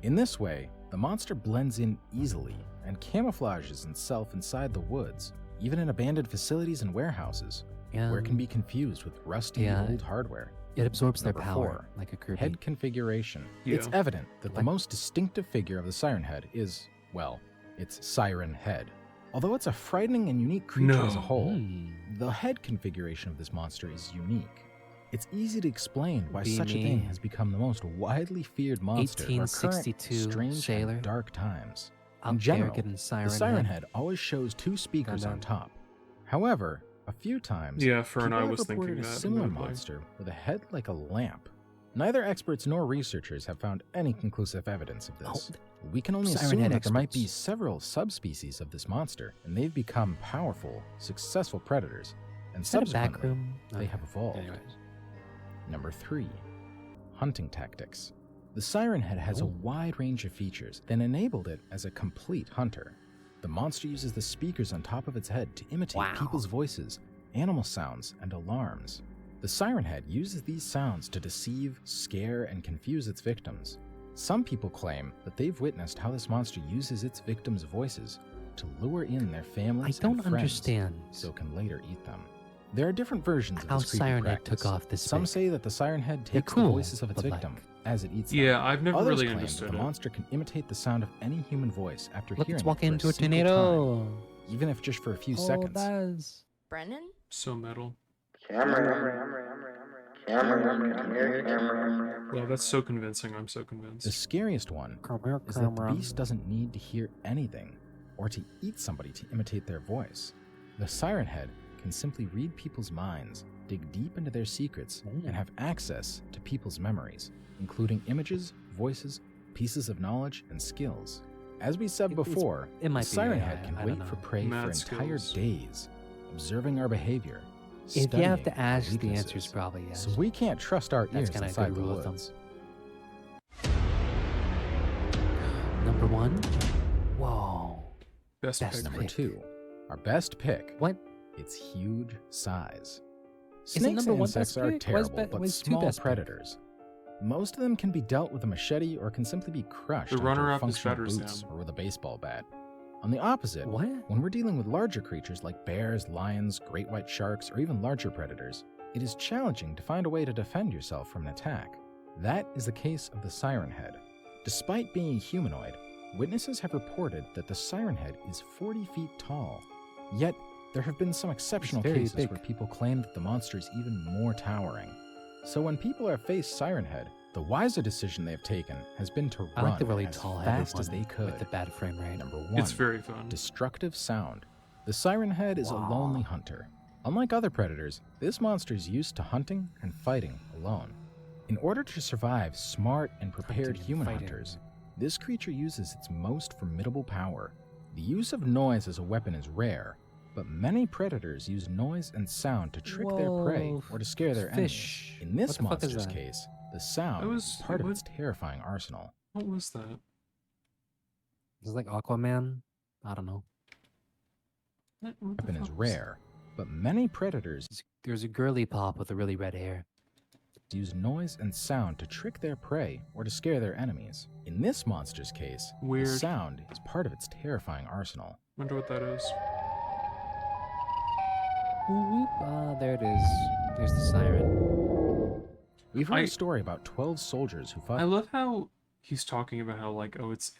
In this way, the monster blends in easily and camouflages itself inside the woods, even in abandoned facilities and warehouses, where it can be confused with rusty yeah. old hardware. It absorbs their Number power 4. like a Kirby. Head configuration. Yeah. It's evident that the Like- most distinctive figure of the siren head is, well, its siren head. Although it's a frightening and unique creature as a No. whole, Hmm. the head configuration of this monster is unique. It's easy to explain why Be such a me. thing has become the most widely feared monster in our current 1862 strange sailor. and dark times. Out In general, there getting siren the siren head. head always shows 2 speakers Dun, on dun. top. However, a few times, Yeah, for an people I have was thinking reported a that. similar admittedly. monster with a head like a lamp. Neither experts nor researchers have found any conclusive evidence of this. We can only Siren assume head that there might be experts. several subspecies of this monster, and they've become powerful, successful predators, and Is that a back subsequently, room? they Okay. have evolved. Anyways. Number 3. Hunting tactics. The siren head has a Oh. wide range of features that enabled it as a complete hunter. The monster uses the speakers on top of its head to imitate Wow. people's voices, animal sounds, and alarms. The siren head uses these sounds to deceive, scare, and confuse its victims. Some people claim that they've witnessed how this monster uses its victims' voices to lure in their I families don't and friends, understand so it can later eat them. There are different versions of how this creepy Siren Head practice. took off this Some big. say that the siren head They're takes cool, the voices of its but, victim like- as it eats them. Yeah, I've never Others really claim understood that the it. monster can imitate the sound of any human voice after Look, hearing it's it walking for into a single time, tornado. even if just for a few Oh, seconds. that is. Brennan? So metal. Cameron. Well, that's so convincing. I'm so The convinced. scariest one is that the beast doesn't need to hear anything or to eat somebody to imitate their voice. The siren head can simply read people's minds, dig deep into their secrets, and have access to people's memories, including images, voices, pieces of knowledge, and skills. As we said It's- before, it might the be siren AI, head can I wait don't for know. prey Mad for entire skills. days, observing our behavior. If you have studying to our ask, the weaknesses. answer is probably yes. So we can't trust our That's ears kinda a inside good the rule of thumb. woods. Number 1. Whoa. Best Best pick. Number pick. 2, our best pick, What? its huge size. it Snakes number and one insects best are pick? terrible, Why's but two small best pick? predators. Most of them can be dealt with a machete or can simply be crushed The onto runner-up is functional better, boots Sam. or with a baseball bat. On the opposite, What? when we're dealing with larger creatures like bears, lions, great white sharks, or even larger predators, it is challenging to find a way to defend yourself from an attack. That is the case of the siren head. Despite being a humanoid, witnesses have reported that the siren head is 40 feet tall. Yet, There have been some exceptional very cases big. where people claim that the monster is even more towering. So when people have faced Siren Head, the wiser decision they have taken has been to I like the run really as tall-headed fast as one they could. with the bad frame rate. Number 1. It's very fun. Destructive sound. The Siren Head is a lonely hunter. Unlike other predators, this monster is used to hunting and fighting alone. In order to survive smart and prepared Hunting and human fighting. hunters, this creature uses its most formidable power. The use of noise as a weapon is rare, but many predators use noise and sound to trick their prey Whoa, or to scare their fish. enemies. In this What the fuck is monster's that? case, the sound That is was- part of what- its terrifying arsenal. What was that? Is it like Aquaman? I don't know. What the Weapon is fuck was that? rare, but many predators There's a girly pop with a really red hair. use noise and sound to trick their prey or to scare their enemies. In this monster's case, Weird. the sound is part of its terrifying arsenal. Wonder what that is. Whoop, whoop. There it is. There's the siren. We've heard I- a story about 12 soldiers who fought I love how he's talking about how like, oh, it's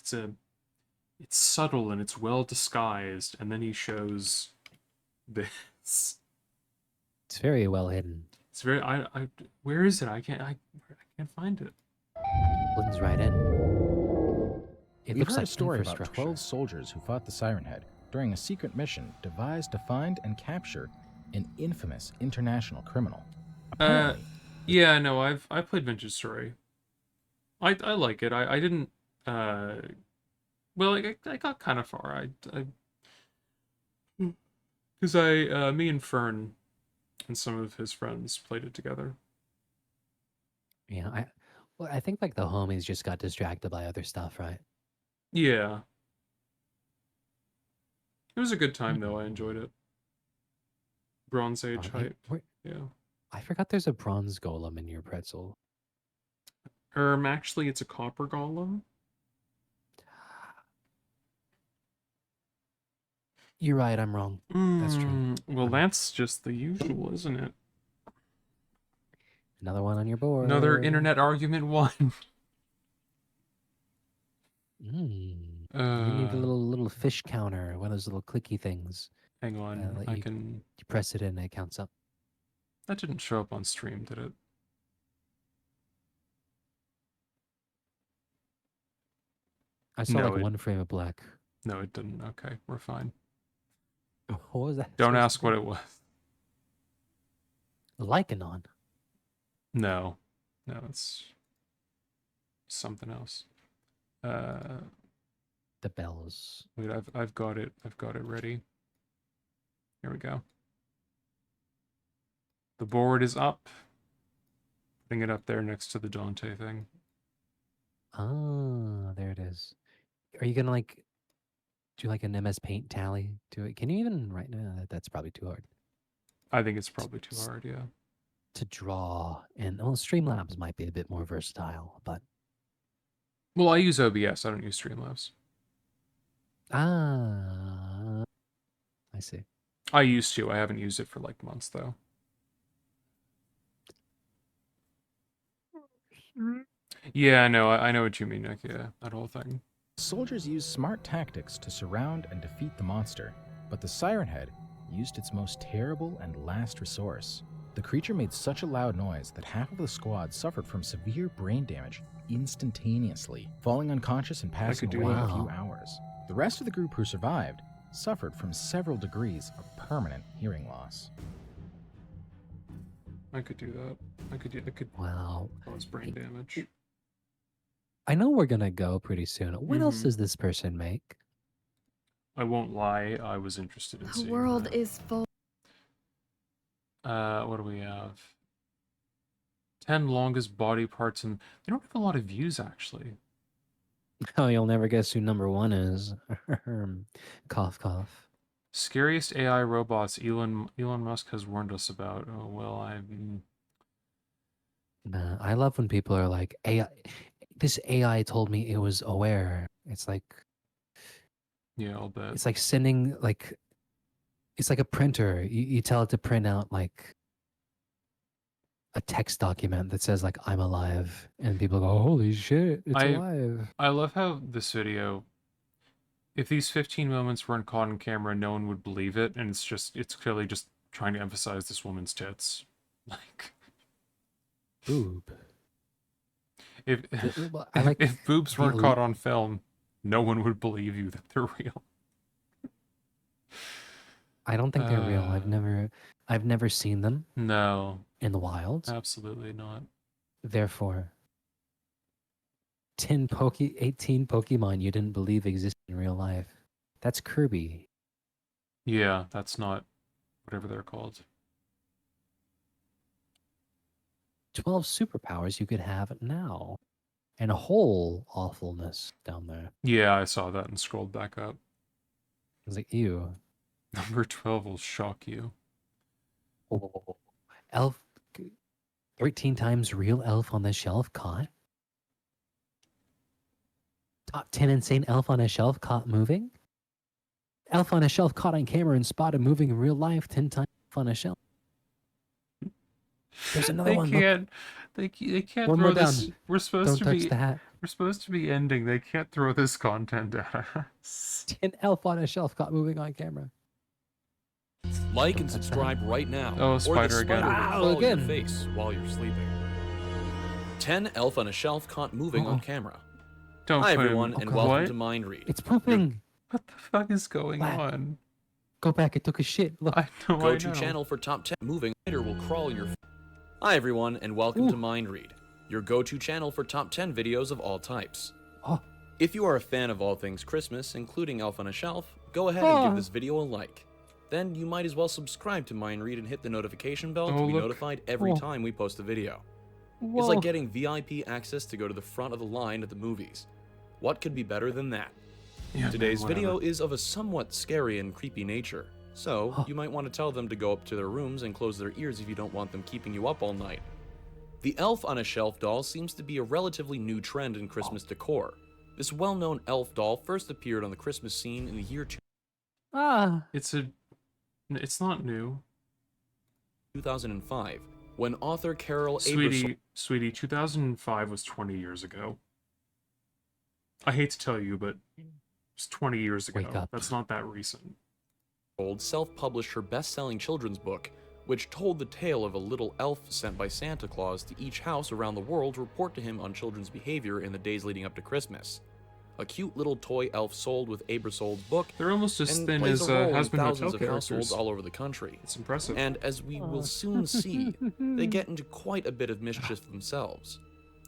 subtle and it's well disguised, and then he shows this. It's very well hidden. It's very where is it? I can't find it. Blends right in. It We've looks heard like a story about infrastructure. 12 soldiers who fought the Siren Head during a secret mission devised to find and capture an infamous international criminal. Apparently, Yeah, no, I've played Vintage Story. I like it. I didn't well, I got kind of far. Because me and Fern and some of his friends played it together. Yeah, I think like the homies just got distracted by other stuff, right? Yeah. It was a good time though. I enjoyed it. Bronze Age Oh, hey, hype. wait, Yeah. I forgot there's a bronze golem in your pretzel. Actually, it's a copper golem. You're right, I'm wrong. That's true. Well, that's just the usual, isn't it? Another one on your board. Another internet argument one. You need a Uh, little fish counter, one of those little clicky things. hang on. that I you- can. You press it in, and it counts up. That didn't show up on stream, did it? I saw No, like it- one frame of black. No, it didn't. Okay, we're fine. What was that? Don't supposed ask to what be? it was. Lycanon. No, it's something else. The bells. Wait, I've got it. I've got it ready. Here we go. The board is up. Putting it up there next to the Dante thing. Ah, there it is. Are you gonna like do like an MS Paint tally to it? Can you even right now? That's probably too hard I think it's probably too hard, yeah. to draw. And well, Streamlabs might be a bit more versatile, but Well, I use OBS. I don't use Streamlabs. I see. I used to. I haven't used it for like months though. Yeah, no, I know what you mean, Nick. Yeah, that whole thing. soldiers used smart tactics to surround and defeat the monster, but the Siren Head used its most terrible and last resource. The creature made such a loud noise that half of the squad suffered from severe brain damage instantaneously, falling unconscious and passing do away in that. a few hours. The rest of the group who survived suffered from several degrees of permanent hearing loss. I could do that. I could Wow. cause brain damage. I know we're gonna go pretty soon. What else Mhm. does this person make? I won't lie. I was interested in The seeing world that. is full. What do we have? 10 longest body parts, and they don't have a lot of views actually. Oh, you'll never guess who number one is. Cough, cough. Scariest AI robots Elon Musk has warned us about. Oh well, Nah, I love when people are like, AI. This AI told me it was aware. It's like yeah, I'll bet. it's like sending like it's like a printer. You tell it to print out like a text document that says like I'm alive, and people go, "Holy shit, it's I- alive!" I love how this video If these 15 moments weren't caught on camera, no one would believe it, and it's clearly just trying to emphasize this woman's tits. Like, Boob. if Well, I like if boobs the weren't el- caught on film, no one would believe you that they're real. I don't think they're real. Uh, I've never seen them No, in the wild. absolutely not. Therefore, 18 Pokemon you didn't believe existed in real life. That's Kirby. Yeah, that's not whatever they're called. 12 superpowers you could have now. And a whole awfulness down there. Yeah, I saw that and scrolled back up. I was like, ew. Number 12 will shock you. Elf 13 times real elf on the shelf caught. Top 10 insane elf on a shelf caught moving. Elf on a shelf caught on camera and spotted moving in real life 10 times on a shelf. There's another They one. Look. can't. They can't One throw more this. down. We're supposed Don't to touch be. the hat. We're supposed to be ending. They can't throw this content at us. 10 elf on a shelf caught moving on camera. Like and subscribe right now. Oh, or the spider again. will Wow, crawl your again. face while you're sleeping. 10 elf on a shelf caught moving on camera. Don't Hi put everyone, him. and God. welcome What? to Mind Read. It's pooping. What the fuck is going What? on? Go back. It took a shit. Look. I know. I Go-to know. channel for top 10 moving later will crawl your. Hi everyone, and welcome to Mind Read, your go-to channel for top 10 videos of all types. Oh. If you are a fan of all things Christmas, including Elf on a Shelf, go ahead and give Oh. this video a like. Then you might as well subscribe to Mind Read and hit the notification bell to Oh, be look. notified every Oh. time we post a video. Whoa. It's like getting VIP access to go to the front of the line at the movies. What could be better than that? Yeah, man, Today's whatever. video is of a somewhat scary and creepy nature, so Huh. you might want to tell them to go up to their rooms and close their ears if you don't want them keeping you up all night. The Elf on a Shelf doll seems to be a relatively new trend in Christmas decor. This well-known elf doll first appeared on the Christmas scene in the year Ah. It's not new, 2005, when author Carol sweetie. 2005 was 20 years ago. I hate to tell you, but it's 20 years ago. Wake up. That's not that recent. Abersold self-published her best-selling children's book, which told the tale of a little elf sent by Santa Claus to each house around the world to report to him on children's behavior in the days leading up to Christmas. A cute little toy elf sold with Abersold's book They're almost as and thin plays as a role in Has Been thousands Hotel of households characters. all over the country. It's impressive. And as we will soon see, they get into quite a bit of mischief themselves.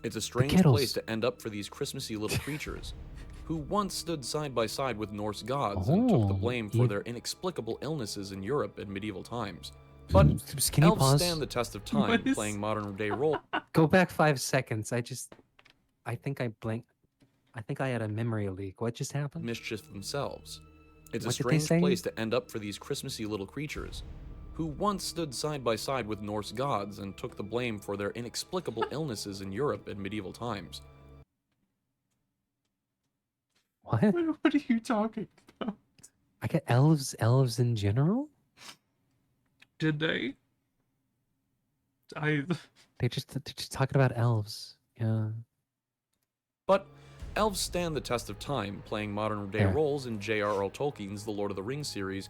It's a strange Kittles. place to end up for these Christmassy little creatures, who once stood side by side with Norse gods and took the Oh, blame for you- their inexplicable illnesses in Europe in medieval times. But Can you elves pause? stand the test of time, What is- playing modern-day role. Go back 5 seconds. I think I blinked. I think I had a memory leak. What just happened? mischief themselves. It's a What did they strange say? place to end up for these Christmassy little creatures, who once stood side by side with Norse gods and took the blame for their inexplicable illnesses in Europe in medieval times. What? What are you talking about? I get elves in general? Did they? They're just talking about elves. Yeah. But elves stand the test of time, playing modern-day Yeah. roles in J.R.R. Tolkien's The Lord of the Rings series.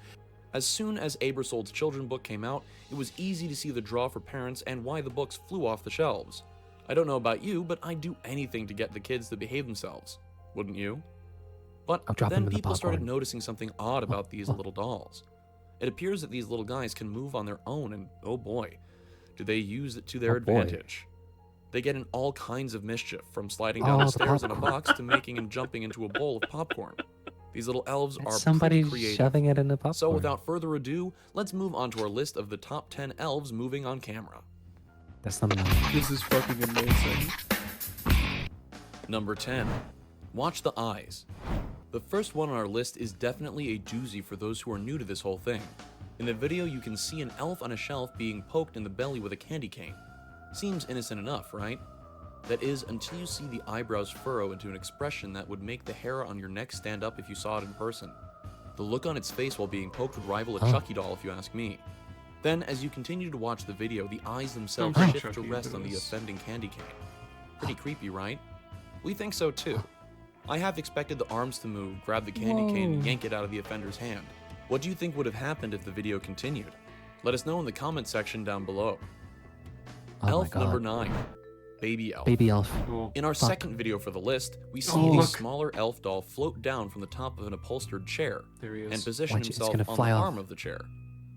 As soon as Abersold's children's book came out, it was easy to see the draw for parents and why the books flew off the shelves. I don't know about you, but I'd do anything to get the kids to behave themselves. Wouldn't you? But I'll drop them then in the people started popcorn. noticing something odd about these little dolls. It appears that these little guys can move on their own, and oh boy, do they use it to their Oh boy. advantage. They get in all kinds of mischief, from sliding down Oh, the the stairs in a popcorn. box to making and jumping into a bowl of popcorn. These little elves That's are somebody pretty creative. shoving it in a popcorn. So without further ado, let's move on to our list of the top 10 elves moving on camera. That's not enough. This is fucking amazing. Number 10. Watch the eyes. The first one on our list is definitely a doozy for those who are new to this whole thing. In the video, you can see an elf on a shelf being poked in the belly with a candy cane. Seems innocent enough, right? That is, until you see the eyebrows furrow into an expression that would make the hair on your neck stand up if you saw it in person. The look on its face while being poked would rival a Huh. Chucky doll if you ask me. Then, as you continue to watch the video, the eyes themselves Don't shift to Chucky rest into on the this. offending candy cane. Pretty creepy, right? We think so too. I half expected the arms to move, grab the candy cane, and yank it out of the offender's hand. What do you think would have happened if the video continued? Let us know in the comment section down below. Oh my Elf God. number 9. Baby Elf. Baby elf. Cool. In our Fuck. second video for the list, we see Oh, a look. smaller elf doll float down from the top of an upholstered chair There he is. and position Watch it, it's himself gonna on the fly off. arm of the chair,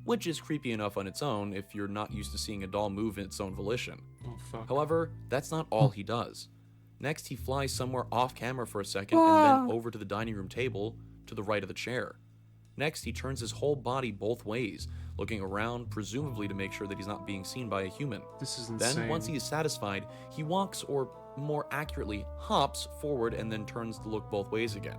which is creepy enough on its own if you're not used to seeing a doll move in its own volition. Oh, fuck. However, that's not all he does. Next, he flies somewhere off camera for a second and then over to the dining room table to the right of the chair. Next, he turns his whole body both ways, looking around, presumably to make sure that he's not being seen by a human. This is insane. Then, once he is satisfied, he walks, or more accurately, hops forward and then turns to look both ways again.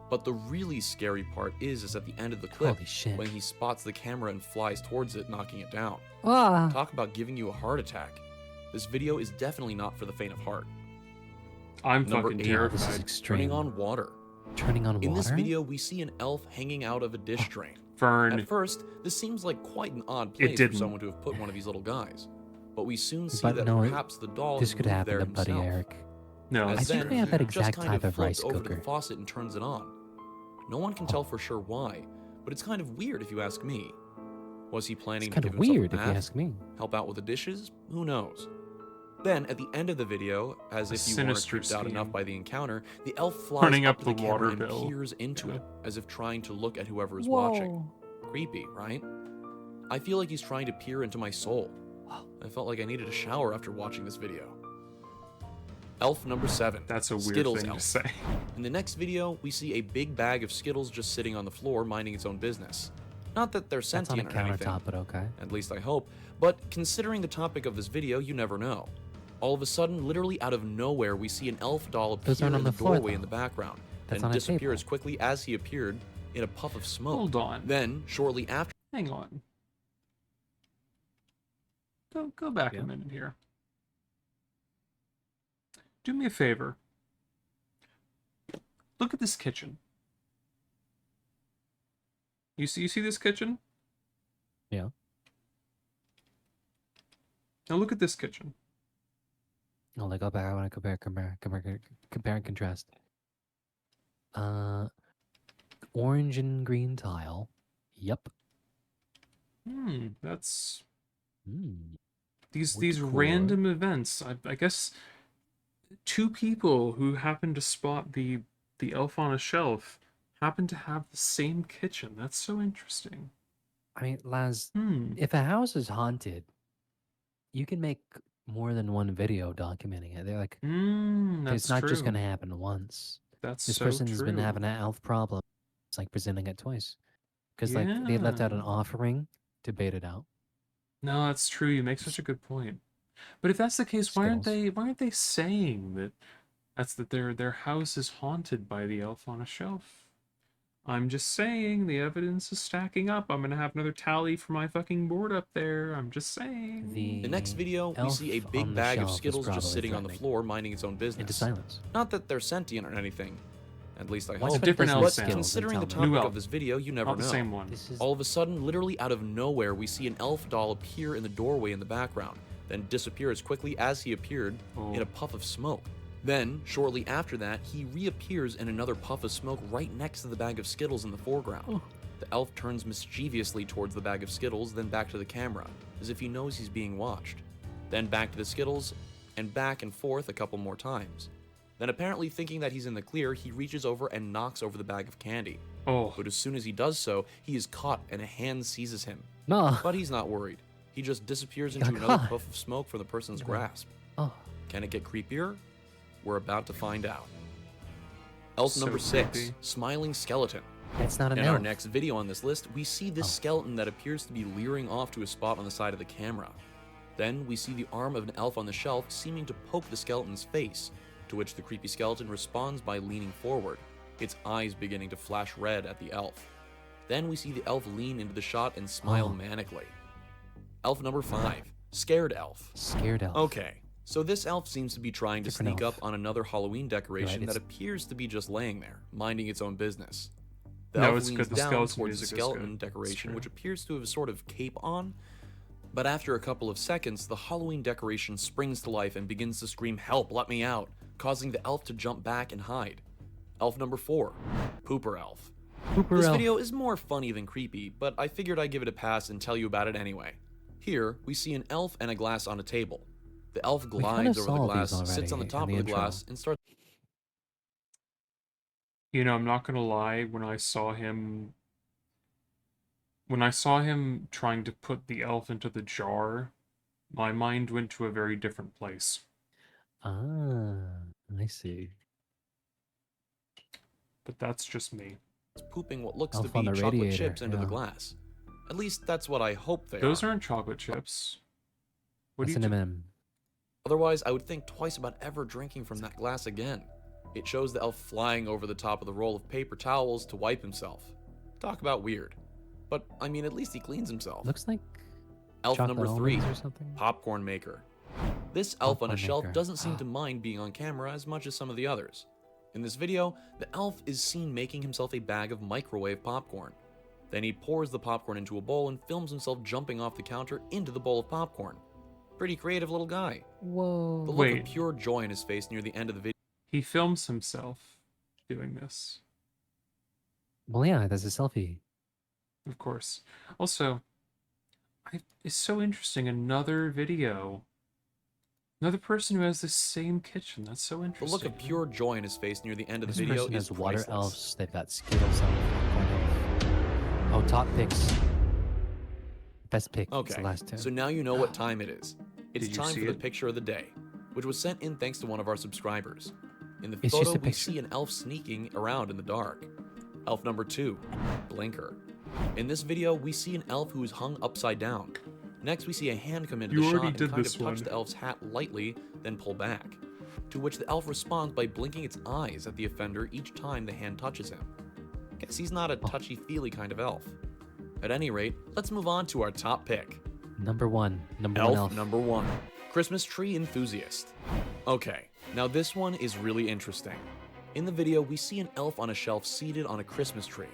But the really scary part is at the end of the clip, Holy shit. when he spots the camera and flies towards it, knocking it down. Ah. Talk about giving you a heart attack. This video is definitely not for the faint of heart. I'm Number fucking 8. terrified. This is extreme. Turning on water. Turning on water? In this video, we see an elf hanging out of a dish drain. Fern. At first, this seems like quite an odd place for didn't. someone to have put one of these little guys. But we soon see But that no, perhaps the doll This has could moved happen there to Buddy himself. Eric. No, As that's I think then, we have that just exact kind type of floats rice over to cooker. the faucet and turns it on. No one can tell for sure why, but it's kind of weird if you ask me. Was he planning It's to kind give of himself weird a if you bath? ask me. Help out with the dishes? Who knows? Then, at the end of the video, as A if you weren't sinister creeped out enough scheme. by the encounter, the elf flies Running up up to the the camera water and bill. peers into Yeah. it, as if trying to look at whoever is watching. Creepy, right? I feel like he's trying to peer into my soul. I felt like I needed a shower after watching this video. Elf number 7. That's a weird Skittles thing elf. to say. In the next video, we see a big bag of Skittles just sitting on the floor, minding its own business. Not that they're That's on a sentient or anything, countertop, but okay. at least I hope, but considering the topic of this video, you never know. All of a sudden, literally out of nowhere, we see an elf doll Those appear aren't in on the the floor, doorway in though. the background, That's and on a disappear table. as quickly as he appeared in a puff of smoke. Hold on. Then, shortly after, Hang on. Go back Yeah. a minute here. Do me a favor. Look at this kitchen. You see this kitchen? Yeah. Now look at this kitchen. Oh, like, go back. I want to compare and contrast. Orange and green tile. Yep. That's Hmm. these Wood core. random events. I guess two people who happen to spot the elf on a shelf happen to have the same kitchen. That's so interesting. I mean, Laz, Hmm. if a house is haunted, you can make more than one video documenting it. They're like, That's it's not just true. going to happen once. That's This so person's true. been having an elf problem. It's like presenting it twice. Because like they left out an Yeah. offering to bait it out. No, that's true. You make such a good point. But if that's the case, why aren't Skittles. they saying that their house is haunted by the elf on a shelf? I'm just saying the evidence is stacking up. I'm gonna have another tally for my fucking board up there. I'm just saying. the next video, we see a elf on big the bag of shelf is Skittles just probably sitting on the threatening. floor, minding its own business. Into silence. Not that they're sentient or anything, at least I What's hope. It's a with different this elf But sound. Skittles considering the and tell me? topic New of this video, you never Not know. the same one. This is All of a sudden, literally out of nowhere, we see an elf doll appear in the doorway in the background, then disappear as quickly as he appeared in a puff of smoke. Then, shortly after that, he reappears in another puff of smoke right next to the bag of Skittles in the foreground. The elf turns mischievously towards the bag of Skittles, then back to the camera, as if he knows he's being watched. Then back to the Skittles, and back and forth a couple more times. Then, apparently thinking that he's in the clear, he reaches over and knocks over the bag of candy. Oh, But as soon as he does so, he is caught and a hand seizes him. no. But he's not worried. He just disappears got into another caught. puff of smoke from the person's Yeah. grasp. Oh, Can it get creepier? We're about to find out. Elf So number 6, creepy. Smiling Skeleton. that's not an In elf. our next video on this list, we see this Oh. skeleton that appears to be leering off to a spot on the side of the camera. Then we see the arm of an elf on the shelf seeming to poke the skeleton's face, to which the creepy skeleton responds by leaning forward, its eyes beginning to flash red at the elf. Then we see the elf lean into the shot and smile Oh. manically. Elf number 5, Scared Elf. Scared elf. Okay, so this elf seems to be trying to Different sneak elf. up on another Halloween decoration it's- that appears to be just laying there, minding its own business. The No, elf it's leans good. The down skeleton towards the music is skeleton good. decoration, It's which true. appears to have a sort of cape on. But after a couple of seconds, the Halloween decoration springs to life and begins to scream, "Help, let me out," causing the elf to jump back and hide. Elf number 4, Pooper Elf. Pooper This elf. video is more funny than creepy, but I figured I'd give it a pass and tell you about it anyway. Here, we see an elf and a glass on a table. The elf kinda glides over the saw glass, these sits on the already top in of the the intro. glass, and starts You know, I'm not gonna lie, when I saw him trying to put the elf into the jar, my mind went to a very different place. I see. But that's just me. pooping what looks Elf to on be the chocolate radiator, chips into the yeah. glass. At least that's what I hope they Those are. aren't chocolate chips. What That's do an you M&M. Otherwise, I would think twice about ever drinking from that glass again. It shows the elf flying over the top of the roll of paper towels to wipe himself. Talk about weird. But, I mean, at least he cleans himself. Looks like Elf chocolate number 3, almonds or something. Popcorn Maker. This elf on a Popcorn shelf maker. doesn't seem to mind being on camera as much as some of the others. In this video, the elf is seen making himself a bag of microwave popcorn. Then he pours the popcorn into a bowl and films himself jumping off the counter into the bowl of popcorn. Pretty creative little guy. Whoa. The look Wait. of pure joy in his face near the end of the video. He films himself doing this, Well, yeah, that's a selfie. of course. Also, it's so interesting. Another video. Another person who has the same kitchen. That's so The interesting. look of pure joy in his face near the end of This the video person is has water priceless. elves. They've got Skittles on the Oh, top picks. Best pick. It's Okay, the last two. so now you know what time it is. It's Did you time see for the it? picture of the day, which was sent in thanks to one of our subscribers. In the It's just photo, a we picture. see an elf sneaking around in the dark. Elf number 2, Blinker. In this video, we see an elf who is hung upside down. Next, we see a hand come into You the shot already and did kind this of touch one. the elf's hat lightly, then pull back. To which the elf responds by blinking its eyes at the offender each time the hand touches him. Guess he's not a touchy-feely kind of elf. At any rate, let's move on to our top pick. Number one Elf elf. number 1, Christmas Tree Enthusiast. Okay, now this one is really interesting. In the video, we see an elf on a shelf seated on a Christmas tree.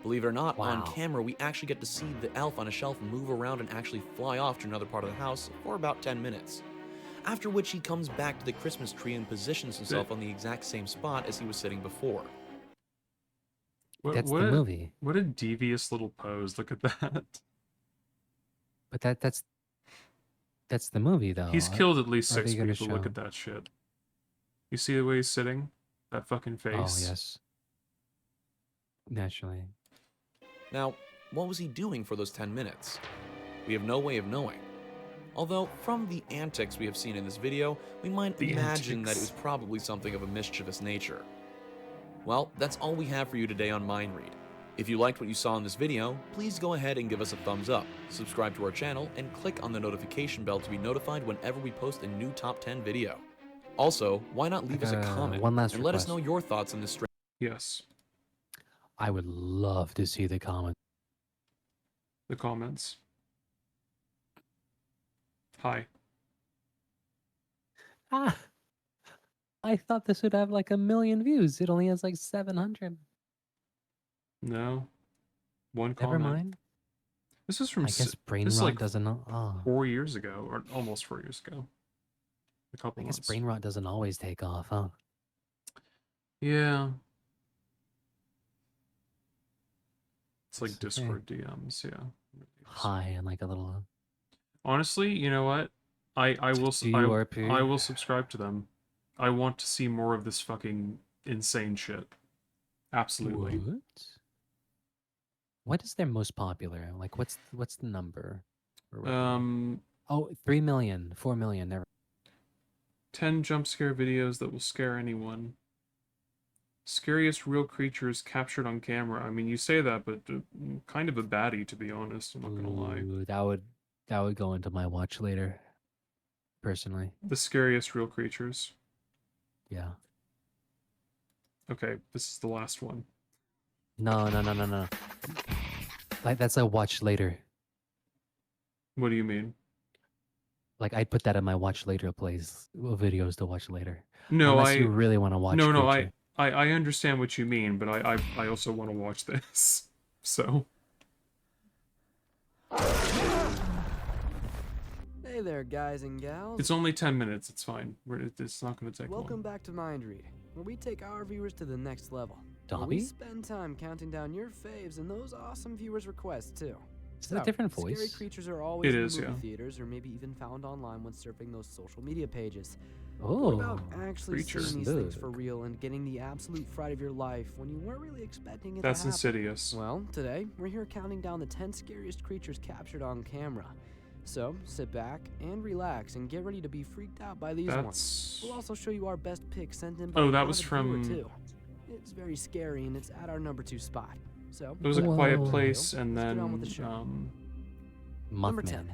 Believe it or not, on Wow. camera, we actually get to see the elf on a shelf move around and actually fly off to another part of the house for about 10 minutes. After which he comes back to the Christmas tree and positions himself on the exact same spot as he was sitting before. What, That's what the a, movie. What a devious little pose. Look at that. But that's the movie though. He's killed at least What are 6 they gonna people. Look show? at that shit. You see the way he's sitting? That fucking face. Oh yes. Naturally. Now, what was he doing for those 10 minutes? We have no way of knowing. Although, from the antics we have seen in this video, we might The imagine that it antics. was probably something of a mischievous nature. Well, that's all we have for you today on Mind Read. If you liked what you saw in this video, please go ahead and give us a thumbs up, subscribe to our channel, and click on the notification bell to be notified whenever we post a new top 10 video. Also, why not leave us a comment one last and let us request. know your thoughts on this strange Yes. I would love to see the comment. The comments. Hi. Ah, I thought this would have like 1 million views. It only has like 700. No. One Never comment. mind. This is from I guess brain this is rot like doesn't. Oh, 4 years ago, or almost 4 years ago. A couple I guess months. brain rot doesn't always take off, huh? Yeah. It's like It's okay. Discord DMs, yeah. High and like a little. Honestly, you know what? I will DURP. I will subscribe to them. I want to see more of this fucking insane shit. Absolutely. What? What is their most popular? Like, what's the number? Or whatever? Oh, 3 million, 4 million. Never. 10 jump scare videos that will scare anyone. Scariest real creatures captured on camera. I mean, you say that, but kind of a baddie, to be honest. I'm not gonna lie. Ooh, that would go into my watch later. Personally, The scariest real creatures. yeah. Okay, this is the last one. No. Like that's a watch later. What do you mean? Like I'd put that in my watch later plays videos to watch later. No, Unless you really want to watch. No, creature. I understand what you mean, but I also want to watch this. So. Hey there, guys and gals. It's only 10 minutes. It's fine. It's not going to take Welcome long. back to Mind Read. where we take our viewers to the next level. Where we Dobby? spend time counting down your faves and those awesome viewers' requests too. Is that a different Scary voice? creatures are always It in is, movie yeah. theaters or maybe even found online when surfing those social media pages. Oh, What about actually creature. seeing these things for Look. real and getting the absolute fright of your life when you weren't really expecting it That's to happen? Insidious. Well, today we're here counting down the 10 scariest creatures captured on camera. So sit back and relax and get ready to be freaked out by these ones. That's. We'll also show you our best pick sent in by Oh, a that was beloved viewer, from. too. It's very scary and it's at our number 2 spot. So It was A Quiet Whoa. Place, and Let's get then on with the show. Number 10. Mothman. The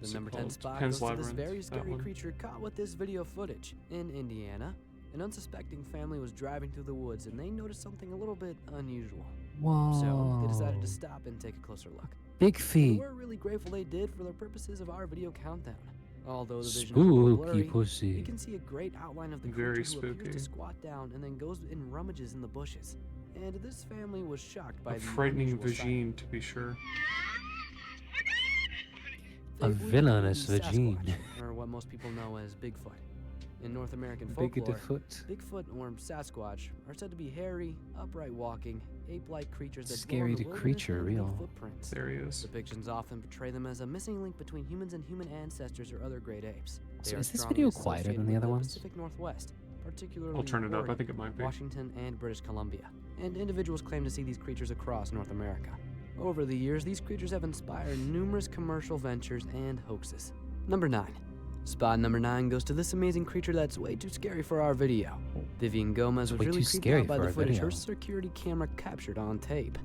What's it number 10 called? spot Pan's goes to this Labyrinth, very that scary one. creature caught with this video footage. In Indiana, an unsuspecting family was driving through the woods and they noticed something a little bit unusual. Whoa. So they decided to stop and take a closer look. Big And feet. we're really grateful they did for the purposes of our video countdown. Although the vision is a little Spooky blurry, you pussy. can see a great outline of the Very creature who appears spooky. to squat down and then goes and rummages in the bushes. And this family was shocked by A the frightening unusual sight. vagine, to be sure. They A believe it to be villainous Sasquatch, vagine. or what most people know as Bigfoot. In North American Big folklore, foot. Bigfoot or Sasquatch are said to be hairy, upright walking, ape-like creatures that Scary dwell in to the wilderness creature, and leave real. footprints. There he is. Depictions often portray them as a missing link between humans and human ancestors or other great apes. They So are is this strongly video quieter associated than the with other ones? Pacific Northwest, particularly I'll turn it up. I Oregon, think it might be. Washington, and British Columbia. And individuals claim to see these creatures across North America. Over the years, these creatures have inspired numerous commercial ventures and hoaxes. Number 9. Spot number 9 goes to this amazing creature that's way too scary for our video. Vivian Gomez was way really too creeped scary out by for the our footage video. her security camera captured on tape.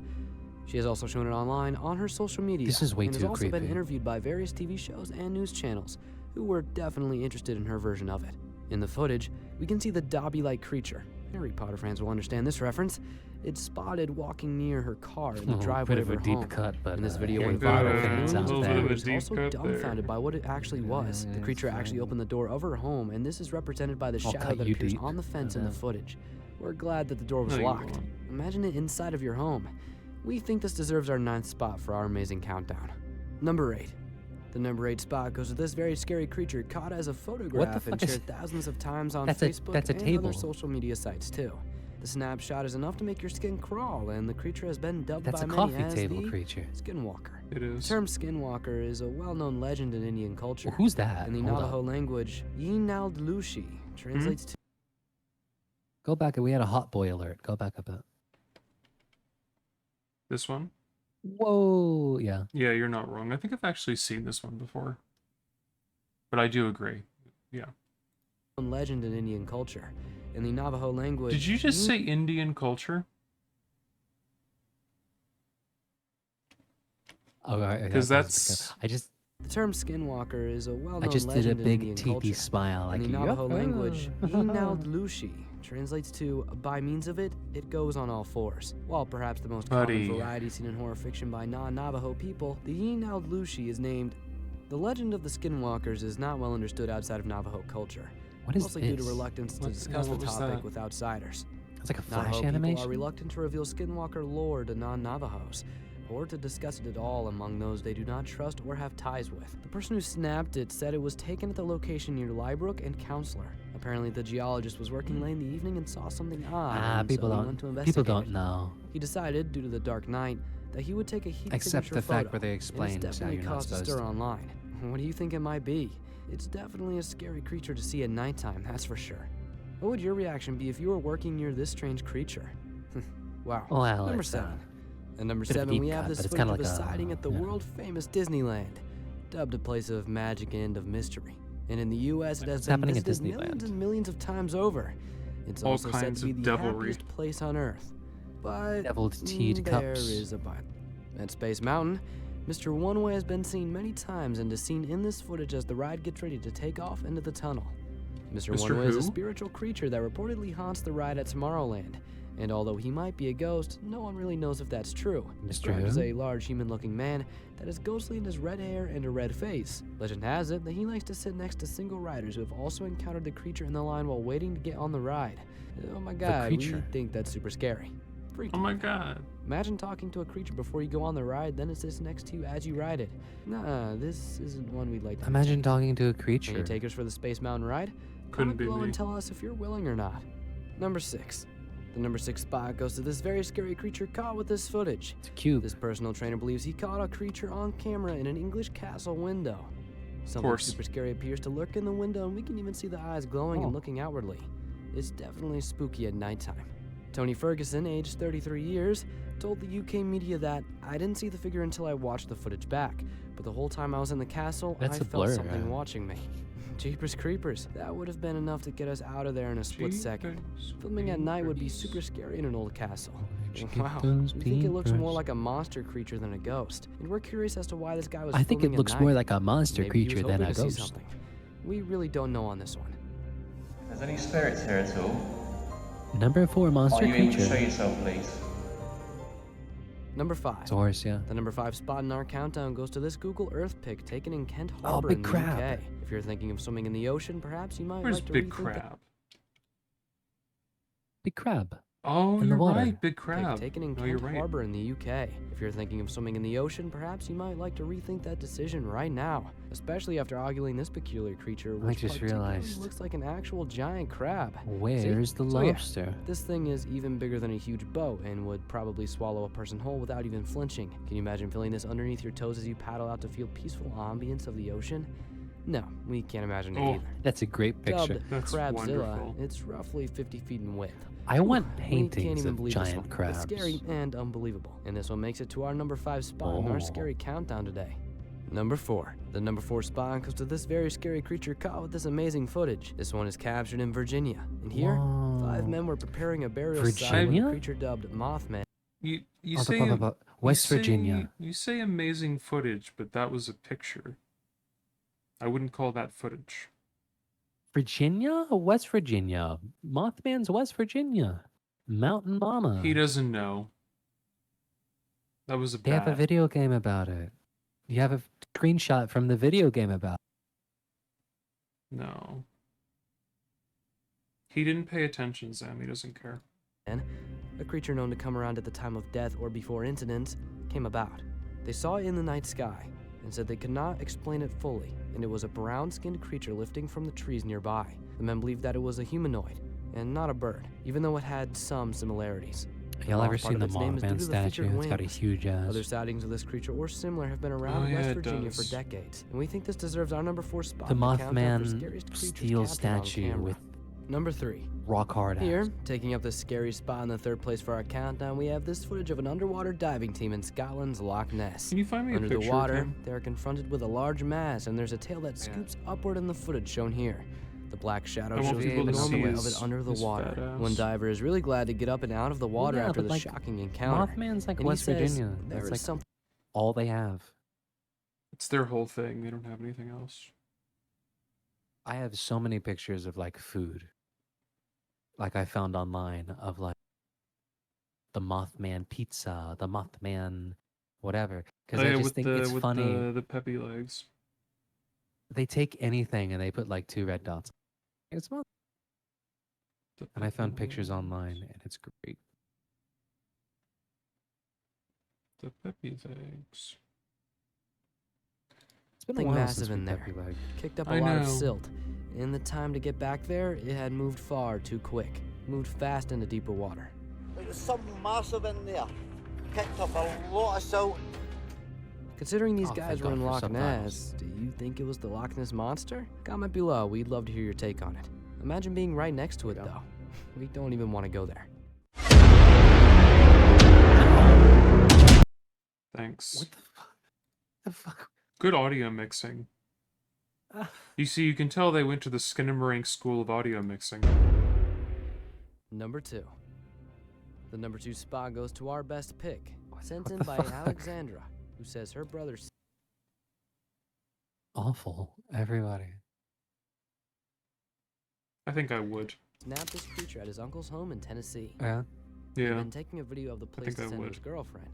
She has also shown it online on her social media. This is way and too has also been creepy. interviewed by various TV shows and news channels who were definitely interested in her version of it. In the footage, we can see the Dobby-like creature. Harry Potter fans will understand this reference. It's spotted walking near her car in the Oh, driveway bit of of her a deep home. cut, but In this uh, video Harry went Potter viral, fans millions out of there. viewers deep also cut dumbfounded there. by what it actually was. The creature actually opened the door of her home, and this is represented by the I'll shadow cut that you appears deep. on the fence in the Uh-huh. footage. We're glad that the door was No, you locked. won't. Imagine it inside of your home. We think this deserves our 9th spot for our amazing countdown. Number 8. The number 8 spot goes to this very scary creature caught as a photograph and fuck is- shared thousands of times on That's a- Facebook that's a and table. other social media sites too. The snapshot is enough to make your skin crawl, and the creature has been dubbed That's by a many coffee as table the creature. Skinwalker. It The is. term Skinwalker is a well-known legend in Indian culture. Well, who's that? In the Hold Navajo up. language, Yinaldlushi translates to Go back. We had a hot boy alert. Go back up. This one? Whoa. Yeah. Yeah, you're not wrong. I think I've actually seen this one before. But I do agree. Yeah. legend in Indian culture. In the Navajo language, Did you just say Indian culture? Oh, Because that's. I just the term Skinwalker is a well-known I just did a legend in big Indian teethy culture. smile like In the you. Navajo language, Yinaldlushi translates to by means of it, it goes on all fours. While perhaps the most Buddy. common variety seen in horror fiction by non-Navajo people, the Yinaldlushi is named. The legend of the Skinwalkers is not well understood outside of Navajo culture, What is mostly this? due to reluctance to What- discuss what the was topic that? with outsiders. It's like a Navajo flash people are animation. reluctant to reveal Skinwalker lore to non-Navajos, or to discuss it at all among those they do not trust or have ties with. The person who snapped it said it was taken at the location near Liebrook and Counselor. Apparently, the geologist was working late in the evening and saw something odd. and People so he went to don't. investigate. People don't know. He decided, due to the dark night, that he would take a heat Except signature the fact photo, where they and it's explained how definitely you're not caused a supposed stir to. online. What do you think it might be? It's definitely a scary creature to see at nighttime, that's for sure. What would your reaction be if you were working near this strange creature? Wow. Well, Number it's, 7. At number bit of a 7, we deep have cut, this but it's footage kinda of a like a- sighting at the yeah. world-famous Disneyland, dubbed a place of magic and of mystery. And in the U.S., it has What's been happening at visited millions Disneyland? and millions of times over. It's All also said kinds to be of the devilry. happiest place on Earth. But Deviled teed there cups. is a but. At Space Mountain, Mr. One Way has been seen many times and is seen in this footage as the ride gets ready to take off into the tunnel. Mr. Mr. One Way is a who? spiritual creature that reportedly haunts the ride at Tomorrowland. And although he might be a ghost, no one really knows if that's true. Mr. Described as who? a large human-looking man that is ghostly in his red hair and a red face. Legend has it that he likes to sit next to single riders who have also encountered the creature in the line while waiting to get on the ride. Oh my god, we creature. think that's super scary. Freaky. Oh my god. Imagine talking to a creature before you go on the ride, then it sits next to you as you ride it. Nah, this isn't one we'd like to Imagine visit. talking to a Can creature. you take us for the Space Mountain ride? Couldn't Comment be below me. and tell us if you're willing or not. Number 6. The number 6 spot goes to this very scary creature caught with this footage. It's a cube. This personal trainer believes he caught a creature on camera in an English castle window. Something course. super scary appears to lurk in the window, and we can even see the eyes glowing Oh. and looking outwardly. It's definitely spooky at nighttime. Tony Ferguson, aged 33 years, told the UK media that I didn't see the figure until I watched the footage back, but the whole time I was in the castle, That's I a felt blur, something watching me. Jeepers creepers, that would have been enough to get us out of there in a split second. Filming at night would be super scary in an old castle. Wow, we think it looks more like a monster creature than a ghost, and we're curious as to why this guy was I think it filming at looks night. more like a monster Maybe he was creature than hoping a to see ghost. something. We really don't know on this one. There's any spirits here at all? Number 4 monster Are you able to show creature. yourself, please? Number 5. It's a horse, yeah. The number 5 spot in our countdown goes to this Google Earth pic taken in Kent Oh, Harbor big in the crab. UK. If you're thinking of swimming in the ocean, perhaps you might Where's like to Big rethink that Crab? Big crab. Oh, In the you're water. right, Big pic Crab. taken in No, you're Kent right. Harbor in the UK. If you're thinking of swimming in the ocean, perhaps you might like to rethink that decision right now, especially after arguing this peculiar creature, which just particularly realized. looks like an actual giant crab. Where's the So, yeah. lobster? This thing is even bigger than a huge boat and would probably swallow a person whole without even flinching. Can you imagine feeling this underneath your toes as you paddle out to feel peaceful ambience of the ocean? No, we can't imagine it Oh, either. That's a great picture. Dubbed That's Crabzilla, wonderful. it's roughly 50 feet in width. I want We can't paintings even of believe this giant one. crabs. It's scary and unbelievable. And this one makes it to our number 5 spot in our Oh. scary countdown today. Number 4. The number 4 spot goes to this very scary creature caught with this amazing footage. This one is captured in Virginia. And here, 5 Whoa. men were preparing a burial site with a Virginia? creature dubbed Mothman. You Oh, say West you say- Virginia. You say amazing footage, but that was a picture. I wouldn't call that footage. Virginia? West Virginia. Mothman's West Virginia. Mountain Mama. He doesn't know. That was a They have a bat. video game about it. You have a screenshot from the video game about it. No. He didn't pay attention, Sam. He doesn't care. A creature known to come around at the time of death or before incidents came about. They saw it in the night sky and said they could not explain it fully, and it was a brown-skinned creature lifting from the trees nearby. The men believed that it was a humanoid and not a bird, even though it had some similarities. Y'all Off ever part seen of the its name is due Mothman to the statue? featured It's got a wings. huge ass. Other sightings of this creature or similar have been around Oh, yeah, West it Virginia for does. decades, and we think this deserves our number 4 spot. The in countdown for Mothman scariest creatures steel captured on statue camera. with Number 3. rock hard Here, ass. taking up the scary spot in the 3rd place for our countdown, we have this footage of an underwater diving team in Scotland's Loch Ness. Can you find me a Under picture the water, of him? they are confronted with a large mass, and there's a tail that scoops upward in the footage shown here. The black shadow I won't shows be the able to enormity see of his- it under the his water. fat ass. One diver is really glad to get up and out of the water yeah, after but, the like, shocking encounter. Mothman's like And he West says Virginia. there That's is like something all they have. It's their whole thing. They don't have anything else. I have so many pictures of like food, like I found online of like the Mothman pizza, the Mothman whatever. Because Oh, I yeah, just with think the, it's with funny. the peppy legs. They take anything and they put like 2 red dots. It's Moth. The And I found peppy pictures legs. online, and it's great. The peppy legs. It's been a Something while massive since we in there. peppy leg. kicked up a I lot of know. silt. In the time to get back there, it had moved far too quick. Moved fast into deeper water. There was something massive in there. Kicked up a lot of silt. Considering these Oh, guys thank were God in for Loch subtitles. Ness, do you think it was the Loch Ness Monster? Comment below, we'd love to hear your take on it. Imagine being right next to it, There you though. We don't even want to go there. Thanks. What the fuck? The fuck? Good audio mixing. Ah. You see, you can tell they went to the Skinamarink School of Audio Mixing. Number 2. The number 2 spot goes to our best pick, sent What in the by fuck? Alexandra, who says her brother Awful. Everybody. I think I would. snapped this creature at his uncle's home in Tennessee. Yeah. He'd Yeah. been taking a video of the place think to I send would. his girlfriend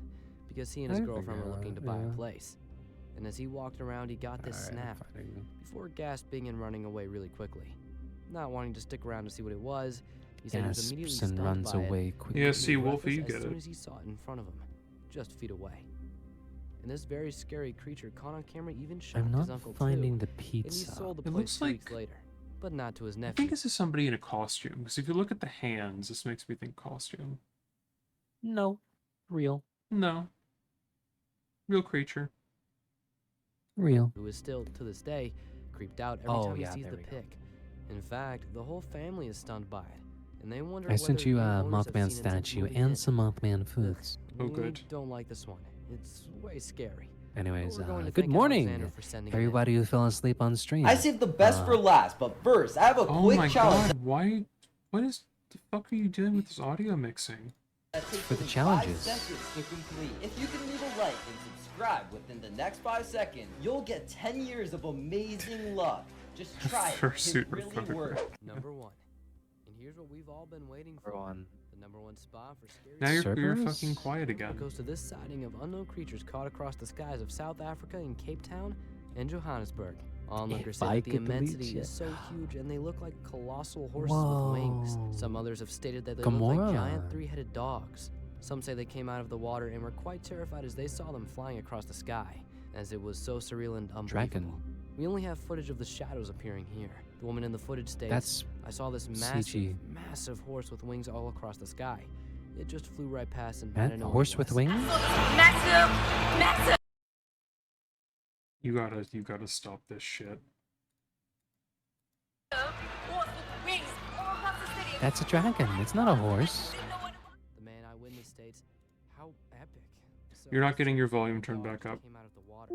because he and his I girlfriend were think I looking to would, buy a yeah. place. And as he walked around, he got this Alright, snap I'm fighting you. before gasping and running away really quickly. Not wanting to stick around to see what it was, he said he was immediately Gasps and stunned runs by it. away quickly. Yeah, and see, made Wolfie, you breathless get as soon it. as he saw it in front of him, just feet away. And this very scary creature caught on camera even shocked I'm his not uncle finding too, the and he pizza. sold the It place looks 2 weeks like- later. but not to his I nephew. think this is somebody in a costume, because if you look at the hands, this makes me think costume. No, real. No. Real creature. Real. Who is still, to this day, creeped out every Oh, time he yeah, sees there the we go. pic. In fact, the whole family is stunned by it, and they wonder I sent whether you the a owners have Mothman seen it since statue moving and in. some Mothman foods. Oh, We good. don't like this one. It's way scary. Anyways, We're going to good thank morning, Alexander for sending it in. everybody who fell asleep on stream. I saved the best for last, but first, I have a Oh quick my challenge. god, why? What is the fuck are you doing with this audio mixing? That takes For the only challenges. 5 seconds to complete. If you can leave a like and subscribe within the next 5 seconds, you'll get 10 years of amazing luck. Just try it. Fursuit It really photograph. works. Number 1. And here's what we've all been waiting for. Everyone. The number 1 spot for scary Now you're Cerberus? fucking quiet again. It goes to this sighting of unknown creatures caught across the skies of South Africa in Cape Town and Johannesburg. Onlookers If say I that the could delete immensity shit. is so huge and they look like colossal horses with wings. Whoa. Some others have stated that they look Gamora. like giant three-headed dogs. Some say they came out of the water and were quite terrified as they saw them flying across the sky, as it was so surreal and unbelievable. Dragon. We only have footage of the shadows appearing here. The woman in the footage states, That's I saw this CG. massive horse with wings all across the sky. It just flew right past and I that didn't know what horse it with was. wings. You gotta stop this shit. That's a dragon. It's not a horse. The man eyewitness states, how epic. So You're not getting your volume turned dogs back up. came out of the water.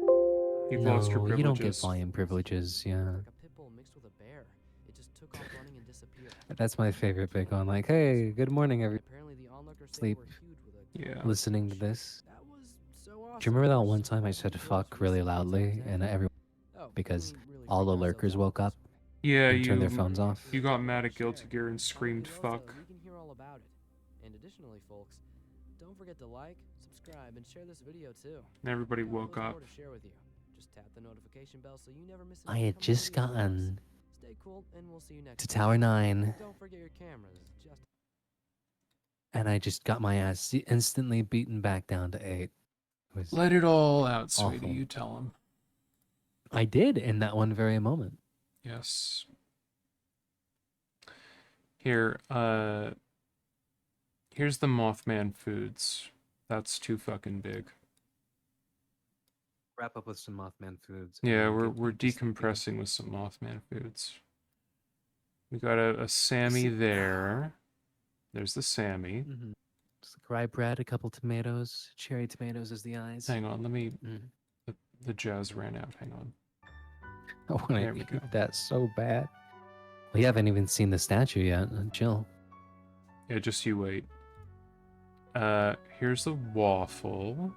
You've No, lost your privileges. you don't get volume privileges. Yeah, Like a pit bull mixed with a bear. It just took off running and disappeared. that's my favorite big one. Like, hey, good morning, everyone. Apparently the onlookers say Sleep. they were huge with a Yeah. Listening to this. That was so Do awesome. you remember that one time I said fuck really loudly and everyone Oh, because I mean, really all the freaked myself lurkers out woke this up way. Yeah, and you turned their phones off? You got mad at Guilty Gear and screamed Let us know fuck. that we can hear all about it. And additionally, folks, don't forget to like, subscribe, and share this video too. And everybody We have woke loads up. more to share with you. Just tap the notification bell so you never miss an I had upcoming just video from us. gotten Stay cool, and we'll see you next to time. Tower 9 Don't forget your cameras. Just and I just got my ass instantly beaten back down to 8. It was Let it all out, sweetie. Awful. You tell him. I did in that one very moment. Yes. Here, here's the Mothman foods. That's too fucking big. Wrap up with some Mothman foods. Yeah, we're decompressing with some Mothman foods. We got a Sammy there. There's the Sammy. Mm-hmm. Just like rye bread, a couple tomatoes, cherry tomatoes as the eyes. Hang on, let me. Mm. The jazz ran out. Hang on. I want There to we eat go. that so bad. We haven't even seen the statue yet. Chill. Yeah, just you wait. Here's the waffle.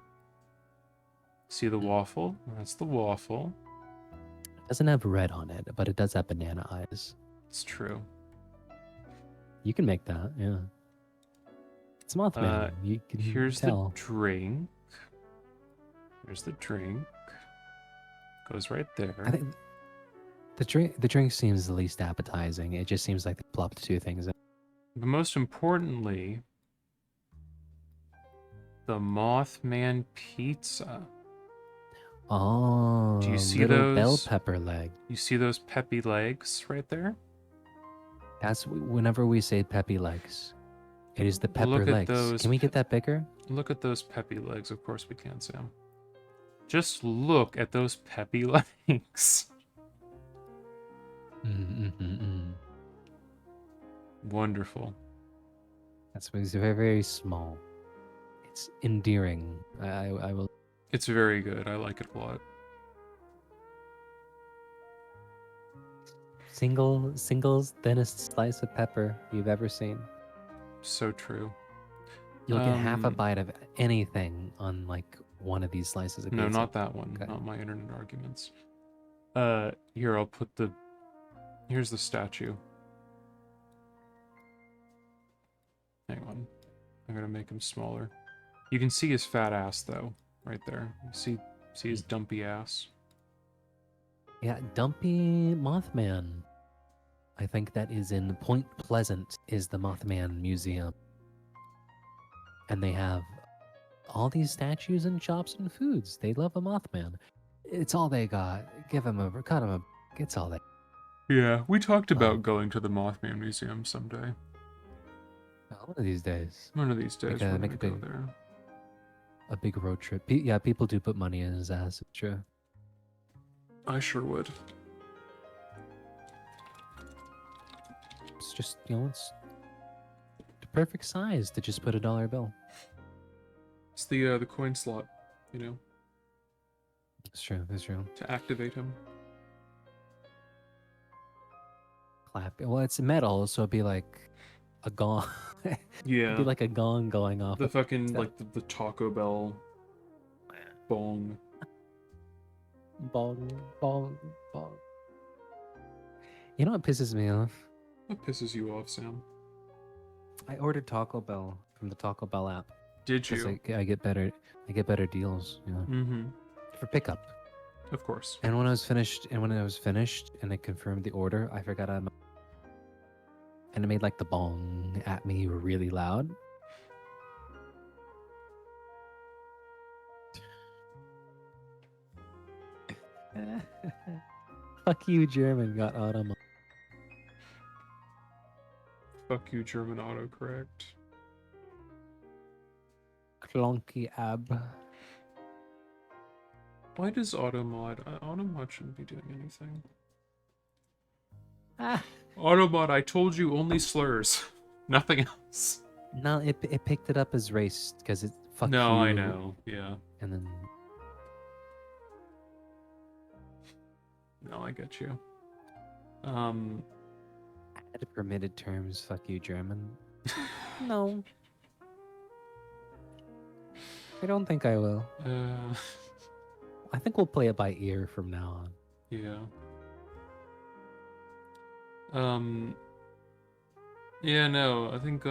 See the waffle? That's the waffle. It doesn't have red on it, but it does have banana eyes. It's true. You can make that, yeah. It's Mothman. You can Here's tell. the drink. Here's the drink. Goes right there. I think the drink seems the least appetizing. It just seems like they plopped two things in. But most importantly, the Mothman pizza. Oh, Do you see little bell those? pepper leg. You see those peppy legs right there? That's whenever we say peppy legs. It is the pepper Look at legs. those Can we get that bigger? Look at those peppy legs. Of course we can, Sam. Just look at those peppy legs. Wonderful. That's it's very, very small. It's endearing. I will. It's very good. I like it a lot. Singles thinnest slice of pepper you've ever seen. So true. You'll get half a Um, bite of anything on like one of these slices of No, pizza. not that one. Okay. Not my internet arguments. Here, I'll put the... Here's the statue. Hang on. I'm gonna make him smaller. You can see his fat ass, though, right there. You see his dumpy ass? Yeah, Dumpy Mothman. I think that is in Point Pleasant is the Mothman Museum. And they have all these statues and shops and foods. They love a Mothman. It's all they got. Give him cut him a, it's all they. Yeah, we talked about going to the Mothman Museum someday. One of these days. One of these days, we're gonna go there. A big road trip. Yeah, people do put money in his ass. It's true. I sure would. It's just, it's the perfect size to just put a dollar bill. It's the coin slot, It's true. It's true. to activate him. Clap. Well, it's metal, so it'd be like a gong. Yeah. It'd be like a gong going off. The fucking, like, the Taco Bell bong. Bong, bong, bong. You know what pisses me off? What pisses you off, Sam? I ordered Taco Bell from the Taco Bell app. Did 'cause you? I get better deals, Mm-hmm. for pickup. Of course. And when I was finished, and it confirmed the order, I forgot and it made like the bong at me really loud. Fuck you, German got autumn. Fuck you, German autocorrect. Clunky ab. Why does Automod? Automod shouldn't be doing anything. Autobot, I told you only slurs. Nothing else. No, it picked it up as race because it fuck No, you. I know. Yeah. And then No, I get you. add permitted terms. Fuck you, German. No. I don't think I will. I think we'll play it by ear from now on. Yeah. Yeah, no, I think,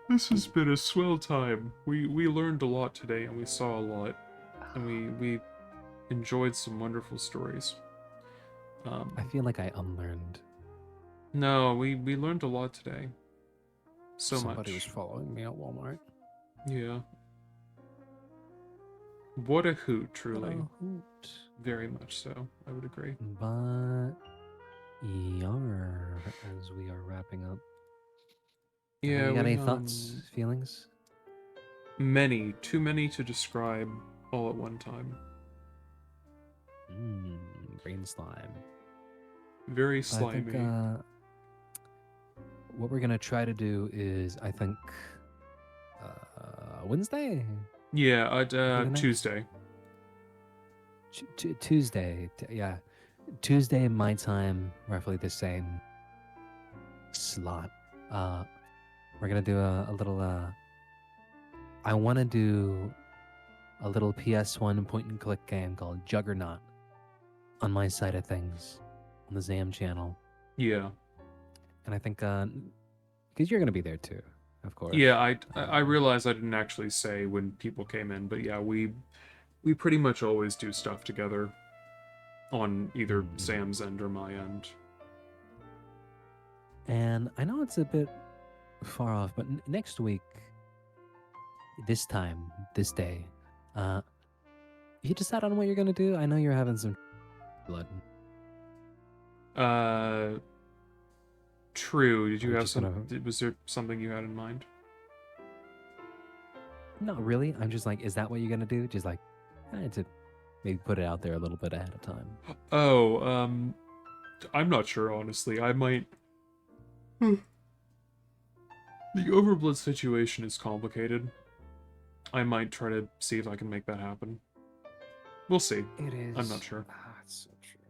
this has been a swell time. We learned a lot today, and we saw a lot. And we enjoyed some wonderful stories. I feel like I unlearned. No, we learned a lot today. Somebody was much. following me at Walmart. Yeah. What a hoot, truly. What a hoot. Very much so, I would agree. But yar, as we are wrapping up. Yeah, You got we, any thoughts, feelings? Many, too many to describe all at one time. Brain slime. Very I slimy. think, what we're gonna try to do is, I think, Wednesday. Yeah, Weekend night? Tuesday. Tuesday. Yeah, Tuesday my time, roughly the same slot. We're gonna do a little. I want to do a little PS1 point and click game called Juggernaut on my side of things on the Zam channel. Yeah. And I think because you're gonna be there too, of course. Yeah, I realized I didn't actually say when people came in, but yeah, we pretty much always do stuff together on either Sam's end or my end. And I know it's a bit far off, but next week, this time, this day, you decide on what you're gonna do. I know you're having some blood. True. Did you I'm have just some? gonna- Was there something you had in mind? Not really. I'm just like, is that what you're gonna do? Just like, to maybe put it out there a little bit ahead of time. Oh, I'm not sure, honestly. I might. The Overblood situation is complicated. I might try to see if I can make that happen. We'll see. It is. I'm not sure. It's so true.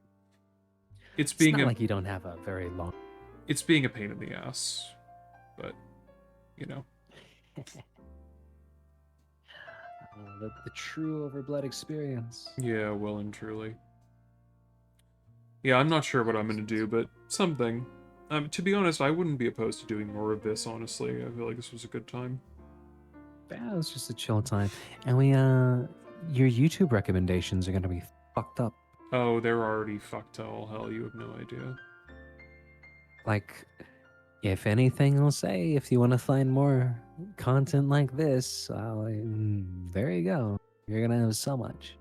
It's It's being not a, like you don't have a very long. it's being a pain in the ass, but The true Overblood experience. Yeah, well and truly. Yeah, I'm not sure what I'm gonna do, but something. To be honest, I wouldn't be opposed to doing more of this, honestly. I feel like this was a good time. Yeah, it was just a chill time. And we, your YouTube recommendations are gonna be fucked up. Oh, they're already fucked to all hell, you have no idea. Like, if anything, I'll say, if you want to find more content like this, there you go. You're gonna have so much.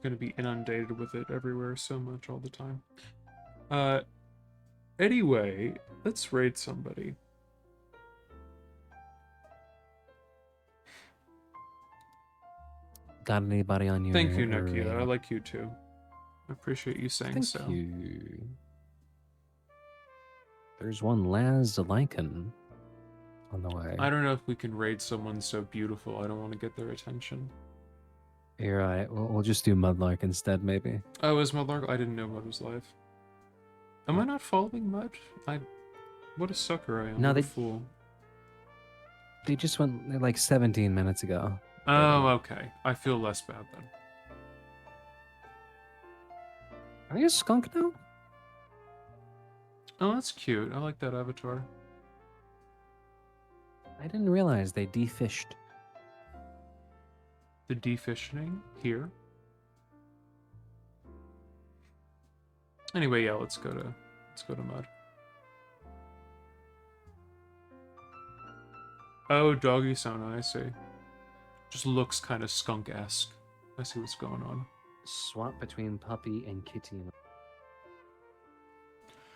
gonna be inundated with it everywhere so much all the time. Anyway, let's raid somebody. Got anybody on your Thank you, Nikita. I radar? like you too. I appreciate you saying so. Thank you. There's one Laz Lycan on the way. I don't know if we can raid someone so beautiful. I don't want to get their attention. You're right. We'll just do Mudlark instead, maybe. Oh, is Mudlark? I didn't know Mud was live. Am I not following Mud? What a sucker I am. No, What a they- fool. They just went like 17 minutes ago. Oh, okay. I feel less bad then. Are you a skunk now? Oh, that's cute. I like that avatar. I didn't realize they defished. The defishing here. Anyway, yeah, let's go to Mud. Oh, doggy sound, I see. Just looks kind of skunk-esque. I see what's going on. Swap between puppy and kitty.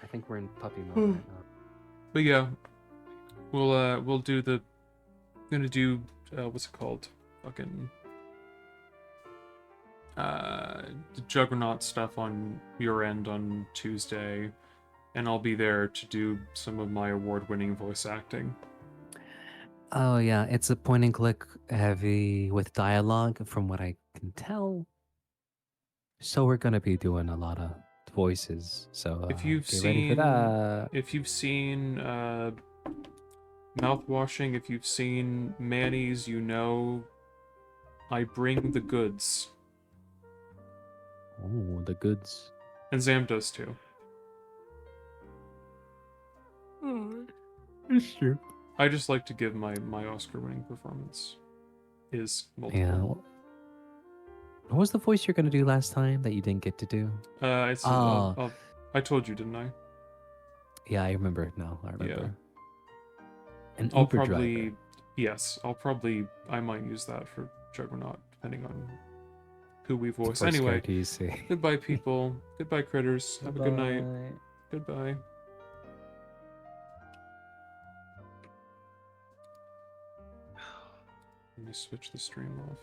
I think we're in puppy mode right now. But yeah, we'll do the gonna do what's it called? Fucking the Juggernaut stuff on your end on Tuesday, and I'll be there to do some of my award-winning voice acting. Oh yeah, it's a point and click heavy with dialogue from what I can tell. So we're gonna be doing a lot of voices. So If you've get ready for that. seen Mouthwashing, if you've seen Manny's, you know I bring the goods. Oh, the goods. And Zam does too. It's true. I just like to give my Oscar-winning performance. Is multiple. Yeah. What was the voice you're gonna do last time that you didn't get to do? It's Oh. I told you, didn't I? Yeah, I remember now. I remember. Yeah. An I'll Uber probably driver. yes, I might use that for Juggernaut, depending on who we voice. First Anyway, character you see. goodbye, people. Goodbye, critters. Have a good night. Goodbye. Let me switch the stream off.